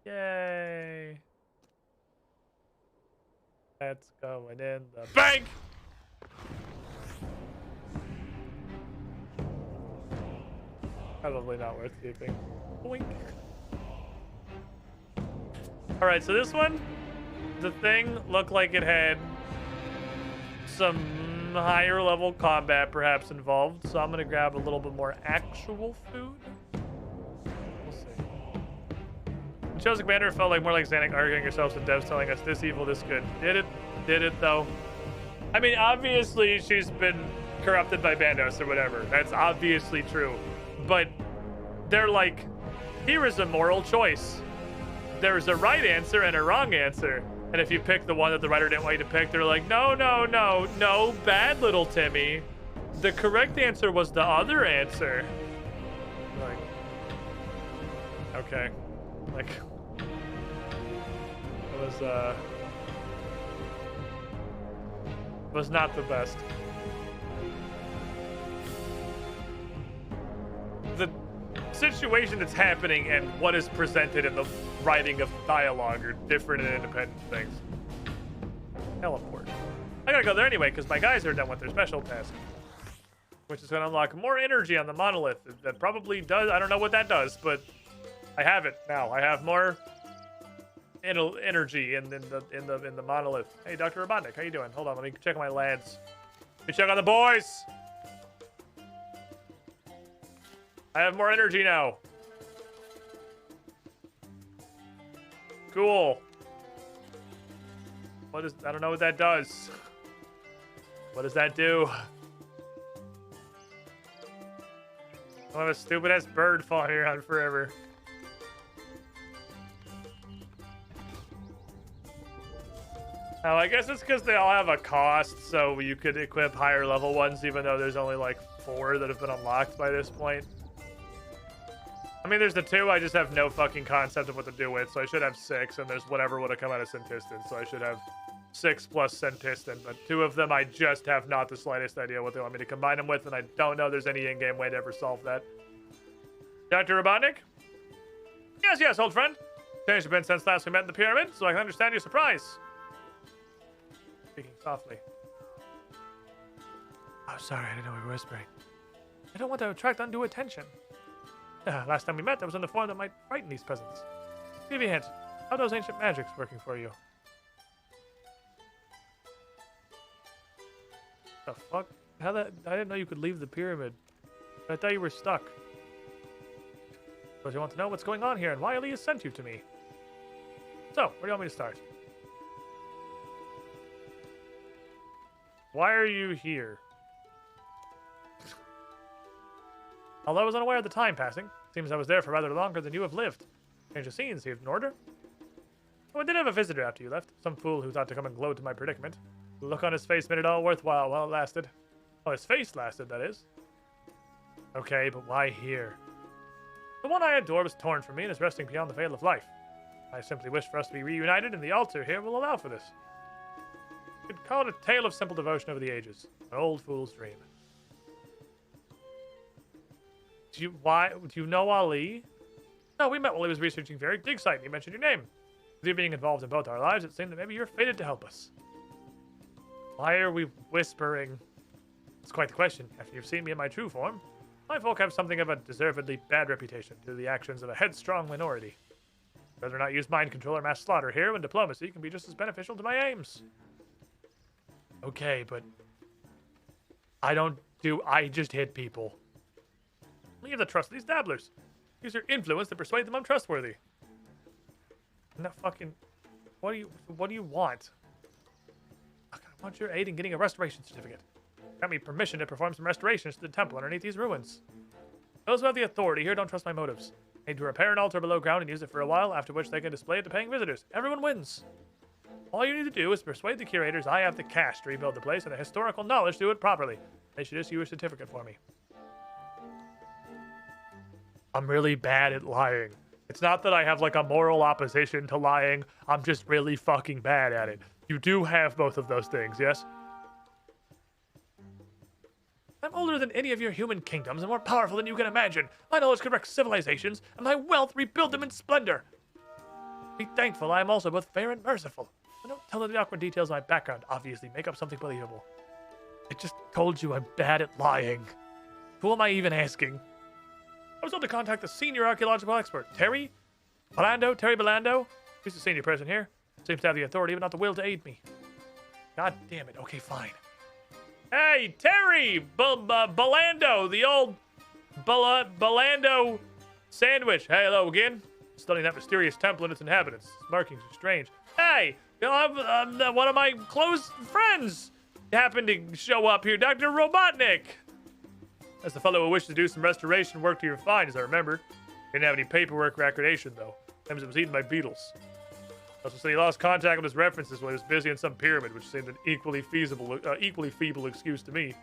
Yay. That's going in the bank. Probably not worth keeping. Boink. Alright, so this one, the thing looked like it had some some higher level combat perhaps involved, so I'm gonna grab a little bit more actual food. We'll see. The chosen commander felt like more like Xanac arguing yourselves and devs telling us this evil, this good. Did it though? I mean, obviously she's been corrupted by Bandos or whatever. That's obviously true. But they're like, here is a moral choice. There's a right answer and a wrong answer. And if you pick the one that the writer didn't want you to pick, they're like, no, bad little Timmy. The correct answer was the other answer. Like, okay. Like, it was not the best. The situation that's happening and what is presented in the writing of dialogue are different and independent things. Teleport. I gotta go there anyway because my guys are done with their special task, which is going to unlock more energy on the monolith. That probably does. I don't know what that does, but I have it now. I have more energy in the monolith. Hey, Dr. Robotnik, how you doing? Hold on, let me check my lads. Let me check on the boys. I have more energy now. Cool. What is... I don't know what that does. What does that do? I'll have a stupid-ass bird following here around forever. Oh, I guess it's because they all have a cost, so you could equip higher level ones, even though there's only like 4 that have been unlocked by this point. I mean, there's the 2 I just have no fucking concept of what to do with, so I should have 6, and there's whatever would have come out of Centistan, so I should have 6 plus Centistan, but 2 of them I just have not the slightest idea what they want me to combine them with, and I don't know there's any in-game way to ever solve that. Dr. Robotnik? Yes, old friend. Changed a bit since last we met in the pyramid, so I can understand your surprise. Speaking softly. Oh, sorry, I didn't know we were whispering. I don't want to attract undue attention. Last time we met, I was in the form that might frighten these peasants. Give me a hint. How are those ancient magics working for you? The fuck? How that? I didn't know you could leave the pyramid. I thought you were stuck. Because you want to know what's going on here and why Elias sent you to me. So, where do you want me to start? Why are you here? Although I was unaware of the time passing, seems I was there for rather longer than you have lived. Change of scenes, seemed in order. Oh, I did have a visitor after you left. Some fool who thought to come and gloat to my predicament. The look on his face made it all worthwhile while it lasted. Oh, his face lasted, that is. Okay, but why here? The one I adore was torn from me and is resting beyond the veil of life. I simply wish for us to be reunited, and the altar here will allow for this. You could call it a tale of simple devotion over the ages. An old fool's dream. Do you know Ali? No, we met while he was researching very dig site and he mentioned your name. With you being involved in both our lives, it seemed that maybe you're fated to help us. Why are we whispering? It's quite the question. After you've seen me in my true form, my folk have something of a deservedly bad reputation due to the actions of a headstrong minority. I'd rather not use mind control or mass slaughter here when diplomacy can be just as beneficial to my aims. Okay, but I just hit people. Leave the trust of these dabblers. Use your influence to persuade them I'm trustworthy. No fucking... What do you want? I want your aid in getting a restoration certificate. Grant me permission to perform some restorations to the temple underneath these ruins. Those who have the authority here don't trust my motives. I need to repair an altar below ground and use it for a while, after which they can display it to paying visitors. Everyone wins. All you need to do is persuade the curators I have the cash to rebuild the place and the historical knowledge to do it properly. They should issue a certificate for me. I'm really bad at lying. It's not that I have like a moral opposition to lying. I'm just really fucking bad at it. You do have both of those things, yes? I'm older than any of your human kingdoms and more powerful than you can imagine. My knowledge could wreck civilizations, and my wealth rebuild them in splendor. Be thankful I am also both fair and merciful. But don't tell them the awkward details of my background. Obviously, make up something believable. I just told you I'm bad at lying. Who am I even asking? I was told to contact the senior archaeological expert, Terry Belando. He's the senior person here. Seems to have the authority, but not the will to aid me. God damn it. Okay, fine. Hey, Terry Balando, the old Balando sandwich. Hey, hello again. Studying that mysterious temple and its inhabitants. Its markings are strange. Hey, you know, I'm one of my close friends happened to show up here, Dr. Robotnik. That's the fellow who wished to do some restoration work to your find, as I remember. Didn't have any paperwork or accreditation, though. Claims it was eaten by beetles. Also said he lost contact with his references while he was busy in some pyramid, which seemed an equally feeble excuse to me.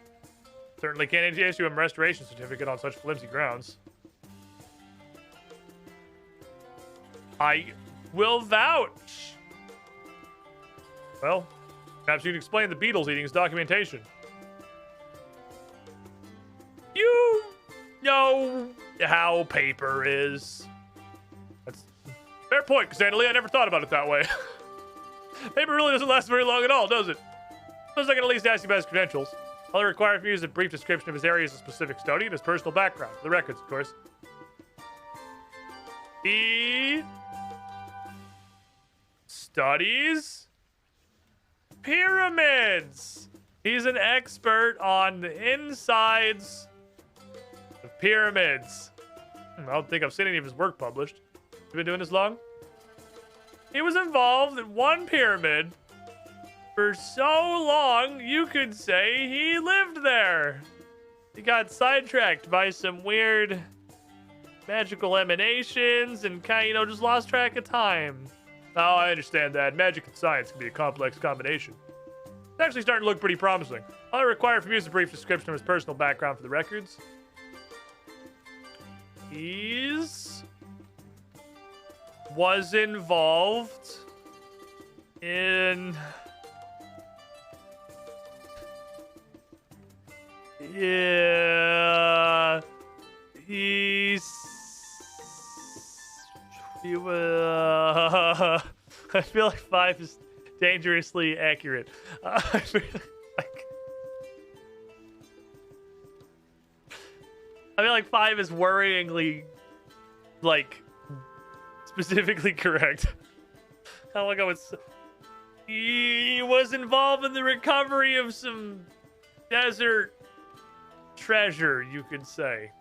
Certainly can't issue him a restoration certificate on such flimsy grounds. I will vouch. Well, perhaps you'd explain the beetles eating's documentation. You know how paper is. That's a fair point, Cassandra. I never thought about it that way. Paper really doesn't last very long at all, does it? Suppose I can at least ask you about his credentials. All I require from you is a brief description of his areas of specific study and his personal background. The records, of course. He studies pyramids. He's an expert on the insides of pyramids. I don't think I've seen any of his work published. You've been doing this long? He was involved in one pyramid for so long, you could say he lived there. He got sidetracked by some weird magical emanations and kind of, just lost track of time. Oh, I understand that. Magic and science can be a complex combination. It's actually starting to look pretty promising. All I require from you is a brief description of his personal background for the records. Was involved in I feel like 5 is dangerously accurate. I feel like 5 is worryingly, specifically correct. I don't know, he was involved in the recovery of some desert treasure, you could say.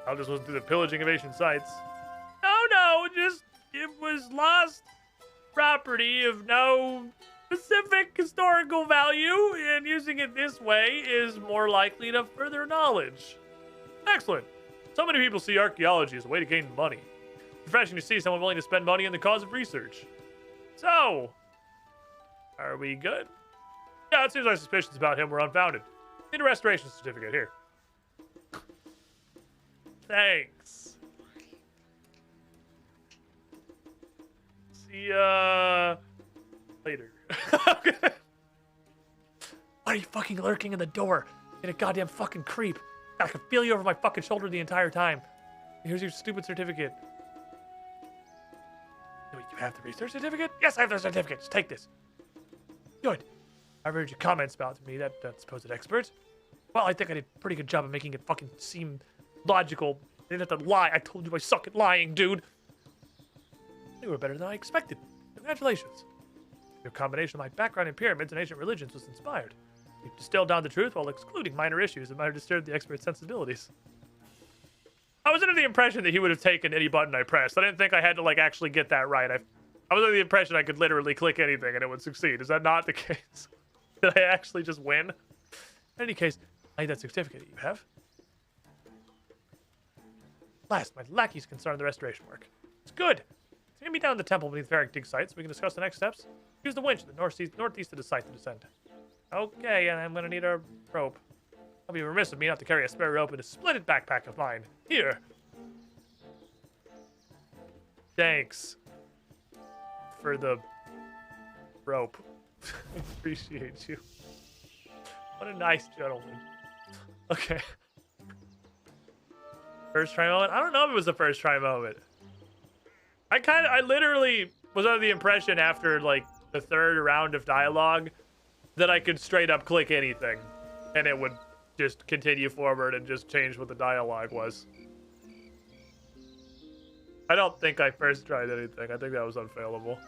I'll just listen to the pillaging of ancient sites. No, it was lost property of no specific historical value, and using it this way is more likely to further knowledge. Excellent. So many people see archaeology as a way to gain money. Refreshing to see someone willing to spend money in the cause of research. So, are we good? Yeah, it seems our suspicions about him were unfounded. Need a restoration certificate here. Thanks. See ya later. Okay. Why are you fucking lurking in the door? You're a goddamn fucking creep. I can feel you over my fucking shoulder the entire time. Here's your stupid certificate. Wait, you have the research certificate? Yes, I have the certificate. Just take this. Good. I've heard your comments about me, that supposed expert. Well, I think I did a pretty good job of making it fucking seem logical. I didn't have to lie. I told you I suck at lying, dude. You were better than I expected. Congratulations. Your combination of my background in pyramids and ancient religions was inspired. You distilled down the truth while excluding minor issues that might have disturbed the expert's sensibilities. I was under the impression that he would have taken any button I pressed. I didn't think I had to, actually get that right. I was under the impression I could literally click anything and it would succeed. Is that not the case? Did I actually just win? In any case, I need that certificate that you have. Last, my lackey's concerned the restoration work. It's good. Take me down the temple beneath the dig site so we can discuss the next steps. Use the winch in the northeast of the site to descend. Okay, and I'm gonna need a rope. I'll be remiss of me not to carry a spare rope in a splendid backpack of mine. Here. Thanks for the rope. I appreciate you. What a nice gentleman. Okay. First try moment? I don't know if it was the first try moment. I literally was under the impression after, the third round of dialogue that I could straight up click anything and it would just continue forward and just change what the dialogue was. I don't think I first tried anything. I think that was unfailable.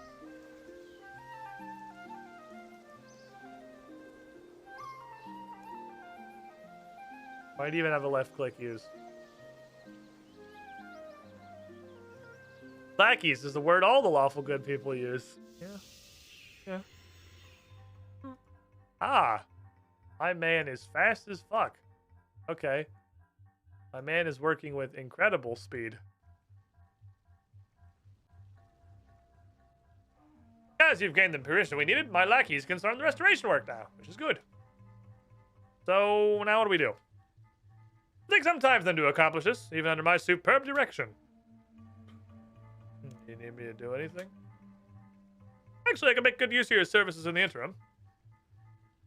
Might even have a left click use. Lackeys is the word all the lawful good people use. Yeah. Yeah. Ah. My man is fast as fuck. Okay. My man is working with incredible speed. As you've gained the permission we needed, my lackeys can start the restoration work now, which is good. So, now what do we do? It'll take some time for them to accomplish this, even under my superb direction. Do you need me to do anything? Actually, I can make good use of your services in the interim.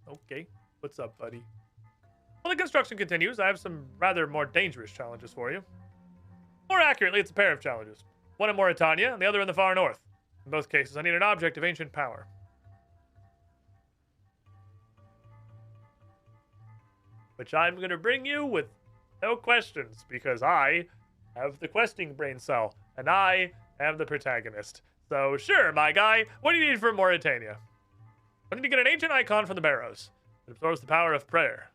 Okay. What's up, buddy? While the construction continues, I have some rather more dangerous challenges for you. More accurately, it's a pair of challenges. One in Mauritania, and the other in the far north. In both cases, I need an object of ancient power. Which I'm going to bring you with no questions, because I have the questing brain cell, and I am the protagonist. So sure, my guy, what do you need from Mauritania? I need to get an ancient icon from the Barrows. It absorbs the power of prayer.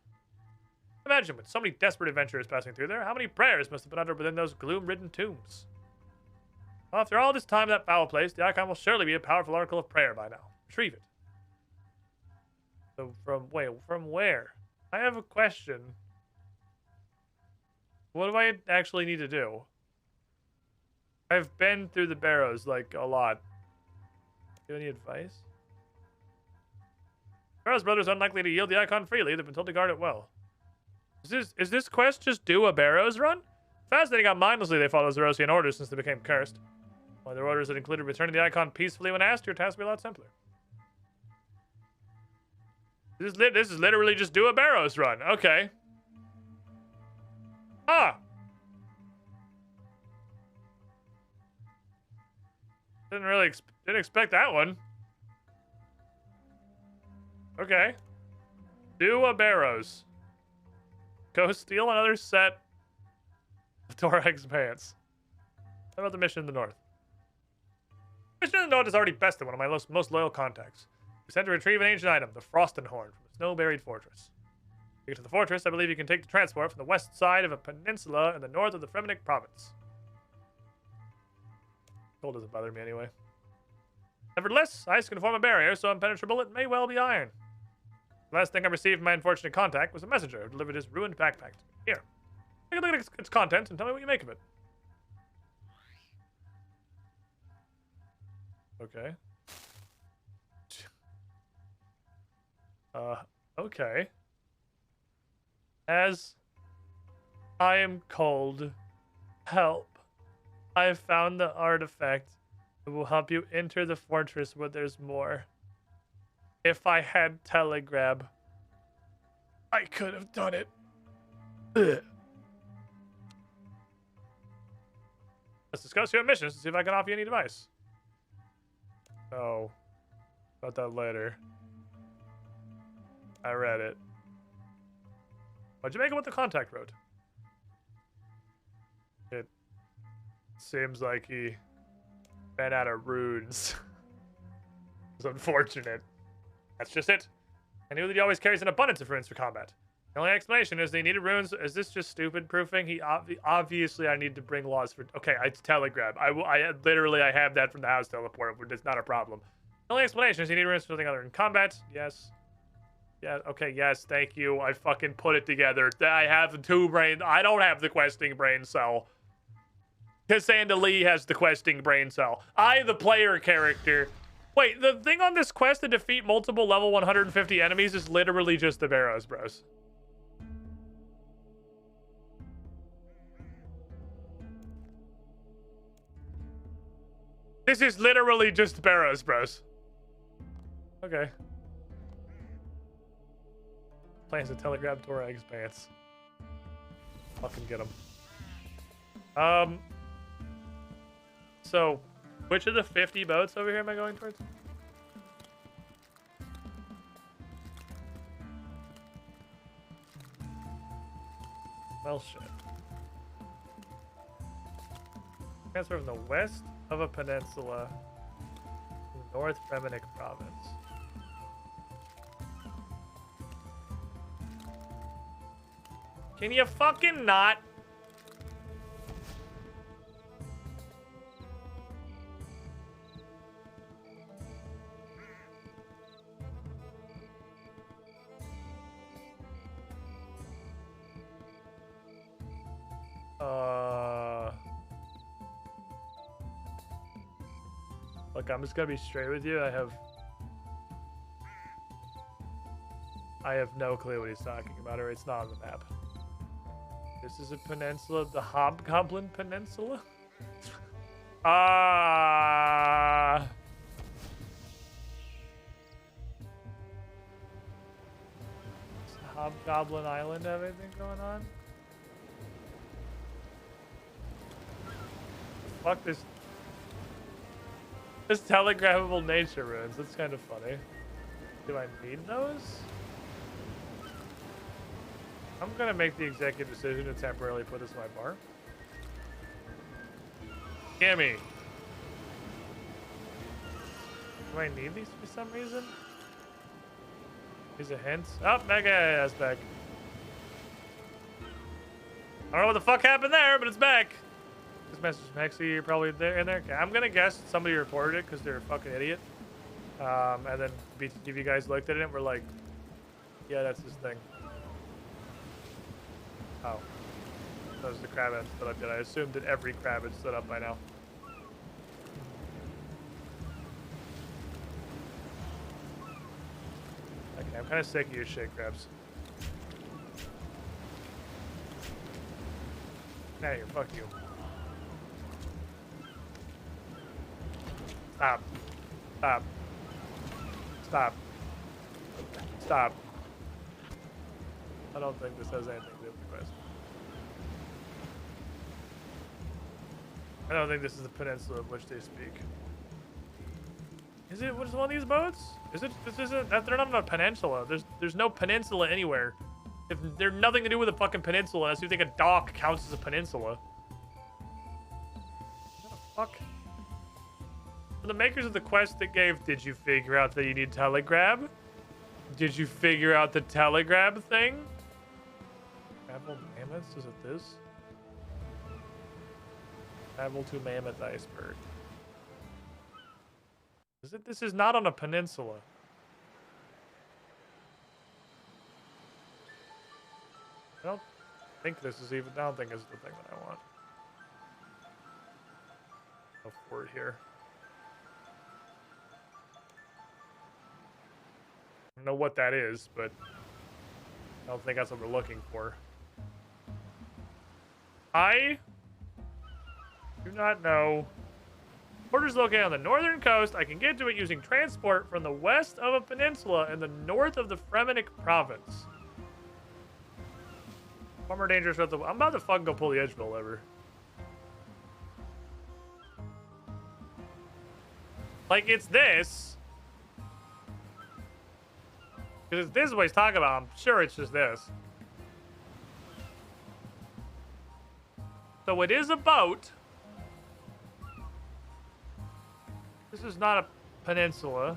Imagine, with so many desperate adventurers passing through there, how many prayers must have been uttered within those gloom-ridden tombs? Well, after all this time in that foul place, the icon will surely be a powerful oracle of prayer by now. Retrieve it. So, from where? I have a question. What do I actually need to do? I've been through the Barrows, like, a lot. Do you have any advice? Barrows brothers are unlikely to yield the icon freely. They've been told to guard it well. Is this quest just do a Barrows run? Fascinating how mindlessly they follow Zerosian orders since they became cursed. While their orders had included returning the icon peacefully when asked, your task would be a lot simpler. This is literally just do a Barrows run. Okay. Ah. Didn't expect that one. Okay. Do a Barrows. Go steal another set of Torag's pants. How about the mission in the north? Mission in the north is already bested one of my most loyal contacts. We sent to retrieve an ancient item, the Frostenhorn, from a snow-buried fortress. To get to the fortress, I believe you can take the transport from the west side of a peninsula in the north of the Fremenic province. Cold doesn't bother me anyway. Nevertheless, ice can form a barrier, so impenetrable it may well be iron. The last thing I received from my unfortunate contact was a messenger who delivered his ruined backpack to me. Here, take a look at its contents and tell me what you make of it. Okay. Okay. As I am cold, help. I have found the artifact that will help you enter the fortress where there's more. If I had telegrab, I could have done it. Ugh. Let's discuss your missions and see if I can offer you any advice. Oh, about that later. I read it. What'd you make of what the contact wrote? It seems like he ran out of runes. It's unfortunate. That's just it. I knew that he always carries an abundance of runes for combat. The only explanation is they needed runes. Is this just stupid proofing? He obviously I need to bring laws for. Okay, it's telegrab. I literally I have that from the house teleport. It's not a problem. The only explanation is you need runes for something other than combat. Yes. Yeah. Okay. Yes. Thank you. I fucking put it together. I have two brain. I don't have the questing brain cell. Cassandra Lee has the questing brain cell. I, the player character. Wait, the thing on this quest to defeat multiple level 150 enemies is literally just the Barrows Bros. This is literally just Barrows Bros. Okay. Plans to telegraph Torag's pants. Fucking get him. So, which of the 50 boats over here am I going towards? Well, shit. Transfer from the west of a peninsula to the North Fremenic province. Can you fucking not? Look, I'm just gonna be straight with you. I have no clue what he's talking about, or it's not on the map. This is a peninsula, the Hobgoblin Peninsula? Does Hobgoblin Island have anything going on? Fuck this. This telegraphable nature runes. That's kind of funny. Do I need those? I'm gonna make the executive decision to temporarily put this in my bar. Gimme. Do I need these for some reason? These are hints. Oh, Mega is back. I don't know what the fuck happened there, but it's back. This message from Hexy, you're probably there in there. Okay, I'm gonna guess somebody reported it because they're a fucking idiot. And then if you guys looked at it, we're like, yeah, that's his thing. Oh. That was the crab had stood up yet. I assumed that every crab had stood up by now. Okay, I'm kind of sick of your shit, crabs. Get out of here, fuck you. Stop. Stop. Stop. Stop. I don't think this has anything to do with the quest. I don't think this is the peninsula of which they speak. Is it? What is one of these boats? Is it? This isn't. They're not on a peninsula. There's no peninsula anywhere. If there's nothing to do with a fucking peninsula, unless you think a dock counts as a peninsula. What the fuck? The makers of the quest that gave, did you figure out that you need telegrab? Did you figure out the telegrab thing? Travel mammoths? Is it this? Travel to Mammoth Iceberg. Is it? This is not on a peninsula. I don't think this is even. I don't think this is the thing that I want. Go forward here. I don't know what that is, but I don't think that's what we're looking for. I do not know. Port is located on the northern coast. I can get to it using transport from the west of a peninsula in the north of the Fremenic province. Far more dangerous with the. I'm about to fucking go pull the edge bill lever. Like, it's this. Because this is what he's talking about. I'm sure it's just this. So it is a boat. This is not a peninsula.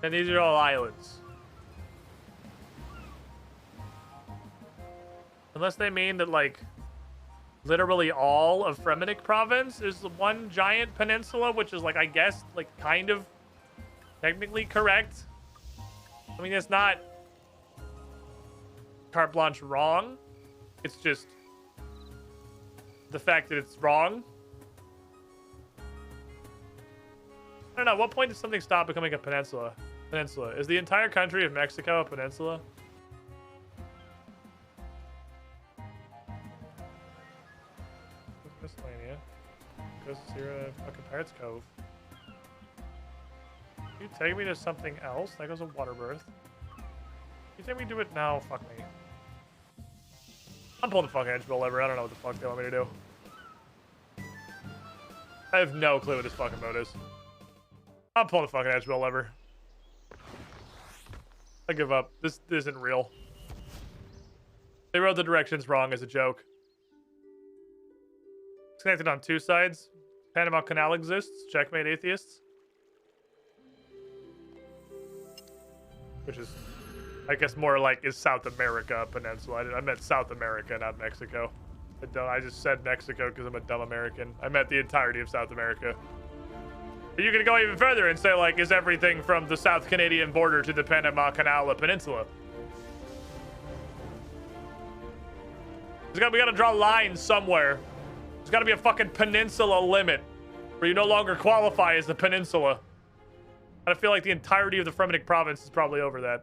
And these are all islands. Unless they mean that, like, literally all of Fremenic province is the one giant peninsula, which is, like, I guess, like, kind of technically correct. I mean, it's not carte blanche wrong. It's just the fact that it's wrong. I don't know. At what point does something stop becoming a peninsula? Is the entire country of Mexico a peninsula? Miscellanea. Goes to fucking Pirates Cove. You take me to something else? That goes to Waterbirth. You take me to it now? Fuck me. I'm pulling the fucking edge bill lever. I don't know what the fuck they want me to do. I have no clue what this fucking boat is. I'm pulling the fucking edge bill lever. I give up. This isn't real. They wrote the directions wrong as a joke. It's connected on two sides. Panama Canal exists. Checkmate atheists. Which is, I guess, more like, is South America a peninsula? I meant South America, not Mexico. I just said Mexico because I'm a dumb American. I meant the entirety of South America. But you can go even further and say, like, is everything from the South Canadian border to the Panama Canal a peninsula? We gotta draw lines somewhere. There's gotta be a fucking peninsula limit where you no longer qualify as a peninsula. I feel like the entirety of the Fremennik province is probably over that.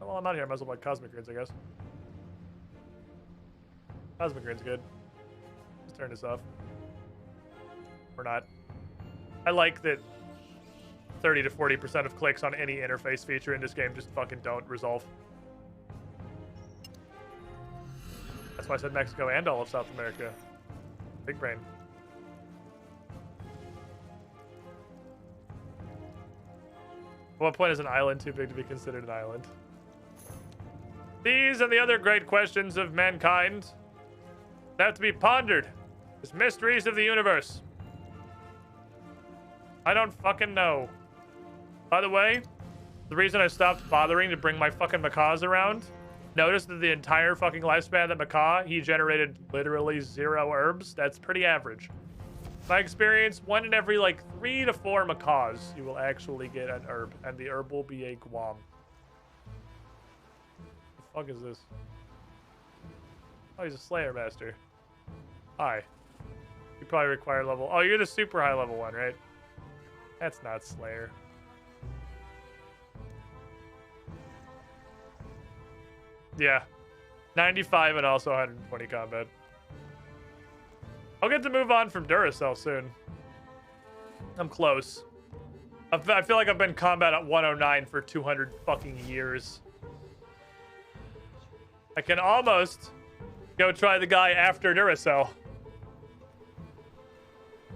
Oh, well, I'm out here. I might as well buy Cosmic Greens, I guess. Cosmic Green's good. Let's turn this off. Or not. I like that 30 to 40% of clicks on any interface feature in this game just fucking don't resolve. That's why I said Mexico and all of South America. Big brain. At what point is an island too big to be considered an island? These and the other great questions of mankind have to be pondered as mysteries of the universe. I don't fucking know. By the way, the reason I stopped bothering to bring my fucking macaws around, notice that the entire fucking lifespan of that macaw, he generated literally 0 herbs. That's pretty average. My experience, 1 in every like 3 to 4 macaws, you will actually get an herb, and the herb will be a guam. What the fuck is this? Oh, he's a Slayer Master. Hi. You probably require level... Oh, you're the super high level one, right? That's not Slayer. Yeah. 95 and also 120 combat. I'll get to move on from Duracell soon. I'm close. I feel like I've been combat at 109 for 200 fucking years. I can almost go try the guy after Duracell.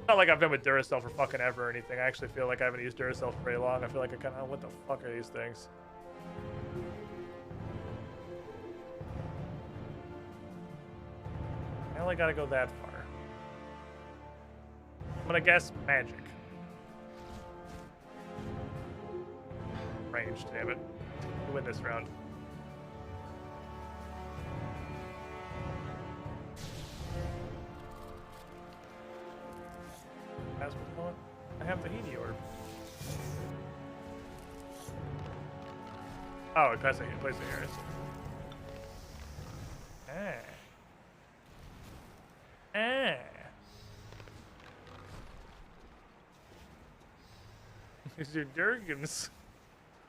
Not like I've been with Duracell for fucking ever or anything. I actually feel like I haven't used Duracell for very long. I feel like I kind of... What the fuck are these things? I only gotta go that far. I'm gonna guess magic. Range, damn it. We win this round. I have the Heedy orb. Oh, it places it here. These are Durgans.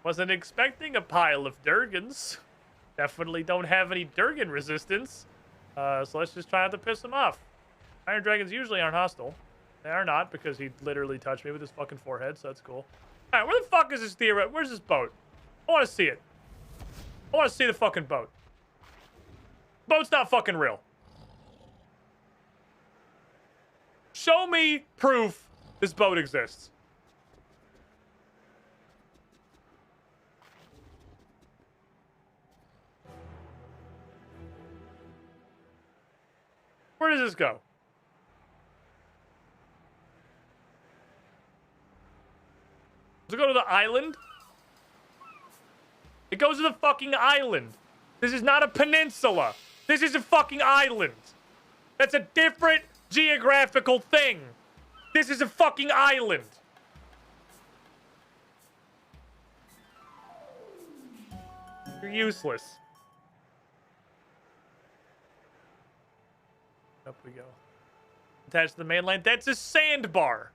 Wasn't expecting a pile of Durgans. Definitely don't have any Durgan resistance. So let's just try not to piss them off. Iron Dragons usually aren't hostile. They are not, because he literally touched me with his fucking forehead, so that's cool. Alright, where the fuck is this theory? Where's this boat? I want to see it. I want to see the fucking boat. Boat's not fucking real. Show me proof this boat exists. Where does this go? Does it go to the island? It goes to the fucking island. This is not a peninsula. This is a fucking island. That's a different geographical thing. This is a fucking island. You're useless. Up we go. Attached to the mainland. That's a sandbar.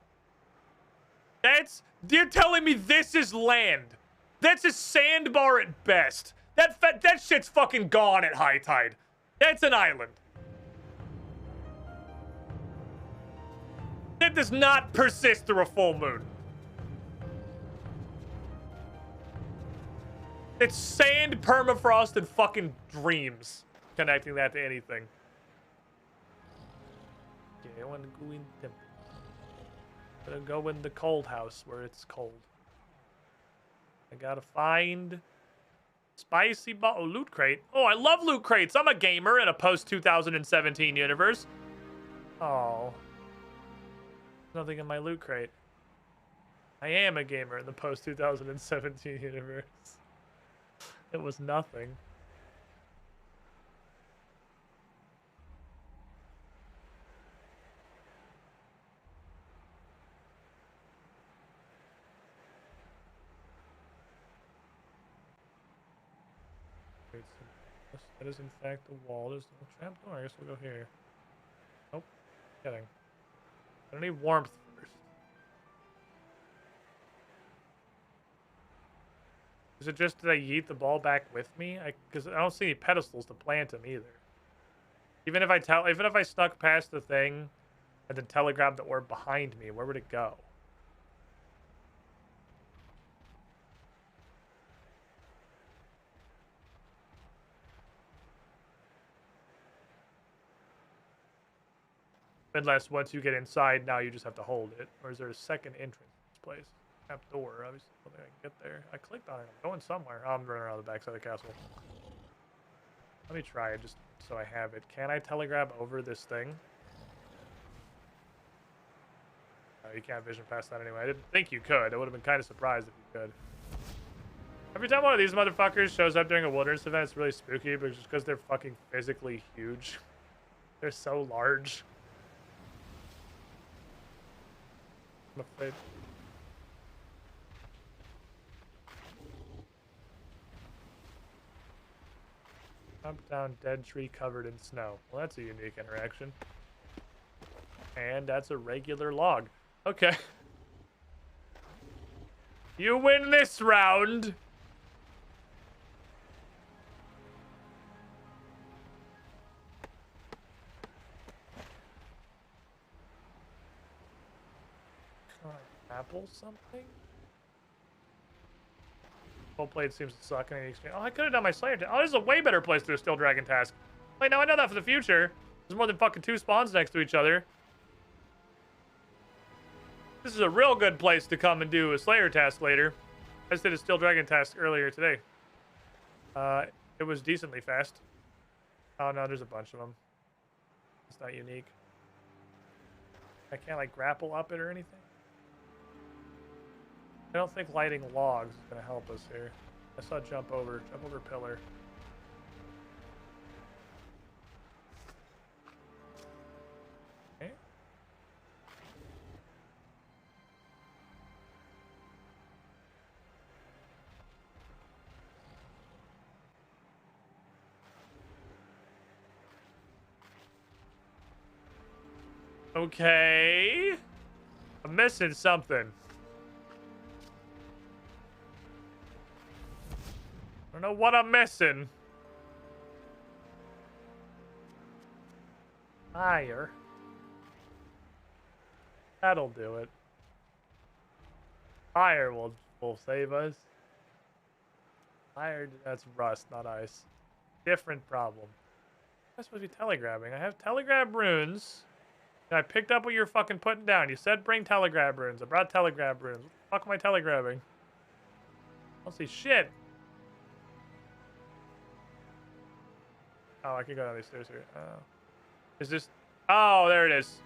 You're telling me this is land. That's a sandbar at best. That shit's fucking gone at high tide. That's an island. That does not persist through a full moon. It's sand, permafrost, and fucking dreams. Connecting that to anything. Okay, I want to go in temple. I'm gonna go in the cold house where it's cold. I gotta find spicy loot crate. Oh, I love loot crates. I'm a gamer in a post-2017 universe. Oh. Nothing in my loot crate. I am a gamer in the post-2017 universe. It was nothing. Wait, so that is in fact the wall. There's no trap door. I guess we'll go here. Nope. Kidding. I need warmth first. Is it just that I yeet the ball back with me? Because I don't see any pedestals to plant him either. Even if I snuck past the thing and then telegrabbed the orb behind me, where would it go? Unless once you get inside, now you just have to hold it. Or is there a second entrance to this place? Trap door, obviously. I don't think I can get there. I clicked on it. I'm going somewhere. Oh, I'm running around the backside of the castle. Let me try it just so I have it. Can I telegrab over this thing? You can't vision past that anyway. I didn't think you could. I would have been kind of surprised if you could. Every time one of these motherfuckers shows up during a wilderness event, it's really spooky, but just because they're fucking physically huge. They're so large. I'm afraid. Up, down, dead tree covered in snow. Well, that's a unique interaction. And that's a regular log. Okay. You win this round. Can I apple something? Full plate seems to suck in any exchange. Oh, I could have done my Slayer. Oh, this is a way better place to do a Steel Dragon task. Wait, now I know that for the future. There's more than fucking 2 spawns next to each other. This is a real good place to come and do a Slayer task later. I just did a Steel Dragon task earlier today. It was decently fast. Oh no, there's a bunch of them. It's not unique. I can't like grapple up it or anything. I don't think lighting logs is gonna help us here. I saw jump over pillar. Okay. Okay. I'm missing something. I don't know what I'm missing. Fire. That'll do it. Fire will save us. Fire, that's rust, not ice. Different problem. I'm supposed to be telegrabbing. I have telegrab runes. And I picked up what you're fucking putting down. You said bring telegrab runes. I brought telegrab runes. What the fuck am I telegrabbing? I don't see shit. Oh, I can go down these stairs here. Is this... Oh, there it is.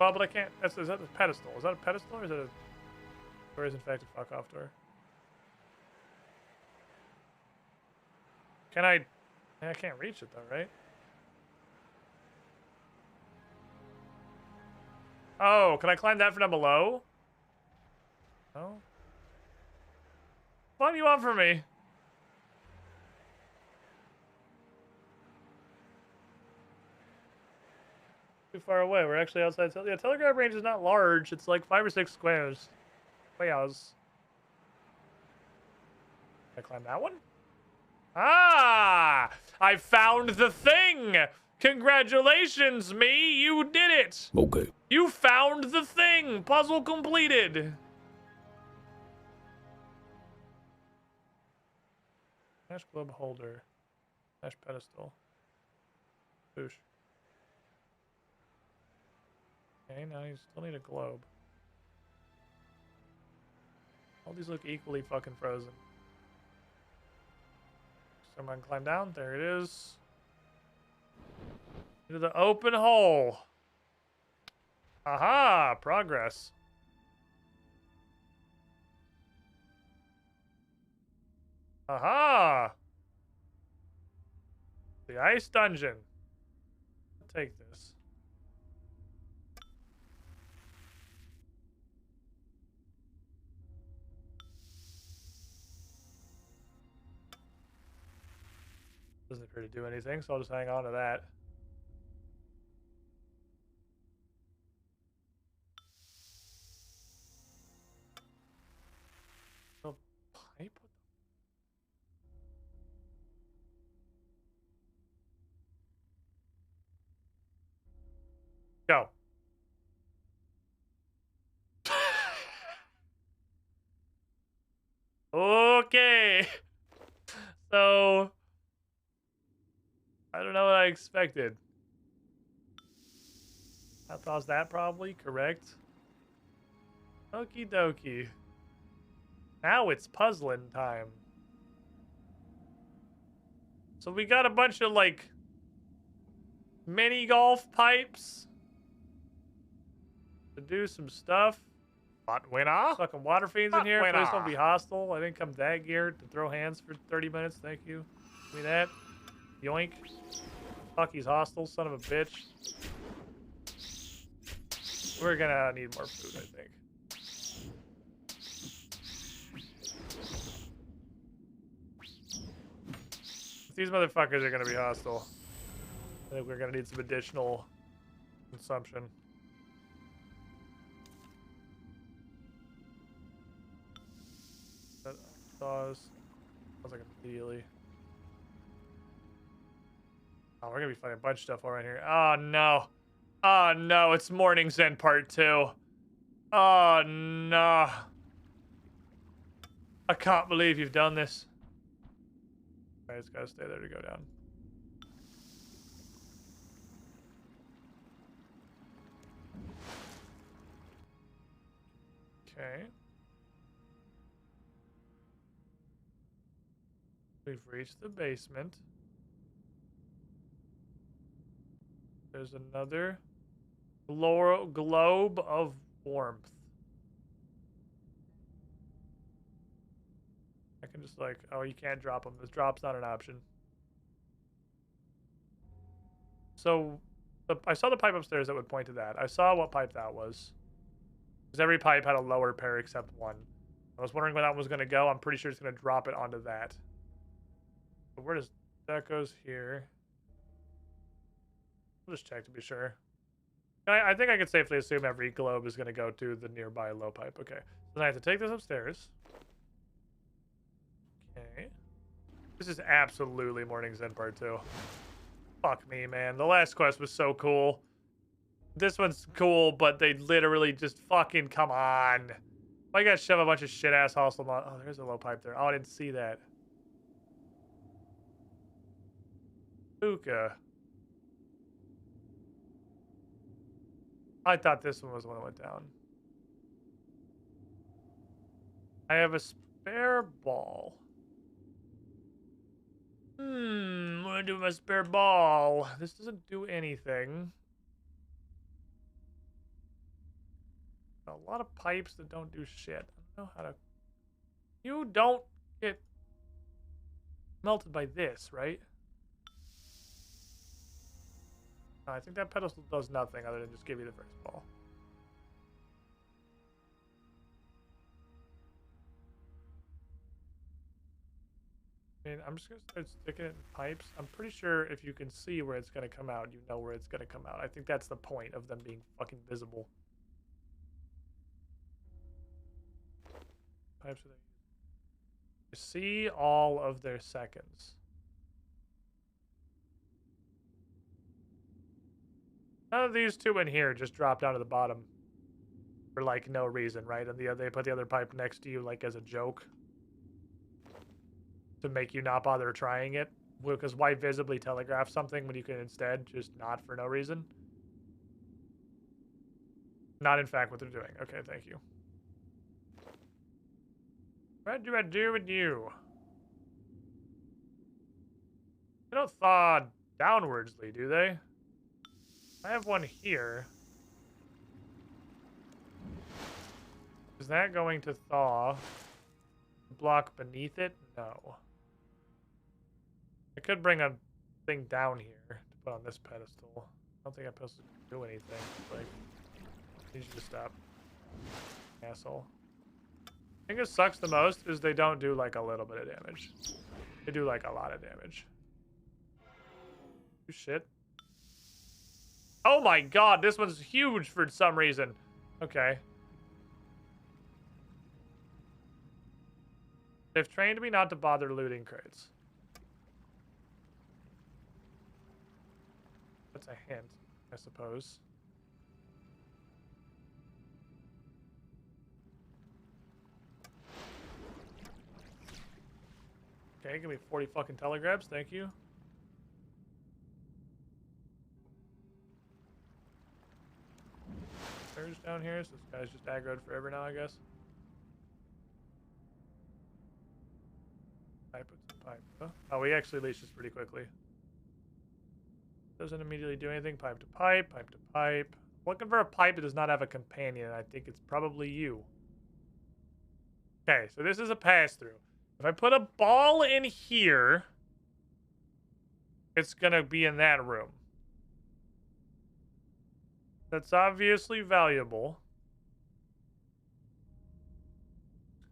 Well, but I can't... Is that a pedestal? Is that a pedestal or is it a... Or is in fact a fuck off door? Can I... I can't reach it though, right? Oh, can I climb that from down below? No? What do you want from me? Too far away. We're actually outside. Yeah, telegraph range is not large. It's like 5 or 6 squares. Wait, can I climb that one? Ah! I found the thing! Congratulations, me! You did it! Okay. You found the thing! Puzzle completed! Ash globe holder. Ash pedestal. Boosh. Okay, now you still need a globe. All these look equally fucking frozen. Someone climb down. There it is. Into the open hole. Aha! Progress. Aha! The ice dungeon. I'll take this. Doesn't appear to do anything, so I'll just hang on to that. Oh, pipe? Go. Okay. So, I don't know what I expected. I thought that probably correct. Okie dokie. Now it's puzzling time. So we got a bunch of like mini golf pipes to do some stuff. Hot winner. Fucking water fiends in Hot here. Please winner. don't be hostile. I didn't come that geared to throw hands for 30 minutes. Thank you. Give me that. Yoink. Fuck, he's hostile, son of a bitch. We're gonna need more food, I think. These motherfuckers are gonna be hostile. I think we're gonna need some additional consumption. That sounds like immediately. Oh, we're gonna be finding a bunch of stuff around here. Oh no. Oh no, it's Morning's End Part 2. Oh no. I can't believe you've done this. Alright, it's gotta stay there to go down. Okay. We've reached the basement. There's another globe of warmth. I can just like, oh, you can't drop them. This drop's not an option. So, I saw the pipe upstairs that would point to that. I saw what pipe that was. Because every pipe had a lower pair except one. I was wondering where that was going to go. I'm pretty sure it's going to drop it onto that. But where does that goes here? I'll just check to be sure. I think I could safely assume every globe is going to go to the nearby low pipe. Okay. So then I have to take this upstairs. Okay. This is absolutely Morning's End Part 2. Fuck me, man. The last quest was so cool. This one's cool, but they literally just fucking come on. Why you gotta shove a bunch of shit-ass hostile on? Oh, there's a low pipe there. Oh, I didn't see that. Hookah. I thought this one was the one that went down. I have a spare ball. What do I do with my spare ball? This doesn't do anything. A lot of pipes that don't do shit. I don't know how to... You don't get melted by this, right? No, I think that pedestal does nothing other than just give you the first ball. I mean, I'm just going to start sticking it in pipes. I'm pretty sure if you can see where it's going to come out, you know where it's going to come out. I think that's the point of them being fucking visible. Pipes are there. You see all of their seconds. None of these two in here just drop down to the bottom for like no reason, right? And they put the other pipe next to you like as a joke to make you not bother trying it. Because why visibly telegraph something when you can instead just not for no reason? Not in fact what they're doing. Okay, thank you. What do I do with you? They don't thaw downwardsly, do they? I have one here. Is that going to thaw the block beneath it? No. I could bring a thing down here to put on this pedestal. I don't think I'm supposed to do anything. Like, I need you to stop. Asshole. I think it sucks the most is they don't do like a little bit of damage. They do like a lot of damage. You shit. Oh my god, this one's huge for some reason. Okay. They've trained me not to bother looting crates. That's a hint, I suppose. Okay, give me 40 fucking telegrams, thank you. Surge down here, so this guy's just aggroed forever now, I guess. Pipe with some pipe. Oh, he actually leashes pretty quickly. Doesn't immediately do anything. Pipe to pipe, pipe to pipe. Looking for a pipe that does not have a companion. I think it's probably you. Okay, so this is a pass-through. If I put a ball in here, it's gonna be in that room. That's obviously valuable.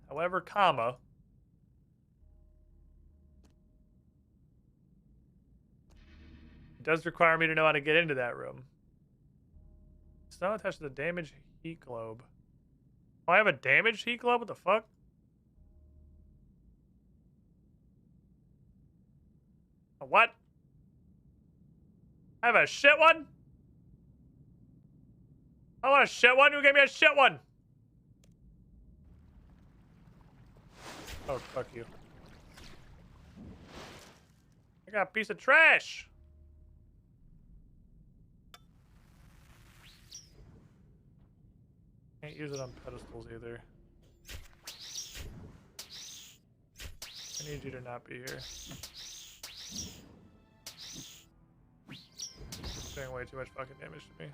However, comma. It does require me to know how to get into that room. It's not attached to the damaged heat globe. Oh, I have a damaged heat globe? What the fuck? A what? I have a shit one? I want a shit one? Who gave me a shit one? Oh, fuck you. I got a piece of trash. Can't use it on pedestals either. I need you to not be here. It's doing way too much fucking damage to me.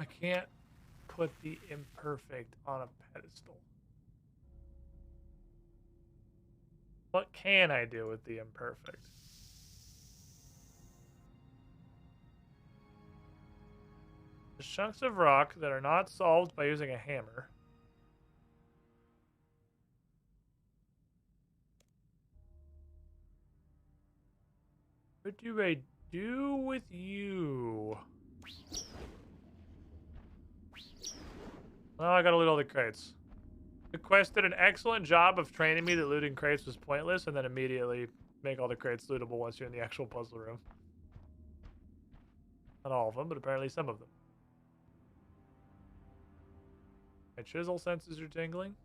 I can't put the imperfect on a pedestal. What can I do with the imperfect? There's chunks of rock that are not solved by using a hammer. What do I do with you? Well, I gotta loot all the crates. The quest did an excellent job of training me that looting crates was pointless, and then immediately make all the crates lootable once you're in the actual puzzle room. Not all of them, but apparently some of them. My chisel senses are tingling.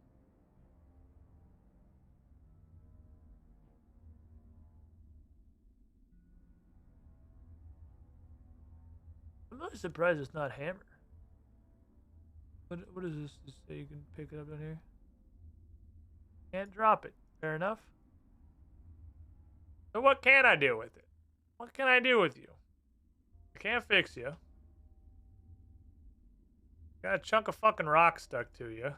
I'm really surprised it's not hammer. What is this? Just so you can pick it up in here? Can't drop it. Fair enough. So what can I do with it? What can I do with you? I can't fix you. Got a chunk of fucking rock stuck to you.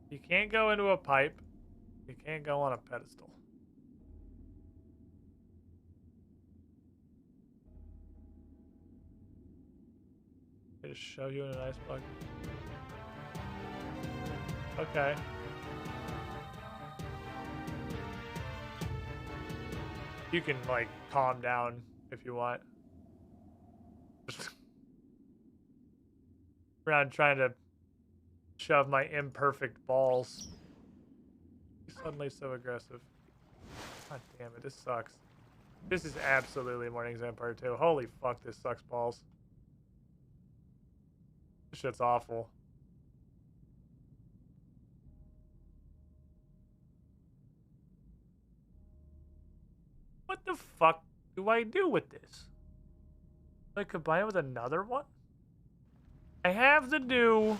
You can't go into a pipe. You can't go on a pedestal. I just shove you in an ice bucket. Okay. You can, like, calm down if you want. Around trying to shove my imperfect balls. He's suddenly so aggressive. God damn it, this sucks. This is absolutely Morning's End Part 2. Holy fuck, this sucks balls. This shit's awful. What the fuck do I do with this? I combine it with another one? I have to do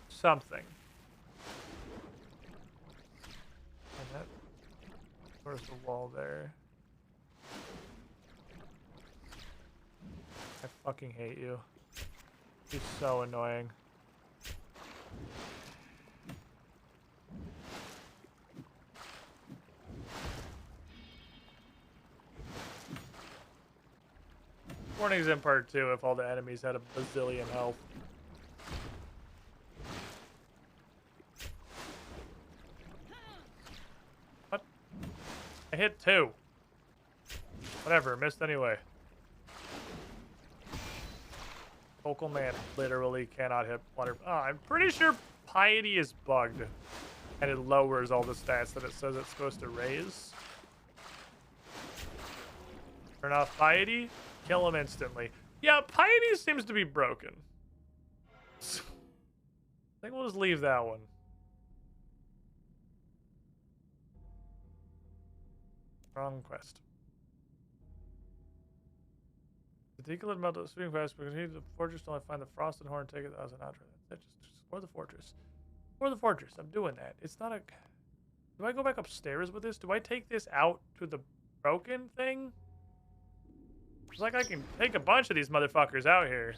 something. And that, where's the wall there? I fucking hate you. He's so annoying. Warnings in part 2 if all the enemies had a bazillion health. What? I hit 2. Whatever, missed anyway. Vocal man literally cannot hit water. Oh, I'm pretty sure piety is bugged. And it lowers all the stats that it says it's supposed to raise. Turn off piety. Kill him instantly. Yeah, piety seems to be broken. I think we'll just leave that one. Wrong quest. The decollid melt the sweeping fast, but continue to the fortress till I find the frosted horn, take it as an outro. Just explore the fortress. Explore the fortress. I'm doing that. It's not a... Do I go back upstairs with this? Do I take this out to the broken thing? It's like I can take a bunch of these motherfuckers out here.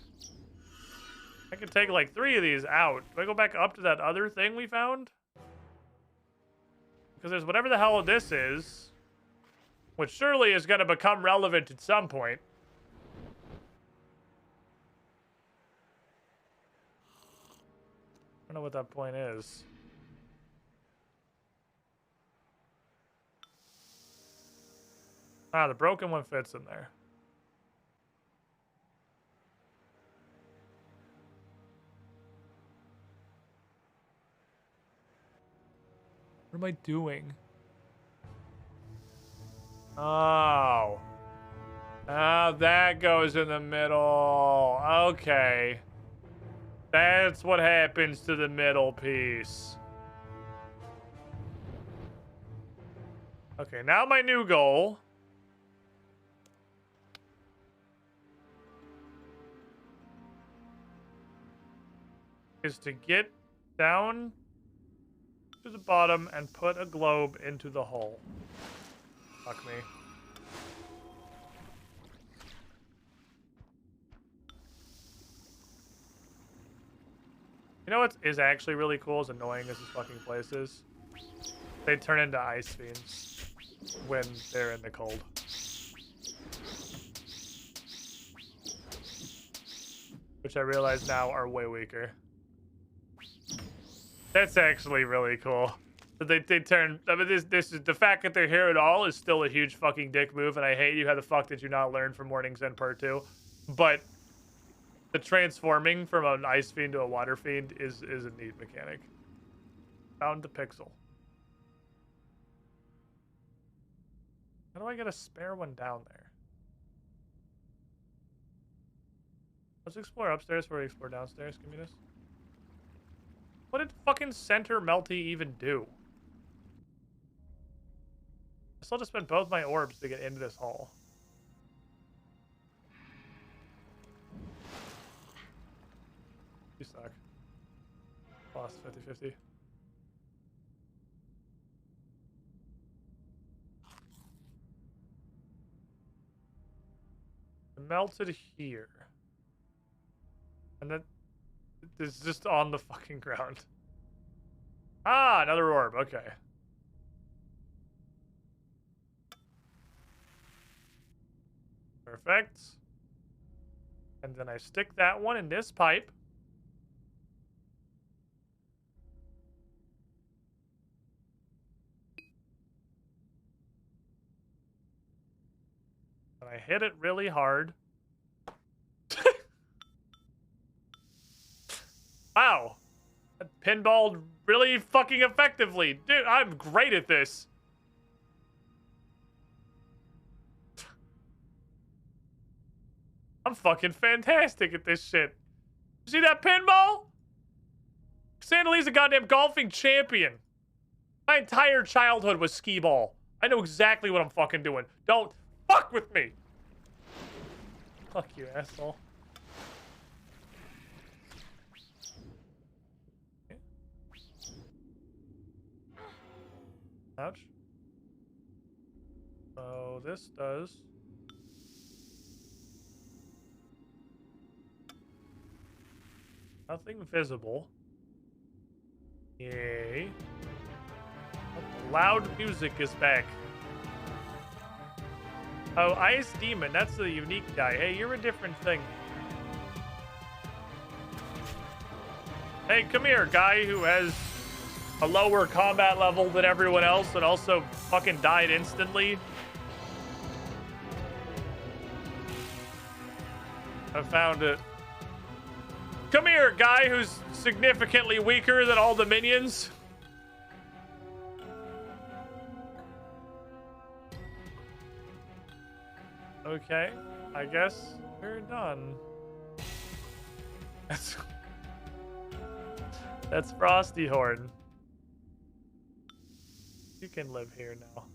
I can take like 3 of these out. Do I go back up to that other thing we found? Because there's whatever the hell this is, which surely is going to become relevant at some point. I don't know what that point is. Ah, the broken one fits in there. What am I doing? Oh. Oh, that goes in the middle. Okay. That's what happens to the middle piece. Okay, now my new goal is to get down to the bottom and put a globe into the hole. Fuck me. You know what is actually really cool, as annoying as this fucking place is? They turn into ice fiends when they're in the cold. Which I realize now are way weaker. That's actually really cool. They turn... I mean, this is... The fact that they're here at all is still a huge fucking dick move, and I hate you. How the fuck did you not learn from Warnings End Part 2? But... the transforming from an ice fiend to a water fiend is a neat mechanic. Found the pixel. How do I get a spare one down there? Let's explore upstairs before we explore downstairs. Give me this. What did fucking center melty even do? I still have to spend both my orbs to get into this hole. You suck. Lost 50-50. Melted here. And then it's just on the fucking ground. Ah, another orb. Okay. Perfect. And then I stick that one in this pipe. And I hit it really hard. Wow. That pinballed really fucking effectively. Dude, I'm great at this. I'm fucking fantastic at this shit. You see that pinball? Sandalee's a goddamn golfing champion. My entire childhood was skee ball. I know exactly what I'm fucking doing. Don't fuck with me. Fuck you, asshole. Ouch. So this does. Nothing visible. Yay. Loud music is back. Oh, Ice Demon, that's the unique guy. Hey, you're a different thing. Hey, come here, guy who has a lower combat level than everyone else and also fucking died instantly. I found it. Come here, guy who's significantly weaker than all the minions. Okay, I guess we're done. That's Frosty Horn. You can live here now.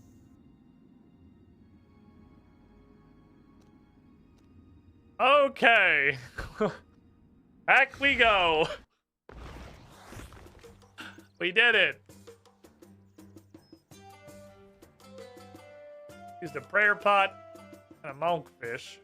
Okay. Back we go. We did it. Used a prayer pot and a monkfish.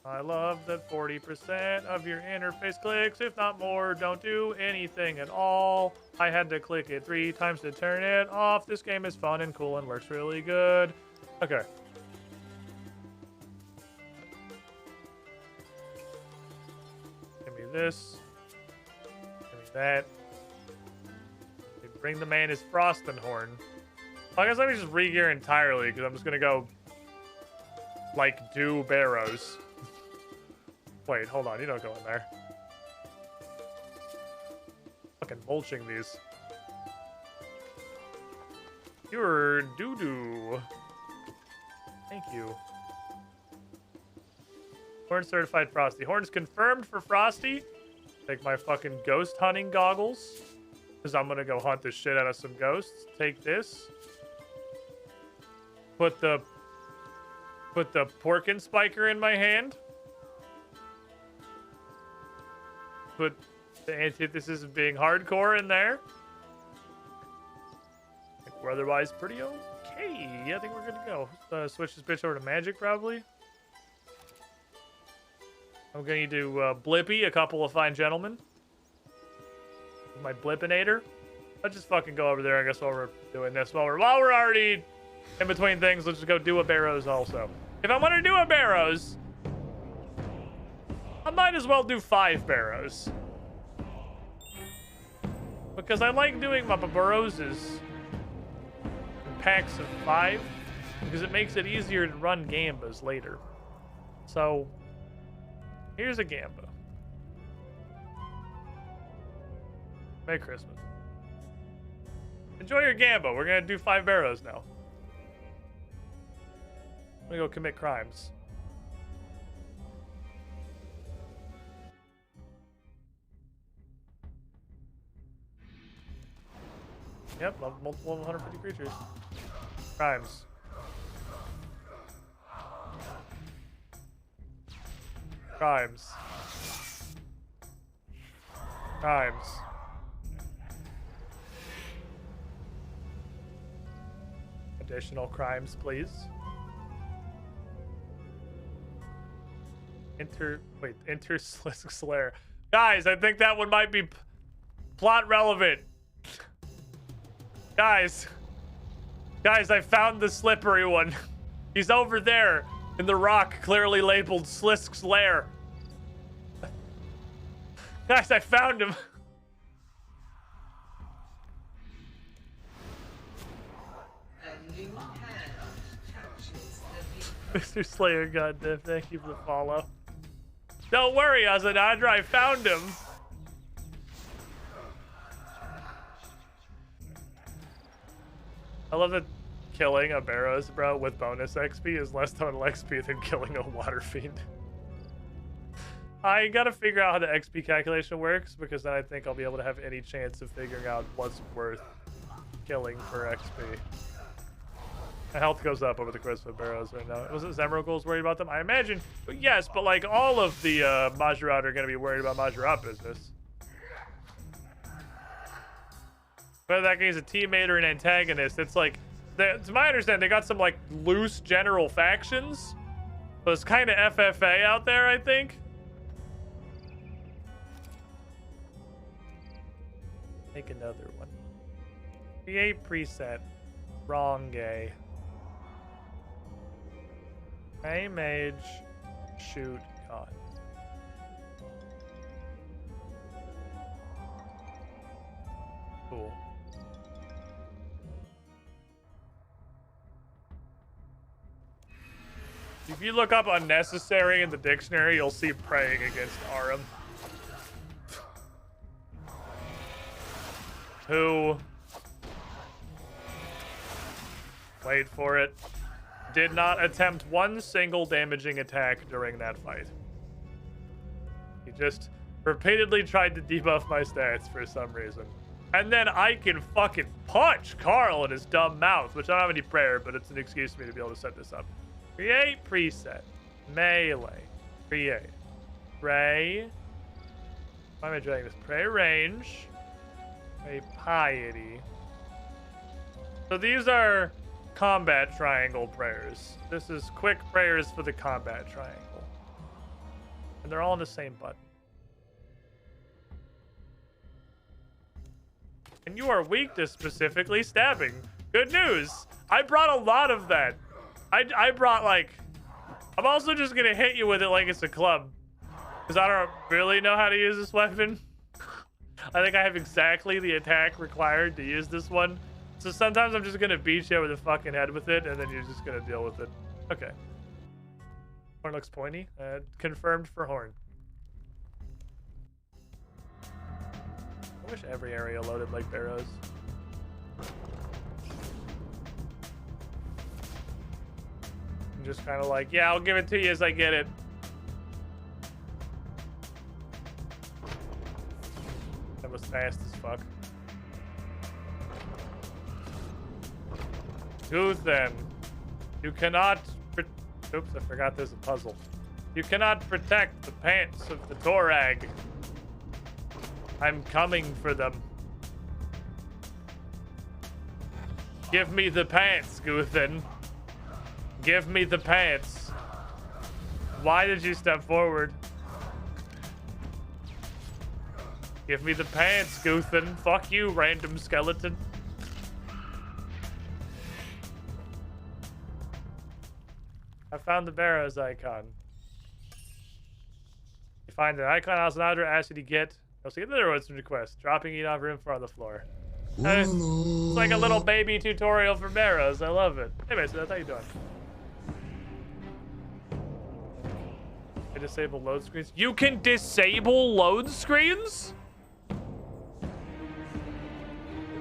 I love that 40% of your interface clicks. If not more, don't do anything at all. I had to click it 3 times to turn it off. This game is fun and cool and works really good. Okay. Give me this. Give me that. Bring the man his Frostenhorn. I guess let me just re-gear entirely, because I'm just going to go, like, do barrows. Wait, hold on. You don't go in there. Fucking mulching these. You're doo-doo. Thank you. Horn certified Frosty. Horn's confirmed for Frosty. Take my fucking ghost hunting goggles. Because I'm going to go hunt the shit out of some ghosts. Take this. Put the porkin spiker in my hand. Put the antithesis of being hardcore in there. I think we're otherwise pretty okay. Yeah, I think we're good to go. Switch this bitch over to magic, probably. I'm going to do Blippy, a couple of fine gentlemen. My Blippinator. Let's just fucking go over there, I guess, while we're doing this. While we're already in between things, let's just go do a barrows also. If I want to do a barrows, I might as well do 5 barrows. Because I like doing my barrowses in packs of 5. Because it makes it easier to run gambas later. So, here's a gamba. Merry Christmas. Enjoy your gamba. We're going to do 5 barrows now. I'm going to go commit crimes. Yep, multiple 150 creatures. Crimes. Crimes. Crimes. Additional crimes, please. Enter Slisk's Lair. Guys, I think that one might be plot relevant. Guys, I found the slippery one. He's over there in the rock, clearly labeled Slisk's Lair. Guys, I found him. Mr. Slayer, goddamn, thank you for the follow. Don't worry, Azanadra, I found him. I love that killing a Barrows, bro, with bonus XP is less total XP than killing a Water Fiend. I gotta figure out how the XP calculation works, because then I think I'll be able to have any chance of figuring out what's worth killing for XP. My health goes up over the course of barrows right now. Was it Zemrogul's worried about them? I imagine, yes, but like all of the Majorat are going to be worried about Majorat business. Whether that guy's a teammate or an antagonist, it's like, to my understanding, they got some like loose general factions. But it's kind of FFA out there, I think. Make another one. Create preset. Wrong gay. Hey, mage. Shoot. God. Cool. If you look up unnecessary in the dictionary, you'll see praying against Arum. 2. Wait for it. Did not attempt one single damaging attack during that fight. He just repeatedly tried to debuff my stats for some reason. And then I can fucking punch Carl in his dumb mouth, which I don't have any prayer, but it's an excuse for me to be able to set this up. Create preset. Melee. Create. Pray. Why am I doing this? Pray range. Pray piety. So these are combat triangle prayers. This is quick prayers for the combat triangle. And they're all in the same button. And you are weak to specifically stabbing. Good news. I brought a lot of that. I brought like, I'm also just gonna hit you with it like it's a club. Because I don't really know how to use this weapon. I think I have exactly the attack required to use this one. So sometimes I'm just gonna beat you over the fucking head with it, and then you're just gonna deal with it. Okay. Horn looks pointy. Confirmed for Horn. I wish every area loaded like Barrows. I'm just kind of like, yeah, I'll give it to you as I get it. That was fast as fuck. Guthen, you cannot. Oops, I forgot there's a puzzle. You cannot protect the pants of the Torag. I'm coming for them. Give me the pants, Guthen. Give me the pants. Why did you step forward? Give me the pants, Guthen. Fuck you, random skeleton. I found the Barrows icon. You find the icon Alexandra asked you to get. Also, get the roads request. Dropping it off room 4 on the floor. It's like a little baby tutorial for Barrows. I love it. Anyway, so that's how you doing. I disable load screens. You can disable load screens?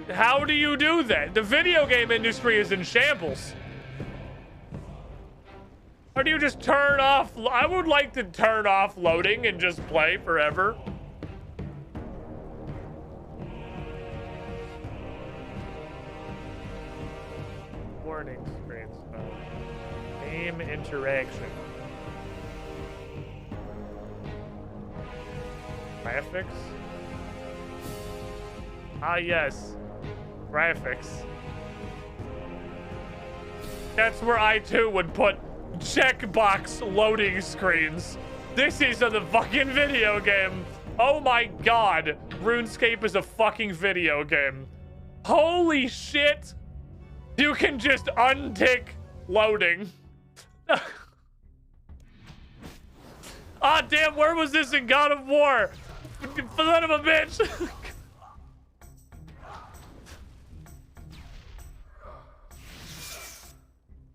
How do you do that? The video game industry is in shambles. Or do you just turn off? I would like to turn off loading and just play forever. Warning screens. Game interaction. Graphics? Ah, yes. Graphics. That's where I too would put checkbox loading screens. This is the fucking video game. Oh my god. RuneScape is a fucking video game. Holy shit. You can just untick loading. Ah, damn, where was this in God of War? Son of a bitch.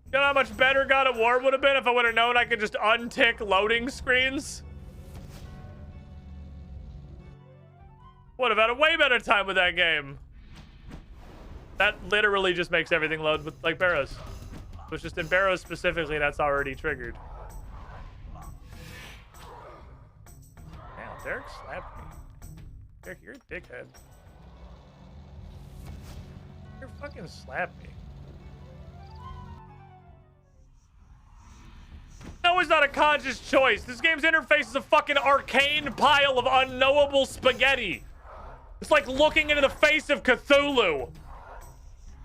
You know how much better God of War would have been if I would have known I could just untick loading screens? Would have had a way better time with that game. That literally just makes everything load with like Barrows. So it's just in Barrows specifically that's already triggered. Damn, Derek slapped me. Derek, you're a dickhead. You fucking slapped me. is not a conscious choice. This game's interface is a fucking arcane pile of unknowable spaghetti. It's like looking into the face of Cthulhu.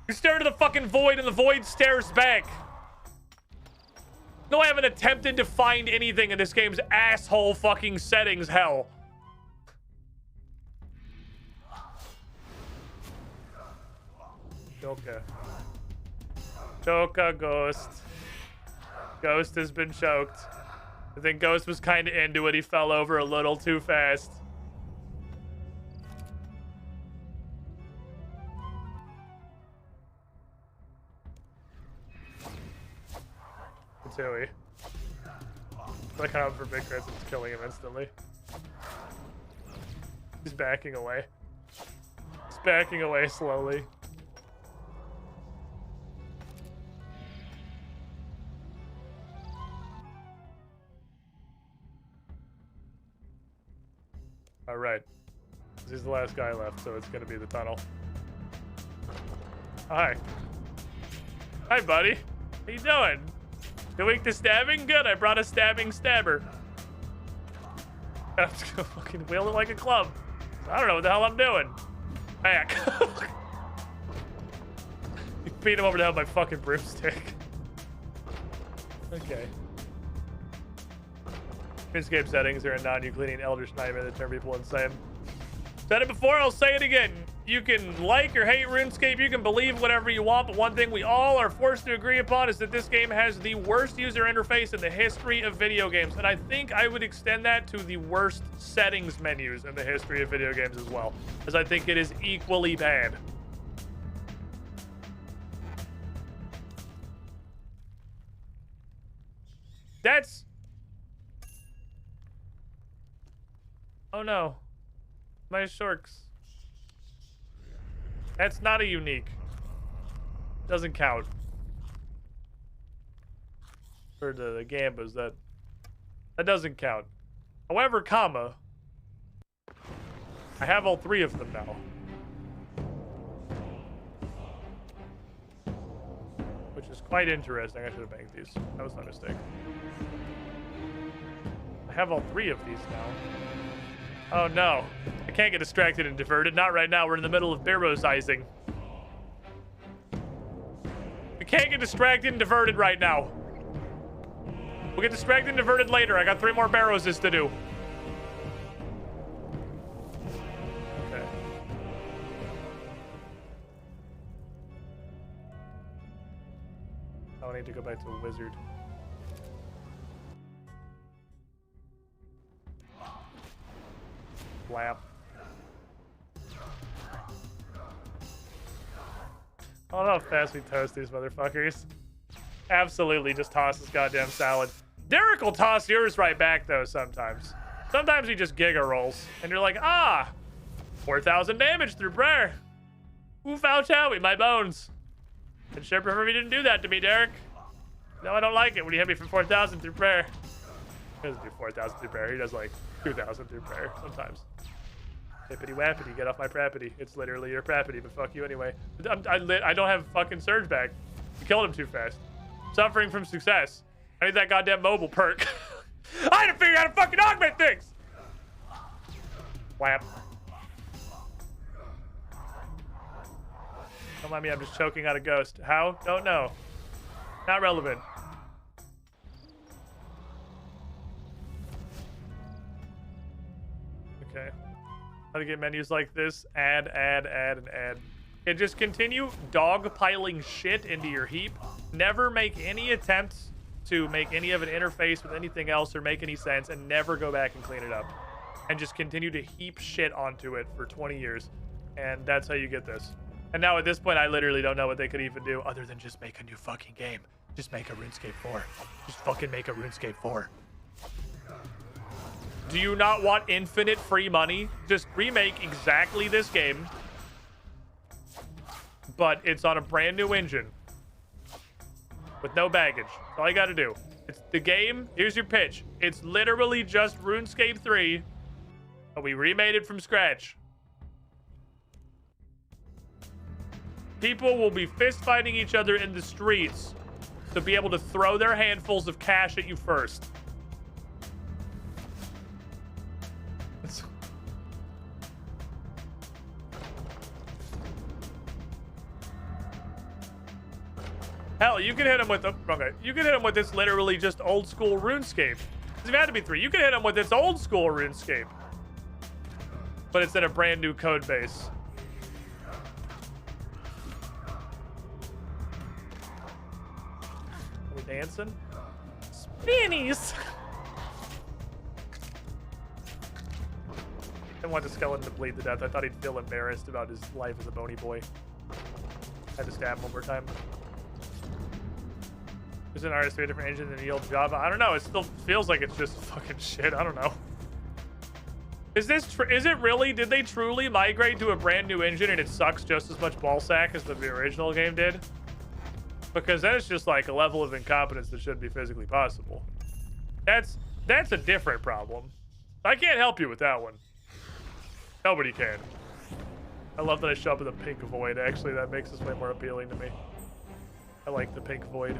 You stare into the fucking void and the void stares back. No, I haven't attempted to find anything in this game's asshole fucking settings, hell. Choka. Choka Ghost. Ghost has been choked. I think Ghost was kind of into it. He fell over a little too fast. Katui. Like how for big crits, it's killing him instantly. He's backing away. He's backing away slowly. All right. He's the last guy left, so it's gonna be the tunnel. Hi. Hi, buddy. How you doing? Too weak to stabbing? Good, I brought a stabbing stabber. I'm just gonna fucking wield it like a club. I don't know what the hell I'm doing. Back. You beat him over the head with my fucking broomstick. Okay. Runescape settings are in non-Euclidean Eldritch Nightmare that turn people insane. Said it before, I'll say it again. You can like or hate RuneScape, you can believe whatever you want, but one thing we all are forced to agree upon is that this game has the worst user interface in the history of video games. And I think I would extend that to the worst settings menus in the history of video games as well, as I think it is equally bad. That's... Oh no. My shorts. That's not a unique. Doesn't count. For the Gambas, that doesn't count. However, comma, I have all three of them now. Which is quite interesting. I should have banked these. That was my mistake. I have all three of these now. Oh no, I can't get distracted and diverted. Not right now, we're in the middle of Barrows-izing. We can't get distracted and diverted right now. We'll get distracted and diverted later. I got 3 more Barrowses to do. Okay. I need to go back to a wizard. Lap. I don't know how fast we toast these motherfuckers. Absolutely just toss this goddamn salad. Derek will toss yours right back though sometimes. Sometimes he just giga rolls and you're like, ah, 4,000 damage through prayer. Ooh, ouch, owie, my bones. I'd sure prefer if you didn't do that to me, Derek. No, I don't like it when you hit me for 4,000 through prayer. He doesn't do 4,000 through prayer. He does like 2,000 through prayer sometimes. Hippity wappity, get off my prappity. It's literally your prappity, but fuck you anyway. I don't have fucking surge back. You killed him too fast. Suffering from success. I need that goddamn mobile perk. I had to figure out how to fucking augment things. Whap. Don't mind me, I'm just choking out a ghost. How? Don't know. Not relevant. Okay. How to get menus like this? Add, and add. And just continue dogpiling shit into your heap. Never make any attempts to make any of an interface with anything else or make any sense, and never go back and clean it up. And just continue to heap shit onto it for 20 years. And that's how you get this. And now at this point, I literally don't know what they could even do other than just make a new fucking game. Just make a RuneScape 4. Just fucking make a RuneScape 4. Do you not want infinite free money? Just remake exactly this game, but it's on a brand new engine with no baggage. That's all you got to do. It's the game. Here's your pitch. It's literally just RuneScape 3, but we remade it from scratch. People will be fist fighting each other in the streets to be able to throw their handfuls of cash at you first. Hell, you can hit him with you can hit him with this literally just old school RuneScape. It had to be 3. You can hit him with this old school RuneScape, but it's in a brand new code base. Are we dancing? Spinnies. I want the skeleton to bleed to death. I thought he'd feel embarrassed about his life as a bony boy. I had to stab him one more time. Is an RS3 a different engine than the old Java? I don't know. It still feels like it's just fucking shit. I don't know. Is this is it really? Did they truly migrate to a brand new engine and it sucks just as much ballsack as the original game did? Because then it's just like a level of incompetence that shouldn't be physically possible. That's a different problem. I can't help you with that one. Nobody can. I love that I show up in the pink void. Actually, that makes this way more appealing to me. I like the pink void.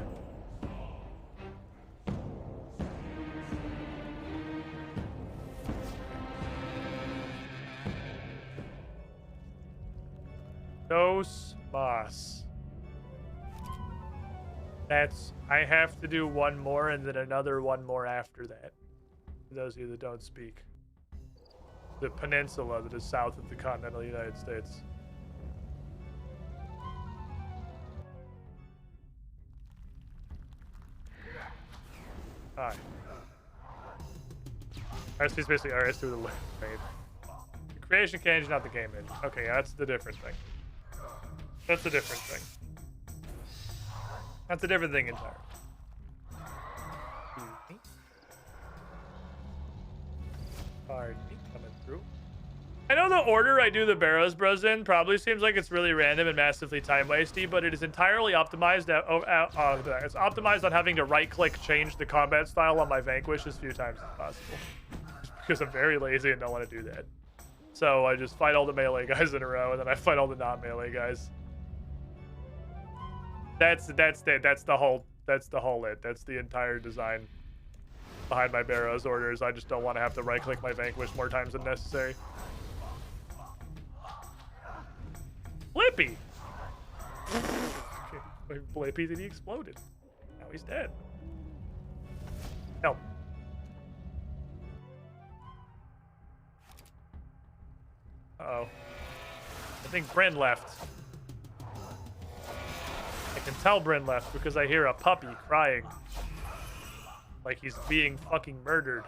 Dos Mas. That's... I have to do one more and then another one more after that. For those of you that don't speak. The peninsula that is south of the continental United States. Hi. RS2 is basically RS2 with a lift made. The creation engine, not the game engine. Okay, yeah, that's the different thing. That's a different thing. That's a different thing entirely. Pardon me, coming through. I know the order I do the Barrows Bros in probably seems like it's really random and massively time wasty, but it is entirely optimized. It's optimized on having to right-click change the combat style on my Vanquish as few times as possible, just because I'm very lazy and don't want to do that. So I just fight all the melee guys in a row, and then I fight all the non-melee guys. That's the whole it. That's the entire design behind my Barrows orders. I just don't want to have to right-click my Vanquish more times than necessary. Blippi! Blippi, that he exploded. Now he's dead. Help. Uh-oh. I think Bryn left. I can tell Bryn left because I hear a puppy crying. Like he's being fucking murdered.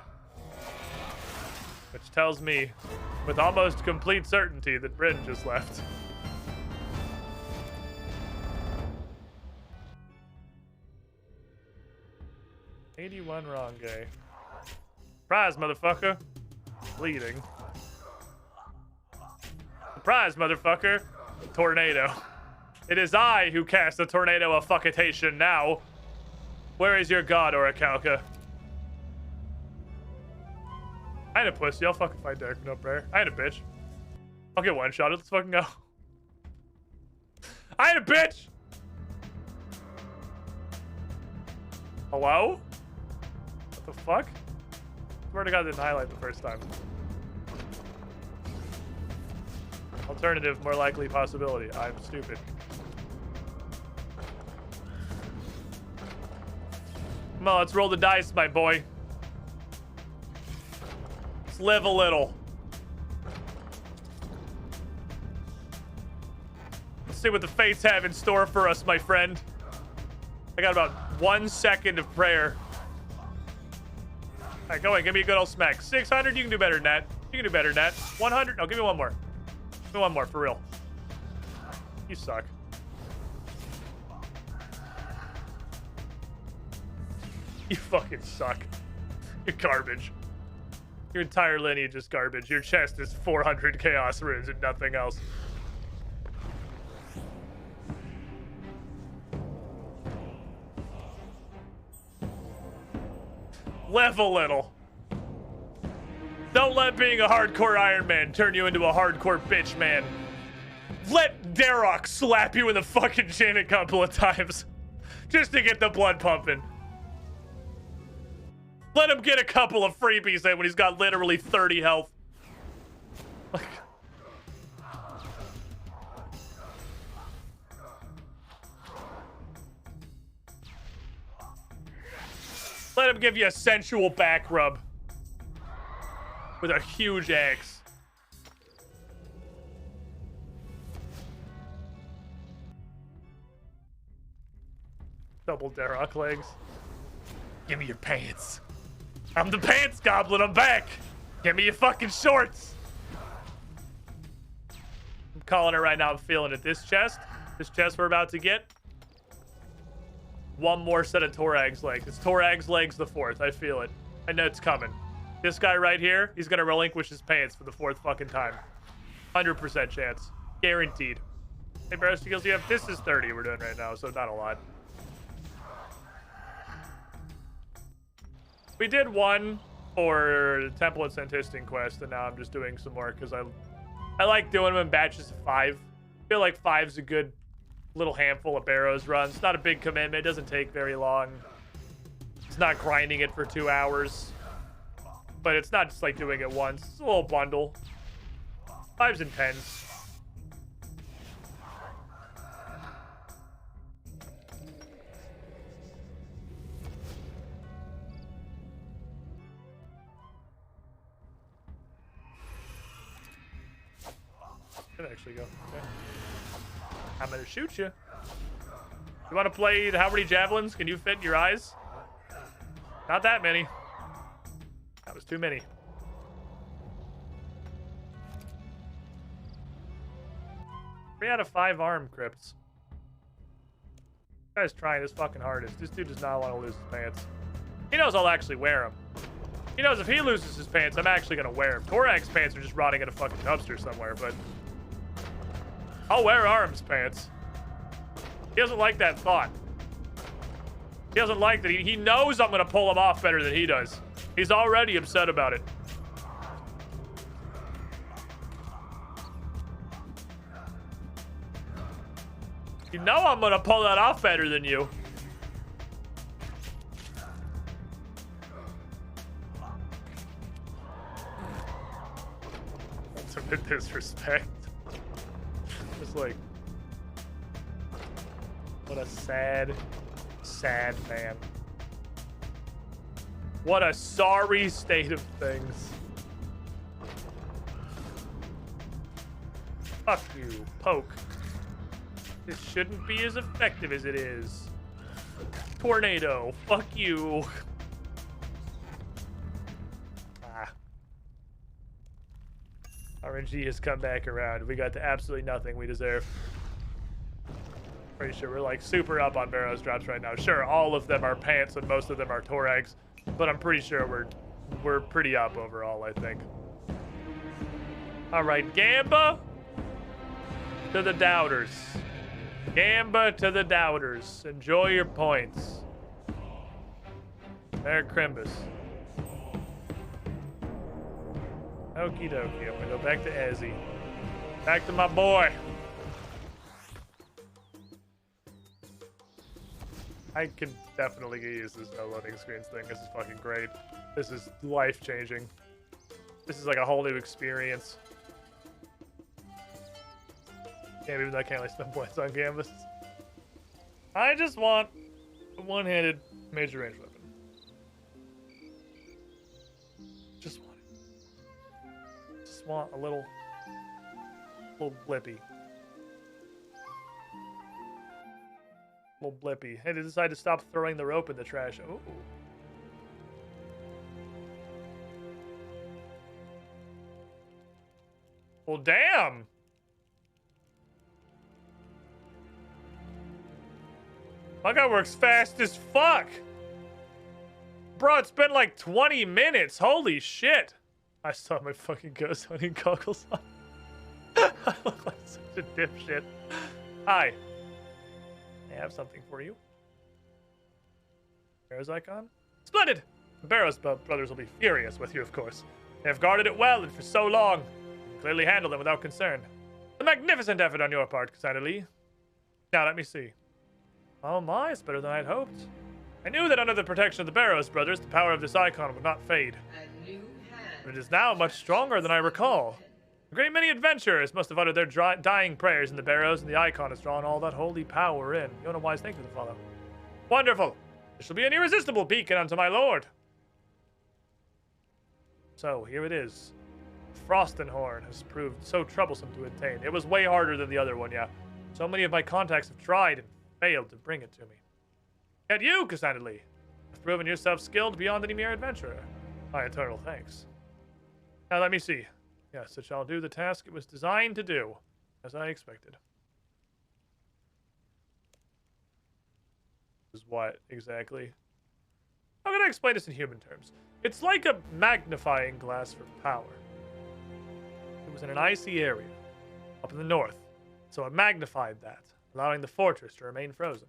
Which tells me, with almost complete certainty, that Bryn just left. '81 wrong gay. Surprise, motherfucker. Bleeding. Surprise, motherfucker. Tornado. It is I who cast the tornado of fuckitation now. Where is your god, Orichalca? I ain't a pussy. I'll fucking fight Derek with no prayer. I ain't a bitch. I'll get one-shotted. Let's fucking go. I ain't a bitch! Hello? What the fuck? I swear to God, I didn't highlight the first time. Alternative, more likely possibility. I'm stupid. Come on, let's roll the dice, my boy. Let's live a little. Let's see what the fates have in store for us, my friend. I got about 1 second of prayer. All right, go ahead. Give me a good old smack. 600, you can do better than that. You can do better than that. 100, no, give me one more. Give me one more, for real. You suck. You fucking suck. You're garbage. Your entire lineage is garbage. Your chest is 400 chaos runes and nothing else. Live a little. Don't let being a hardcore Iron Man turn you into a hardcore bitch man. Let Darok slap you in the fucking chin a couple of times. Just to get the blood pumping. Let him get a couple of freebies in when he's got literally 30 health. Let him give you a sensual back rub with a huge axe. Double Darrock legs. Give me your pants. I'm the pants goblin. I'm back. Give me your fucking shorts. I'm calling it right now. I'm feeling it. This chest we're about to get. One more set of Torag's legs. It's Torag's legs the fourth. I feel it. I know it's coming. This guy right here, he's gonna relinquish his pants for the fourth fucking time. 100% chance. Guaranteed. Hey, Barrow Skills, you have this is 30 we're doing right now, so not a lot. We did one for the Temple and Santisting quest, and now I'm just doing some more because I like doing them in batches of 5. I feel like 5's a good little handful of Barrows runs. It's not a big commitment. It doesn't take very long. It's not grinding it for 2 hours. But it's not just like doing it once. It's a little bundle. 5s and 10s. Could actually go. Okay. I'm gonna shoot you. You want to play how many javelins can you fit in your eyes? Not that many. That was too many. 3 out of 5 arm crypts. This guy's trying his fucking hardest. This dude does not want to lose his pants. He knows I'll actually wear them. He knows if he loses his pants, I'm actually gonna wear them. Torag's pants are just rotting in a fucking dumpster somewhere, but I'll wear Arm's pants. He doesn't like that thought. He doesn't like that. He knows I'm gonna pull him off better than he does. He's already upset about it. You know I'm gonna pull that off better than you. That's a bit disrespect. Just like, what a sad, sad man. What a sorry state of things. Fuck you, poke. This shouldn't be as effective as it is. Tornado, fuck you. Ah. RNG has come back around. We got to absolutely nothing we deserve. Pretty sure we're like super up on Barrow's drops right now. Sure, all of them are pants and most of them are Torags, but I'm pretty sure we're pretty up overall, I think. All right, Gamba to the doubters. Gamba to the doubters. Enjoy your points. There, Crimbus. Okie dokie. I'm gonna go back to Ezzy. Back to my boy. I can definitely get used to this no loading screens thing. This is fucking great. This is life changing. This is like a whole new experience. Can't even I can't really spend points on canvas. I just want a one-handed major range weapon. Just want it. Just want a little blippy. Little blippy. Hey, they decided to stop throwing the rope in the trash. Ooh. Well, damn. My guy works fast as fuck. Bro, it's been like 20 minutes. Holy shit. I saw my fucking ghost hunting goggles on. I look like such a dipshit. Hi. I have something for you. Barrow's icon? Splendid! The Barrow's brothers will be furious with you, of course. They have guarded it well and for so long. You clearly handled them without concern. A magnificent effort on your part, Cassandra Lee. Now let me see. Oh my, it's better than I'd hoped. I knew that under the protection of the Barrows brothers, the power of this icon would not fade. But it is now much stronger than I recall. A great many adventurers must have uttered their dying prayers in the Barrows, and the icon has drawn all that holy power in. You know, wise things to follow. Wonderful! This shall be an irresistible beacon unto my lord. So, here it is. Frostenhorn has proved so troublesome to attain. It was way harder than the other one, yeah. So many of my contacts have tried and failed to bring it to me. Yet you, Cassandra Lee, have proven yourself skilled beyond any mere adventurer. My eternal thanks. Now let me see. Yes, it shall do the task it was designed to do, as I expected. Is what, exactly? How can I explain this in human terms? It's like a magnifying glass for power. It was in an icy area, up in the north, so it magnified that, allowing the fortress to remain frozen.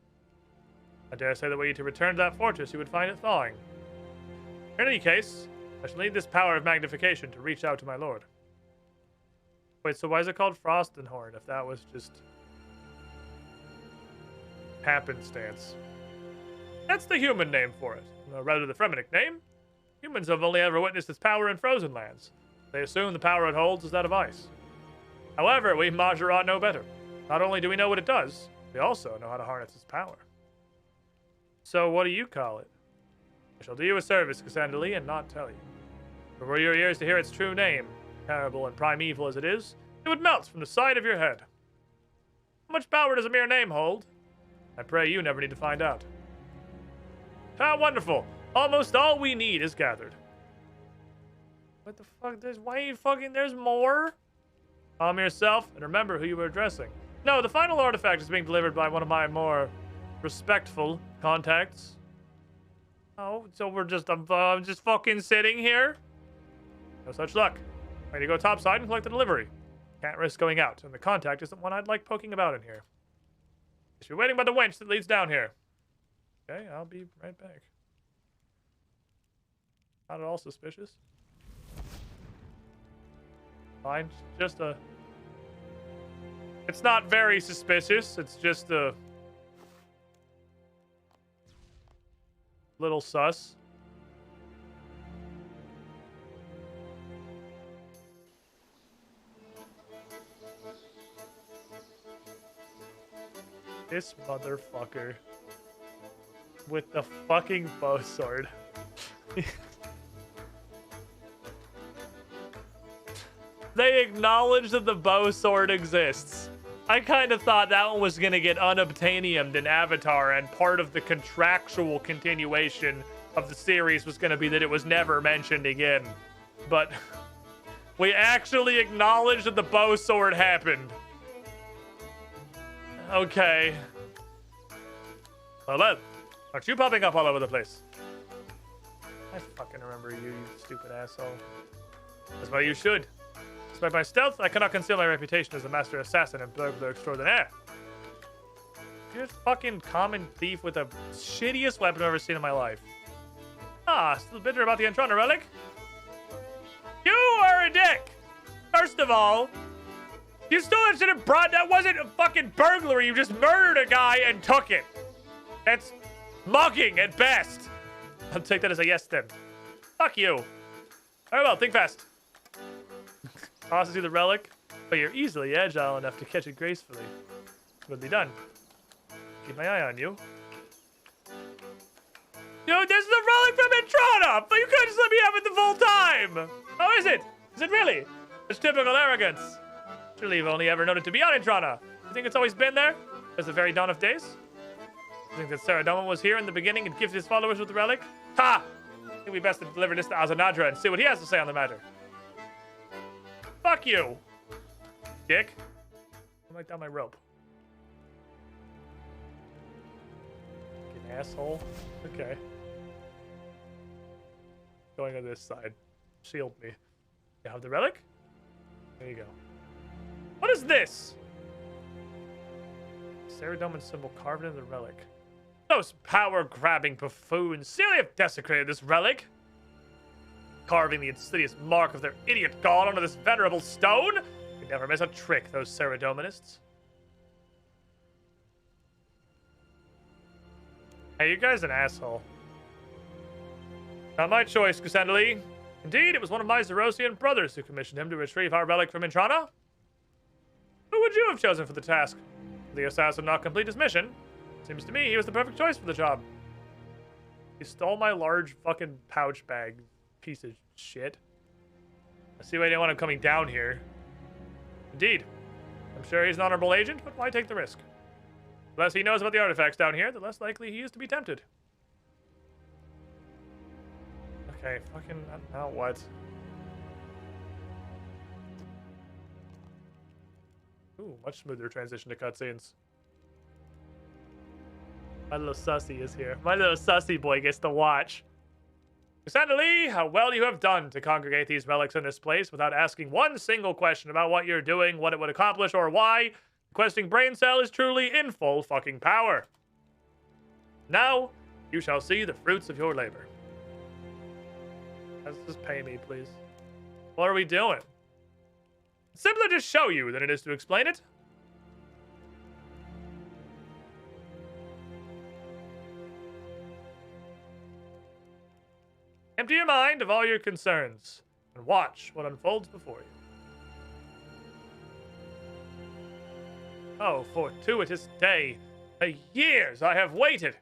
I dare say that were you to return to that fortress, you would find it thawing. In any case, I shall need this power of magnification to reach out to my lord. Wait, so why is it called Frostenhorn if that was just happenstance? That's the human name for it. Or rather, the Fremennik name. Humans have only ever witnessed its power in frozen lands. They assume the power it holds is that of ice. However, we Majorat know better. Not only do we know what it does, we also know how to harness its power. So what do you call it? I shall do you a service, Cassandra Lee, and not tell you. For were your ears to hear its true name, terrible and primeval as it is, it would melt from the side of your head. How much power does a mere name hold? I pray you never need to find out. How wonderful! Almost all we need is gathered. What the fuck? There's more? Calm yourself and remember who you were addressing. No, the final artifact is being delivered by one of my more respectful contacts. Oh, so I'm just fucking sitting here? No such luck. Ready to go topside and collect the delivery. Can't risk going out, and the contact isn't one I'd like poking about in here. Guess you're waiting by the winch that leads down here. Okay, I'll be right back. Not at all suspicious. Fine, just a... It's not very suspicious, it's just a... little sus. This motherfucker with the fucking bow sword. They acknowledge that the bow sword exists. I kind of thought that one was going to get unobtainiumed in Avatar, and part of the contractual continuation of the series was going to be that it was never mentioned again. But we actually acknowledge that the bow sword happened. Okay. Well, aren't you popping up all over the place? I fucking remember you, you stupid asshole. That's why you should. Despite my stealth, I cannot conceal my reputation as a master assassin and burglar extraordinaire. You're a fucking common thief with the shittiest weapon I've ever seen in my life. Ah, still bitter about the Entrana relic? You are a dick! First of all, you still should have brought... That wasn't a fucking burglary. You just murdered a guy and took it. That's mugging at best. I'll take that as a yes then. Fuck you. Very well, think fast. Tosses you the relic, but you're easily agile enough to catch it gracefully. Would be done. Keep my eye on you. Dude, this is a relic from Entrana! But you couldn't just let me have it the full time! How is it? Is it really? It's typical arrogance. Surely you've only ever known it to be on Entrana. You think it's always been there? As the very dawn of days? You think that Saradoma was here in the beginning and gifted his followers with the relic? Ha! I think we best deliver this to Azanadra and see what he has to say on the matter. Fuck you, dick. I'm like down my rope. Fucking asshole. Okay. Going on this side. Shield me. You have the relic? There you go. What is this? Saradoman symbol carved into the relic. Those power-grabbing buffoons seemingly have desecrated this relic, carving the insidious mark of their idiot god onto this venerable stone. They never miss a trick, those Saradomanists. Hey, you guys an asshole. Not my choice, Cassandra. Indeed, it was one of my Zerosian brothers who commissioned him to retrieve our relic from Intrana. Who would you have chosen for the task? Did the assassin not complete his mission? Seems to me he was the perfect choice for the job. He stole my large fucking pouch bag, piece of shit. I see why you didn't want him coming down here. Indeed. I'm sure he's an honorable agent, but why take the risk? The less he knows about the artifacts down here, the less likely he is to be tempted. Okay, fucking, now what? Ooh, much smoother transition to cutscenes. My little sussy is here. My little sussy boy gets to watch. Cassandra Lee, how well you have done to congregate these relics in this place without asking one single question about what you're doing, what it would accomplish, or why. The questing brain cell is truly in full fucking power. Now, you shall see the fruits of your labor. Let's just pay me, please. What are we doing? It's simpler to show you than it is to explain it. Empty your mind of all your concerns and watch what unfolds before you. Oh, fortuitous day. For years I have waited.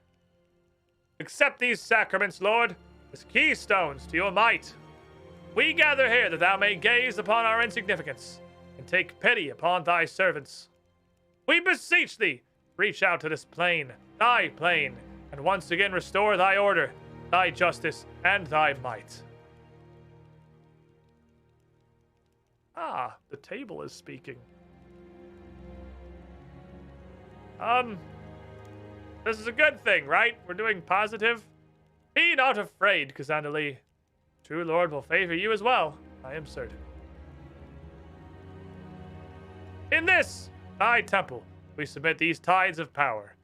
Accept these sacraments, Lord, as keystones to your might. We gather here that thou may gaze upon our insignificance and take pity upon thy servants. We beseech thee, reach out to this plane, thy plane, and once again restore thy order, thy justice, and thy might. Ah, the table is speaking. This is a good thing, right? We're doing positive. Be not afraid, Cassandra Lee. True Lord will favor you as well, I am certain. In this, thy temple, we submit these tides of power.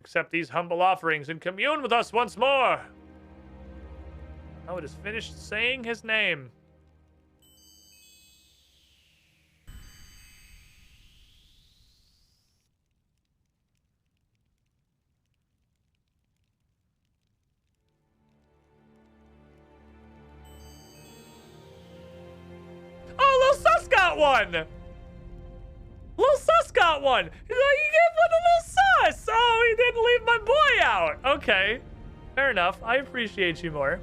Accept these humble offerings and commune with us once more. Oh, it has finished saying his name. Oh, Lil Sus got one! Lil Sus got one! He's like, you gave one to Lil Sus! Oh, he didn't leave my boy out! Okay. Fair enough. I appreciate you more.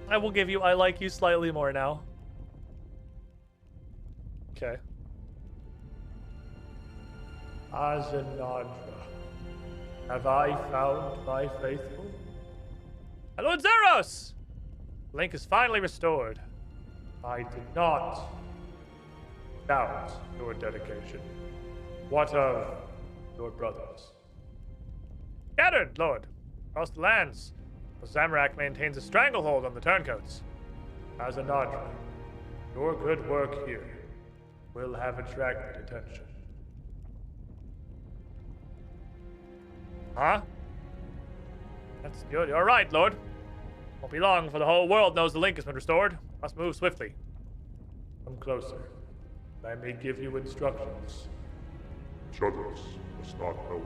I will give you I like you slightly more now. Okay. Azanadra, have I found my faithful? Hello, Zeros! Link is finally restored. I did not doubt your dedication. What of your brothers? Scattered, Lord, across the lands. Zamorak maintains a stranglehold on the turncoats. Azanadra, your good work here will have attracted attention. Huh? That's good. You're right, Lord. Won't be long for the whole world knows the link has been restored. Must move swiftly. Come closer. I may give you instructions. Which others must not know of.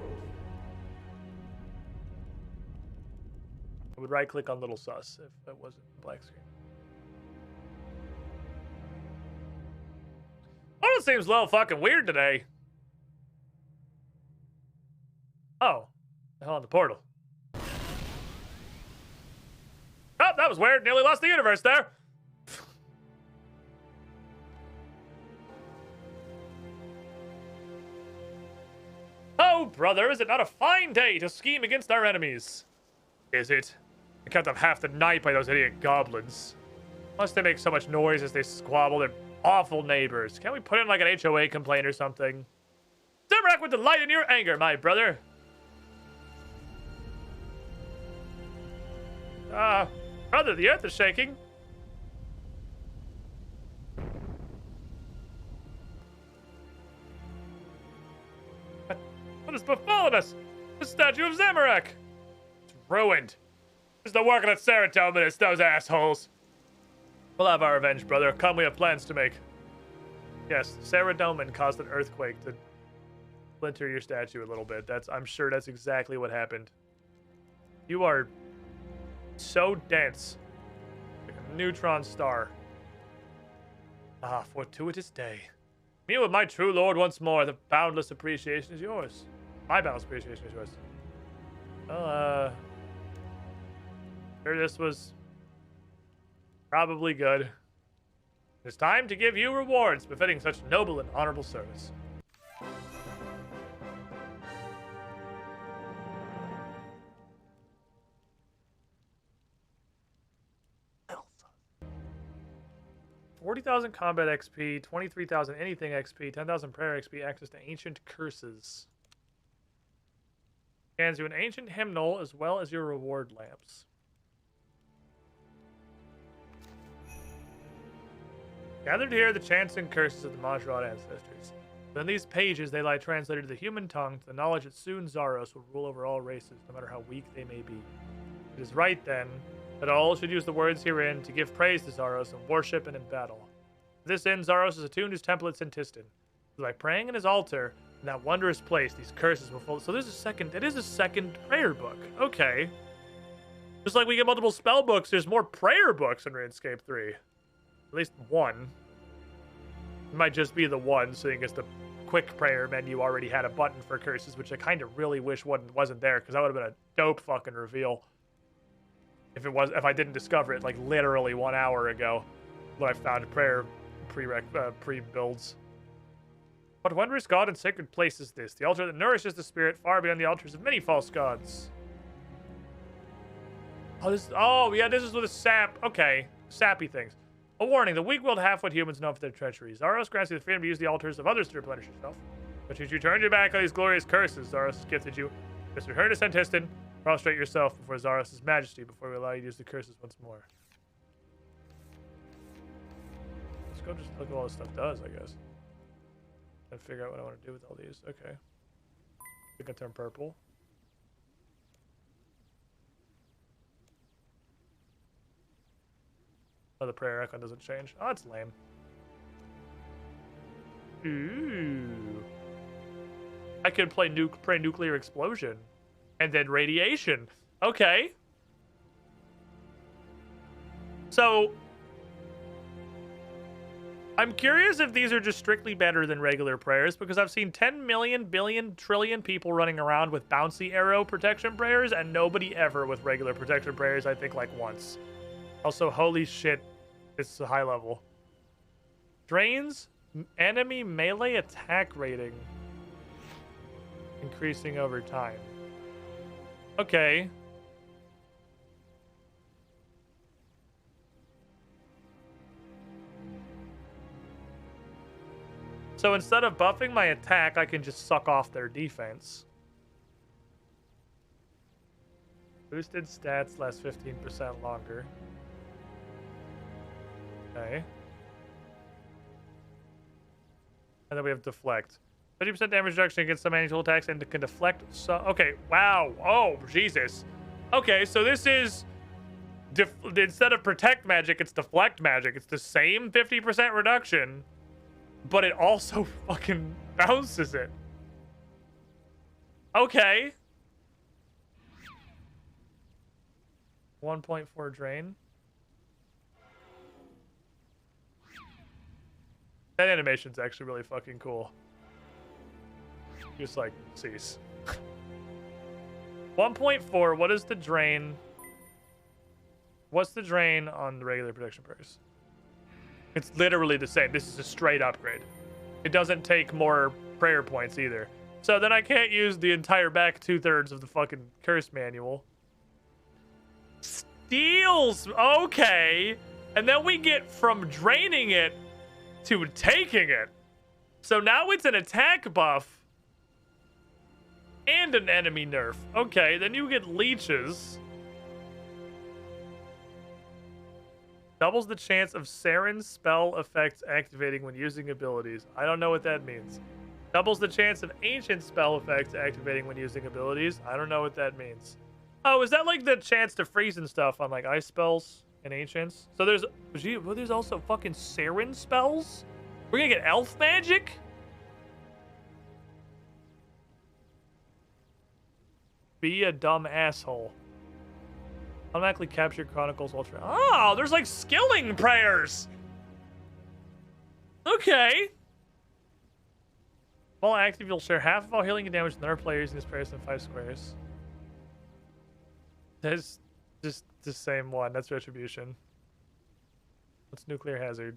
I would right-click on Little Sus if it wasn't a black screen. Oh, it seems a little fucking weird today. Oh. The hell on the portal. Oh, that was weird. Nearly lost the universe there. Oh, brother, is it not a fine day to scheme against our enemies? Is it? I kept up half the night by those idiot goblins. Must they make so much noise as they squabble? They're awful neighbors. Can't we put in like an HOA complaint or something? Zamorak would delight in your anger, my brother. Brother, the earth is shaking. What has befallen us? The statue of Zamorak. It's ruined. It's the work of the Serotonin, it's those assholes. We'll have our revenge, brother. Come, we have plans to make. Yes, Serotonin caused an earthquake to splinter your statue a little bit. I'm sure that's exactly what happened. You are so dense. Like a neutron star. Ah, fortuitous day. Meet with my true lord once more. The boundless appreciation is yours. My boundless appreciation is yours. Well, sure this was probably good. It's time to give you rewards befitting such noble and honorable service. $40,000 combat XP, 23,000 anything XP, 10,000 prayer XP, access to ancient curses. Hands you an ancient hymnal as well as your reward lamps. Gathered here, the chants and curses of the Majrad ancestors. Within these pages, they lie translated to the human tongue, to the knowledge that soon Zaros will rule over all races, no matter how weak they may be. It is right, then, that all should use the words herein to give praise to Zaros in worship and in battle. To this end, Zaros has attuned his temple at Sintistan. By praying in his altar, in that wondrous place, these curses will fall. So there's a second, it is a second prayer book. Okay. Just like we get multiple spell books, there's more prayer books in RuneScape 3. At least one. It might just be the one, seeing as the quick prayer menu already had a button for curses, which I kind of really wish wasn't there, because that would have been a dope fucking reveal. If I didn't discover it like literally 1 hour ago, when I found prayer pre-builds. What wondrous god and sacred place is this? The altar that nourishes the spirit far beyond the altars of many false gods. Oh yeah, this is with a sap. Okay, sappy things. A warning: the weak-willed half-wit humans know of their treachery. Zaros grants you the freedom to use the altars of others to replenish yourself. But should you turn your back on these glorious curses Zaros has gifted you, just return to Sintistan, prostrate yourself before Zaros' majesty before we allow you to use the curses once more. Let's go just look at what all this stuff does, I guess. And figure out what I want to do with all these. Okay. I think I turn purple. Oh, the prayer icon doesn't change. Oh, that's lame. Ooh. I could pray nuclear explosion. And then radiation. Okay. So, I'm curious if these are just strictly better than regular prayers, because I've seen 10 million, billion, trillion people running around with bouncy arrow protection prayers, and nobody ever with regular protection prayers, I think, like once. Also, holy shit, it's a high level. Drains enemy melee attack rating. Increasing over time. Okay. So instead of buffing my attack, I can just suck off their defense. Boosted stats last 15% longer. Okay. And then we have deflect. 50% damage reduction against some angel attacks and can deflect some... Okay, wow. Oh, Jesus. Okay, so this is... Instead of protect magic, it's deflect magic. It's the same 50% reduction, but it also fucking bounces it. Okay. 1.4 drain. That animation's actually really fucking cool. Just like, cease. 1.4, what is the drain? What's the drain on the regular protection prayers? It's literally the same. This is a straight upgrade. It doesn't take more prayer points either. So then I can't use the entire back 2/3 of the fucking curse manual. Steals! Okay! And then we get from draining it to taking it. So now it's an attack buff and an enemy nerf. Okay, then you get leeches. Doubles the chance of Saren's spell effects activating when using abilities. I don't know what that means. Doubles the chance of ancient spell effects activating when using abilities. I don't know what that means. Oh, is that like the chance to freeze and stuff on like ice spells and ancients? So there's also fucking Saren spells? We're gonna get elf magic? Be a dumb asshole. Automatically capture Chronicles Ultra. Oh, there's like skilling prayers. Okay. While active, you'll share half of all healing and damage with other players in this prayers in 5 squares. That's just the same one. That's retribution. What's nuclear hazard?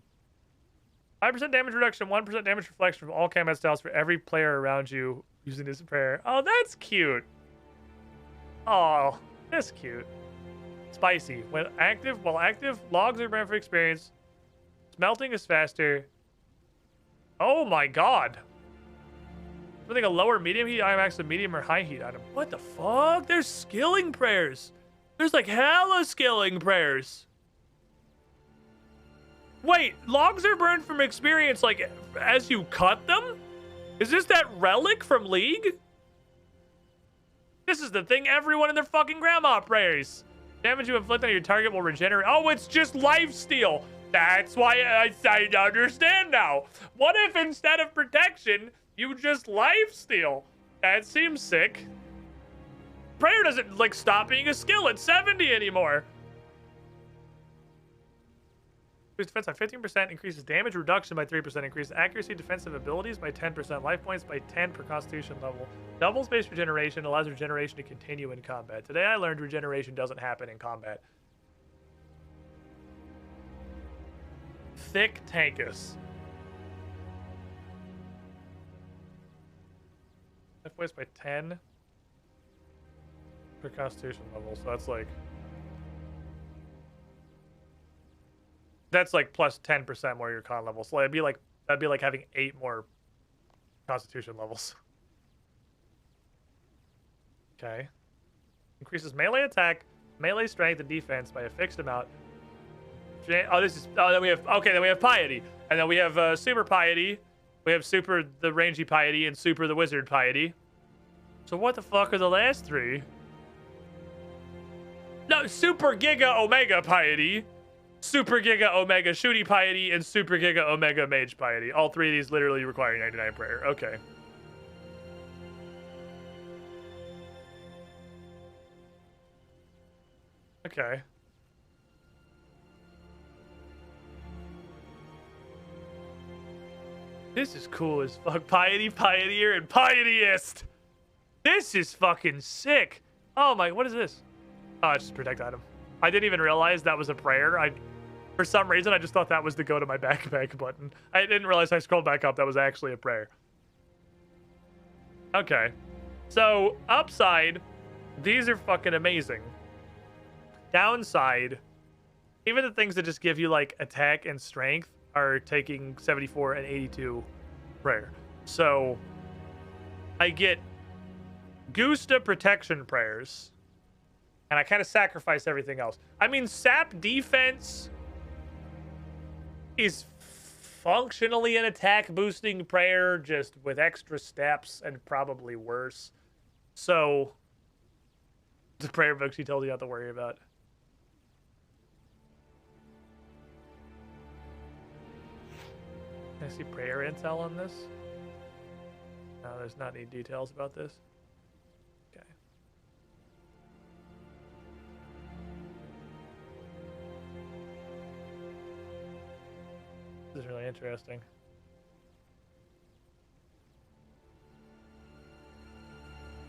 5% damage reduction, 1% damage reflection from all combat styles for every player around you using this prayer. Oh, that's cute. Oh, that's cute. Spicy. While active, logs are burned for experience. Smelting is faster. Oh my god. Something a lower medium heat item acts a medium or high heat item. What the fuck? There's skilling prayers. There's like hella skilling prayers. Wait, logs are burned from experience like as you cut them? Is this that relic from League? This is the thing everyone and their fucking grandma prays. Damage you inflict on your target will regenerate. Oh, it's just lifesteal. That's why I understand now. What if instead of protection, you just lifesteal? That seems sick. Prayer doesn't like stop being a skill at 70 anymore. Increases defense by 15%, increases damage reduction by 3%, increases accuracy defensive abilities by 10%, life points by 10 per constitution level. Doubles base regeneration, allows regeneration to continue in combat. Today I learned regeneration doesn't happen in combat. Thick Tankus. Life points by 10 per constitution level, so that's like plus 10% more your con level. So that'd be like having 8 more constitution levels. Okay. Increases melee attack, melee strength, and defense by a fixed amount. Oh, then we have piety. And then we have super piety. We have super the rangy piety and super the wizard piety. So what the fuck are the last 3? No, super giga omega piety. Super Giga Omega Shooty Piety, and Super Giga Omega Mage Piety. All 3 of these literally require 99 prayer. Okay. Okay. This is cool as fuck. Piety, Pietier, and Pietiest. This is fucking sick. Oh my, what is this? Oh, it's just protect item. I didn't even realize that was a prayer. For some reason, I just thought that was the go to my backpack button. I didn't realize I scrolled back up. That was actually a prayer. Okay. So, upside, these are fucking amazing. Downside, even the things that just give you, like, attack and strength are taking 74 and 82 prayer. So, I get Gusta protection prayers, and I kind of sacrifice everything else. I mean, sap defense is functionally an attack boosting prayer, just with extra steps and probably worse. So, the prayer book she told you not to worry about. Can I see prayer intel on this? No, there's not any details about this. Okay. This is really interesting.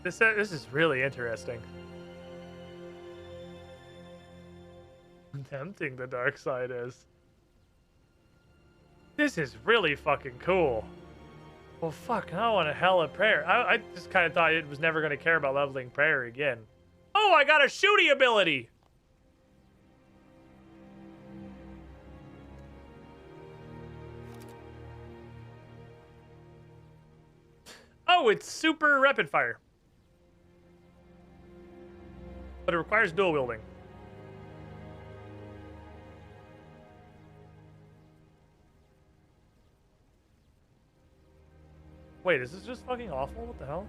This is really interesting. Tempting the dark side is. This is really fucking cool. Well, fuck, I want a hell of prayer. I just kind of thought it was never going to care about leveling prayer again. Oh, I got a shooty ability! Oh, it's super rapid fire. But it requires dual wielding. Wait, is this just fucking awful? What the hell?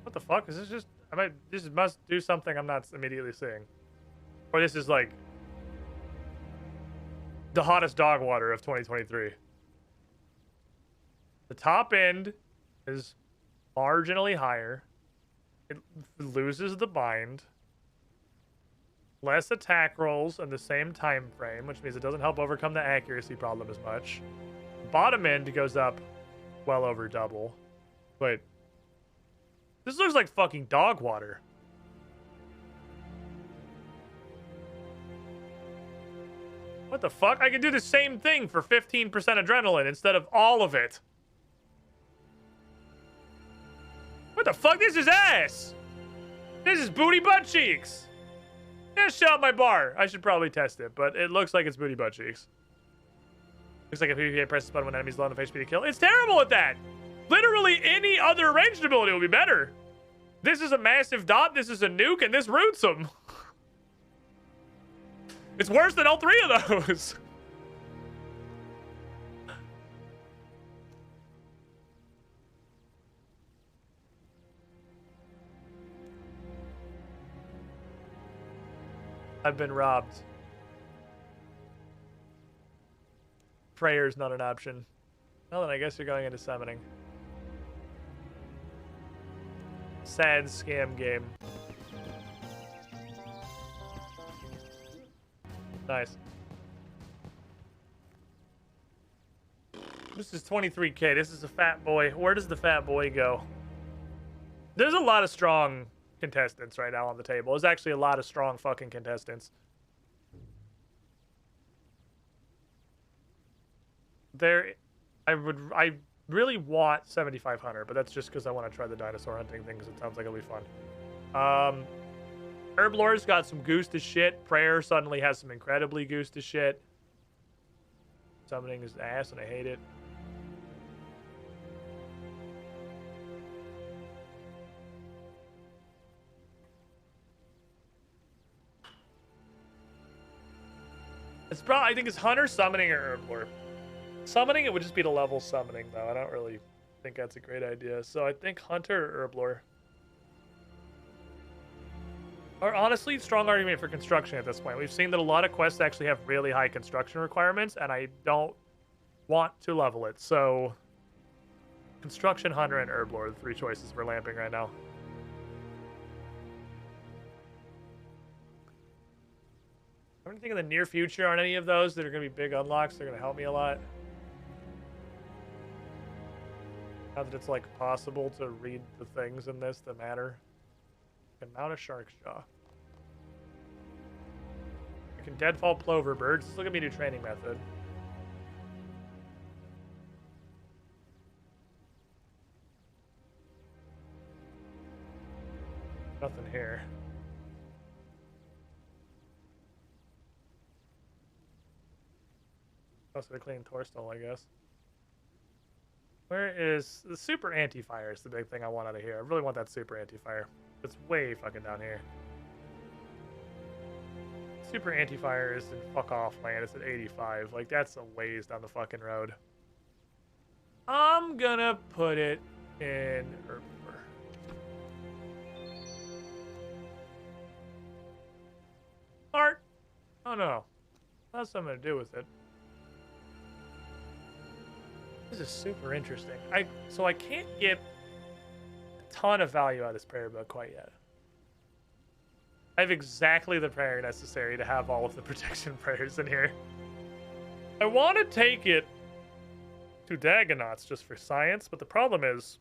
What the fuck? Is this just... this must do something I'm not immediately seeing. Or this is like... the hottest dog water of 2023. The top end is marginally higher. It loses the bind. Less attack rolls in the same time frame, which means it doesn't help overcome the accuracy problem as much. Bottom end goes up well over double. Wait. This looks like fucking dog water. What the fuck? I can do the same thing for 15% adrenaline instead of all of it. What the fuck? This is ass. This is booty butt cheeks. Just shut up my bar. I should probably test it, but it looks like it's booty butt cheeks. Looks like a PvP presses button when enemies low enough HP to kill. It's terrible at that. Literally any other ranged ability will be better. This is a massive dot, this is a nuke, and this roots them. It's worse than all three of those. I've been robbed. Prayer's not an option. Well, then I guess you're going into summoning. Sad scam game. Nice. This is 23k. This is a fat boy. Where does the fat boy go? There's a lot of strong contestants right now on the table. There's actually a lot of strong fucking contestants. I really want 7500, but that's just because I want to try the dinosaur hunting thing because it sounds like it'll be fun. Herblord's got some goose as shit. Prayer suddenly has some incredibly goose as shit. Summoning is ass and I hate it. It's probably, I think it's Hunter, Summoning, or Herblord. Summoning, it would just be the level summoning, though. I don't really think that's a great idea. So I think Hunter or Herblord. Or honestly, strong argument for construction at this point. We've seen that a lot of quests actually have really high construction requirements, and I don't want to level it. So construction, Hunter, and Herblord are the three choices we're lamping right now. Anything in the near future on any of those that are going to be big unlocks? They're going to help me a lot. Now that it's like possible to read the things in this that matter. I can mount a shark's jaw. I can deadfall plover birds. Look at me do training method. Nothing here. Also, the clean torstol, I guess. Where is the super anti-fire? Is the big thing I want out of here. I really want that super anti-fire. It's way fucking down here. Super anti-fire is in fuck off land. It's at 85. Like, that's a ways down the fucking road. I'm gonna put it in Herblord. Art. Oh no. That's something to do with it. This is super interesting. So I can't get a ton of value out of this prayer book quite yet. I have exactly the prayer necessary to have all of the protection prayers in here. I want to take it to Dagonauts just for science, but the problem is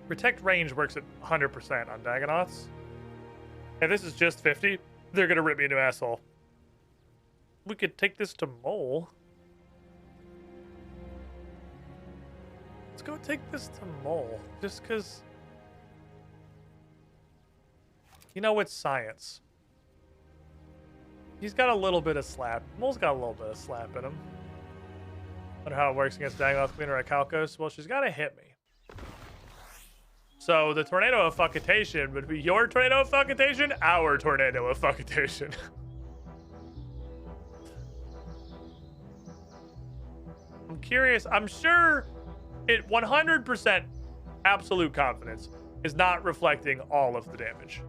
protect range works at 100% on Dagonauts. If this is just 50, they're gonna rip me a new asshole. We could take this to Mole. Let's go take this to Mole, just because, you know, it's science. He's got a little bit of slap. Mole's got a little bit of slap in him. Wonder how it works against Dagonoth Queen or a Calcos. Well, she's got to hit me. So the Tornado of Fuckitation would be your Tornado of Fuckitation, our Tornado of Fuckitation. I'm curious. I'm sure it 100% absolute confidence is not reflecting all of the damage.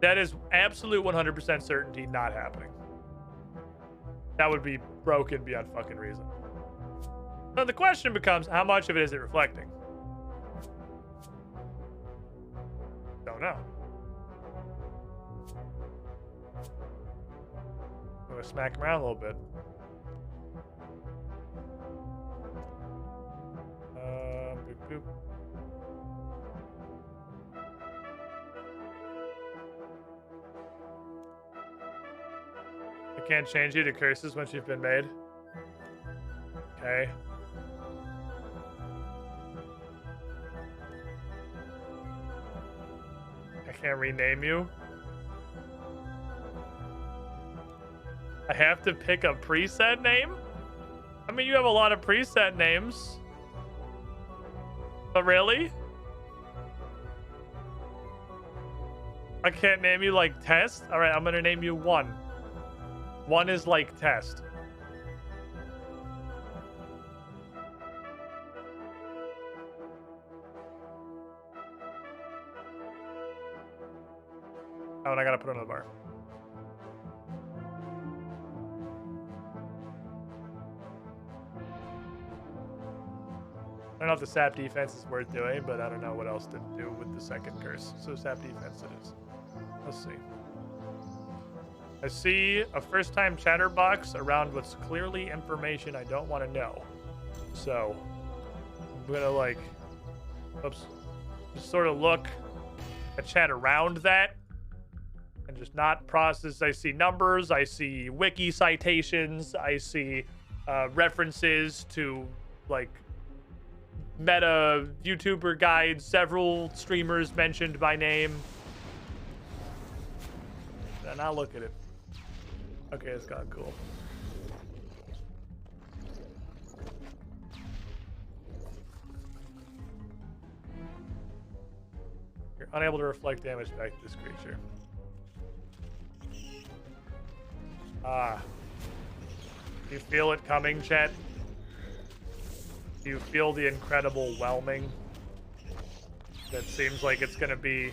That is absolute 100% certainty not happening. That would be broken beyond fucking reason. So the question becomes, how much of it is it reflecting? Don't know. I'm gonna smack him around a little bit. Boop, boop. I can't change you to curses once you've been made. Okay. I can't rename you. I have to pick a preset name? I mean, you have a lot of preset names. But really? I can't name you like Test? Alright, I'm gonna name you One. One is like Test. Oh, and I gotta put it on the bar. I don't know if the sap defense is worth doing, but I don't know what else to do with the second curse. So sap defense it is. Let's see. I see a first-time chatterbox around what's clearly information I don't want to know. So I'm gonna like, oops, just sort of look at chat around that and just not process. I see numbers, I see wiki citations, I see references to like meta YouTuber guides, several streamers mentioned by name. And I'll look at it. Okay, it's gone cool. You're unable to reflect damage back to this creature. Ah. Do you feel it coming, chat? Do you feel the incredible whelming? That seems like it's gonna be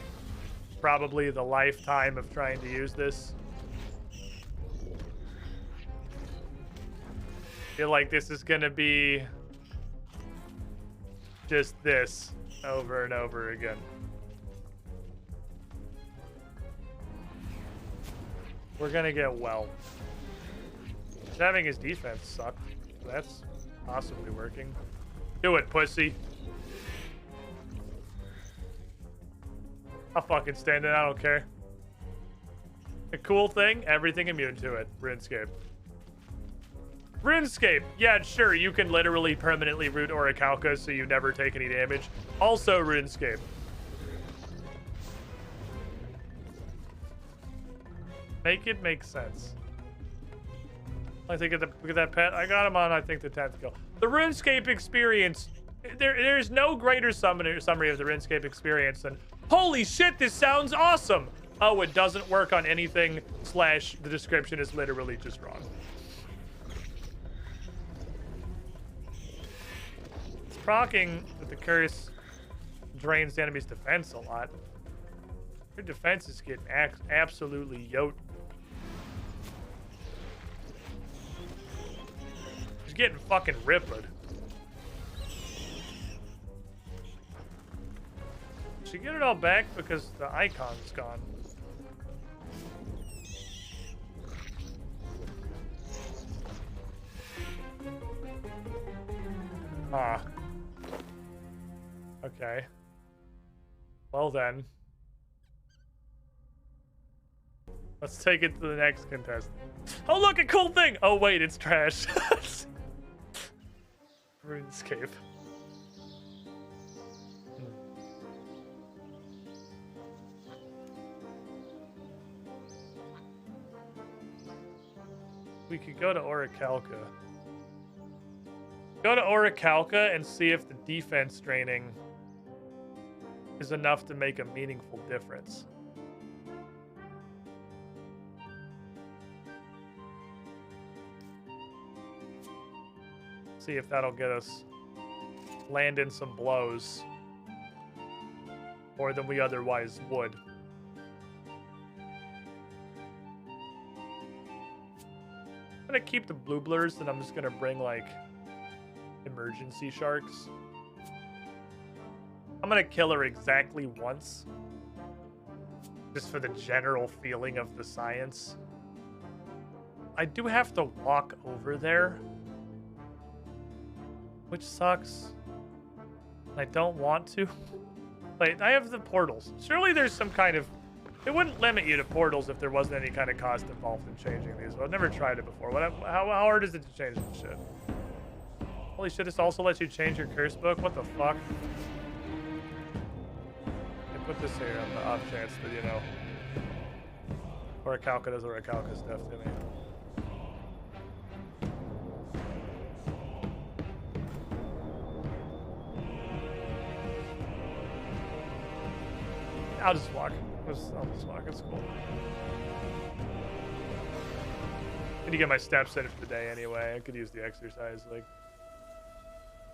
probably the lifetime of trying to use this. Feel like this is gonna be just this over and over again. We're gonna get whelmed. Just having his defense suck. That's possibly working. Do it, pussy. I'll fucking stand it. I don't care. A cool thing, everything immune to it. Runescape. Runescape. Yeah, sure, you can literally permanently root Orichalca so you never take any damage. Also Runescape. Make it make sense. I think look at that pet. I got him on, I think, the 10th kill. The RuneScape experience. There's no greater summary of the RuneScape experience than, holy shit, this sounds awesome. Oh, it doesn't work on anything / the description is literally just wrong. It's proccing that the curse drains the enemy's defense a lot. Your defense is getting absolutely yoked. She's getting fucking ripped. She get it all back because the icon's gone. Ah. Okay. Well then. Let's take it to the next contestant. Oh look, a cool thing! Oh wait, it's trash. RuneScape. We could go to Orichalca. Go to Orichalca and see if the defense draining is enough to make a meaningful difference. See if that'll get us landing some blows more than we otherwise would. I'm gonna keep the blue blurs, and I'm just gonna bring like emergency sharks. I'm gonna kill her exactly once. Just for the general feeling of the science. I do have to walk over there. Which sucks. I don't want to. Wait, I have the portals. Surely there's some kind of... It wouldn't limit you to portals if there wasn't any kind of cost involved in changing these. I've never tried it before. How hard is it to change this shit? Holy shit, this also lets you change your curse book? What the fuck? I put this here on the off chance that, you know... Orichalca does Orichalca stuff to me. I'll just walk. I'll just walk. It's cool. Need to get my steps in for the day anyway. I could use the exercise. Like,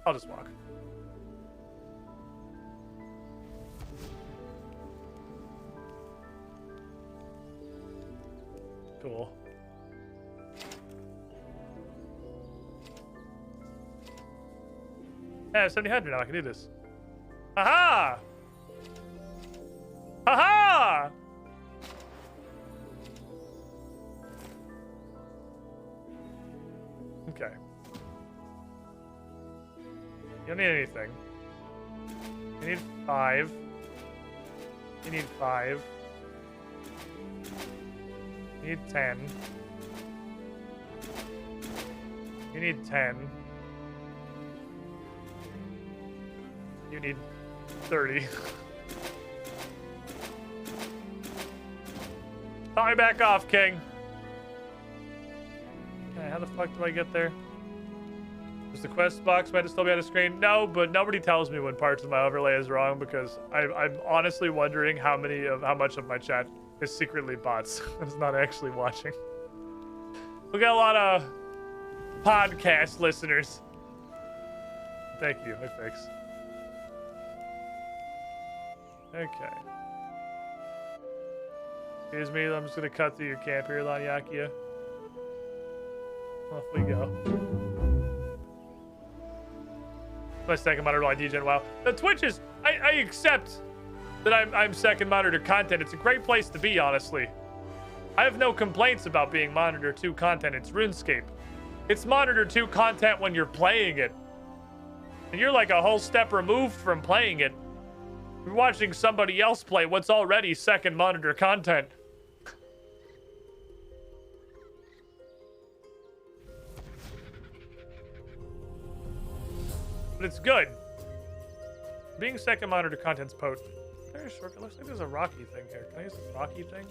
I'll just walk. Cool. Yeah, 700 now. I can do this. Aha! Aha! Okay. You don't need anything. You need 5. You need 5. You need 10. You need 10. You need 30. Sorry, back off, King. Okay, how the fuck do I get there? Is the quest box meant to still be on the screen? No, but nobody tells me when parts of my overlay is wrong because I'm honestly wondering how much of my chat is secretly bots. It's not actually watching. We got a lot of podcast listeners. Thank you, I fix. Okay. Excuse me, I'm just gonna cut through your camp here, Laniakia. Off we go. My second monitor while I DJ. Wow. The Twitch is, I accept that I'm second monitor content. It's a great place to be, honestly. I have no complaints about being monitor 2 content. It's RuneScape. It's monitor 2 content when you're playing it. And you're like a whole step removed from playing it. You're watching somebody else play what's already second monitor content. But it's good. Being second monitor content's potent. There's a shortcut. Looks like there's a rocky thing here. Can I use this rocky thing?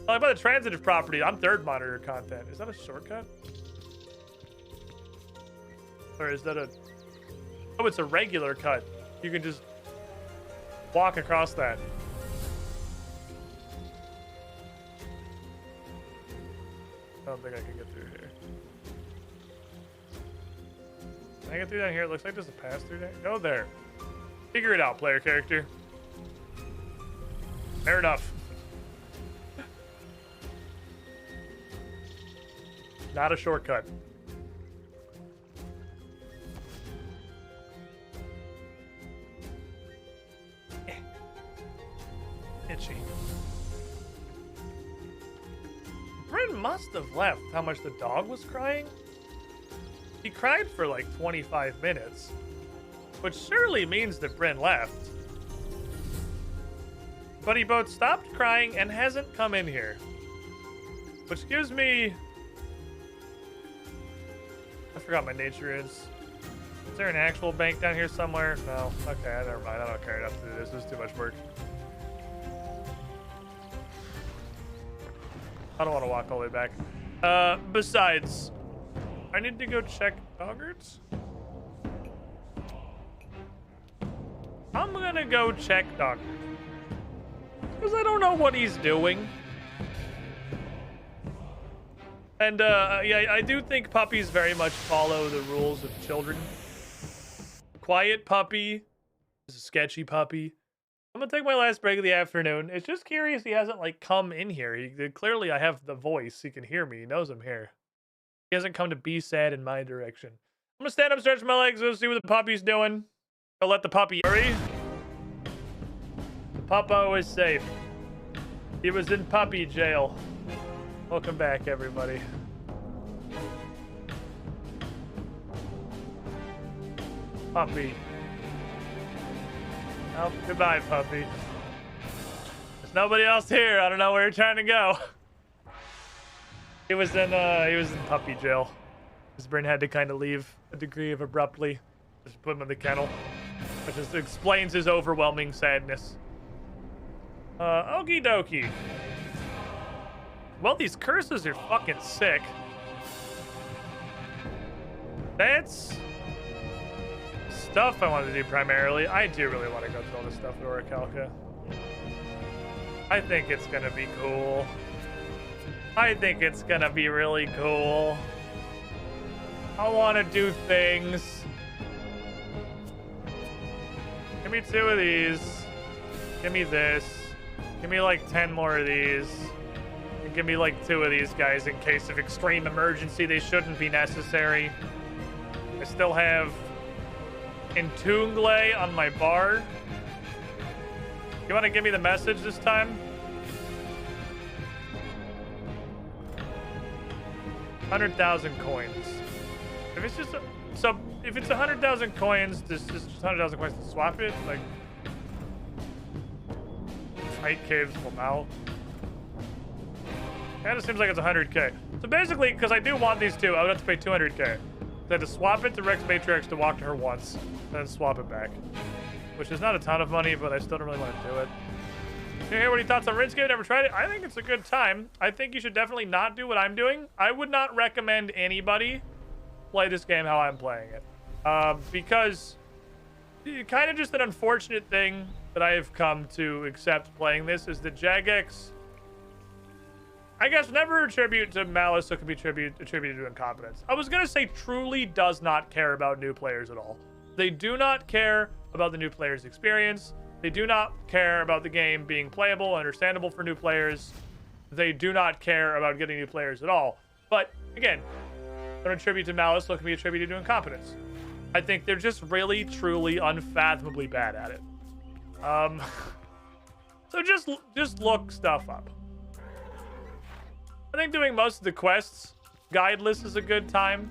Oh, about the transitive property. I'm third monitor content. Is that a shortcut? Or is that a... Oh, it's a regular cut. You can just walk across that. I don't think I can get through here. Can I get through down here? It looks like there's a pass through there. Go there. Figure it out, player character. Fair enough. Not a shortcut. Itchy. Bryn must have left. How much the dog was crying? He cried for like 25 minutes, which surely means that Bryn left. But he both stopped crying and hasn't come in here, which gives me... I forgot my nature runes. Is there an actual bank down here somewhere? No. Okay, never mind. I don't care enough to do this. This is too much work. I don't want to walk all the way back. Besides, I need to go check Doggarts. I'm gonna go check Doggart. Because I don't know what he's doing. And, yeah, I do think puppies very much follow the rules of children. Quiet puppy is a sketchy puppy. I'm gonna take my last break of the afternoon. It's just curious he hasn't, like, come in here. Clearly, I have the voice. He can hear me. He knows I'm here. He hasn't come to be sad in my direction. I'm gonna stand up, stretch my legs, go see what the puppy's doing. I'll let the puppy hurry. The puppo is safe. He was in puppy jail. Welcome back, everybody. Puppy. Oh, goodbye, puppy. There's nobody else here. I don't know where you're trying to go. He was in puppy jail. His brain had to kind of leave a degree of abruptly. Just put him in the kennel, which just explains his overwhelming sadness. Okie dokie. Well, these curses are fucking sick. That's stuff I wanted to do primarily. I do really want to go through all this stuff with Orichalca. I think it's gonna be cool. I think it's gonna be really cool. I want to do things. Give me 2 of these. Give me this. Give me like 10 more of these. And give me like 2 of these guys in case of extreme emergency. They shouldn't be necessary. I still have Entungle on my bar. You want to give me the message this time? 100,000 coins. If it's just if it's 100,000 coins, this is just 100,000 coins to swap it. Like, fight caves will now. Kind of seems like it's 100k. So basically, because I do want these 2, I would have to pay 200k. I had to swap it to Rex Matriarch to walk to her once, then swap it back. Which is not a ton of money, but I still don't really want to do it. You hear what he thoughts on Runescape? Never tried it? I think it's a good time. I think you should definitely not do what I'm doing. I would not recommend anybody play this game how I'm playing it. Because kind of just an unfortunate thing that I have come to accept playing this is that Jagex, I guess, never attribute to malice, so it can be attributed to incompetence. I was going to say truly does not care about new players at all. They do not care about the new player's experience. They do not care about the game being playable, understandable for new players. They do not care about getting new players at all. But again, don't attribute to malice, so it can be attributed to incompetence. I think they're just really, truly, unfathomably bad at it. So just look stuff up. I think doing most of the quests guideless is a good time.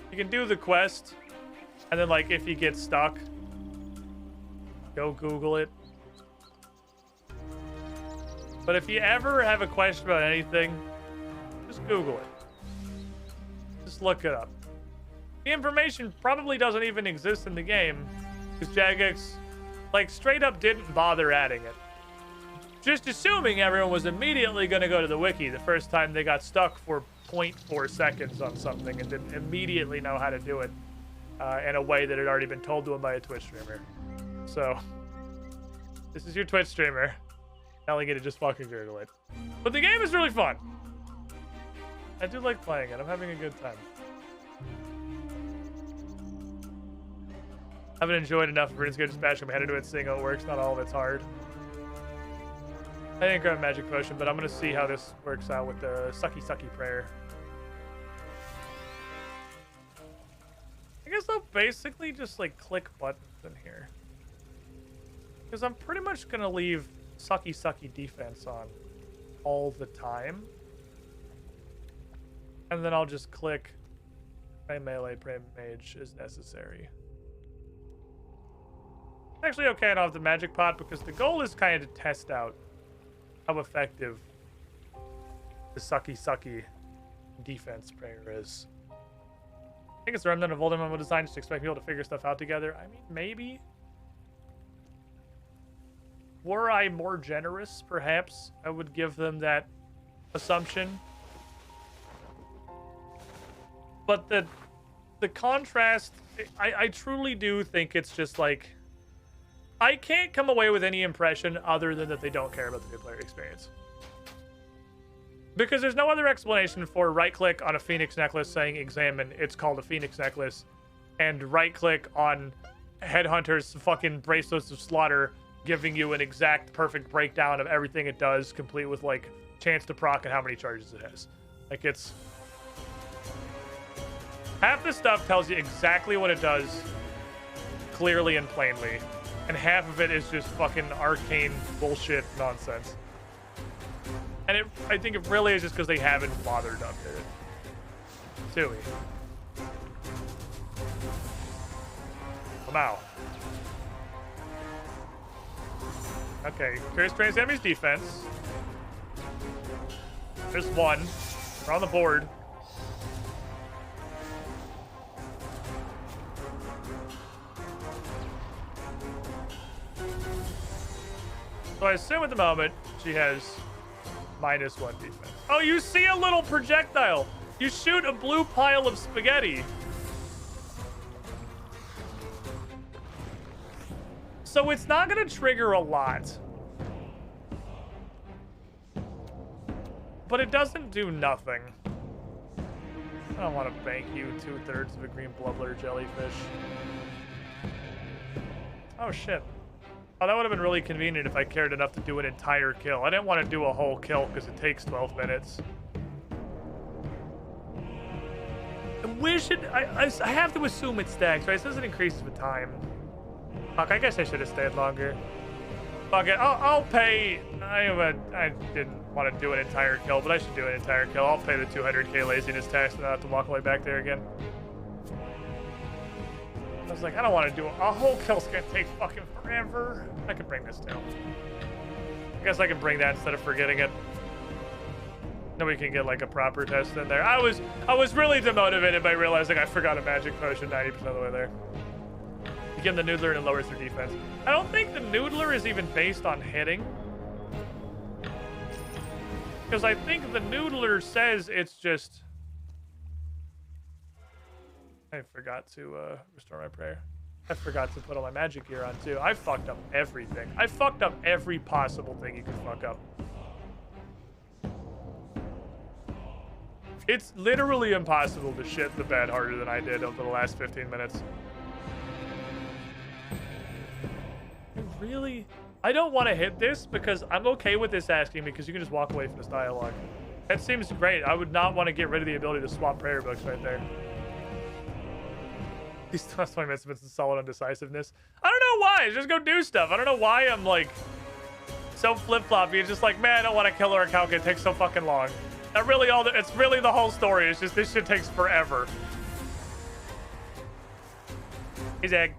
You can do the quest, and then like if you get stuck, go Google it. But if you ever have a question about anything, just Google it. Just look it up. The information probably doesn't even exist in the game, because Jagex, like, straight up didn't bother adding it. Just assuming everyone was immediately going to go to the wiki the first time they got stuck for 0.4 seconds on something and didn't immediately know how to do it in a way that had already been told to them by a Twitch streamer. So, this is your Twitch streamer telling you to just fucking Google it. But the game is really fun. I do like playing it. I'm having a good time. I haven't enjoyed enough of Runescape Dispatch. I'm headed to it, seeing how it works. Not all of it's hard. I didn't grab a magic potion, but I'm going to see how this works out with the sucky sucky prayer. I guess I'll basically just like click buttons in here. Because I'm pretty much going to leave sucky sucky defense on all the time. And then I'll just click pray melee, pray mage as necessary. Actually, okay, I don't have the magic pot because the goal is kind of to test out how effective the sucky sucky defense prayer is. I think it's a remnant of older MMO design just to expect people to figure stuff out together. I mean, maybe. Were I more generous, perhaps I would give them that assumption. But the contrast, I truly do think it's just like, I can't come away with any impression other than that they don't care about the new player experience. Because there's no other explanation for right-click on a Phoenix necklace saying examine, it's called a Phoenix necklace, and right-click on Headhunter's fucking Bracelets of Slaughter giving you an exact perfect breakdown of everything it does, complete with, like, chance to proc and how many charges it has. Like, it's... Half the stuff tells you exactly what it does, clearly and plainly, and half of it is just fucking arcane bullshit nonsense. And I think it really is just because they haven't bothered to update it. Tui. Wow. Okay, curious trains enemy's defense. There's one. We're on the board. So I assume at the moment she has -1 defense. Oh, you see a little projectile. You shoot a blue pile of spaghetti. So it's not going to trigger a lot. But it doesn't do nothing. I don't want to bank you 2/3 of a green blubber jellyfish. Oh, shit. Oh, that would have been really convenient if I cared enough to do an entire kill. I didn't want to do a whole kill because it takes 12 minutes. I wish it... I have to assume it stacks, right? It says it increases with time. Fuck, I guess I should have stayed longer. Fuck it, I'll pay... I didn't want to do an entire kill, but I should do an entire kill. I'll pay the 200k laziness tax and not have to walk all the way back there again. I was like, I don't want to do a whole kill's gonna take fucking forever. I could bring this down. I guess I can bring that instead of forgetting it. Nobody can get like a proper test in there. I was really demotivated by realizing I forgot a magic potion 90% of the way there. You give them the noodler and it lowers their defense. I don't think the noodler is even based on hitting. Because I think the noodler says it's just... I forgot to restore my prayer. I forgot to put all my magic gear on too. I fucked up everything. I fucked up every possible thing you could fuck up. It's literally impossible to shit the bed harder than I did over the last 15 minutes. Really? I don't want to hit this because I'm okay with this asking because you can just walk away from this dialogue. That seems great. I would not want to get rid of the ability to swap prayer books right there. These last 20 minutes have been some solid undecisiveness. I don't know why. Just go do stuff. I don't know why I'm like so flip-floppy. It's just like, man, I don't want to kill her account. It takes so fucking long. That really all. It's really the whole story. It's just this shit takes forever. He's egg.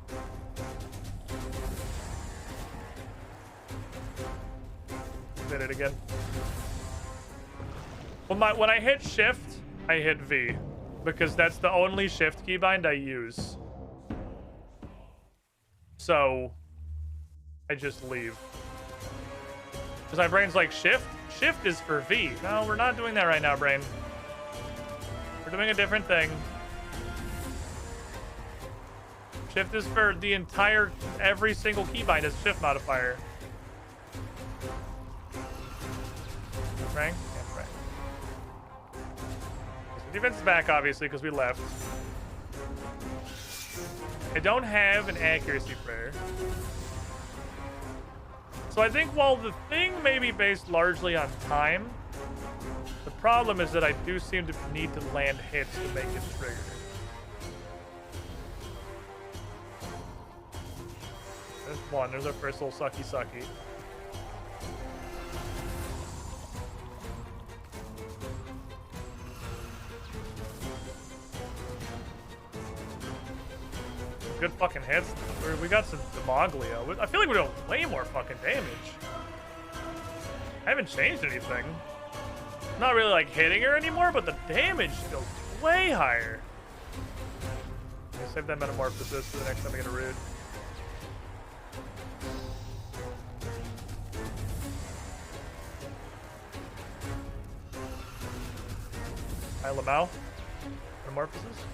Did it again. When I hit shift, I hit V because that's the only shift keybind I use. So I just leave. Because my brain's like, shift? Shift is for V. No, we're not doing that right now, brain. We're doing a different thing. Shift is for the entire, every single keybind is shift modifier. Frank? Yeah, Frank. So defense is back, obviously, because we left. I don't have an accuracy prayer. So I think while the thing may be based largely on time, the problem is that I do seem to need to land hits to make it trigger. There's one. There's our first little sucky. Good fucking hits. We got some Demoglia. I feel like we're doing way more fucking damage. I haven't changed anything. I'm not really like hitting her anymore, but the damage feels way higher. I'll save that metamorphosis for the next time I get a root. Hi, Lamau. Metamorphosis.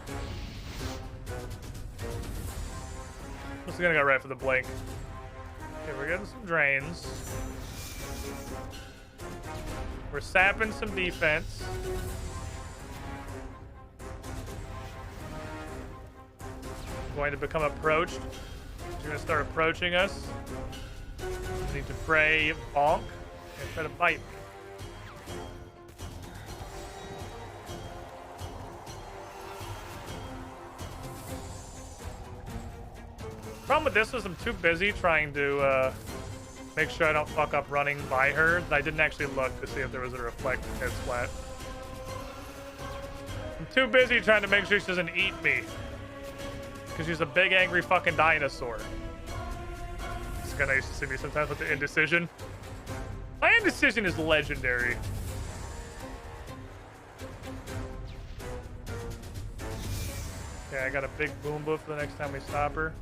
I'm just gonna go right for the blink. Okay, we're getting some drains. We're sapping some defense. Going to become approached. You're gonna start approaching us. We need to pray bonk and try to bite me. Problem with this is I'm too busy trying to make sure I don't fuck up running by her that I didn't actually look to see if there was a reflect head splat. I'm too busy trying to make sure she doesn't eat me. Because she's a big angry fucking dinosaur. This guy used to see me sometimes with the indecision. My indecision is legendary. Okay, I got a big boom boof for the next time we stop her.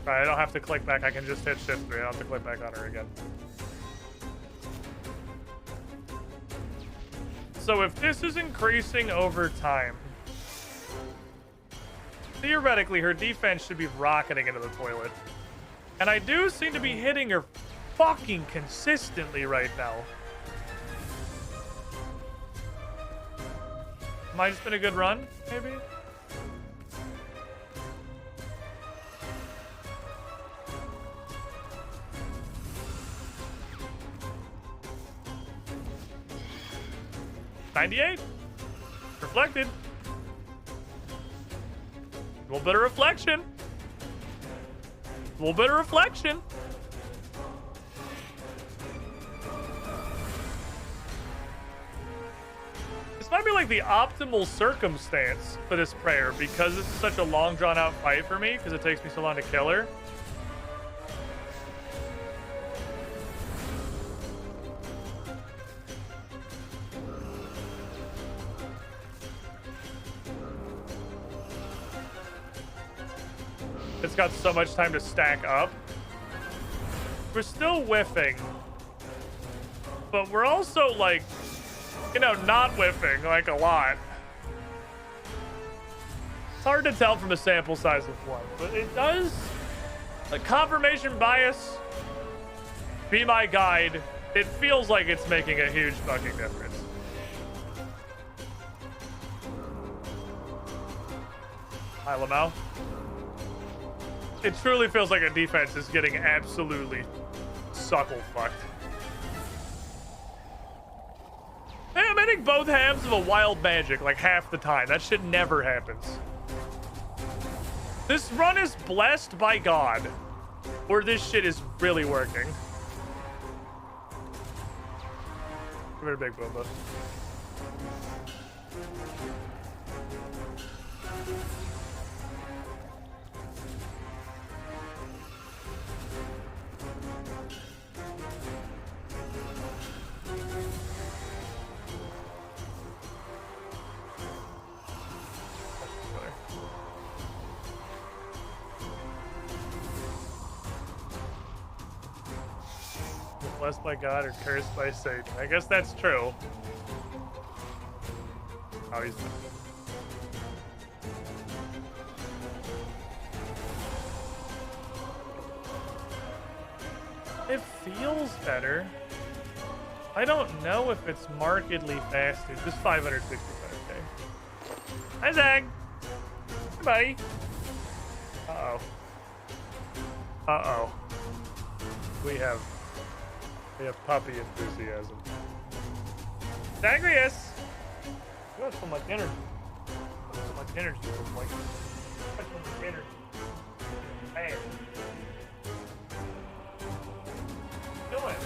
Alright, I don't have to click back. I can just hit shift 3. I don't have to click back on her again. So if this is increasing over time, theoretically her defense should be rocketing into the toilet. And I do seem to be hitting her fucking consistently right now. Might have just been a good run, maybe? $98? Reflected. A little bit of reflection. A little bit of reflection. This might be like the optimal circumstance for this prayer because this is such a long drawn out fight for me because it takes me so long to kill her. It's got so much time to stack up. We're still whiffing. But we're also like, you know, not whiffing like a lot. It's hard to tell from a sample size of one, but it does. The confirmation bias, be my guide. It feels like it's making a huge fucking difference. Hi, Lamau. It truly feels like a defense is getting absolutely suckle fucked. Hey, I'm hitting both halves of a wild magic like half the time. That shit never happens. This run is blessed by God, or this shit is really working. Give it a big boomba. Blessed by God or cursed by Satan. I guess that's true. Oh, he's... It feels better. I don't know if it's markedly faster. Just 565k. Hi, Zag. Hey, buddy. Uh-oh. Uh-oh. We have puppy enthusiasm. Zagreus! You have so much energy. So much energy. Like, so much energy. Man. What are you doing?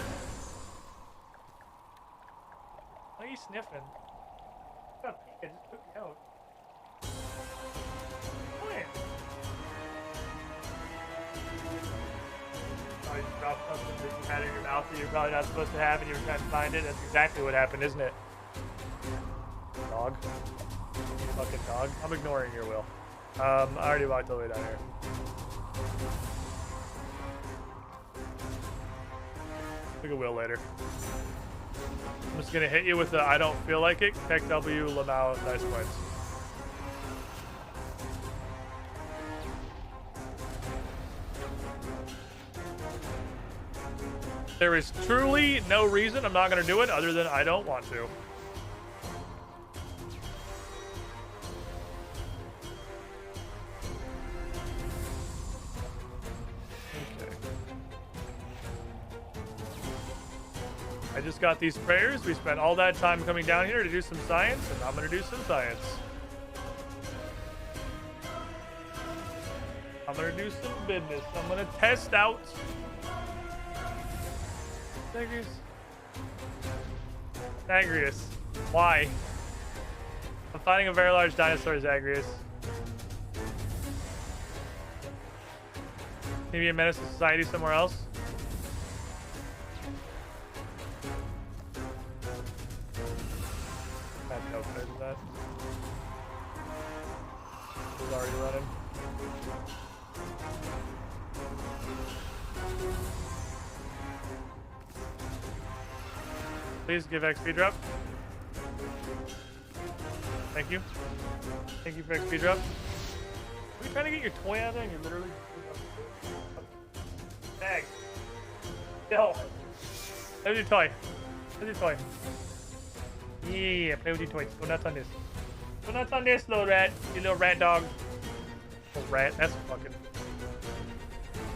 Why are you sniffing? Stop peeking. Just poop you out. Come here. Oh, you dropped something that you had in your mouth that you're probably not supposed to have and you were trying to find it. That's exactly what happened, isn't it? Dog. Fucking dog. I'm ignoring your will. I already walked all the way down here. Take a will later. I'm just gonna hit you with the I don't feel like it. Tech W, Lamau, dice points. There is truly no reason I'm not going to do it other than I don't want to. Okay. I I just got these sprayers. We spent all that time coming down here to do some science, and I'm gonna do some science. I'm gonna do some business. I'm gonna test out. Zagreus. Zagreus. Why? I'm fighting a very large dinosaur, Zagreus. Maybe a menace to society somewhere else? I have no faith in that. He's already running. Please give XP drop. Thank you. Thank you for XP drop. Are you trying to get your toy out there and you're literally... Bag. Yo. Play with your toy. Play with your toy. Yeah, play with your toy. Go nuts on this. Go nuts on this, little rat. You little rat dog. Little rat. That's fucking...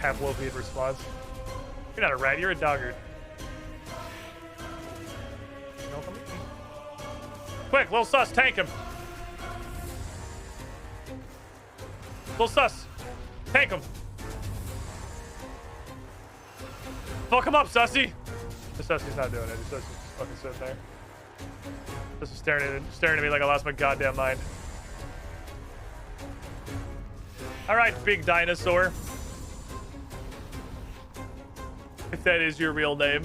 Pavlovian response. You're not a rat. You're a dogger. Quick, little sus, tank him. Little sus, tank him. Fuck him up, sussy. The sussy's not doing it. The sussy's just fucking sitting there. This is staring at me like I lost my goddamn mind. All right, big dinosaur. If that is your real name.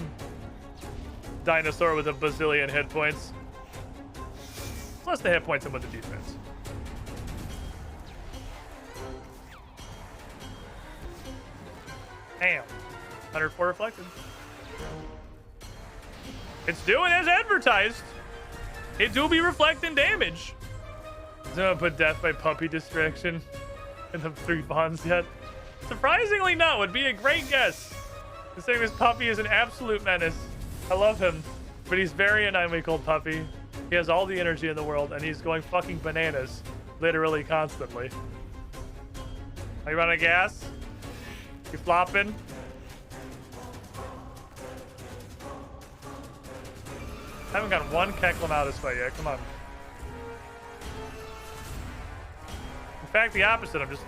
Dinosaur with a bazillion hit points. Plus the hit points and with the defense. Damn. 104 reflected. It's doing as advertised. It do be reflecting damage. So put death by puppy distraction in the 3 bonds yet. Surprisingly no, would be a great guess. Considering this puppy is an absolute menace. I love him, but he's very a 9-week-old puppy. He has all the energy in the world, and he's going fucking bananas, literally constantly. Are you running gas? You flopping? I haven't got one Kecklum out of this fight yet. Come on. In fact, the opposite. I'm just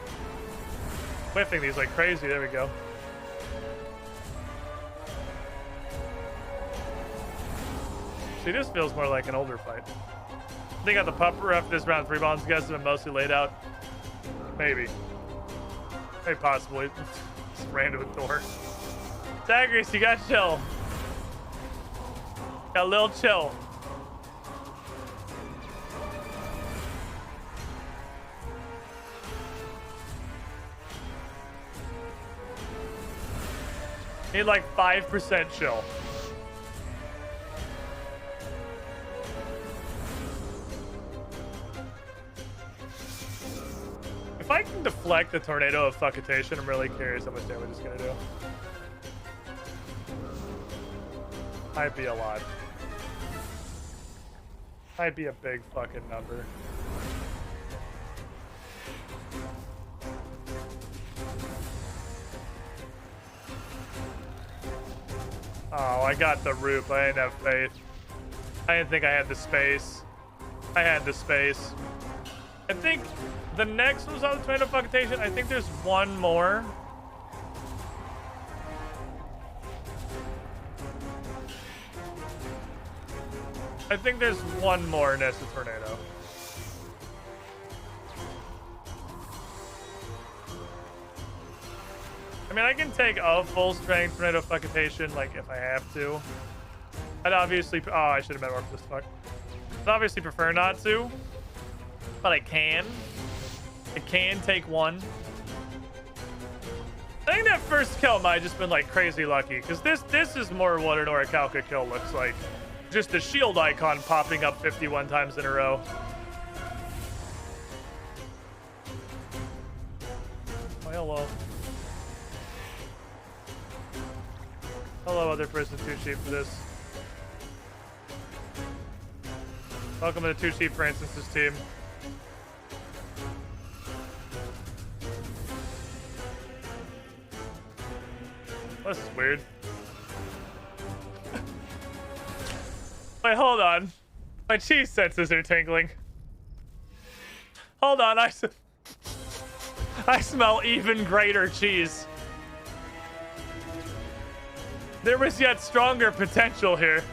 whiffing these like crazy. There we go. See, this feels more like an older fight. I think I got the pup ref this round 3 bonds. Guys have been mostly laid out. Maybe. Maybe possibly. Just ran to a door. Zagreus, you got chill. Got a little chill. Need like 5% chill. If I can deflect the tornado of fuckitation, I'm really curious how much damage it's gonna do. Might be a lot. Might be a big fucking number. Oh, I got the roof. I didn't have faith. I didn't think I had the space. I had the space. I think the next was on the tornado fuckitation. I think there's one more. I think there's one more Nesta Tornado. I mean, I can take a full strength Tornado Fuckitation, like, if I have to. I'd obviously... Oh, I should have metamorphed this fuck. I'd obviously prefer not to. But I can. I can take one. I think that first kill might have just been, like, crazy lucky. Because this is more what an Orichalca kill looks like. Just a shield icon popping up 51 times in a row. Oh, hello. Hello, other person too cheap for this. Welcome to the Too Cheap for Instance's team. This is weird. Wait, hold on. My cheese senses are tingling. Hold on, I smell even greater cheese. There was yet stronger potential here.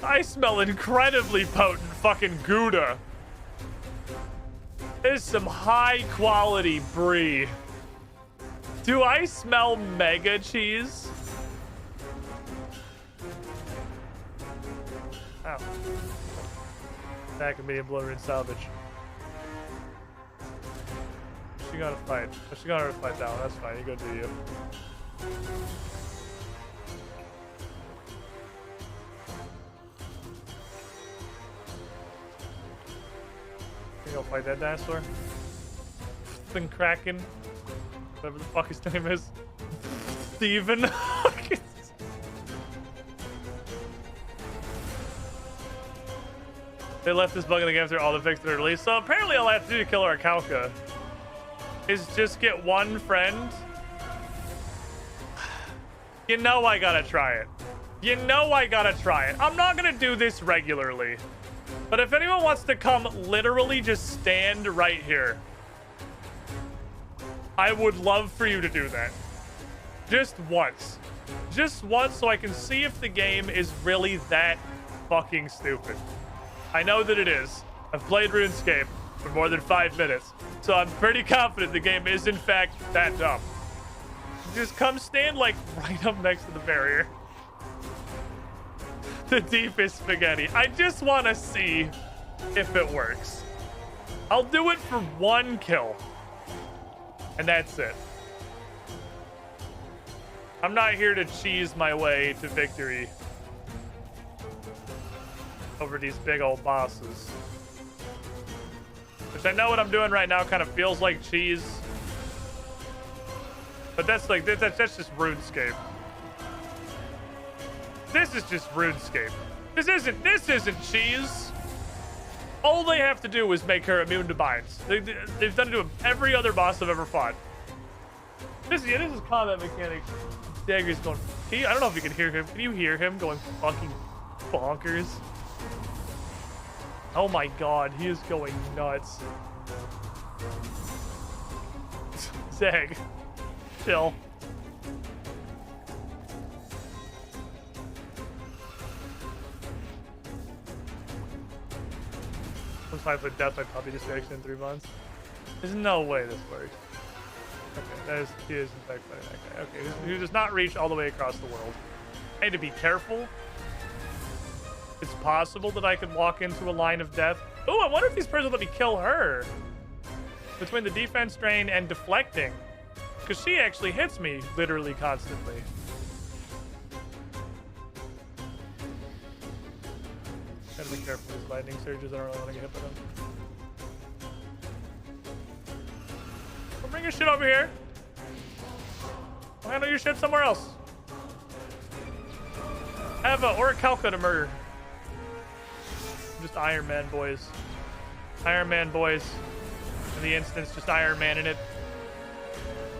I smell incredibly potent fucking Gouda. There's some high quality brie. Do I smell mega cheese? Oh. Back of medium bloater and salvage. She got to fight. She got her to fight down. That's fine. You go do you. You go fight that dinosaur? Thing Kraken. Whatever the fuck his name is. Steven. They left this bug in the game after all the fixed are released. So apparently all I have to do to kill Arcalca is just get one friend. You know I gotta try it. You know I gotta try it. I'm not gonna do this regularly. But if anyone wants to come literally just stand right here, I would love for you to do that. Just once. Just once so I can see if the game is really that fucking stupid. I know that it is. I've played RuneScape for more than 5 minutes, so I'm pretty confident the game is in fact that dumb. Just come stand like right up next to the barrier. The deepest spaghetti. I just want to see if it works. I'll do it for one kill. And that's it. I'm not here to cheese my way to victory over these big old bosses. Which I know what I'm doing right now kind of feels like cheese. But that's like, that's just RuneScape. This is just RuneScape. This isn't cheese. All they have to do is make her immune to binds. They've done it to every other boss I've ever fought. This is combat mechanics. Dagger's going. I don't know if you can hear him. Can you hear him going fucking bonkers? Oh my god, he is going nuts. Zag, chill. I'm trying to put death by puppy distraction in 3 months. There's no way this works. Okay, he is in fact fighting that guy. Okay, he does not reach all the way across the world. I need to be careful. It's possible that I could walk into a line of death. Oh, I wonder if these persons let me kill her. Between the defense drain and deflecting. Because she actually hits me literally constantly. Gotta be careful with these lightning surges. I don't really want to get hit by them. Well, bring your shit over here. I'll handle your shit somewhere else. Have a Orichalca to murder. Just Iron Man boys. Iron Man boys. In the instance, just Iron Man in it.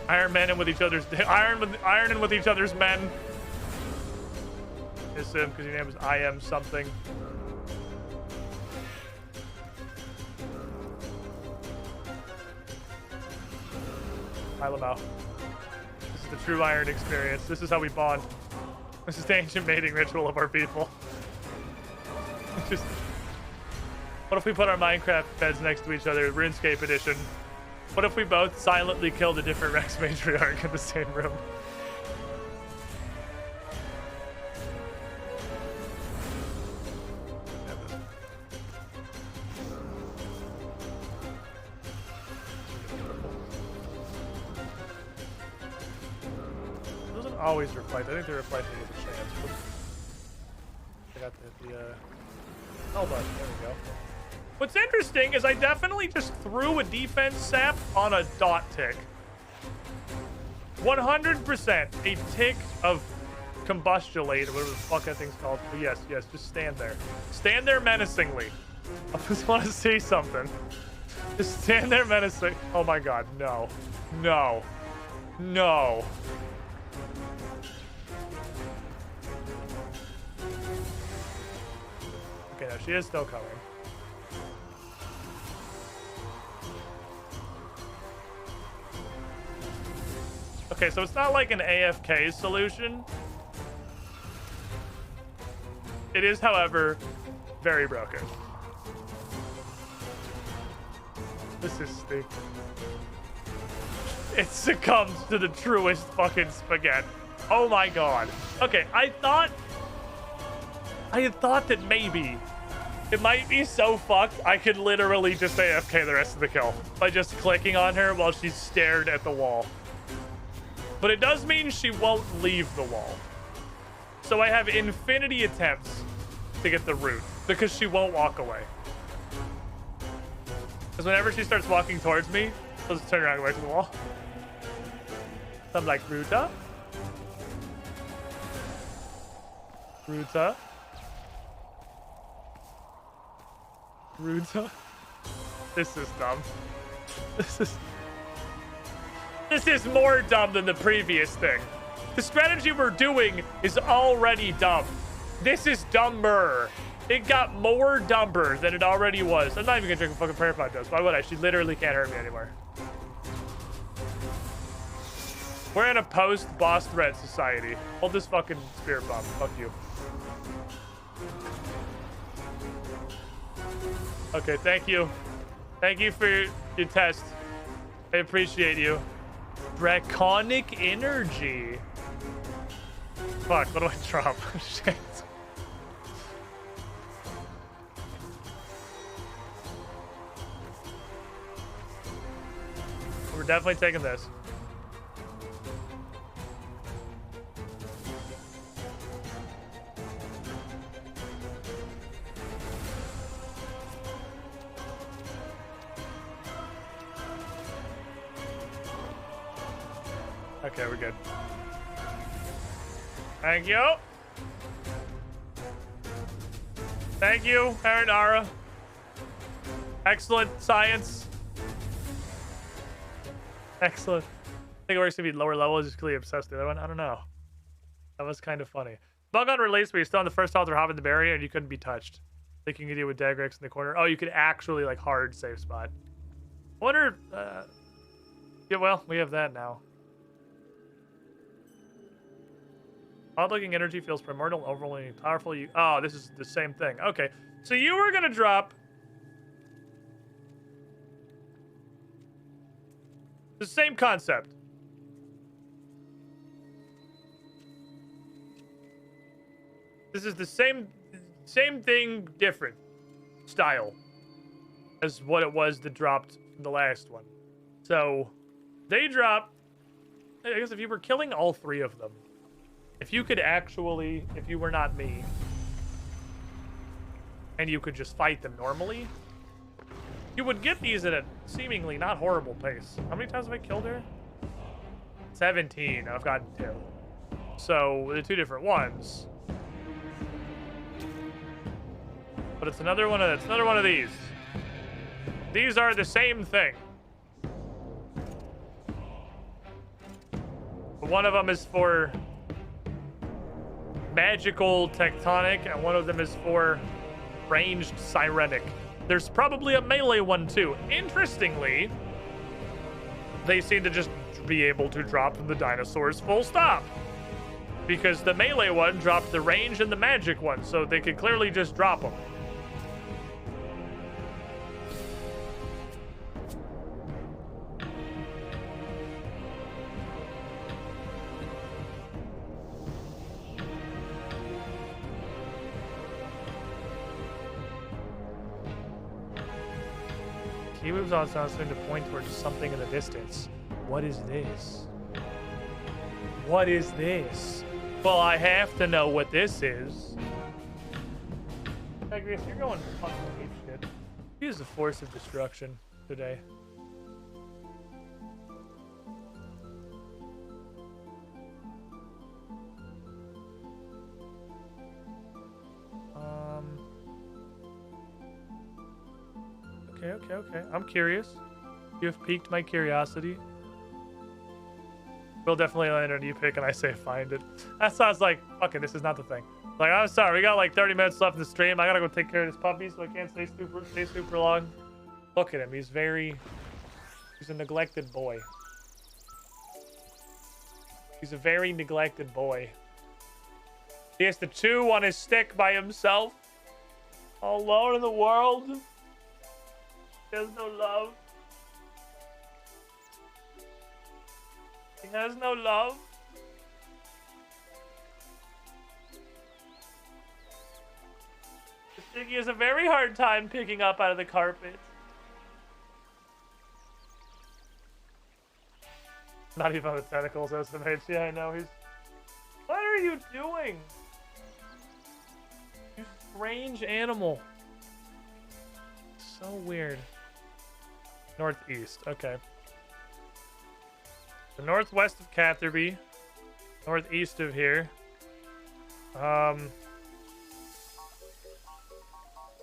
Iron Man and with each other's Iron and with each other's men. It's him because your name is I am something. Pile him out. This is the true Iron experience. This is how we bond. This is the ancient mating ritual of our people. Just. What if we put our Minecraft beds next to each other, RuneScape edition? What if we both silently killed a different Rex matriarch in the same room? It doesn't always reflect. I think they reflect with a chance. I got the oh, button. There we go. What's interesting is I definitely just threw a defense sap on a dot tick. 100% a tick of combustulate, or whatever the fuck that thing's called. But yes, just stand there. Stand there menacingly. I just want to see something. Just stand there menacing. Oh my god, no. No. No. Okay, no, she is still coming. Okay, so it's not like an AFK solution. It is, however, very broken. This is stupid. It succumbs to the truest fucking spaghetti. Oh my god. Okay, I had thought that maybe it might be so fucked I could literally just AFK the rest of the kill by just clicking on her while she's stared at the wall. But it does mean she won't leave the wall. So I have infinity attempts to get the root because she won't walk away. Because whenever she starts walking towards me, I'll just turn around and go back to the wall. So I'm like, Ruta? Ruta? Ruta? This is dumb. This is more dumb than the previous thing. The strategy we're doing is already dumb. This is dumber. It got more dumber than it already was. I'm not even gonna drink a fucking prayer pot dose. Why would I? She literally can't hurt me anymore. We're in a post-boss threat society. Hold this fucking spirit bomb. Fuck you. Okay, thank you. Thank you for your test. I appreciate you. Draconic energy. Fuck, what do I drop? Shit. We're definitely taking this. Okay, we're good. Thank you. Thank you, Harinara. Excellent science. Excellent. I think it works to be lower level, just clearly obsessed with the other one. I don't know. That was kind of funny. Bug on release where you're still on the first altar hopping the barrier and you couldn't be touched. Thinking you could do with Dagrex in the corner. Oh, you could actually like hard save spot. I wonder yeah, well, we have that now. Odd looking energy feels primordial, overwhelmingly powerful. Oh, this is the same thing. Okay. So you were gonna drop the same concept. This is the same thing, different style as what it was that dropped in the last one. So they drop, I guess if you were killing all three of them, if you could actually, if you were not me, and you could just fight them normally, you would get these at a seemingly not horrible pace. How many times have I killed her? 17. I've gotten 2. So the 2 different ones. But it's another one of these. These are the same thing. But one of them is for magical tectonic, and one of them is for ranged sirenic. There's probably a melee one too. Interestingly, they seem to just be able to drop the dinosaurs full stop. Because the melee one dropped the range and the magic one, so they could clearly just drop them. He moves on, so I was starting to point towards something in the distance. What is this? What is this? Well, I have to know what this is. Agrius, you're going fucking ape shit. Use the force of destruction today. Okay. I'm curious. You have piqued my curiosity. We'll definitely land on you pick and I say find it. That sounds like, fucking, this is not the thing. Like, I'm sorry, we got like 30 minutes left in the stream. I gotta go take care of this puppy, so I can't stay super long. Look at him. He's a neglected boy. He's a very neglected boy. He has to chew on his stick by himself. All alone in the world. There's no love. He has no love. Sticky has a very hard time picking up out of the carpet. Not even on the tentacles estimates. Yeah, I know. What are you doing? You strange animal. So weird. Northeast. Okay. The northwest of Catherby. Northeast of here.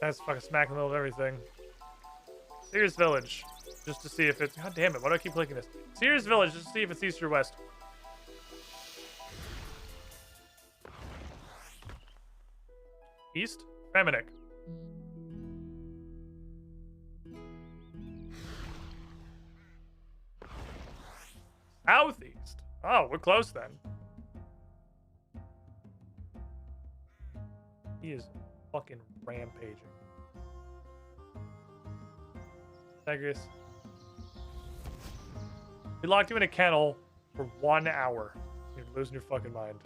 That's fucking smack in the middle of everything. Sears Village. Just to see if it's... God damn it, why do I keep clicking this? Sears Village, just to see if it's east or west. East? Reminick. Southeast. Oh, we're close then. He is fucking rampaging. Tigris. We locked you in a kennel for 1 hour. You're losing your fucking mind.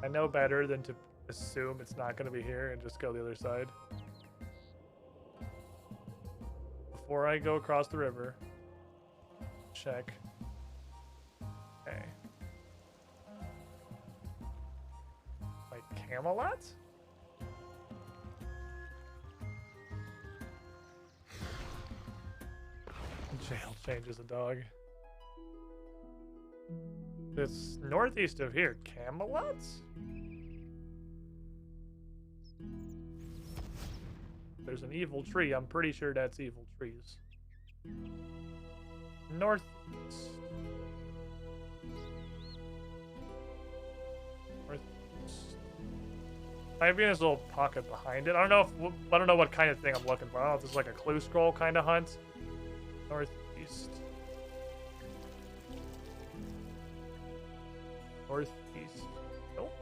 I know better than to assume it's not going to be here and just go the other side. Before I go across the river, check. Okay. Like Camelot? Jail changes a dog. It's northeast of here. Camelot? There's an evil tree. I'm pretty sure that's evil trees. Northeast. Northeast. Might be in this little pocket behind it. I don't know what kind of thing I'm looking for. I don't know if this is like a clue scroll kind of hunt. Northeast. Northeast. Nope.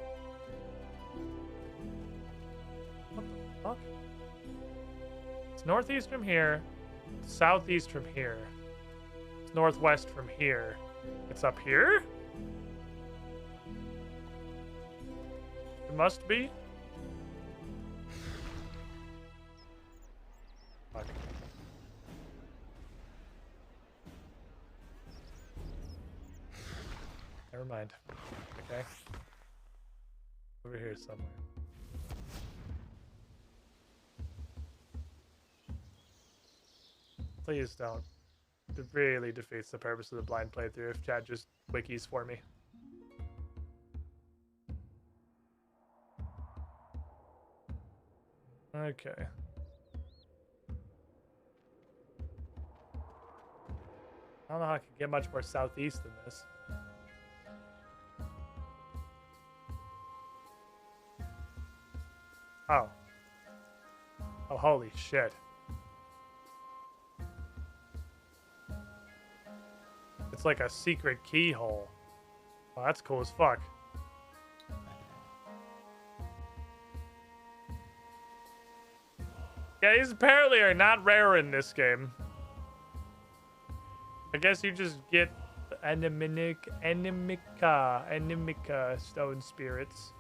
What the fuck? It's northeast from here. It's southeast from here. It's northwest from here. It's up here? It must be. Fuck. Never mind. Okay. Over here somewhere. Please don't. It really defeats the purpose of the blind playthrough if Chad just wikis for me. Okay. I don't know how I can get much more southeast than this. Oh. Oh, holy shit. It's like a secret keyhole. Oh, that's cool as fuck. Yeah, these apparently are not rare in this game. I guess you just get animica stone spirits.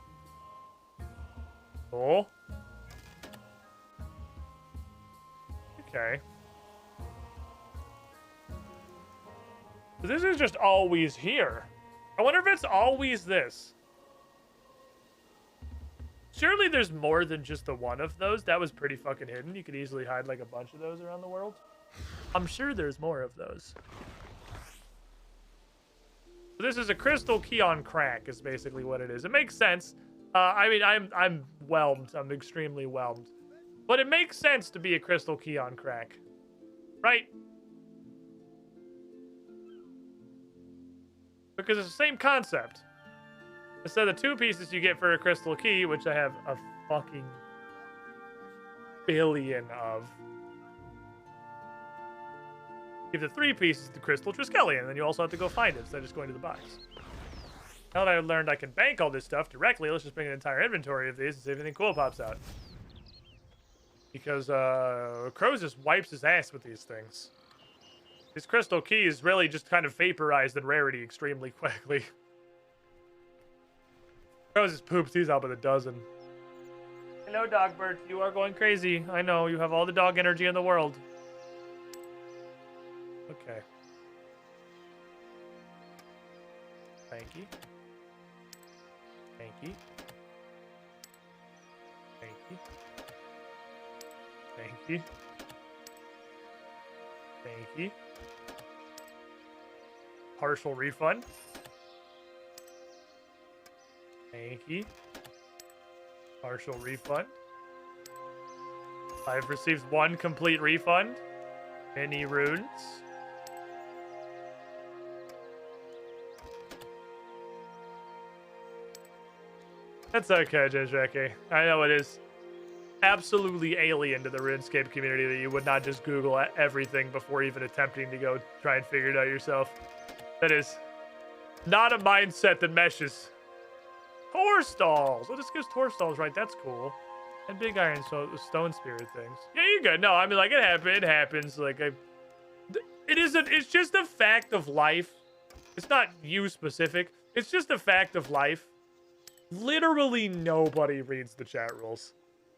Cool. Okay. So this is just always here. I wonder if it's always this. Surely there's more than just the one of those. That was pretty fucking hidden. You could easily hide like a bunch of those around the world. I'm sure there's more of those. So this is a crystal key on crack is basically what it is. It makes sense. I mean, I'm whelmed. I'm extremely whelmed. But it makes sense to be a crystal key on crack. Right? Because it's the same concept. Instead of the 2 pieces you get for a crystal key, which I have a fucking billion of. Give the 3 pieces to Crystal Triskelion, and then you also have to go find it instead of just going to the box. Now that I learned I can bank all this stuff directly, let's just bring an entire inventory of these and see if anything cool pops out. Because Crow just wipes his ass with these things. These crystal keys really just kind of vaporized in rarity extremely quickly. Crow just poops these out by the dozen. Hello, Dogbert. You are going crazy. I know, you have all the dog energy in the world. Okay. Thank you. Thank you. Thank you. Thank you. Thank you. Partial refund. Thank you. Partial refund. I've received 1 complete refund. Many runes. That's okay, Jinjaki. I know it is absolutely alien to the Runescape community that you would not just Google everything before even attempting to go try and figure it out yourself. That is not a mindset that meshes. Tor stalls. Oh, this gives Tor stalls, right? That's cool. And big iron stone spirit things. Yeah, you're good. No, I mean, like, it happens. Like, it's just a fact of life. It's not you specific. It's just a fact of life. Literally nobody reads the chat rules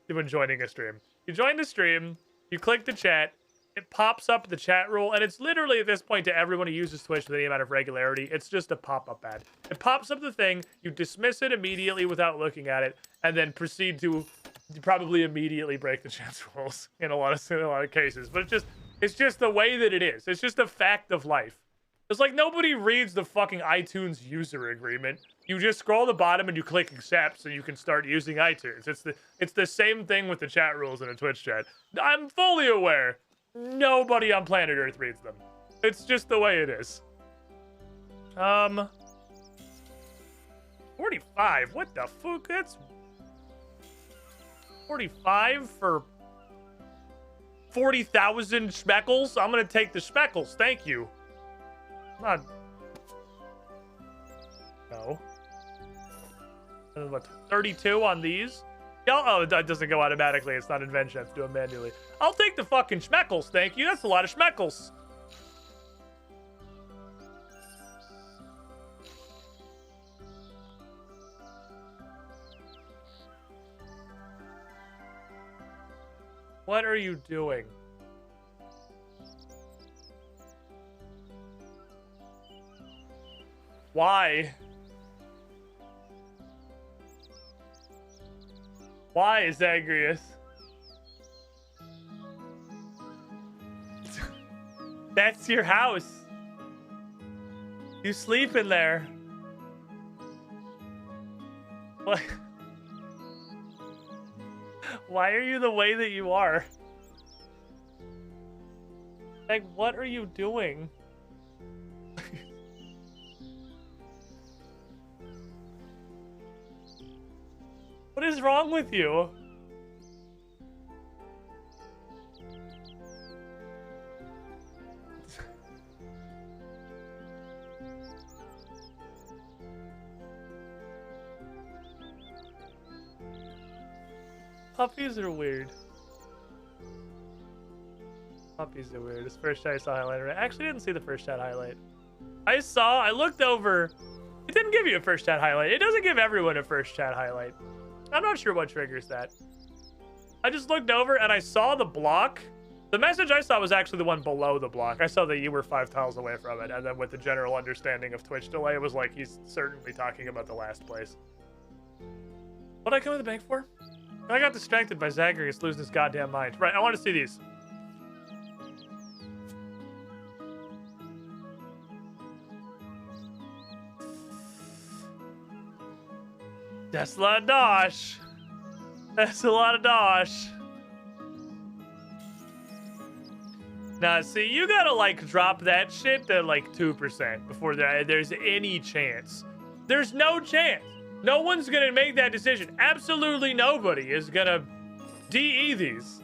when joining a stream. You join the stream, you click the chat, it pops up the chat rule, and it's literally at this point to everyone who uses Twitch with any amount of regularity, it's just a pop-up ad. It pops up the thing, you dismiss it immediately without looking at it, and then proceed to probably immediately break the chat rules in a lot of cases. But it's just the way that it is. It's just a fact of life. It's like nobody reads the fucking iTunes user agreement. You just scroll the bottom and you click accept so you can start using iTunes. It's the same thing with the chat rules in a Twitch chat. I'm fully aware. Nobody on planet Earth reads them. It's just the way it is. 45. What the fuck? That's 45 for 40,000 speckles. I'm gonna take the speckles. Thank you. Not. No. What, 32 on these? Oh, that doesn't go automatically. It's not invention. I have to do it manually. I'll take the fucking schmeckles. Thank you. That's a lot of schmeckles. What are you doing? Why? Why, Zagreus? That's your house. You sleep in there. What? Why are you the way that you are? Like, what are you doing? What is wrong with you? Puppies are weird. Puppies are weird. This first chat I saw highlighted. I actually didn't see the first chat highlight. I looked over. It didn't give you a first chat highlight. It doesn't give everyone a first chat highlight. I'm not sure what triggers that. I just looked over and I saw the block. The message I saw was actually the one below the block. I saw that you were 5 tiles away from it. And then with the general understanding of Twitch delay, it was like he's certainly talking about the last place. What did I come to the bank for? I got distracted by Zagreus losing his goddamn mind. Right, I want to see these. That's a lot of dosh. That's a lot of dosh. Now, see, you gotta, like, drop that shit to, like, 2% before there's any chance. There's no chance. No one's gonna make that decision. Absolutely nobody is gonna DE these.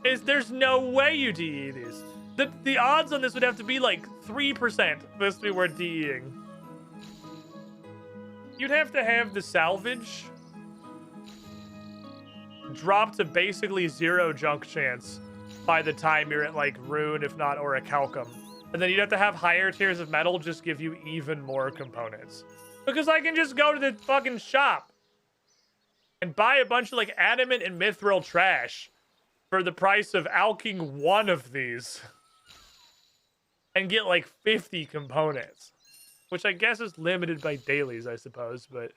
There's no way you DE these. The odds on this would have to be like 3% for this to be worth DEing. You'd have to have the salvage drop to basically 0 junk chance by the time you're at like Rune, if not Orichalcum. And then you'd have to have higher tiers of metal just give you even more components. Because I can just go to the fucking shop and buy a bunch of like adamant and mithril trash for the price of alking one of these and get like 50 components, which I guess is limited by dailies, I suppose, but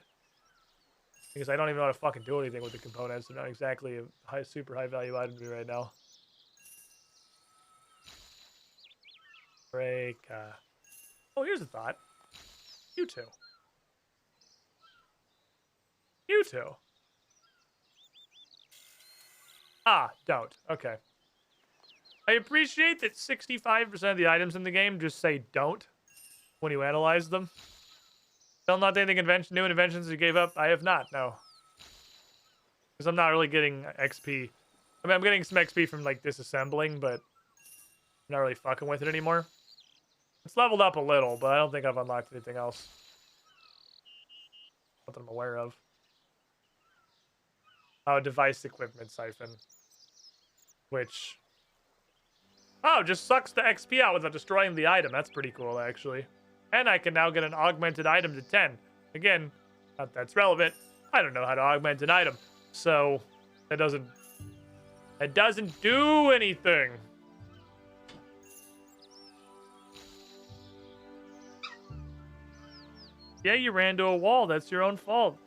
because I don't even know how to fucking do anything with the components. They're not exactly a super high value item to me right now. Break. Oh, here's a thought. You two. You two. Ah, don't. Okay. I appreciate that 65% of the items in the game just say don't when you analyze them. Still not anything new inventions you gave up? I have not, no. Because I'm not really getting XP. I mean, I'm getting some XP from, like, disassembling, but I'm not really fucking with it anymore. It's leveled up a little, but I don't think I've unlocked anything else. Not that I'm aware of. Oh, device equipment siphon. Which... Oh, just sucks the XP out without destroying the item. That's pretty cool, actually. And I can now get an augmented item to 10. Again, not that's relevant. I don't know how to augment an item. So, it doesn't do anything. Yeah, you ran to a wall. That's your own fault.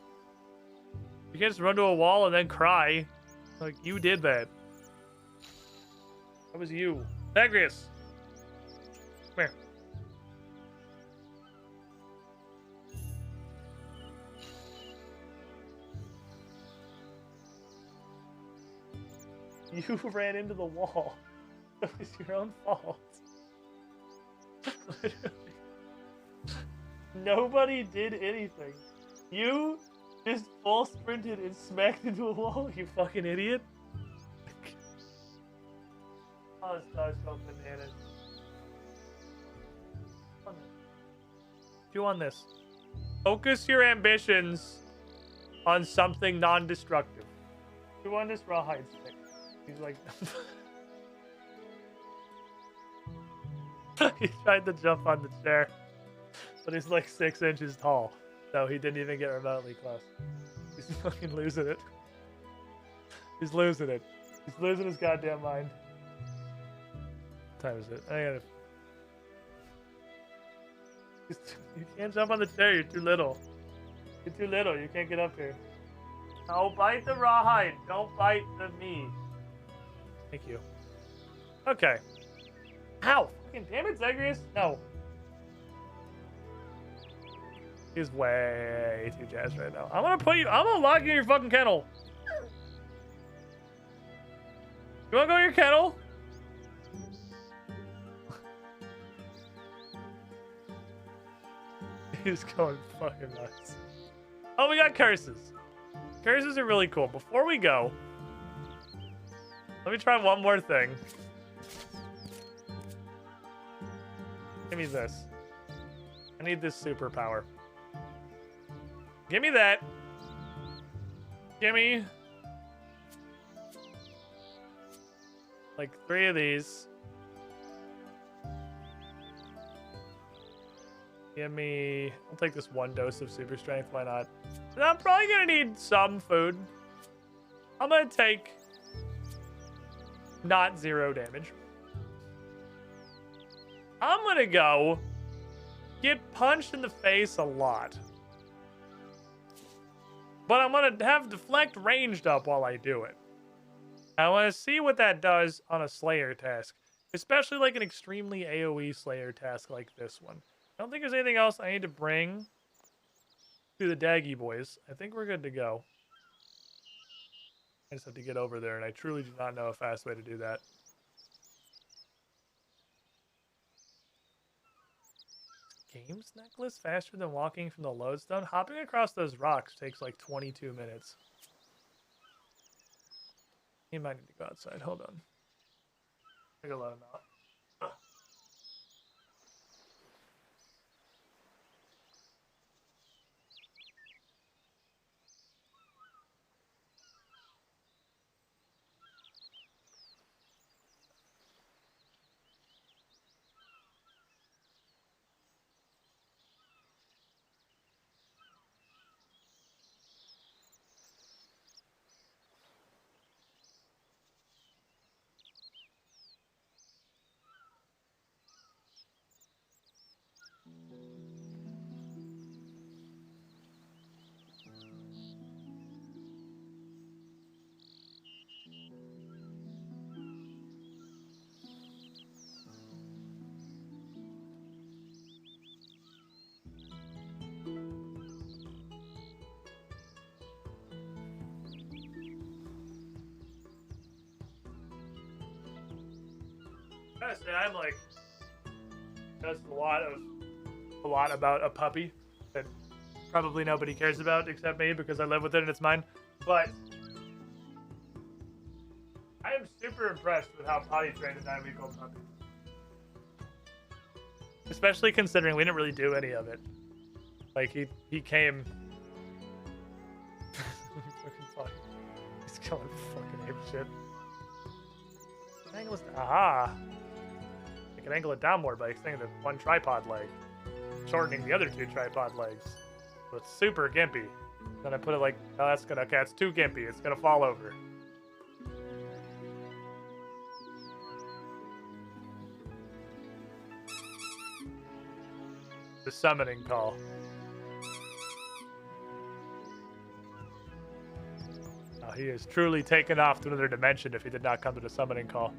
You can't just run to a wall and then cry. Like, you did that. That was you. Zagreus. Come here. You ran into the wall. It was your own fault. Nobody did anything. You just full sprinted and smacked into a wall, you fucking idiot. Oh, this dog's going bananas. Do on this. Focus your ambitions on something non-destructive. Do on this rawhide stick. He's like... He tried to jump on the chair, but he's like 6 inches tall, so he didn't even get remotely close. He's fucking losing it. He's losing it. He's losing his goddamn mind. What time is it? I gotta... You can't jump on the chair, you're too little. You're too little, you can't get up here. No, bite the rawhide. Don't bite the me. Thank you. Okay. Ow! Fucking damn it, Zagreus! No. He's way too jazzed right now. I'm gonna lock you in your fucking kennel. You wanna go in your kennel? He's going fucking nuts. Oh, we got curses. Curses are really cool. Before we go, let me try one more thing. Give me this. I need this superpower. Give me that. Give me like 3 of these. Give me... I'll take this 1 dose of super strength. Why not? And I'm probably gonna need some food. I'm gonna take not 0 damage. I'm gonna go get punched in the face a lot. But I'm gonna have deflect ranged up while I do it. I want to see what that does on a Slayer task. Especially like an extremely AoE Slayer task like this one. I don't think there's anything else I need to bring to the Daggy boys. I think we're good to go. I just have to get over there, and I truly do not know a fast way to do that. Games necklace faster than walking from the lodestone? Hopping across those rocks takes like 22 minutes. He might need to go outside. Hold on. I gotta let him out. Honestly, I'm like, that's a lot about a puppy that probably nobody cares about except me because I live with it and it's mine. But I am super impressed with how potty trained a 9-week-old puppy. Especially considering we didn't really do any of it. Like he came. Fucking funny. He's going fucking ape shit. Angle is aha. I can angle it down more by extending the one tripod leg, shortening the other 2 tripod legs. So it's super gimpy. Then I put it like, oh, that's gonna, okay, it's too gimpy. It's gonna fall over. The summoning call. Oh, he is truly taken off to another dimension if he did not come to the summoning call.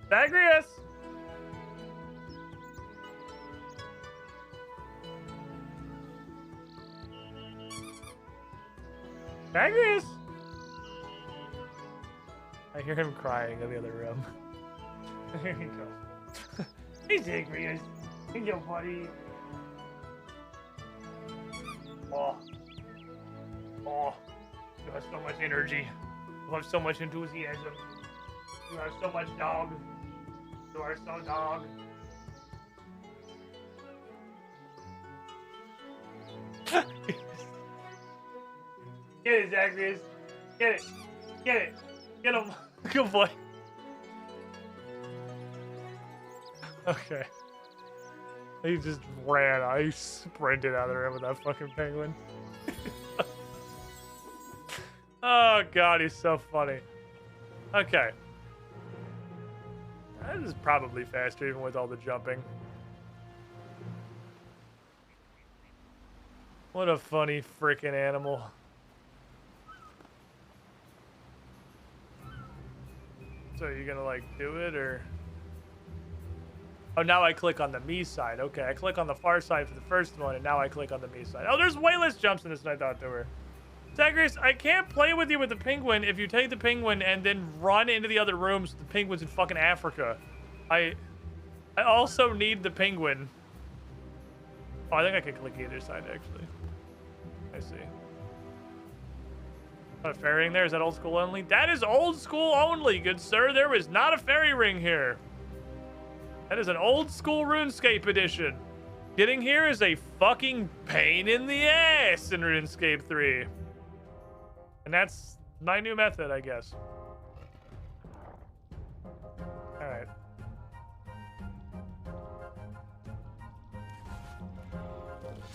Zagreus! Zagreus! I hear him crying in the other room. Here he goes. Hey, Zagreus. Hey, yo, buddy. Oh. Oh. You have so much energy. You have so much enthusiasm. You have so much dog. You are so dog. Get it, Zagreus. Get it. Get it. Get him. Good boy. Okay. He just ran. I sprinted out of there with that fucking penguin. Oh, God, he's so funny. Okay. That is probably faster even with all the jumping. What a funny freaking animal. So are you gonna like do it or? Oh, now I click on the me side. Okay, I click on the far side for the first one and now I click on the me side. Oh, there's way less jumps in this than I thought there were. Zagreus, I can't play with you with the penguin if you take the penguin and then run into the other rooms. The penguin's in fucking Africa. I also need the penguin. Oh, I think I can click either side, actually. I see. Not a fairy ring there? Is that old school only? That is old school only, good sir. There is not a fairy ring here. That is an old school RuneScape edition. Getting here is a fucking pain in the ass in RuneScape 3. And that's my new method, I guess. Alright.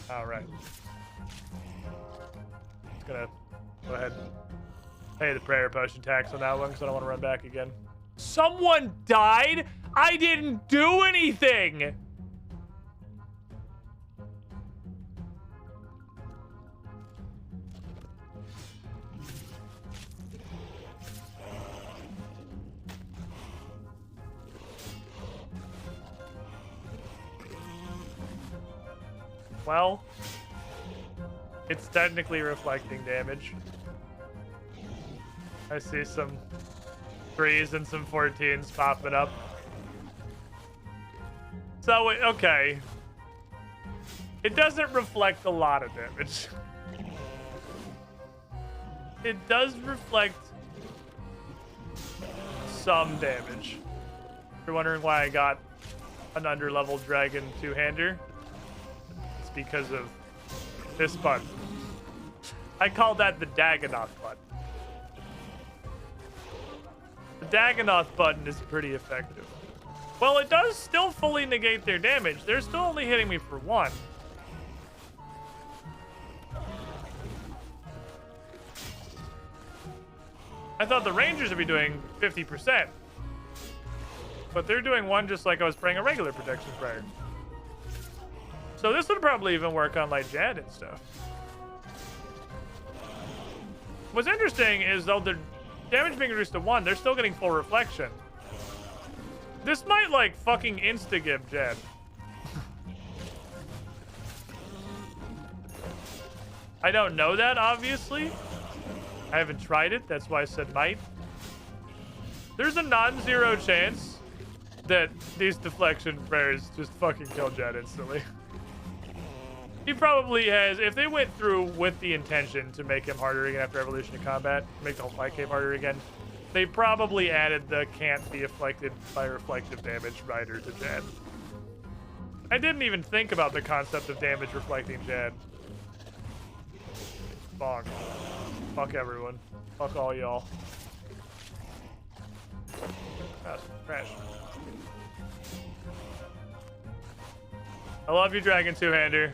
Alright. Just gonna go ahead and pay the prayer potion tax on that one because I don't want to run back again. Someone died? I didn't do anything! Well, it's technically reflecting damage. I see some 3s and some 14s popping up. So, okay. It doesn't reflect a lot of damage. It does reflect some damage. If you're wondering why I got an underleveled dragon two-hander, it's because of this button. I call that the Dagonoth button. The Dagonoth button is pretty effective. Well, it does still fully negate their damage. They're still only hitting me for 1. I thought the Rangers would be doing 50%. But they're doing 1 just like I was spraying a regular protection sprayer. So this would probably even work on like Jad and stuff. What's interesting is though the damage being reduced to 1, they're still getting full reflection. This might like fucking insta-gib Jad. I don't know that, obviously. I haven't tried it, that's why I said might. There's a non-zero chance that these deflection prayers just fucking kill Jad instantly. He probably has, if they went through with the intention to make him harder again after Evolution of Combat, make the whole fight cave harder again, they probably added the can't be afflicted by reflective damage rider to Jad. I didn't even think about the concept of damage reflecting Jad. Bonk. Fuck everyone. Fuck all y'all. Crash. I love you, Dragon Two-Hander.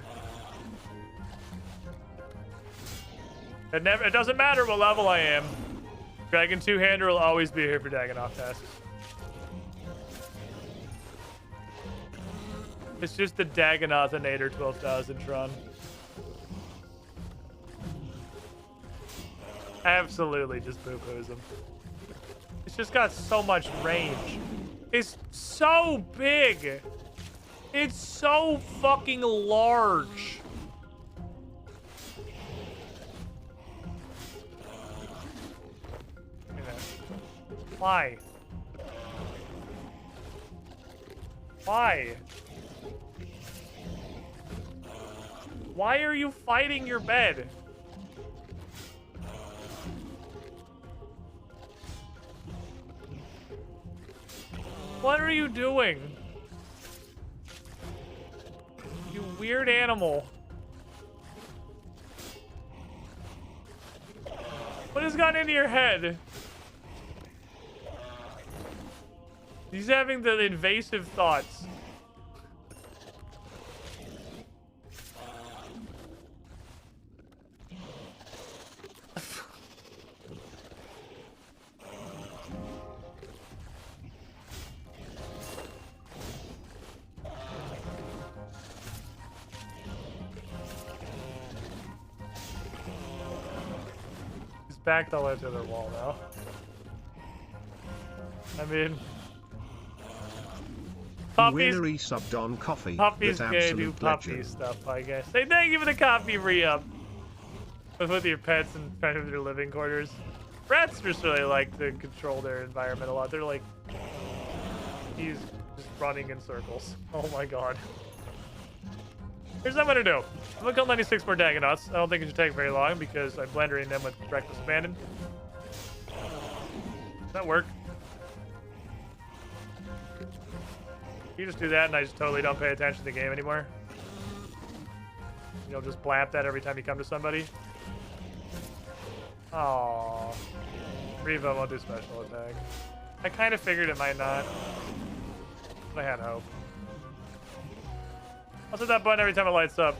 It doesn't matter what level I am. Dragon Two-Hander will always be here for Dagonoth tasks. It's just the Dagonothinator 12,000 Tron. Absolutely just poo-poos him. It's just got so much range. It's so big. It's so fucking large. Why? Why? Why are you fighting your bed? What are you doing? You weird animal. What has gotten into your head? He's having the invasive thoughts. He's backed all the way to the wall now. I mean... Puppies, Winnery subbed on coffee. puppies with gonna do absolute puppy legend. stuff, I guess. Say thank you for the coffee re-up. With your pets and kind of their living quarters. Rats just really like to control their environment a lot. They're like, he's just running in circles. Oh my god. Here's what I'm gonna do. I'm gonna kill 96 more Dagonoths. I don't think it should take very long because I'm blendering them with Reckless Abandon. Does that work? You just do that and I just totally don't pay attention to the game anymore. You'll just blap that every time you come to somebody. Aww. Revo won't do special attack. I kind of figured it might not. But I had hope. I'll hit that button every time it lights up.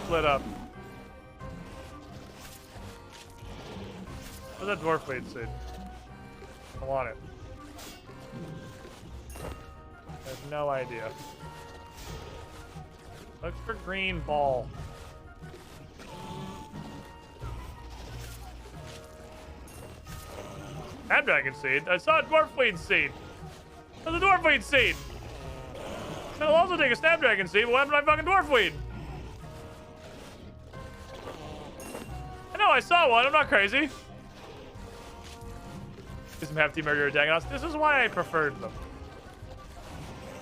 Lit up. Where's that dwarf lead seed? I want it. I have no idea. Look for green ball. Snapdragon seed? I saw a dwarfweed seed. There's a dwarfweed seed. I'll also take a snapdragon seed, but what happened to my fucking dwarfweed? I know, I saw one. I'm not crazy. Get some hefty murder Dagonoths. This is why I preferred them.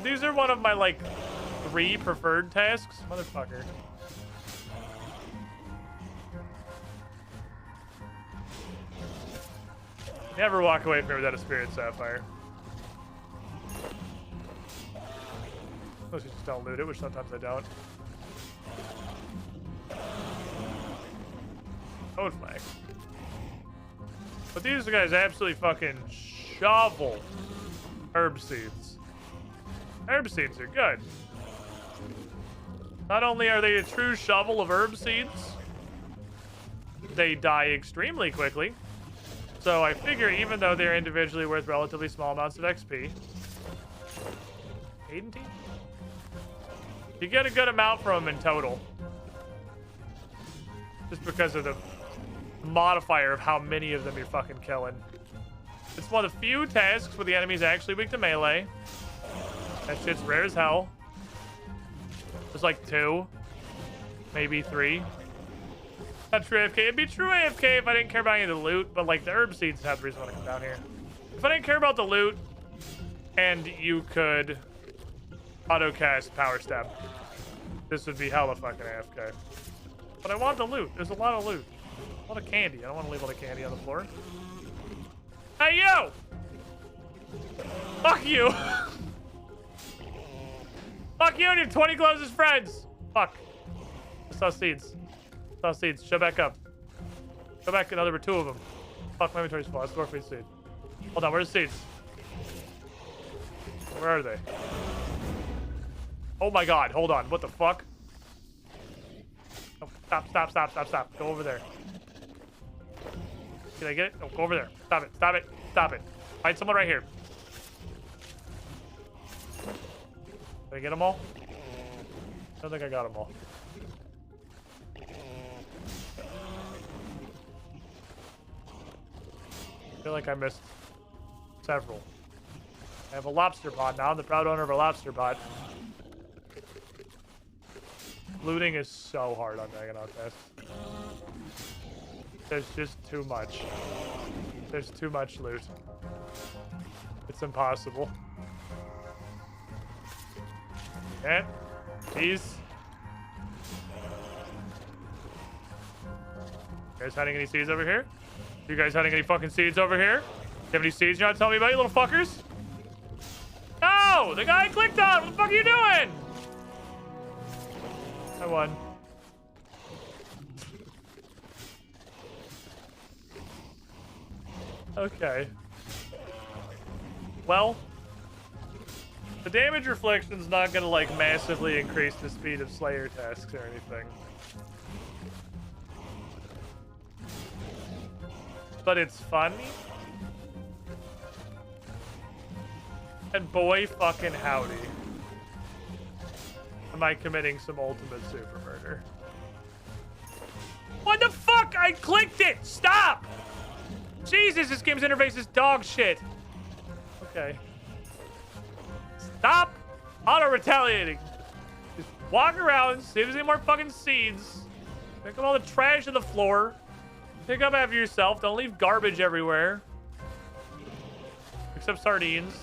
These are one of my, like, 3 preferred tasks. Motherfucker. Never walk away from it without a Spirit Sapphire. Unless you just don't loot it, which sometimes I don't. Code flag. But these guys absolutely fucking shovel herb seeds. Herb seeds are good. Not only are they a true shovel of herb seeds, they die extremely quickly. So I figure even though they're individually worth relatively small amounts of XP, Aiden team? You get a good amount from them in total. Just because of the modifier of how many of them you're fucking killing. It's one of the few tasks where the enemy's actually weak to melee. That shit's rare as hell. There's like 2, maybe 3. Not true AFK. It'd be true AFK if I didn't care about any of the loot, but like the herb seeds have the reason why I come down here. If I didn't care about the loot and you could auto cast Power Stab, this would be hella fucking AFK. But I want the loot. There's a lot of loot. A lot of candy. I don't want to leave all the candy on the floor. Hey, you! Fuck you! Fuck you and your 20 closest friends! Fuck. I saw seeds. I saw seeds. Show back up. Go back another 2 of them. Fuck, my inventory's full. Let's go for each seed. Hold on, where's the seeds? Where are they? Oh my god, hold on. What the fuck? Oh, stop. Go over there. Can I get it? Oh, go over there. Stop it. Find someone right here. Did I get them all? I don't think I got them all. I feel like I missed several. I have a lobster pot now. I'm the proud owner of a lobster pot. Looting is so hard on Dagonaut Test. There's just too much. There's too much loot. It's impossible. Okay. These. You guys hiding any seeds over here? You guys hiding any fucking seeds over here? You have any seeds you want to tell me about, you little fuckers? No! The guy I clicked on! What the fuck are you doing? I won. Okay. Well, the damage reflection's not gonna like massively increase the speed of Slayer tasks or anything. But it's funny. And boy fucking howdy, am I committing some ultimate super murder. What the fuck? I clicked it! Stop! Jesus, this game's interface is dog shit. Okay. Stop auto-retaliating. Just walk around, see if there's any more fucking seeds. Pick up all the trash on the floor. Pick up after yourself. Don't leave garbage everywhere. Except sardines.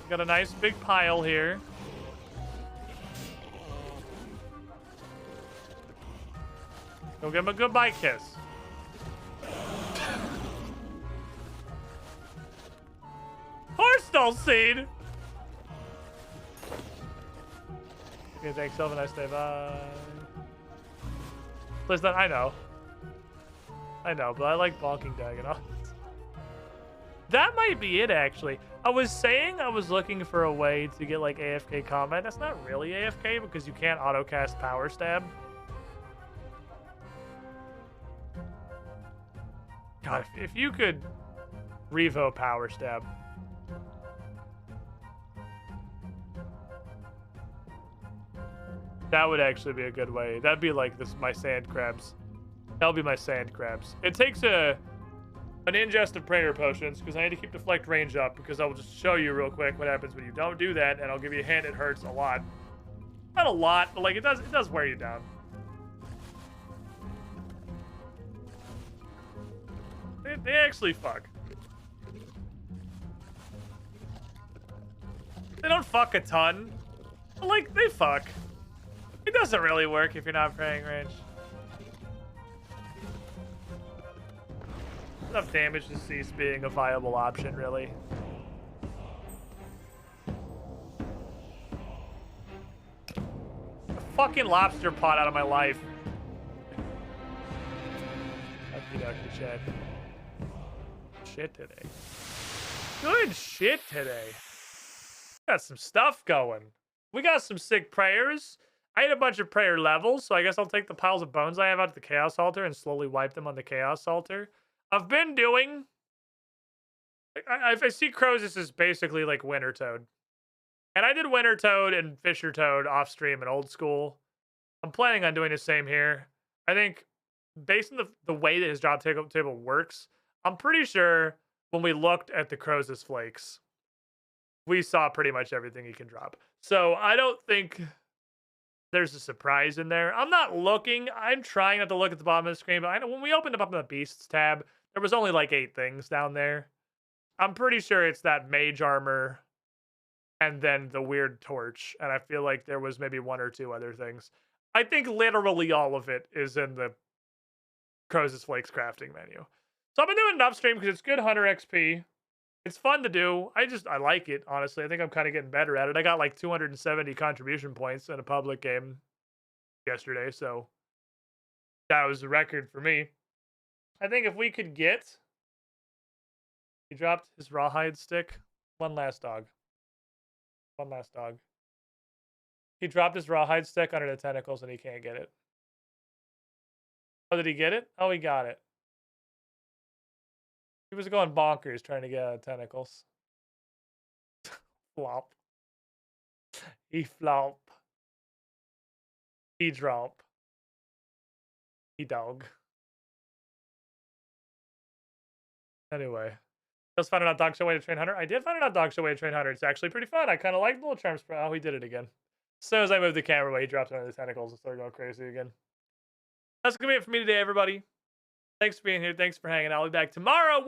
Got a nice big pile here. Go give him a goodbye kiss. Horse seed. Okay, thanks. Have a nice day. Bye. Please don't. I know, but I like bonking Dagonaut. That might be it, actually. I was saying I was looking for a way to get, like, AFK combat. That's not really AFK because you can't auto-cast Power Stab. God, if you could Revo Power Stab. That would actually be a good way. That'd be like my sand crabs. That'll be my sand crabs. It takes an ingest of prayer potions because I need to keep deflect range up because I will just show you real quick what happens when you don't do that, and I'll give you a hint. It hurts a lot. Not a lot, but like it does wear you down. They actually fuck. They don't fuck a ton. But, like, they fuck. It doesn't really work if you're not praying range. Enough damage to cease being a viable option, really. A fucking lobster pot out of my life. Okie dokie, Chad. Shit today. Good shit today. Got some stuff going. We got some sick prayers. I had a bunch of prayer levels, so I guess I'll take the piles of bones I have out to the Chaos Altar and slowly wipe them on the Chaos Altar. I've been doing... I see Crozus is basically like Winter Toad. And I did Winter Toad and Fisher Toad off stream in old school. I'm planning on doing the same here. I think based on the way that his drop table works, I'm pretty sure when we looked at the Crozus flakes, we saw pretty much everything he can drop. So I don't think there's a surprise in there. I'm not looking. I'm trying not to look at the bottom of the screen, but I know when we opened up the Beasts tab, there was only like 8 things down there. I'm pretty sure it's that mage armor and then the weird torch. And I feel like there was maybe 1 or 2 other things. I think literally all of it is in the Crozus Flakes crafting menu. So I've been doing it upstream because it's good hunter XP. It's fun to do. I like it, honestly. I think I'm kind of getting better at it. I got like 270 contribution points in a public game yesterday, so that was a record for me. I think if we could get... He dropped his rawhide stick. One last dog. One last dog. He dropped his rawhide stick under the tentacles and he can't get it. Oh, did he get it? Oh, he got it. He was going bonkers trying to get out of tentacles. Flop. He flop. He drop. He dog. Anyway. Just found out Dog Show Way to Train Hunter. I did find out Dog Show Way to Train Hunter. It's actually pretty fun. I kind of like the little charm spray. Oh, he did it again. As soon as I moved the camera away, he dropped under the tentacles and started going crazy again. That's going to be it for me today, everybody. Thanks for being here. Thanks for hanging out. I'll be back tomorrow.